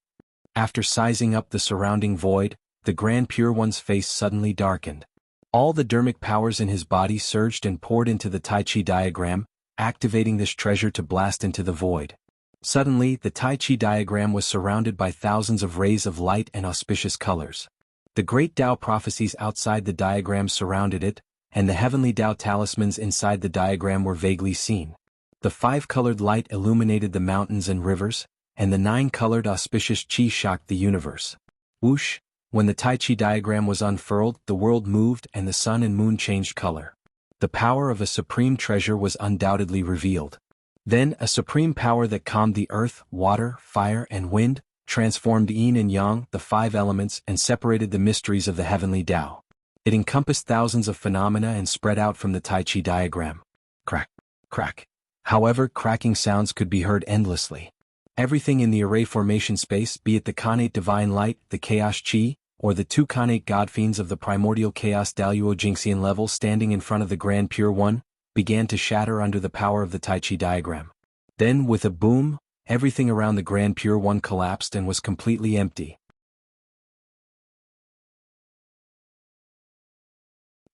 Speaker 1: After sizing up the surrounding void, the Grand Pure One's face suddenly darkened. All the dermic powers in his body surged and poured into the Tai Chi diagram, activating this treasure to blast into the void. Suddenly, the Tai Chi diagram was surrounded by thousands of rays of light and auspicious colors. The great Tao prophecies outside the diagram surrounded it, and the heavenly Tao talismans inside the diagram were vaguely seen. The 5-colored light illuminated the mountains and rivers, and the 9-colored auspicious chi shocked the universe. Whoosh! When the Tai Chi diagram was unfurled, the world moved and the sun and moon changed color. The power of a supreme treasure was undoubtedly revealed. Then a supreme power that calmed the earth, water, fire, and wind, transformed yin and yang, the 5 elements, and separated the mysteries of the heavenly Tao. It encompassed thousands of phenomena and spread out from the Tai Chi diagram. Crack, crack. However, cracking sounds could be heard endlessly. Everything in the array formation space, be it the Khanate divine light, the chaos chi, or the 2 Khanate god fiends of the primordial chaos Daluo Jingxian level standing in front of the Grand Pure One, began to shatter under the power of the Tai Chi diagram. Then, with a boom, everything around the Grand Pure One collapsed and was completely empty.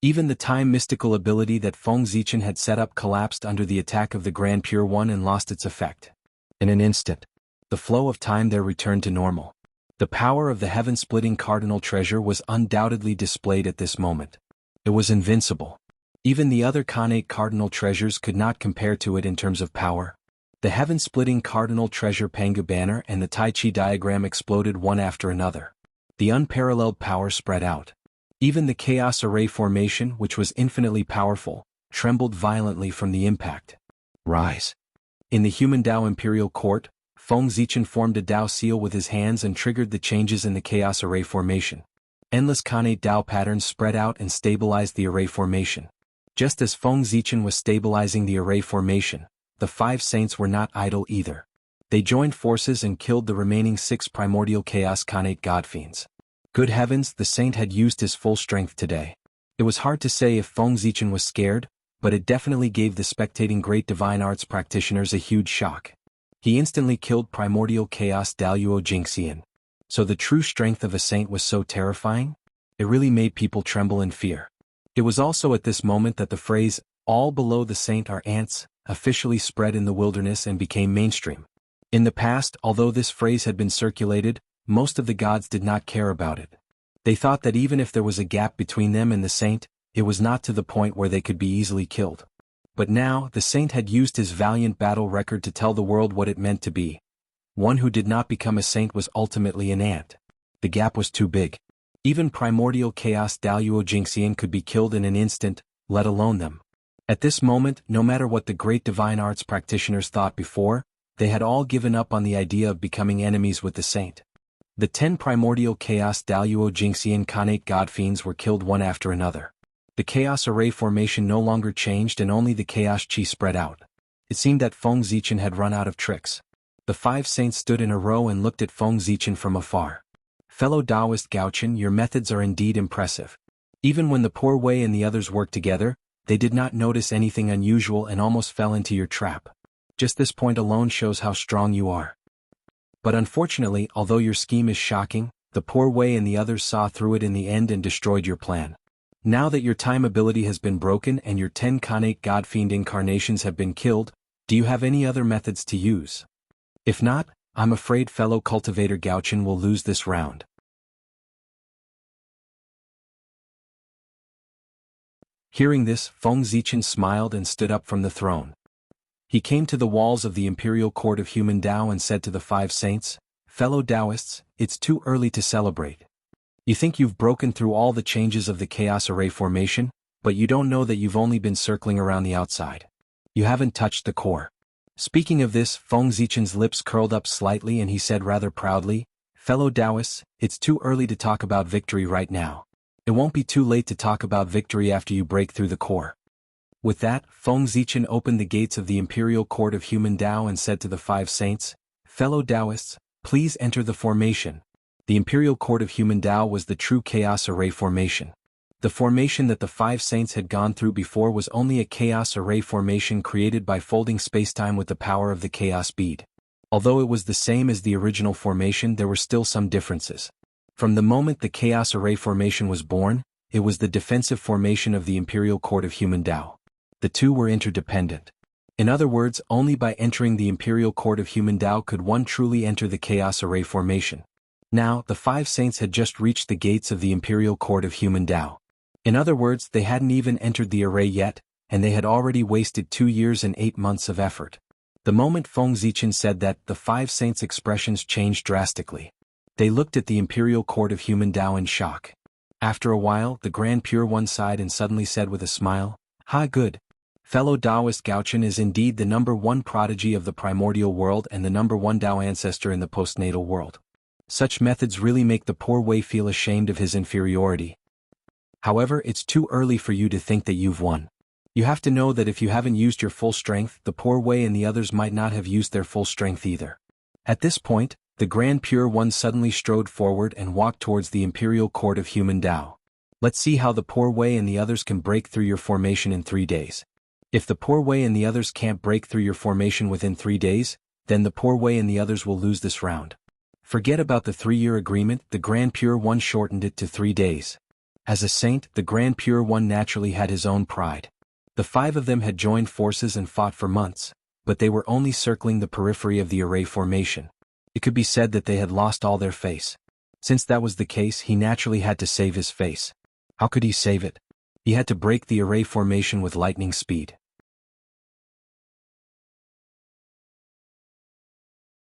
Speaker 1: Even the time mystical ability that Feng Zichen had set up collapsed under the attack of the Grand Pure One and lost its effect. In an instant, the flow of time there returned to normal. The power of the heaven-splitting cardinal treasure was undoubtedly displayed at this moment. It was invincible. Even the other Khanate cardinal treasures could not compare to it in terms of power. The heaven-splitting cardinal treasure Pengu banner and the Tai Chi diagram exploded one after another. The unparalleled power spread out. Even the chaos array formation, which was infinitely powerful, trembled violently from the impact. Rise. In the human Tao Imperial Court, Feng Zichen formed a Tao seal with his hands and triggered the changes in the chaos array formation. Endless Khanate Tao patterns spread out and stabilized the array formation. Just as Feng Zichen was stabilizing the array formation, the 5 saints were not idle either. They joined forces and killed the remaining 6 primordial chaos Khanate god fiends. Good heavens, the saint had used his full strength today. It was hard to say if Feng Zichen was scared, but it definitely gave the spectating great divine arts practitioners a huge shock. He instantly killed primordial chaos Daluo Jingxian. So the true strength of a saint was so terrifying? It really made people tremble in fear. It was also at this moment that the phrase, "all below the saint are ants," officially spread in the wilderness and became mainstream. In the past, although this phrase had been circulated, most of the gods did not care about it. They thought that even if there was a gap between them and the saint, it was not to the point where they could be easily killed. But now, the saint had used his valiant battle record to tell the world what it meant to be. One who did not become a saint was ultimately an ant. The gap was too big. Even primordial chaos Daluo Jingxian could be killed in an instant, let alone them. At this moment, no matter what the great divine arts practitioners thought before, they had all given up on the idea of becoming enemies with the saint. The 10 primordial chaos Daluo Jingxian Khanate god fiends were killed one after another. The chaos array formation no longer changed and only the chaos chi spread out. It seemed that Feng Zichen had run out of tricks. The 5 saints stood in a row and looked at Feng Zichen from afar. Fellow Taoist Gaochen, your methods are indeed impressive. Even when the poor Wei and the others worked together, they did not notice anything unusual and almost fell into your trap. Just this point alone shows how strong you are. But unfortunately, although your scheme is shocking, the poor Wei and the others saw through it in the end and destroyed your plan. Now that your time ability has been broken and your 10 Khanate Godfiend incarnations have been killed, do you have any other methods to use? If not, I'm afraid fellow cultivator Gaochen will lose this round. Hearing this, Feng Zichen smiled and stood up from the throne. He came to the walls of the Imperial Court of Human Tao and said to the 5 saints, "Fellow Taoists, it's too early to celebrate. You think you've broken through all the changes of the Chaos Array formation, but you don't know that you've only been circling around the outside. You haven't touched the core." Speaking of this, Feng Zichen's lips curled up slightly and he said rather proudly, "Fellow Taoists, it's too early to talk about victory right now. It won't be too late to talk about victory after you break through the core." With that, Feng Zichen opened the gates of the Imperial Court of Human Tao and said to the 5 saints, "Fellow Taoists, please enter the formation." The Imperial Court of Human Tao was the true Chaos Array formation. The formation that the 5 saints had gone through before was only a Chaos Array formation created by folding spacetime with the power of the Chaos Bead. Although it was the same as the original formation, there were still some differences. From the moment the Chaos Array formation was born, it was the defensive formation of the Imperial Court of Human Tao. The two were interdependent. In other words, only by entering the Imperial Court of Human Tao could one truly enter the Chaos Array formation. Now, the 5 saints had just reached the gates of the Imperial Court of Human Tao. In other words, they hadn't even entered the array yet, and they had already wasted 2 years and 8 months of effort. The moment Feng Zichen said that, the 5 saints' expressions changed drastically. They looked at the Imperial Court of Human Tao in shock. After a while, the Grand Pure One sighed and suddenly said with a smile, "Ha, good. Fellow Taoist Gaochen is indeed the #1 prodigy of the primordial world and the #1 Tao ancestor in the postnatal world. Such methods really make the poor Wei feel ashamed of his inferiority. However, it's too early for you to think that you've won. You have to know that if you haven't used your full strength, the poor Wei and the others might not have used their full strength either." At this point, the Grand Pure One suddenly strode forward and walked towards the Imperial Court of Human Tao. "Let's see how the poor Wei and the others can break through your formation in 3 days. If the poor Wei and the others can't break through your formation within 3 days, then the poor Wei and the others will lose this round." Forget about the 3-year agreement, the Grand Pure One shortened it to 3 days. As a saint, the Grand Pure One naturally had his own pride. The 5 of them had joined forces and fought for months, but they were only circling the periphery of the array formation. It could be said that they had lost all their face. Since that was the case, he naturally had to save his face. How could he save it? He had to break the array formation with lightning speed.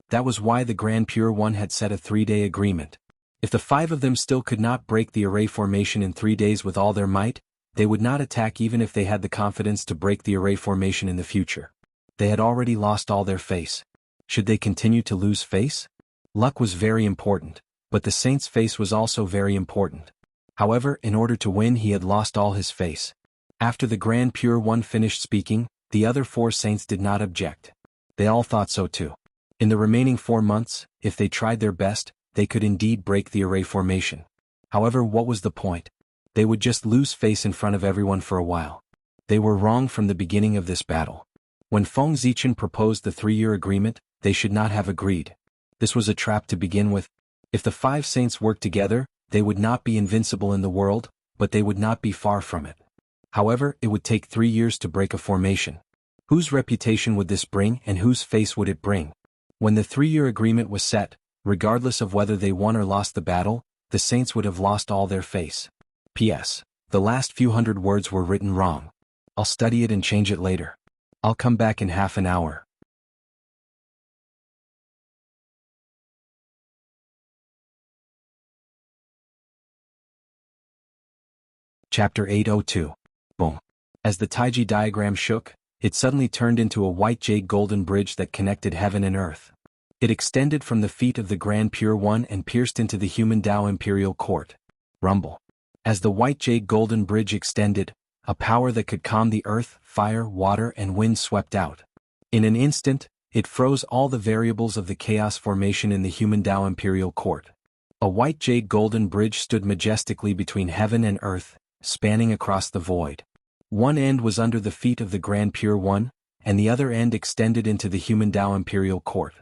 Speaker 1: That was why the Grand Pure One had set a 3-day agreement. If the 5 of them still could not break the array formation in 3 days with all their might, they would not attack even if they had the confidence to break the array formation in the future. They had already lost all their face. Should they continue to lose face? Luck was very important, but the saint's face was also very important. However, in order to win, he had lost all his face. After the Grand Pure One finished speaking, the other 4 saints did not object. They all thought so too. In the remaining 4 months, if they tried their best, they could indeed break the array formation. However, what was the point? They would just lose face in front of everyone for a while. They were wrong from the beginning of this battle. When Feng Zichen proposed the 3-year agreement, they should not have agreed. This was a trap to begin with. If the 5 saints worked together, they would not be invincible in the world, but they would not be far from it. However, it would take 3 years to break a formation. Whose reputation would this bring and whose face would it bring? When the 3-year agreement was set, regardless of whether they won or lost the battle, the saints would have lost all their face. P.S. The last few hundred words were written wrong. I'll study it and change it later. I'll come back in half an hour. Chapter 802. Boom. As the Taiji diagram shook, it suddenly turned into a white jade golden bridge that connected heaven and earth. It extended from the feet of the Grand Pure One and pierced into the human Tao Imperial Court. Rumble. As the white jade golden bridge extended, a power that could calm the earth, fire, water, and wind swept out. In an instant, it froze all the variables of the chaos formation in the human Tao Imperial Court. A white jade golden bridge stood majestically between heaven and earth, spanning across the void. One end was under the feet of the Grand Pure One, and the other end extended into the human Tao Imperial Court.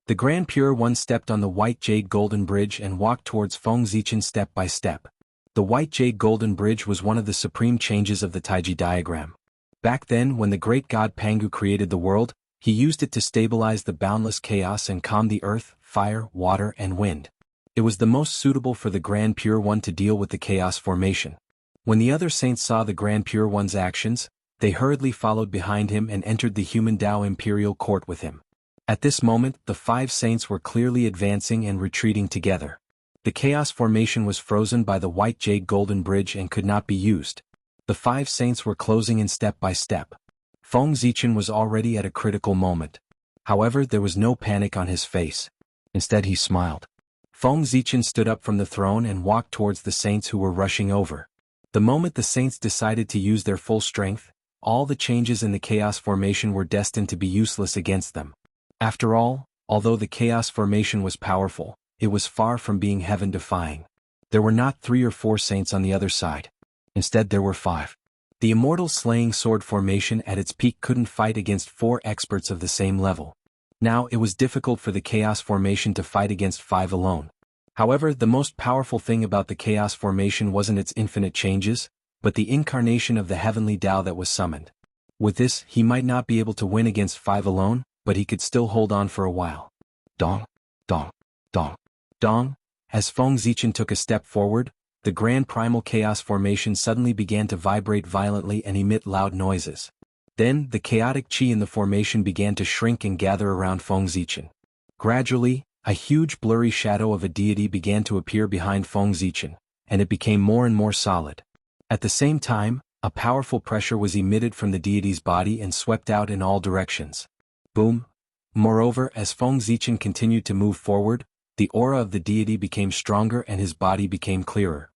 Speaker 1: The Grand Pure One stepped on the white jade golden bridge and walked towards Feng Zichen step by step. The white jade golden bridge was one of the supreme changes of the Taiji diagram. Back then, when the great god Pangu created the world, he used it to stabilize the boundless chaos and calm the earth, fire, water, and wind. It was the most suitable for the Grand Pure One to deal with the chaos formation. When the other saints saw the Grand Pure One's actions, they hurriedly followed behind him and entered the human Tao Imperial Court with him. At this moment, the 5 saints were clearly advancing and retreating together. The chaos formation was frozen by the white jade golden bridge and could not be used. The 5 saints were closing in step by step. Feng Zichen was already at a critical moment. However, there was no panic on his face. Instead, he smiled. Feng Zichen stood up from the throne and walked towards the saints who were rushing over. The moment the saints decided to use their full strength, all the changes in the chaos formation were destined to be useless against them. After all, although the chaos formation was powerful, it was far from being heaven-defying. There were not 3 or 4 saints on the other side. Instead, there were 5. The immortal slaying sword formation at its peak couldn't fight against 4 experts of the same level. Now, it was difficult for the chaos formation to fight against 5 alone. However, the most powerful thing about the chaos formation wasn't its infinite changes, but the incarnation of the heavenly Tao that was summoned. With this, he might not be able to win against 5 alone, but he could still hold on for a while. Dong, dong, dong, dong. As Feng Zichen took a step forward, the grand primal chaos formation suddenly began to vibrate violently and emit loud noises. Then, the chaotic chi in the formation began to shrink and gather around Feng Zichen. Gradually, a huge blurry shadow of a deity began to appear behind Feng Zichen, and it became more and more solid. At the same time, a powerful pressure was emitted from the deity's body and swept out in all directions. Boom! Moreover, as Feng Zichen continued to move forward, the aura of the deity became stronger and his body became clearer.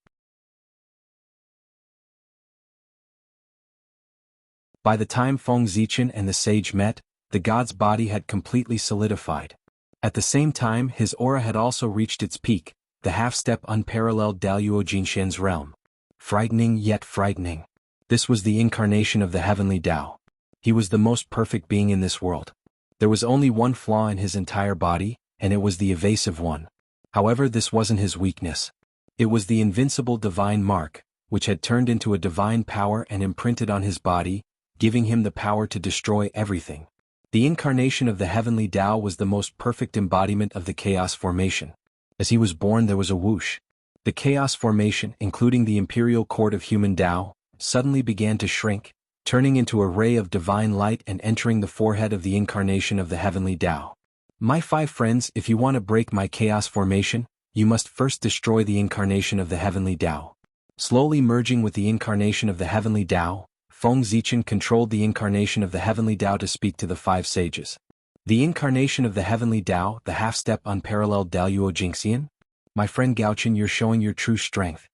Speaker 1: By the time Feng Zichen and the sage met, the god's body had completely solidified. At the same time, his aura had also reached its peak, the half-step unparalleled Daluo Jinshen's realm. Frightening yet frightening. This was the incarnation of the heavenly Tao. He was the most perfect being in this world. There was only one flaw in his entire body, and it was the evasive one. However, this wasn't his weakness. It was the invincible divine mark, which had turned into a divine power and imprinted on his body, giving him the power to destroy everything. The incarnation of the heavenly Tao was the most perfect embodiment of the chaos formation. As he was born, there was a whoosh. The chaos formation, including the imperial court of human Tao, suddenly began to shrink, turning into a ray of divine light and entering the forehead of the incarnation of the heavenly Tao. My 5 friends, if you want to break my chaos formation, you must first destroy the incarnation of the heavenly Tao. Slowly merging with the incarnation of the heavenly Tao, Feng Zichen controlled the incarnation of the heavenly Tao to speak to the 5 sages. The incarnation of the heavenly Tao, the half-step unparalleled Daluo Jingxian? My friend Gaochen, you're showing your true strength.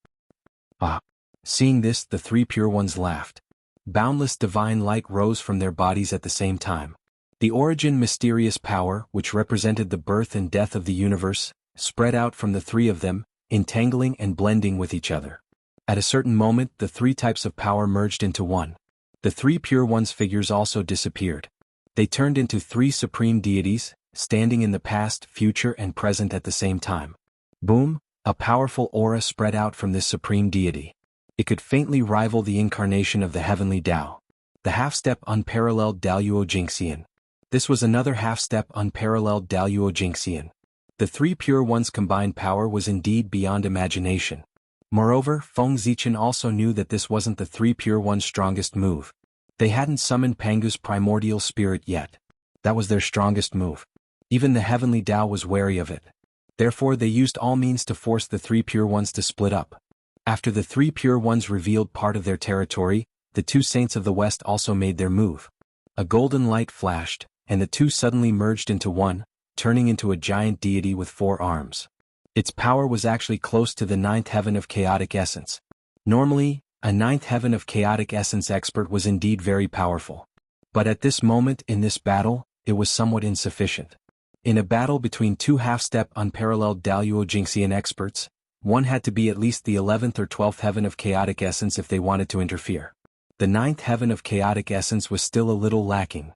Speaker 1: Ah! Seeing this, the 3 pure ones laughed. Boundless divine light rose from their bodies at the same time. The origin mysterious power, which represented the birth and death of the universe, spread out from the 3 of them, entangling and blending with each other. At a certain moment, the 3 types of power merged into one. The 3 pure ones' figures also disappeared. They turned into 3 supreme deities, standing in the past, future, and present at the same time. Boom! A powerful aura spread out from this supreme deity. It could faintly rival the incarnation of the heavenly Tao. The half-step unparalleled Daluo Jingxian. This was another half-step unparalleled Daluo Jingxian. The 3 pure ones' combined power was indeed beyond imagination. Moreover, Feng Zichen also knew that this wasn't the 3 pure ones' strongest move. They hadn't summoned Pangu's primordial spirit yet. That was their strongest move. Even the heavenly Tao was wary of it. Therefore they used all means to force the three pure ones to split up. After the three pure ones revealed part of their territory, the two saints of the west also made their move. A golden light flashed, and the two suddenly merged into one, turning into a giant deity with 4 arms. Its power was actually close to the 9th heaven of chaotic essence. Normally, a 9th heaven of chaotic essence expert was indeed very powerful. But at this moment in this battle, it was somewhat insufficient. In a battle between two half-step unparalleled Daluo Jingxian experts, one had to be at least the 11th or 12th heaven of chaotic essence if they wanted to interfere. The 9th heaven of chaotic essence was still a little lacking.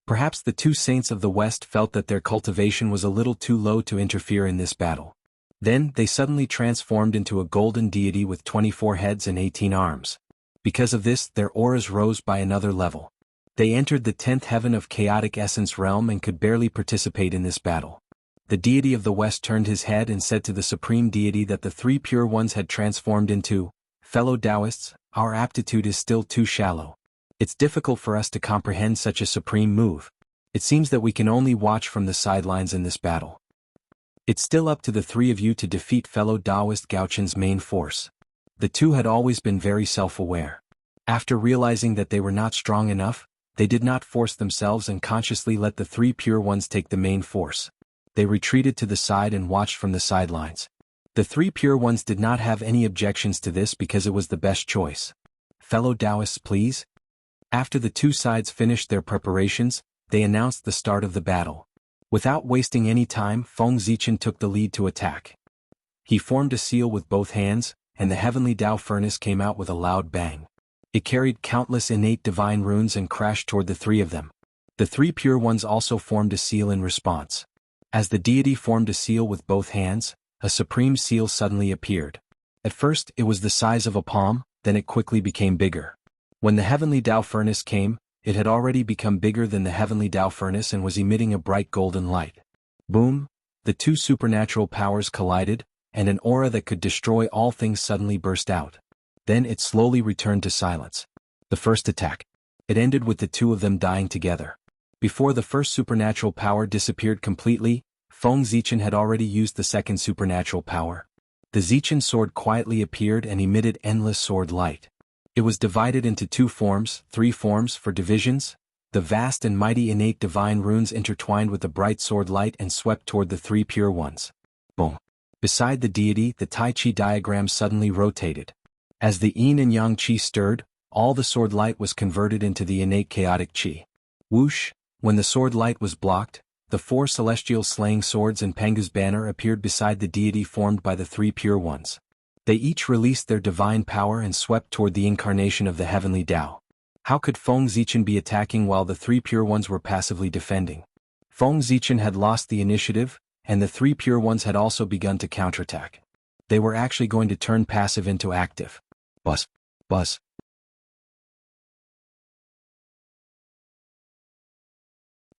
Speaker 1: Perhaps the two saints of the west felt that their cultivation was a little too low to interfere in this battle. Then they suddenly transformed into a golden deity with 24 heads and 18 arms. Because of this, their auras rose by another level. They entered the 10th heaven of chaotic essence realm and could barely participate in this battle. The deity of the west turned his head and said to the supreme deity that the three pure ones had transformed into, "Fellow Taoists, our aptitude is still too shallow. It's difficult for us to comprehend such a supreme move. It seems that we can only watch from the sidelines in this battle. It's still up to the three of you to defeat fellow Taoist Gaochen's main force." The two had always been very self-aware. After realizing that they were not strong enough, they did not force themselves and consciously let the three pure ones take the main force. They retreated to the side and watched from the sidelines. The three pure ones did not have any objections to this because it was the best choice. "Fellow Taoists, please?" After the two sides finished their preparations, they announced the start of the battle. Without wasting any time, Feng Zichen took the lead to attack. He formed a seal with both hands, and the heavenly Tao furnace came out with a loud bang. It carried countless innate divine runes and crashed toward the three of them. The three pure ones also formed a seal in response. As the deity formed a seal with both hands, a supreme seal suddenly appeared. At first it was the size of a palm, then it quickly became bigger. When the heavenly Tao furnace came, it had already become bigger than the heavenly Tao furnace and was emitting a bright golden light. Boom! The two supernatural powers collided, and an aura that could destroy all things suddenly burst out. Then it slowly returned to silence. The first attack. It ended with the two of them dying together. Before the first supernatural power disappeared completely, Feng Zichen had already used the second supernatural power. The Zichen sword quietly appeared and emitted endless sword light. It was divided into three forms for divisions. The vast and mighty innate divine runes intertwined with the bright sword light and swept toward the three pure ones. Boom! Beside the deity, the Tai Chi diagram suddenly rotated. As the yin and yang chi stirred, all the sword light was converted into the innate chaotic chi. Whoosh! When the sword light was blocked, the 4 celestial slaying swords and Pangu's banner appeared beside the deity formed by the three pure ones. They each released their divine power and swept toward the incarnation of the heavenly Tao. How could Feng Zichen be attacking while the three pure ones were passively defending? Feng Zichen had lost the initiative, and the three pure ones had also begun to counterattack. They were actually going to turn passive into active. Buzz. Buzz.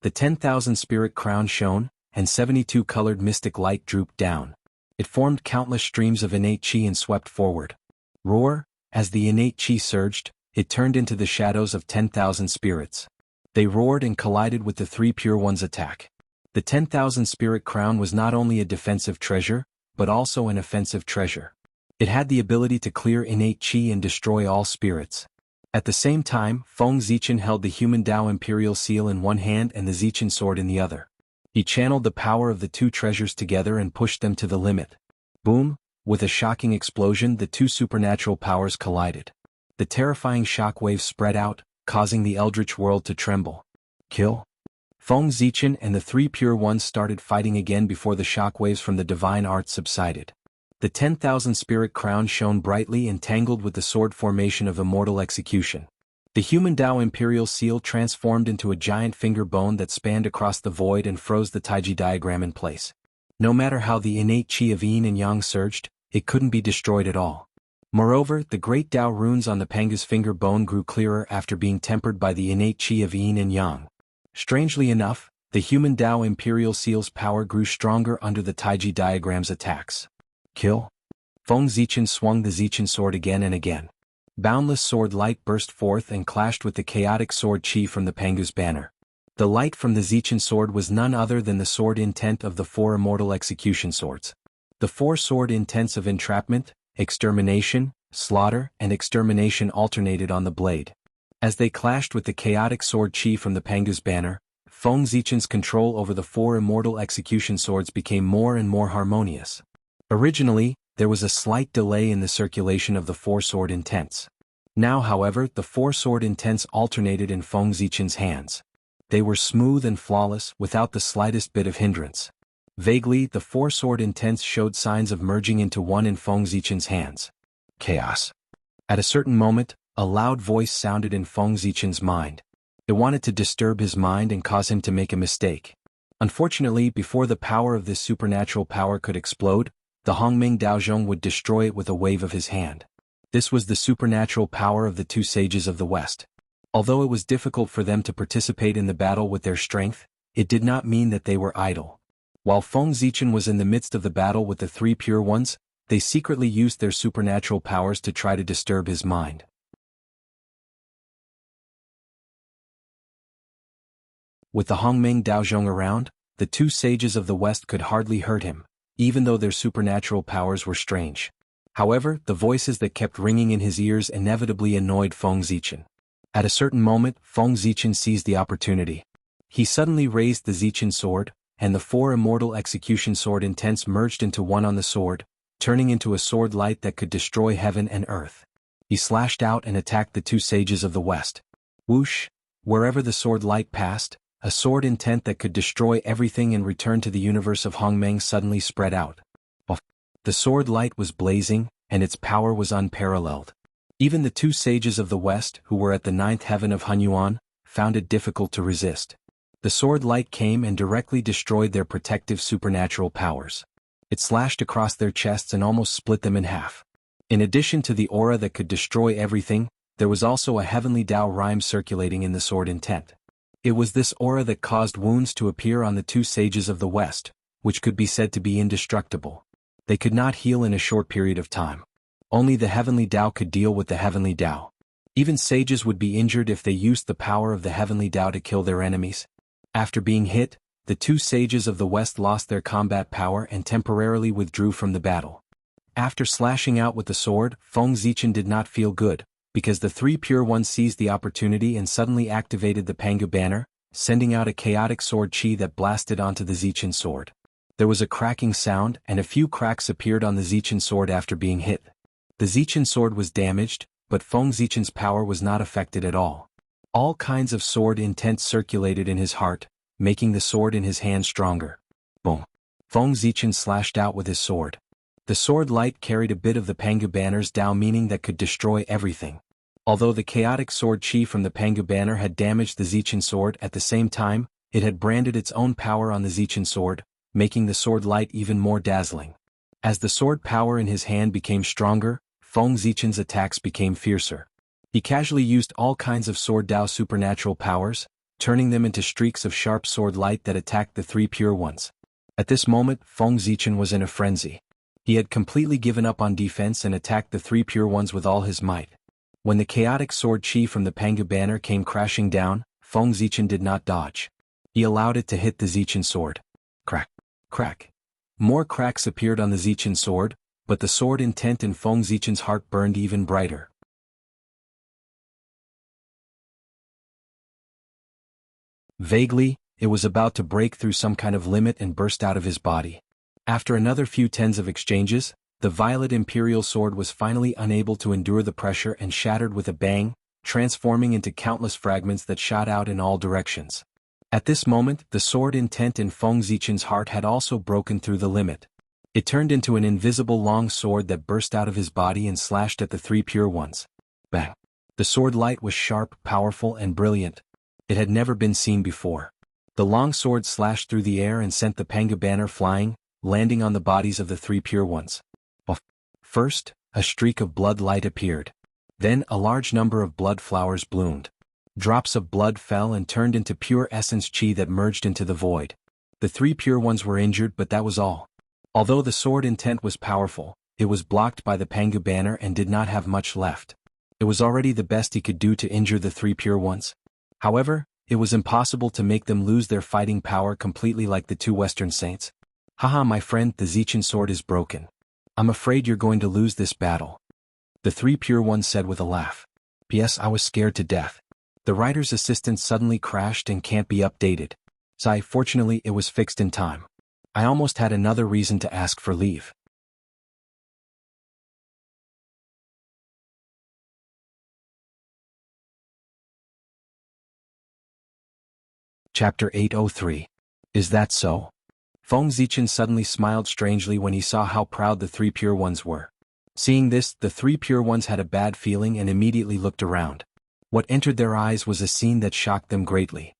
Speaker 1: The 10,000 spirit crown shone, and 72 colored mystic light drooped down. It formed countless streams of innate chi and swept forward. Roar! As the innate chi surged, it turned into the shadows of 10,000 spirits. They roared and collided with the three pure ones' attack. The 10,000 spirit crown was not only a defensive treasure, but also an offensive treasure. It had the ability to clear innate chi and destroy all spirits. At the same time, Feng Zichen held the human Tao imperial seal in one hand and the Zichen sword in the other. He channeled the power of the two treasures together and pushed them to the limit. Boom! With a shocking explosion, the two supernatural powers collided. The terrifying shock waves spread out, causing the eldritch world to tremble. Kill! Feng Zichen and the three pure ones started fighting again before the shock waves from the divine arts subsided. The 10,000 spirit crown shone brightly and tangled with the sword formation of immortal execution. The human Tao imperial seal transformed into a giant finger bone that spanned across the void and froze the Taiji diagram in place. No matter how the innate chi of yin and yang surged, it couldn't be destroyed at all. Moreover, the great Tao runes on the Panga's finger bone grew clearer after being tempered by the innate chi of yin and yang. Strangely enough, the human Tao imperial seal's power grew stronger under the Taiji diagram's attacks. Kill! Feng Zichen swung the Zichen sword again and again. Boundless sword light burst forth and clashed with the chaotic sword chi from the Pangu's banner. The light from the Zichen sword was none other than the sword intent of the 4 immortal execution swords. The 4 sword intents of entrapment, extermination, slaughter, and extermination alternated on the blade. As they clashed with the chaotic sword chi from the Pangu's banner, Feng Zichen's control over the 4 immortal execution swords became more and more harmonious. Originally, there was a slight delay in the circulation of the 4 sword intents. Now, however, the 4 sword intents alternated in Feng Zichen's hands. They were smooth and flawless, without the slightest bit of hindrance. Vaguely, the 4 sword intents showed signs of merging into one in Feng Zichen's hands. Chaos. At a certain moment, a loud voice sounded in Feng Zichen's mind. It wanted to disturb his mind and cause him to make a mistake. Unfortunately, before the power of this supernatural power could explode, the Hongming Daozhong would destroy it with a wave of his hand. This was the supernatural power of the 2 sages of the West. Although it was difficult for them to participate in the battle with their strength, it did not mean that they were idle. While Feng Zichen was in the midst of the battle with the 3 pure ones, they secretly used their supernatural powers to try to disturb his mind. With the Hongming Daozhong around, the 2 sages of the West could hardly hurt him, even though their supernatural powers were strange. However, the voices that kept ringing in his ears inevitably annoyed Feng Zichen. At a certain moment, Feng Zichen seized the opportunity. He suddenly raised the Zichen sword, and the 4 immortal execution sword intents merged into one on the sword, turning into a sword light that could destroy heaven and earth. He slashed out and attacked the 2 sages of the West. Whoosh! Wherever the sword light passed, a sword intent that could destroy everything and return to the universe of Hongmeng suddenly spread out. The sword light was blazing, and its power was unparalleled. Even the 2 sages of the West, who were at the 9th heaven of Hunyuan, found it difficult to resist. The sword light came and directly destroyed their protective supernatural powers. It slashed across their chests and almost split them in half. In addition to the aura that could destroy everything, there was also a heavenly Tao rhyme circulating in the sword intent. It was this aura that caused wounds to appear on the 2 sages of the West, which could be said to be indestructible. They could not heal in a short period of time. Only the heavenly Tao could deal with the heavenly Tao. Even sages would be injured if they used the power of the heavenly Tao to kill their enemies. After being hit, the 2 sages of the West lost their combat power and temporarily withdrew from the battle. After slashing out with the sword, Feng Zichen did not feel good, because the 3 pure ones seized the opportunity and suddenly activated the Pangu banner, sending out a chaotic sword chi that blasted onto the Zichen sword. There was a cracking sound and a few cracks appeared on the Zichen sword after being hit. The Zichen sword was damaged, but Feng Zichen's power was not affected at all. All kinds of sword intent circulated in his heart, making the sword in his hand stronger. Boom! Feng Zichen slashed out with his sword. The sword light carried a bit of the Pangu banner's Tao meaning that could destroy everything. Although the chaotic sword chi from the Pangu banner had damaged the Zichen sword at the same time, it had branded its own power on the Zichen sword, making the sword light even more dazzling. As the sword power in his hand became stronger, Feng Zichen's attacks became fiercer. He casually used all kinds of sword Tao supernatural powers, turning them into streaks of sharp sword light that attacked the 3 pure ones. At this moment, Feng Zichen was in a frenzy. He had completely given up on defense and attacked the 3 pure ones with all his might. When the chaotic sword chi from the Pangu banner came crashing down, Feng Zichen did not dodge. He allowed it to hit the Zichen sword. Crack! Crack! More cracks appeared on the Zichen sword, but the sword intent in Feng Zichen's heart burned even brighter. Vaguely, it was about to break through some kind of limit and burst out of his body. After another few tens of exchanges, the violet imperial sword was finally unable to endure the pressure and shattered with a bang, transforming into countless fragments that shot out in all directions. At this moment, the sword intent in Feng Zichen's heart had also broken through the limit. It turned into an invisible long sword that burst out of his body and slashed at the 3 pure ones. Bang! The sword light was sharp, powerful, and brilliant. It had never been seen before. The long sword slashed through the air and sent the Pangu banner flying, landing on the bodies of the 3 pure ones. First, a streak of blood light appeared. Then a large number of blood flowers bloomed. Drops of blood fell and turned into pure essence chi that merged into the void. The 3 pure ones were injured, but that was all. Although the sword intent was powerful, it was blocked by the Pangu banner and did not have much left. It was already the best he could do to injure the three pure ones. However, it was impossible to make them lose their fighting power completely like the two Western saints. Haha, my friend, the Zichin sword is broken. I'm afraid you're going to lose this battle. The three pure ones said with a laugh. P.S. I was scared to death. The writer's assistant suddenly crashed and can't be updated. Fortunately it was fixed in time. I almost had another reason to ask for leave. Chapter 803. Is that so? Feng Zichin suddenly smiled strangely when he saw how proud the three pure ones were. Seeing this, the three pure ones had a bad feeling and immediately looked around. What entered their eyes was a scene that shocked them greatly.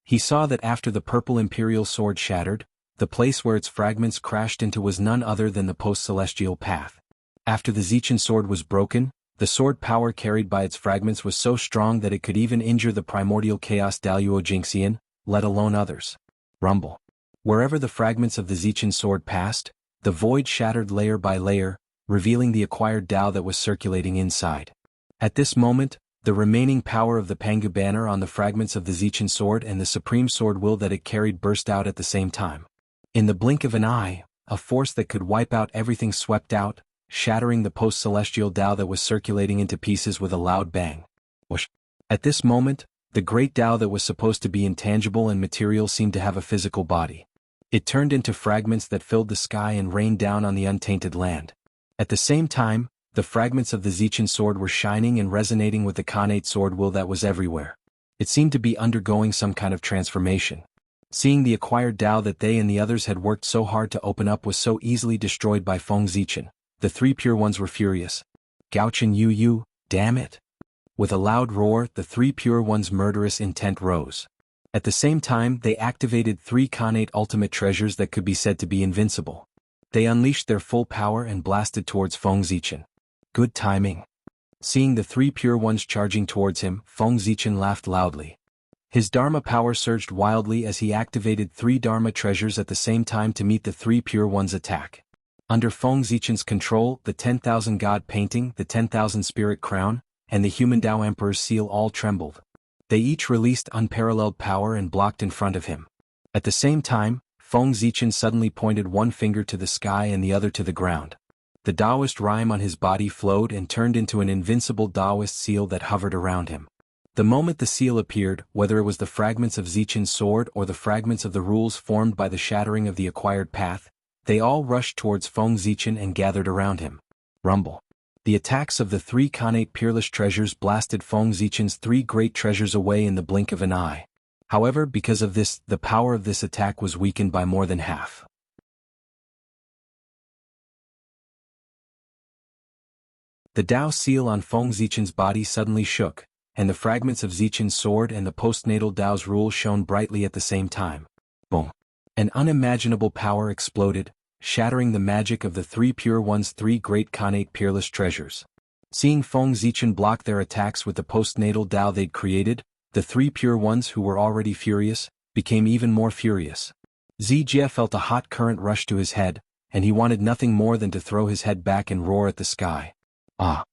Speaker 1: He saw that after the purple imperial sword shattered, the place where its fragments crashed into was none other than the post-celestial path. After the Zichin sword was broken, the sword power carried by its fragments was so strong that it could even injure the primordial chaos Daluo Jingxian, let alone others. Rumble. Wherever the fragments of the Zichin sword passed, the void shattered layer by layer, revealing the acquired Tao that was circulating inside. At this moment, the remaining power of the Pangu banner on the fragments of the Zichin sword and the supreme sword will that it carried burst out at the same time. In the blink of an eye, a force that could wipe out everything swept out, shattering the post-celestial Tao that was circulating into pieces with a loud bang. Whoosh. At this moment, the great Tao that was supposed to be intangible and material seemed to have a physical body. It turned into fragments that filled the sky and rained down on the untainted land. At the same time, the fragments of the Zichin sword were shining and resonating with the Khanate sword will that was everywhere. It seemed to be undergoing some kind of transformation. Seeing the acquired Tao that they and the others had worked so hard to open up was so easily destroyed by Feng Zichin, the three pure ones were furious. Gaochen Yu, damn it! With a loud roar, the three pure ones' murderous intent rose. At the same time, they activated three Khanate ultimate treasures that could be said to be invincible. They unleashed their full power and blasted towards Feng Zichin. Good timing. Seeing the three pure ones charging towards him, Feng Zichin laughed loudly. His Dharma power surged wildly as he activated three Dharma treasures at the same time to meet the three pure ones' attack. Under Feng Zichin's control, the 10,000 God painting, the 10,000 spirit crown, and the human Tao Emperor's seal all trembled. They each released unparalleled power and blocked in front of him. At the same time, Feng Zichin suddenly pointed one finger to the sky and the other to the ground. The Taoist rhyme on his body flowed and turned into an invincible Taoist seal that hovered around him. The moment the seal appeared, whether it was the fragments of Zichin's sword or the fragments of the rules formed by the shattering of the acquired path, they all rushed towards Feng Zichin and gathered around him. Rumble. The attacks of the three Khanate peerless treasures blasted Feng Zichin's three great treasures away in the blink of an eye. However, because of this, the power of this attack was weakened by more than half. The Tao seal on Feng Zichin's body suddenly shook, and the fragments of Zichin's sword and the postnatal Tao's rule shone brightly at the same time. Boom! An unimaginable power exploded, shattering the magic of the three pure ones' three great Khanate peerless treasures. Seeing Feng Zichin block their attacks with the postnatal Tao they'd created, the three pure ones who were already furious, became even more furious. Zijie felt a hot current rush to his head, and he wanted nothing more than to throw his head back and roar at the sky. Ah!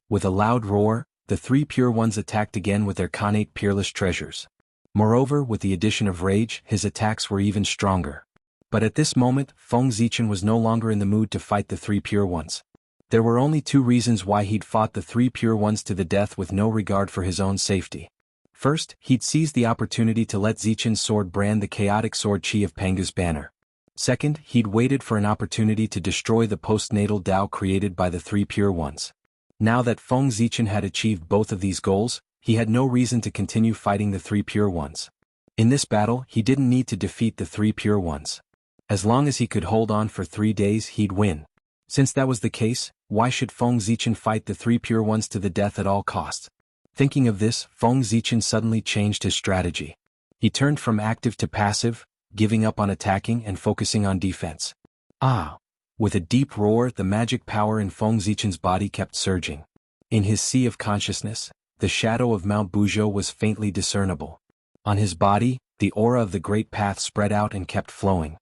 Speaker 1: With a loud roar, the three pure ones attacked again with their Khanate peerless treasures. Moreover, with the addition of rage, his attacks were even stronger. But at this moment, Feng Zichin was no longer in the mood to fight the three pure ones. There were only two reasons why he'd fought the three pure ones to the death with no regard for his own safety. First, he'd seized the opportunity to let Zichin's sword brand the chaotic sword chi of Pangu's banner. Second, he'd waited for an opportunity to destroy the postnatal Tao created by the three pure ones. Now that Feng Zichin had achieved both of these goals, he had no reason to continue fighting the three pure ones. In this battle, he didn't need to defeat the three pure ones. As long as he could hold on for 3 days, he'd win. Since that was the case, why should Feng Zichin fight the three pure ones to the death at all costs? Thinking of this, Feng Zichin suddenly changed his strategy. He turned from active to passive, giving up on attacking and focusing on defense. Ah! With a deep roar, the magic power in Feng Zichin's body kept surging. In his sea of consciousness, the shadow of Mount Buzhou was faintly discernible. On his body, the aura of the Great Path spread out and kept flowing.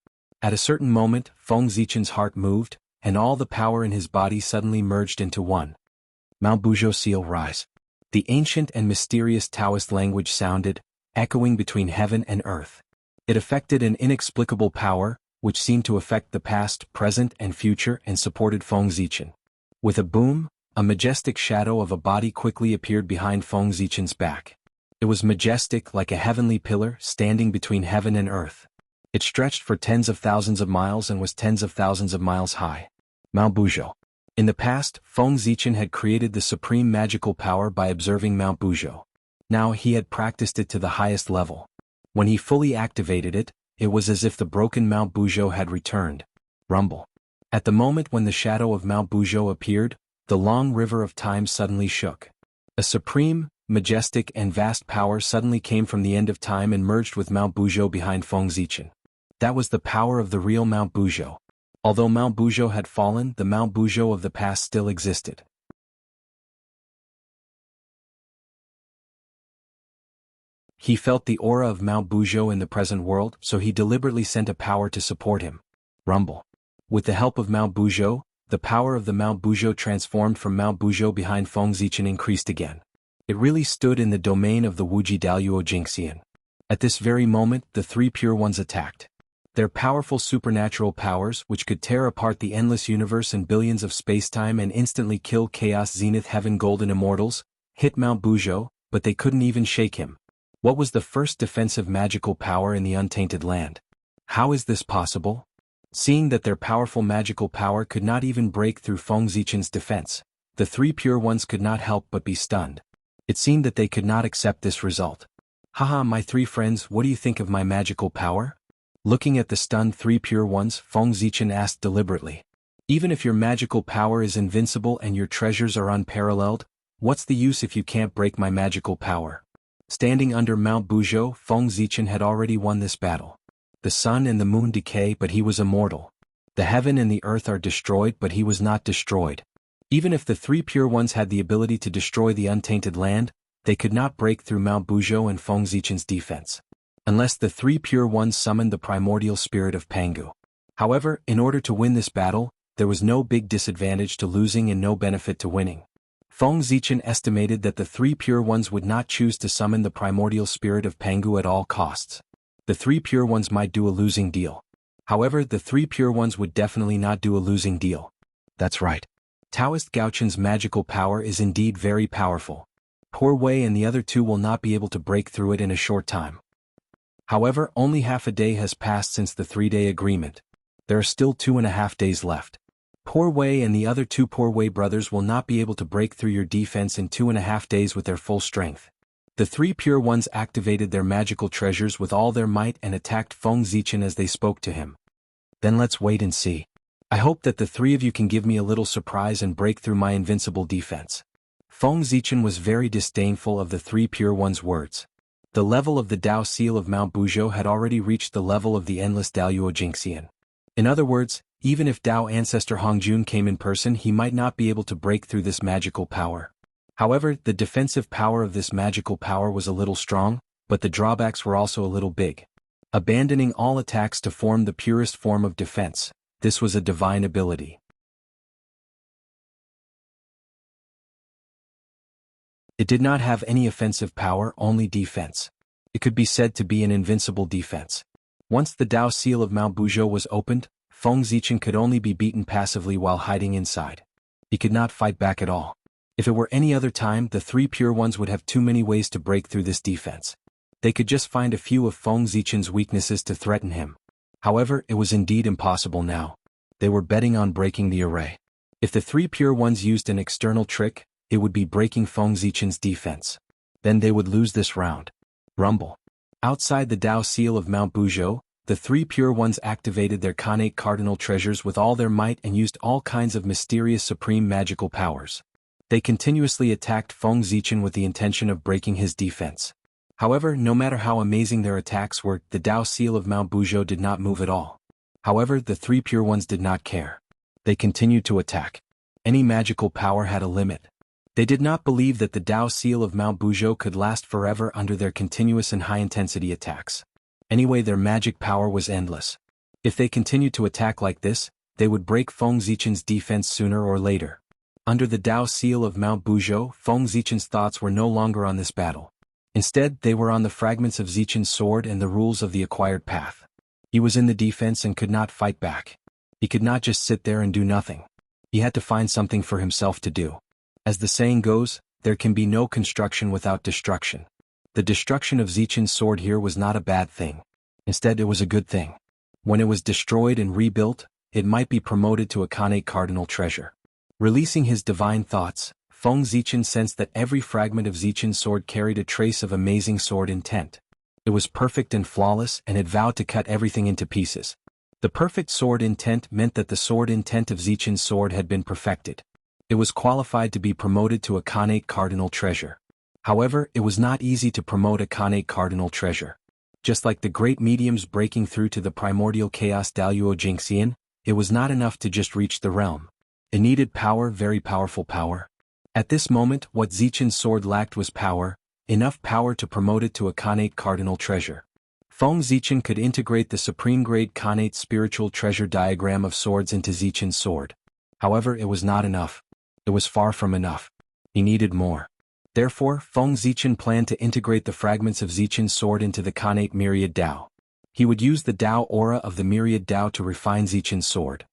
Speaker 1: At a certain moment, Feng Zichin's heart moved, and all the power in his body suddenly merged into one. Mount Buzhou seal rise. The ancient and mysterious Taoist language sounded, echoing between heaven and earth. It affected an inexplicable power, which seemed to affect the past, present, and future and supported Feng Zichen. With a boom, a majestic shadow of a body quickly appeared behind Feng Zichen's back. It was majestic like a heavenly pillar standing between heaven and earth. It stretched for tens of thousands of miles and was tens of thousands of miles high. Mount Buzhou. In the past, Feng Zichen had created the supreme magical power by observing Mount Buzhou. Now he had practiced it to the highest level. When he fully activated it, it was as if the broken Mount Buzhou had returned. Rumble. At the moment when the shadow of Mount Buzhou appeared, the long river of time suddenly shook. A supreme, majestic and vast power suddenly came from the end of time and merged with Mount Buzhou behind Feng Zichen. That was the power of the real Mount Buzhou. Although Mount Buzhou had fallen, the Mount Buzhou of the past still existed. He felt the aura of Mount Buzhou in the present world, so he deliberately sent a power to support him. Rumble. With the help of Mount Buzhou, the power of the Mount Buzhou transformed from Mount Buzhou behind Feng Zichen increased again. It really stood in the domain of the Wuji Daluo Jingxian. At this very moment, the three Pure Ones attacked. Their powerful supernatural powers, which could tear apart the endless universe and billions of spacetime and instantly kill Chaos Zenith Heaven Golden Immortals, hit Mount Buzhou, but they couldn't even shake him. What was the first defensive magical power in the untainted land? How is this possible? Seeing that their powerful magical power could not even break through Feng Zichen's defense, the three Pure Ones could not help but be stunned. It seemed that they could not accept this result. Haha, my three friends, what do you think of my magical power? Looking at the stunned three Pure Ones, Feng Zichen asked deliberately. Even if your magical power is invincible and your treasures are unparalleled, what's the use if you can't break my magical power? Standing under Mount Buzhou, Feng Zichen had already won this battle. The sun and the moon decay, but he was immortal. The heaven and the earth are destroyed, but he was not destroyed. Even if the three Pure Ones had the ability to destroy the untainted land, they could not break through Mount Buzhou and Feng Zichen's defense. Unless the three Pure Ones summoned the primordial spirit of Pangu. However, in order to win this battle, there was no big disadvantage to losing and no benefit to winning. Feng Zichen estimated that the three Pure Ones would not choose to summon the primordial spirit of Pangu at all costs. The three Pure Ones might do a losing deal. However, the three Pure Ones would definitely not do a losing deal. That's right. Taoist Gaochun's magical power is indeed very powerful. Poor Wei and the other two will not be able to break through it in a short time. However, only half a day has passed since the 3-day agreement. There are still 2.5 days left. Poor Wei and the other two Poor Wei brothers will not be able to break through your defense in 2.5 days with their full strength. The three Pure Ones activated their magical treasures with all their might and attacked Feng Zichen as they spoke to him. Then let's wait and see. I hope that the three of you can give me a little surprise and break through my invincible defense. Feng Zichen was very disdainful of the three Pure Ones' words. The level of the Dao seal of Mount Buzhou had already reached the level of the endless Daluo Jingxian. In other words, even if Dao ancestor Hongjun came in person, he might not be able to break through this magical power. However, the defensive power of this magical power was a little strong, but the drawbacks were also a little big. Abandoning all attacks to form the purest form of defense, this was a divine ability. It did not have any offensive power, only defense. It could be said to be an invincible defense. Once the Dao seal of Mount Buzhou was opened, Feng Zichen could only be beaten passively while hiding inside. He could not fight back at all. If it were any other time, the three Pure Ones would have too many ways to break through this defense. They could just find a few of Feng Zichen's weaknesses to threaten him. However, it was indeed impossible now. They were betting on breaking the array. If the three Pure Ones used an external trick, it would be breaking Feng Zichen's defense. Then they would lose this round. Rumble. Outside the Dao seal of Mount Buzhou, the three Pure Ones activated their Khanate cardinal treasures with all their might and used all kinds of mysterious supreme magical powers. They continuously attacked Feng Zichen with the intention of breaking his defense. However, no matter how amazing their attacks were, the Dao seal of Mount Buzhou did not move at all. However, the three Pure Ones did not care. They continued to attack. Any magical power had a limit. They did not believe that the Dao seal of Mount Buzhou could last forever under their continuous and high-intensity attacks. Anyway, their magic power was endless. If they continued to attack like this, they would break Feng Zichen's defense sooner or later. Under the Dao seal of Mount Buzhou, Feng Zichen's thoughts were no longer on this battle. Instead, they were on the fragments of Zichen's sword and the rules of the acquired path. He was in the defense and could not fight back. He could not just sit there and do nothing. He had to find something for himself to do. As the saying goes, there can be no construction without destruction. The destruction of Zichen's sword here was not a bad thing. Instead, it was a good thing. When it was destroyed and rebuilt, it might be promoted to a Khanate cardinal treasure. Releasing his divine thoughts, Feng Zichen sensed that every fragment of Zichen's sword carried a trace of amazing sword intent. It was perfect and flawless, and it vowed to cut everything into pieces. The perfect sword intent meant that the sword intent of Zichen's sword had been perfected. It was qualified to be promoted to a Khanate cardinal treasure. However, it was not easy to promote a Khanate cardinal treasure. Just like the great mediums breaking through to the primordial chaos Daluo Jingxian, it was not enough to just reach the realm. It needed power, very powerful power. At this moment, what Zichen's sword lacked was power, enough power to promote it to a Khanate cardinal treasure. Feng Zichen could integrate the supreme-grade Khanate spiritual treasure diagram of swords into Zichen's sword. However, it was not enough. It was far from enough. He needed more. Therefore, Feng Zichen planned to integrate the fragments of Zichen's sword into the Khanate Myriad Dao. He would use the Dao aura of the Myriad Dao to refine Zichen's sword.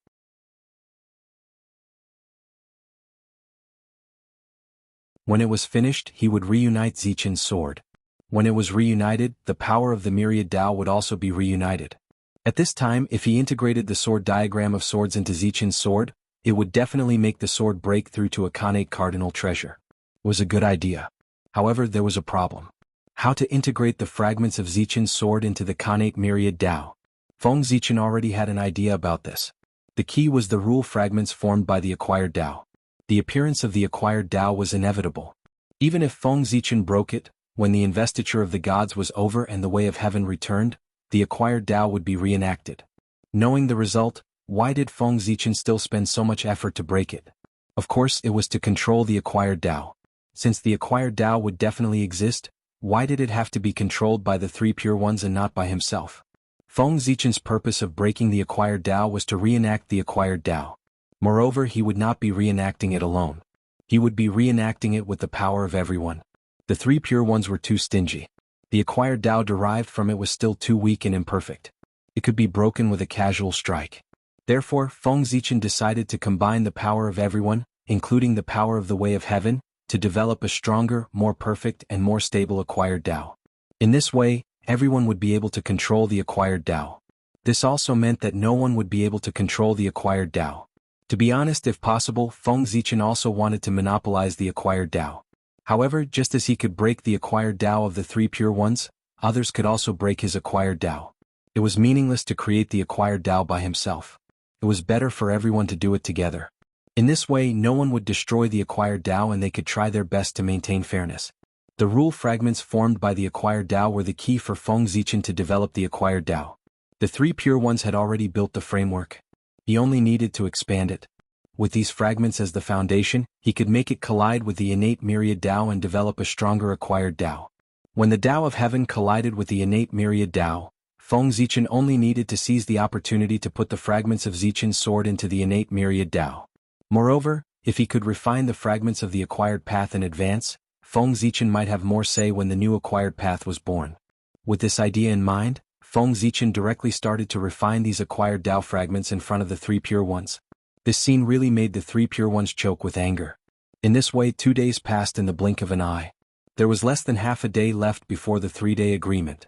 Speaker 1: When it was finished, he would reunite Zichen's sword. When it was reunited, the power of the Myriad Dao would also be reunited. At this time, if he integrated the sword diagram of swords into Zichen's sword, it would definitely make the sword break through to a Khanate cardinal treasure. It was a good idea. However, there was a problem. How to integrate the fragments of Zichen's sword into the Khanate Myriad Dao. Feng Zichen already had an idea about this. The key was the rule fragments formed by the acquired Dao. The appearance of the acquired Dao was inevitable. Even if Feng Zichen broke it, when the investiture of the gods was over and the way of heaven returned, the acquired Dao would be reenacted. Knowing the result, why did Feng Zichen still spend so much effort to break it? Of course, it was to control the acquired Dao. Since the acquired Dao would definitely exist, why did it have to be controlled by the three pure ones and not by himself? Feng Zichen's purpose of breaking the acquired Dao was to reenact the acquired Dao. Moreover, he would not be reenacting it alone. He would be reenacting it with the power of everyone. The three pure ones were too stingy. The acquired Dao derived from it was still too weak and imperfect. It could be broken with a casual strike. Therefore, Feng Zichen decided to combine the power of everyone, including the power of the way of heaven, to develop a stronger, more perfect and more stable acquired Dao. In this way, everyone would be able to control the acquired Dao. This also meant that no one would be able to control the acquired Dao. To be honest, if possible, Feng Zichen also wanted to monopolize the acquired Dao. However, just as he could break the acquired Dao of the three pure ones, others could also break his acquired Dao. It was meaningless to create the acquired Dao by himself. It was better for everyone to do it together. In this way, no one would destroy the acquired Dao and they could try their best to maintain fairness. The rule fragments formed by the acquired Dao were the key for Feng Zichen to develop the acquired Dao. The three pure ones had already built the framework. He only needed to expand it. With these fragments as the foundation, he could make it collide with the innate Myriad Dao and develop a stronger acquired Dao. When the Dao of Heaven collided with the innate Myriad Dao, Feng Zichen only needed to seize the opportunity to put the fragments of Zichen's sword into the innate Myriad Dao. Moreover, if he could refine the fragments of the acquired path in advance, Feng Zichen might have more say when the new acquired path was born. With this idea in mind, Feng Zichen directly started to refine these acquired Dao fragments in front of the three pure ones. This scene really made the three pure ones choke with anger. In this way, 2 days passed in the blink of an eye. There was less than half a day left before the 3-day agreement.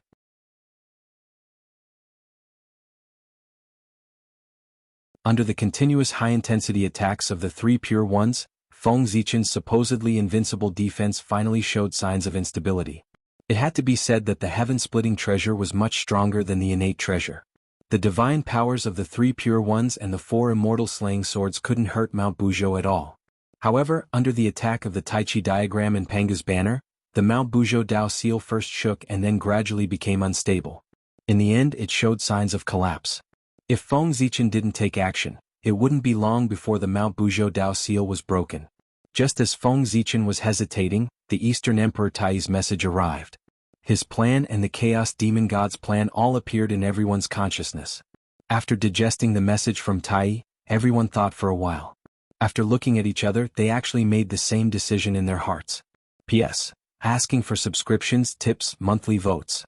Speaker 1: Under the continuous high-intensity attacks of the three pure ones, Feng Zichen's supposedly invincible defense finally showed signs of instability. It had to be said that the heaven-splitting treasure was much stronger than the innate treasure. The divine powers of the three pure ones and the 4 immortal slaying swords couldn't hurt Mount Buzhou at all. However, under the attack of the Tai Chi diagram and Panga's banner, the Mount Buzhou Dao seal first shook and then gradually became unstable. In the end, it showed signs of collapse. If Feng Zichen didn't take action, it wouldn't be long before the Mount Buzhou Dao seal was broken. Just as Feng Zichen was hesitating, the Eastern Emperor Tai's message arrived. His plan and the Chaos Demon God's plan all appeared in everyone's consciousness. After digesting the message from Tai, everyone thought for a while. After looking at each other, they actually made the same decision in their hearts. P.S. Asking for subscriptions, tips, monthly votes.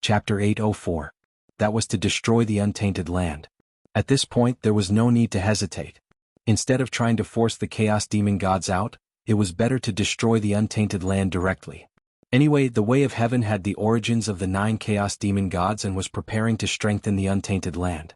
Speaker 1: Chapter 804. That was to destroy the untainted land. At this point there was no need to hesitate. Instead of trying to force the Chaos Demon Gods out, it was better to destroy the untainted land directly. Anyway, the Way of Heaven had the origins of the 9 Chaos Demon Gods and was preparing to strengthen the untainted land.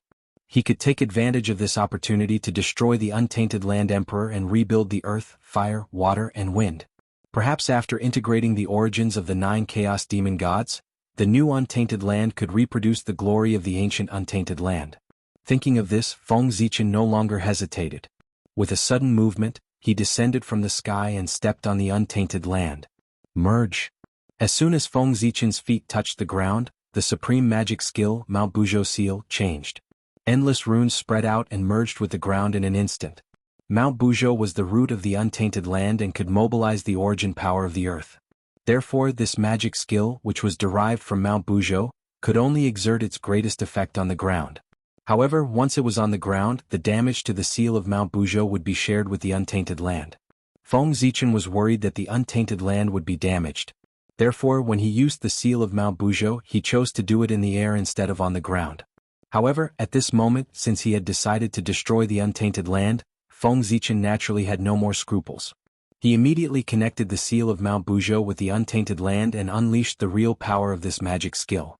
Speaker 1: He could take advantage of this opportunity to destroy the untainted land emperor and rebuild the earth, fire, water, and wind. Perhaps after integrating the origins of the 9 Chaos Demon Gods, the new untainted land could reproduce the glory of the ancient untainted land. Thinking of this, Feng Zichen no longer hesitated. With a sudden movement, he descended from the sky and stepped on the untainted land. Merge. As soon as Feng Zichen's feet touched the ground, the supreme magic skill, Mount Buzhou Seal, changed. Endless runes spread out and merged with the ground in an instant. Mount Buzhou was the root of the untainted land and could mobilize the origin power of the earth. Therefore, this magic skill, which was derived from Mount Buzhou, could only exert its greatest effect on the ground. However, once it was on the ground, the damage to the seal of Mount Buzhou would be shared with the untainted land. Feng Zichen was worried that the untainted land would be damaged. Therefore, when he used the seal of Mount Buzhou, he chose to do it in the air instead of on the ground. However, at this moment, since he had decided to destroy the untainted land, Feng Zichen naturally had no more scruples. He immediately connected the seal of Mount Buzhou with the untainted land and unleashed the real power of this magic skill.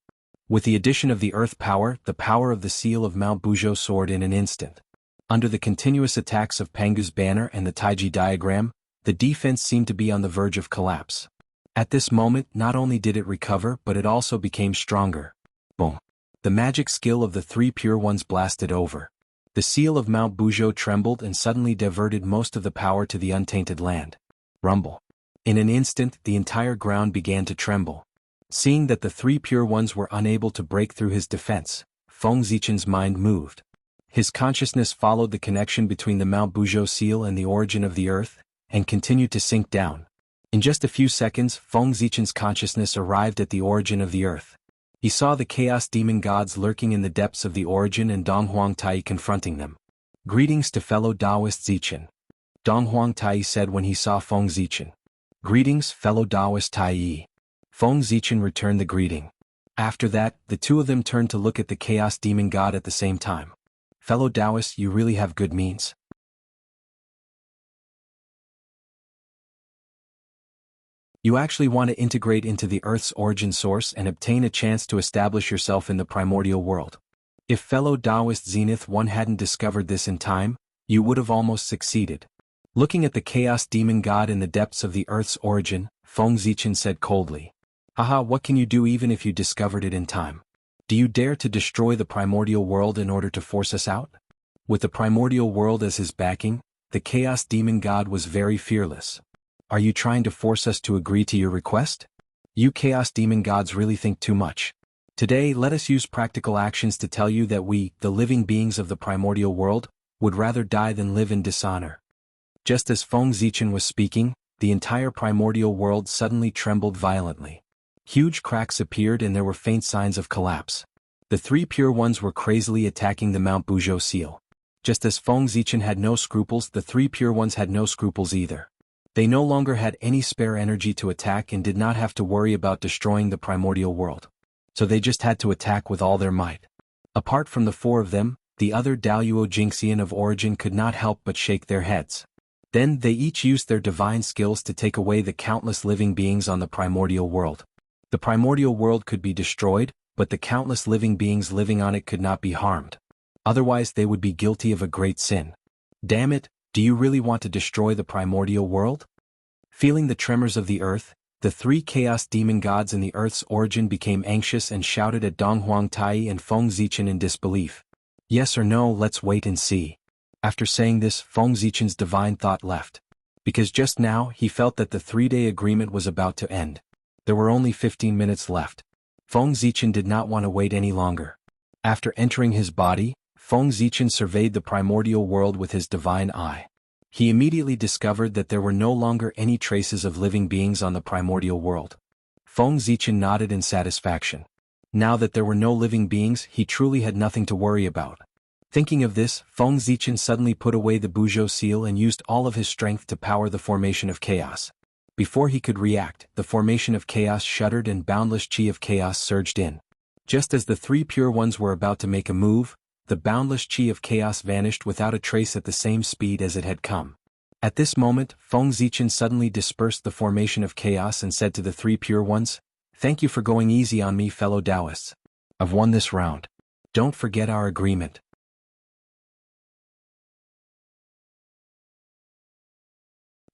Speaker 1: With the addition of the earth power, the power of the seal of Mount Buzhou soared in an instant. Under the continuous attacks of Pangu's banner and the Taiji diagram, the defense seemed to be on the verge of collapse. At this moment, not only did it recover, but it also became stronger. Boom! The magic skill of the 3 pure ones blasted over. The seal of Mount Buzhou trembled and suddenly diverted most of the power to the untainted land. Rumble. In an instant, the entire ground began to tremble. Seeing that the 3 pure ones were unable to break through his defense, Feng Zichen's mind moved. His consciousness followed the connection between the Mount Buzhou seal and the origin of the earth, and continued to sink down. In just a few seconds, Feng Zichen's consciousness arrived at the origin of the earth. He saw the Chaos Demon Gods lurking in the depths of the origin and Dong Tai confronting them. Greetings to fellow Taoist Zichen. Dong Tai said when he saw Feng Zichen. Greetings, fellow Taoist Tai. Feng Zichen returned the greeting. After that, the two of them turned to look at the Chaos Demon God at the same time. Fellow Taoist, you really have good means. You actually want to integrate into the Earth's origin source and obtain a chance to establish yourself in the primordial world. If fellow Taoist Zenith 1 hadn't discovered this in time, you would have almost succeeded. Looking at the Chaos Demon God in the depths of the Earth's origin, Feng Zichen said coldly. Haha, what can you do even if you discovered it in time? Do you dare to destroy the primordial world in order to force us out? With the primordial world as his backing, the Chaos Demon God was very fearless. Are you trying to force us to agree to your request? You Chaos Demon Gods really think too much. Today, let us use practical actions to tell you that we, the living beings of the primordial world, would rather die than live in dishonor. Just as Feng Zichen was speaking, the entire primordial world suddenly trembled violently. Huge cracks appeared and there were faint signs of collapse. The 3 pure ones were crazily attacking the Mount Buzhou seal. Just as Feng Zichen had no scruples, the 3 pure ones had no scruples either. They no longer had any spare energy to attack and did not have to worry about destroying the primordial world. So they just had to attack with all their might. Apart from the 4 of them, the other Daluo Jingxian of origin could not help but shake their heads. Then they each used their divine skills to take away the countless living beings on the primordial world. The primordial world could be destroyed, but the countless living beings living on it could not be harmed. Otherwise they would be guilty of a great sin. Damn it! Do you really want to destroy the primordial world? Feeling the tremors of the earth, the 3 Chaos Demon Gods in the earth's origin became anxious and shouted at Dong Tai and Feng Zichen in disbelief. Yes or no, let's wait and see. After saying this, Feng Zichen's divine thought left. Because just now, he felt that the 3-day agreement was about to end. There were only 15 minutes left. Feng Zichen did not want to wait any longer. After entering his body, Feng Zichen surveyed the primordial world with his divine eye. He immediately discovered that there were no longer any traces of living beings on the primordial world. Feng Zichen nodded in satisfaction. Now that there were no living beings, he truly had nothing to worry about. Thinking of this, Feng Zichen suddenly put away the Buzhou seal and used all of his strength to power the formation of chaos. Before he could react, the formation of chaos shuddered and boundless chi of chaos surged in. Just as the three pure ones were about to make a move, the boundless chi of chaos vanished without a trace at the same speed as it had come. At this moment, Feng Zichen suddenly dispersed the formation of chaos and said to the three pure ones, "Thank you for going easy on me, fellow Taoists. I've won this round. Don't forget our agreement."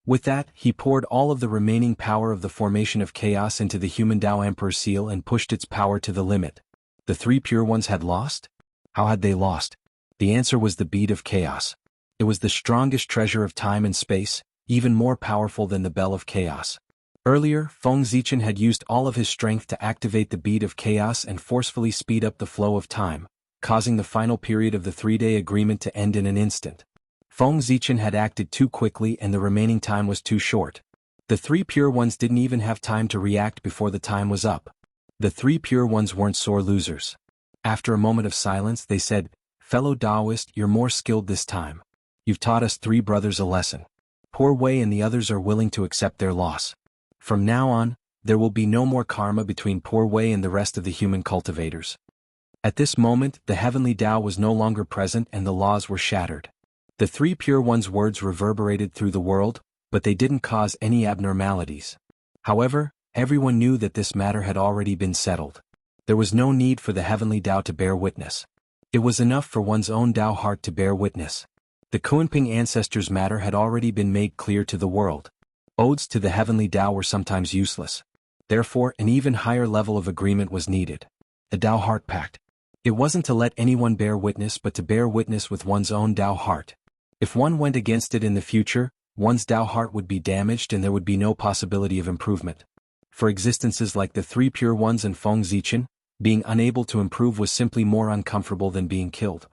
Speaker 1: With that, he poured all of the remaining power of the formation of chaos into the human Tao Emperor seal and pushed its power to the limit. The three pure ones had lost? How had they lost? The answer was the bead of chaos. It was the strongest treasure of time and space, even more powerful than the bell of chaos. Earlier, Feng Zichen had used all of his strength to activate the bead of chaos and forcefully speed up the flow of time, causing the final period of the three-day agreement to end in an instant. Feng Zichen had acted too quickly and the remaining time was too short. The three pure ones didn't even have time to react before the time was up. The three pure ones weren't sore losers. After a moment of silence, they said, "Fellow Taoist, you're more skilled this time. You've taught us three brothers a lesson. Poor Wei and the others are willing to accept their loss. From now on, there will be no more karma between Poor Wei and the rest of the human cultivators." At this moment, the heavenly Tao was no longer present and the laws were shattered. The three pure ones' words reverberated through the world, but they didn't cause any abnormalities. However, everyone knew that this matter had already been settled. There was no need for the heavenly Tao to bear witness. It was enough for one's own Tao heart to bear witness. The Kunping ancestors' matter had already been made clear to the world. Odes to the heavenly Tao were sometimes useless. Therefore, an even higher level of agreement was needed. A Tao heart pact. It wasn't to let anyone bear witness but to bear witness with one's own Tao heart. If one went against it in the future, one's Tao heart would be damaged and there would be no possibility of improvement. For existences like the three pure ones and Feng Zichen, being unable to improve was simply more uncomfortable than being killed.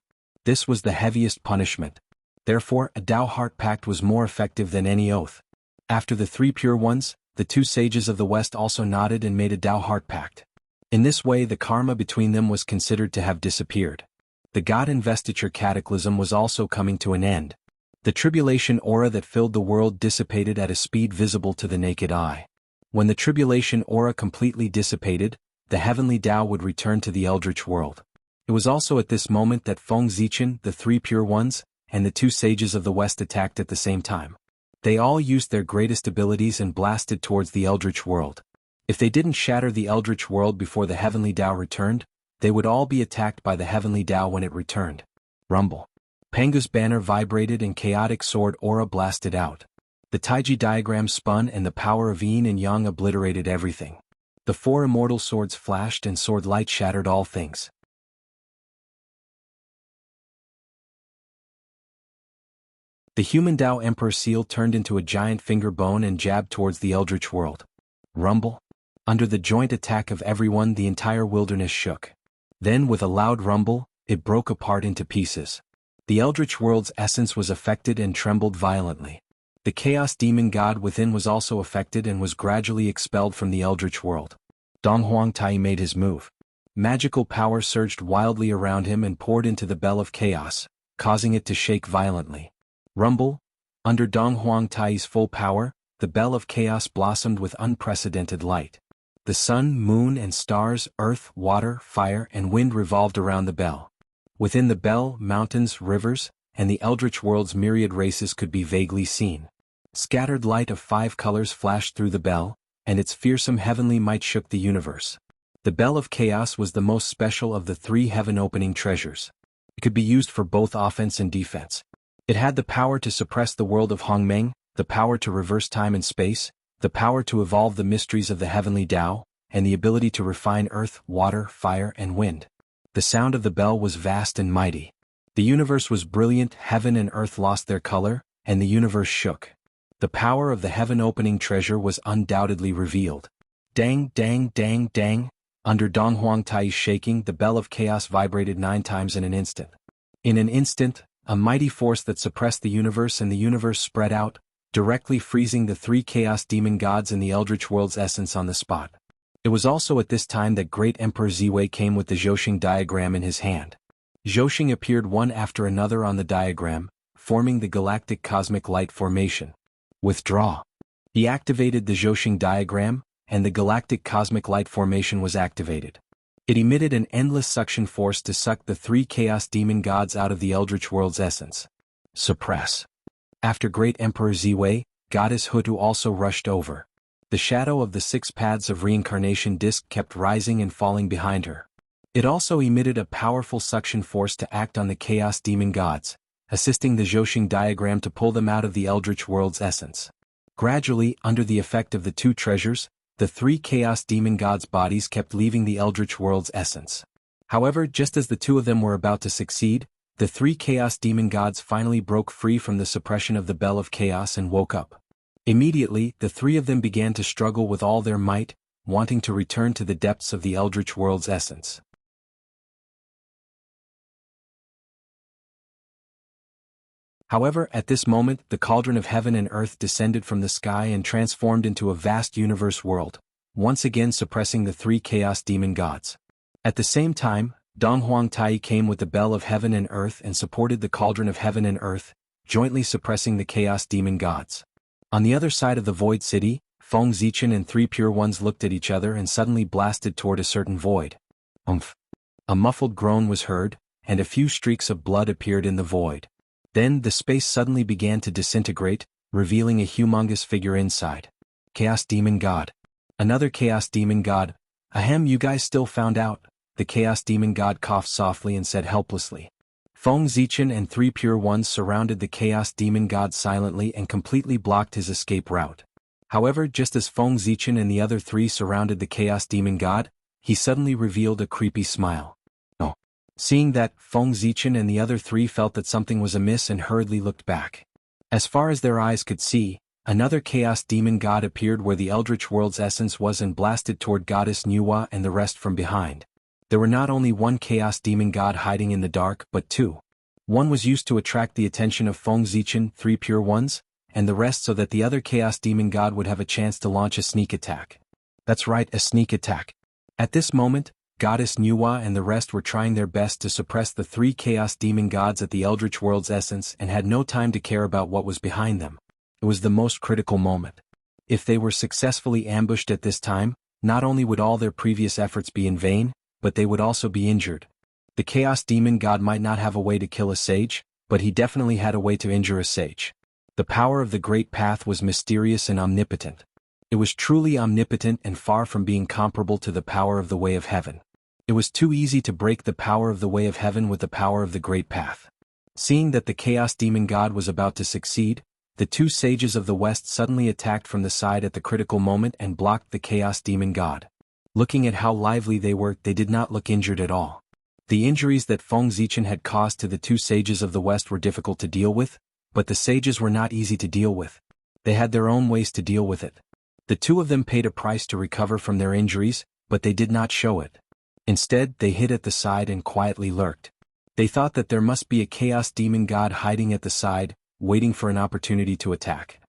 Speaker 1: This was the heaviest punishment. Therefore, a Tao heart pact was more effective than any oath. After the three pure ones, the two sages of the West also nodded and made a Tao heart pact. In this way, the karma between them was considered to have disappeared. The God investiture cataclysm was also coming to an end. The tribulation aura that filled the world dissipated at a speed visible to the naked eye. When the tribulation aura completely dissipated, the heavenly Tao would return to the eldritch world. It was also at this moment that Feng Zichen, the three pure ones, and the two sages of the West attacked at the same time. They all used their greatest abilities and blasted towards the eldritch world. If they didn't shatter the eldritch world before the heavenly Tao returned, they would all be attacked by the heavenly Tao when it returned. Rumble. Pengu's banner vibrated and chaotic sword aura blasted out. The Taiji diagram spun and the power of yin and yang obliterated everything. The four immortal swords flashed and sword light shattered all things. The human Tao Emperor seal turned into a giant finger bone and jabbed towards the eldritch world. Rumble. Under the joint attack of everyone, the entire wilderness shook. Then, with a loud rumble, it broke apart into pieces. The eldritch world's essence was affected and trembled violently. The chaos demon god within was also affected and was gradually expelled from the eldritch world. Dong Huangtai made his move. Magical power surged wildly around him and poured into the bell of chaos, causing it to shake violently. Rumble. Under Dong Huangtai's full power, the bell of chaos blossomed with unprecedented light. The sun, moon and stars, earth, water, fire and wind revolved around the bell. Within the bell, mountains, rivers, and the eldritch world's myriad races could be vaguely seen. Scattered light of 5 colors flashed through the bell, and its fearsome heavenly might shook the universe. The bell of chaos was the most special of the 3 heaven-opening treasures. It could be used for both offense and defense. It had the power to suppress the world of Hongmeng, the power to reverse time and space, the power to evolve the mysteries of the heavenly Tao, and the ability to refine earth, water, fire, and wind. The sound of the bell was vast and mighty. The universe was brilliant, heaven and earth lost their color, and the universe shook. The power of the heaven-opening treasure was undoubtedly revealed. Dang, dang, dang, dang. Under Dong Huangtai's shaking, the bell of chaos vibrated 9 times in an instant. In an instant, a mighty force that suppressed the universe, and the universe spread out, directly freezing the three chaos demon gods and the eldritch world's essence on the spot. It was also at this time that great Emperor Ziwei came with the Zhouxing diagram in his hand. Zhouxing appeared one after another on the diagram, forming the galactic cosmic light formation. Withdraw. He activated the Zhouxing diagram, and the galactic cosmic light formation was activated. It emitted an endless suction force to suck the three chaos demon gods out of the eldritch world's essence. Suppress. After great Emperor Ziwei, Goddess Hutu also rushed over. The shadow of the 6 paths of reincarnation disk kept rising and falling behind her. It also emitted a powerful suction force to act on the chaos demon gods, assisting the Zhouxing diagram to pull them out of the eldritch world's essence. Gradually, under the effect of the 2 treasures, the 3 chaos demon gods' bodies kept leaving the eldritch world's essence. However, just as the 2 of them were about to succeed, the 3 chaos demon gods finally broke free from the suppression of the Bell of Chaos and woke up. Immediately, the 3 of them began to struggle with all their might, wanting to return to the depths of the eldritch world's essence. However, at this moment, the cauldron of heaven and earth descended from the sky and transformed into a vast universe world, once again suppressing the 3 chaos demon gods. At the same time, Donghuang Tai came with the Bell of Heaven and Earth and supported the cauldron of heaven and earth, jointly suppressing the chaos demon gods. On the other side of the void city, Feng Zichen and 3 pure ones looked at each other and suddenly blasted toward a certain void. Umph! A muffled groan was heard, and a few streaks of blood appeared in the void. Then the space suddenly began to disintegrate, revealing a humongous figure inside. Chaos Demon God. Another Chaos Demon God. Ahem, you guys still found out? The Chaos Demon God coughed softly and said helplessly. Feng Zichen and 3 pure ones surrounded the Chaos Demon God silently and completely blocked his escape route. However, just as Feng Zichen and the other 3 surrounded the Chaos Demon God, he suddenly revealed a creepy smile. Oh. Seeing that, Feng Zichen and the other 3 felt that something was amiss and hurriedly looked back. As far as their eyes could see, another Chaos Demon God appeared where the Eldritch World's essence was and blasted toward Goddess Nuwa and the rest from behind. There were not only 1 Chaos Demon God hiding in the dark but 2. One was used to attract the attention of Feng Zichen, 3 pure ones, and the rest so that the other Chaos Demon God would have a chance to launch a sneak attack. That's right, a sneak attack. At this moment, Goddess Nuwa and the rest were trying their best to suppress the 3 Chaos Demon Gods at the Eldritch World's essence and had no time to care about what was behind them. It was the most critical moment. If they were successfully ambushed at this time, not only would all their previous efforts be in vain, but they would also be injured. The Chaos Demon God might not have a way to kill a sage, but he definitely had a way to injure a sage. The power of the Great Path was mysterious and omnipotent. It was truly omnipotent and far from being comparable to the power of the Way of Heaven. It was too easy to break the power of the Way of Heaven with the power of the Great Path. Seeing that the Chaos Demon God was about to succeed, the 2 sages of the West suddenly attacked from the side at the critical moment and blocked the Chaos Demon God. Looking at how lively they were, they did not look injured at all. The injuries that Feng Zichen had caused to the 2 sages of the West were difficult to deal with, but the sages were not easy to deal with. They had their own ways to deal with it. The 2 of them paid a price to recover from their injuries, but they did not show it. Instead, they hid at the side and quietly lurked. They thought that there must be a Chaos Demon God hiding at the side, waiting for an opportunity to attack.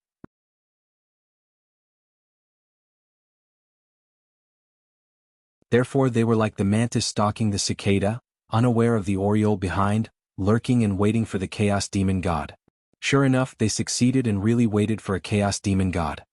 Speaker 1: Therefore they were like the mantis stalking the cicada, unaware of the oriole behind, lurking and waiting for the Chaos Demon God. Sure enough, they succeeded and really waited for a Chaos Demon God.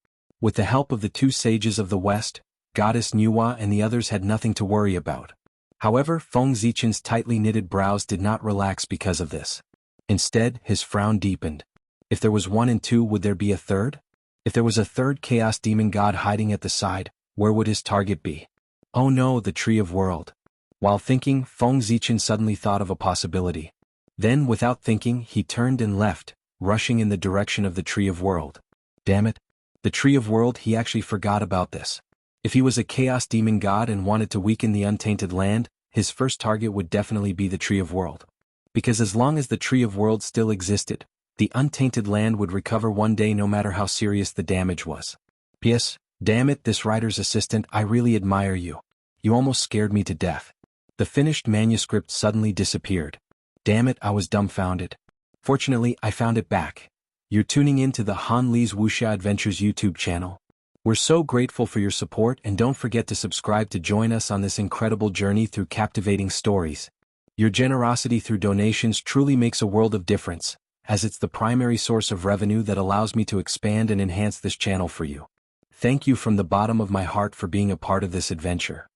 Speaker 1: With the help of the 2 sages of the West, Goddess Nuwa and the others had nothing to worry about. However, Feng Zichen's tightly knitted brows did not relax because of this. Instead, his frown deepened. If there was 1 and 2, would there be a 3rd? If there was a 3rd Chaos Demon God hiding at the side, where would his target be? Oh no, the Tree of World. While thinking, Feng Zichen suddenly thought of a possibility. Then, without thinking, he turned and left, rushing in the direction of the Tree of World. Damn it. The Tree of World, he actually forgot about this. If he was a Chaos Demon God and wanted to weaken the untainted land, his first target would definitely be the Tree of World. Because as long as the Tree of World still existed, the untainted land would recover one day no matter how serious the damage was. P.S. Damn it, this writer's assistant, I really admire you. You almost scared me to death. The finished manuscript suddenly disappeared. Damn it, I was dumbfounded. Fortunately, I found it back. You're tuning in to the Han Li's Wuxia Adventures YouTube channel. We're so grateful for your support, and don't forget to subscribe to join us on this incredible journey through captivating stories. Your generosity through donations truly makes a world of difference, as it's the primary source of revenue that allows me to expand and enhance this channel for you. Thank you from the bottom of my heart for being a part of this adventure.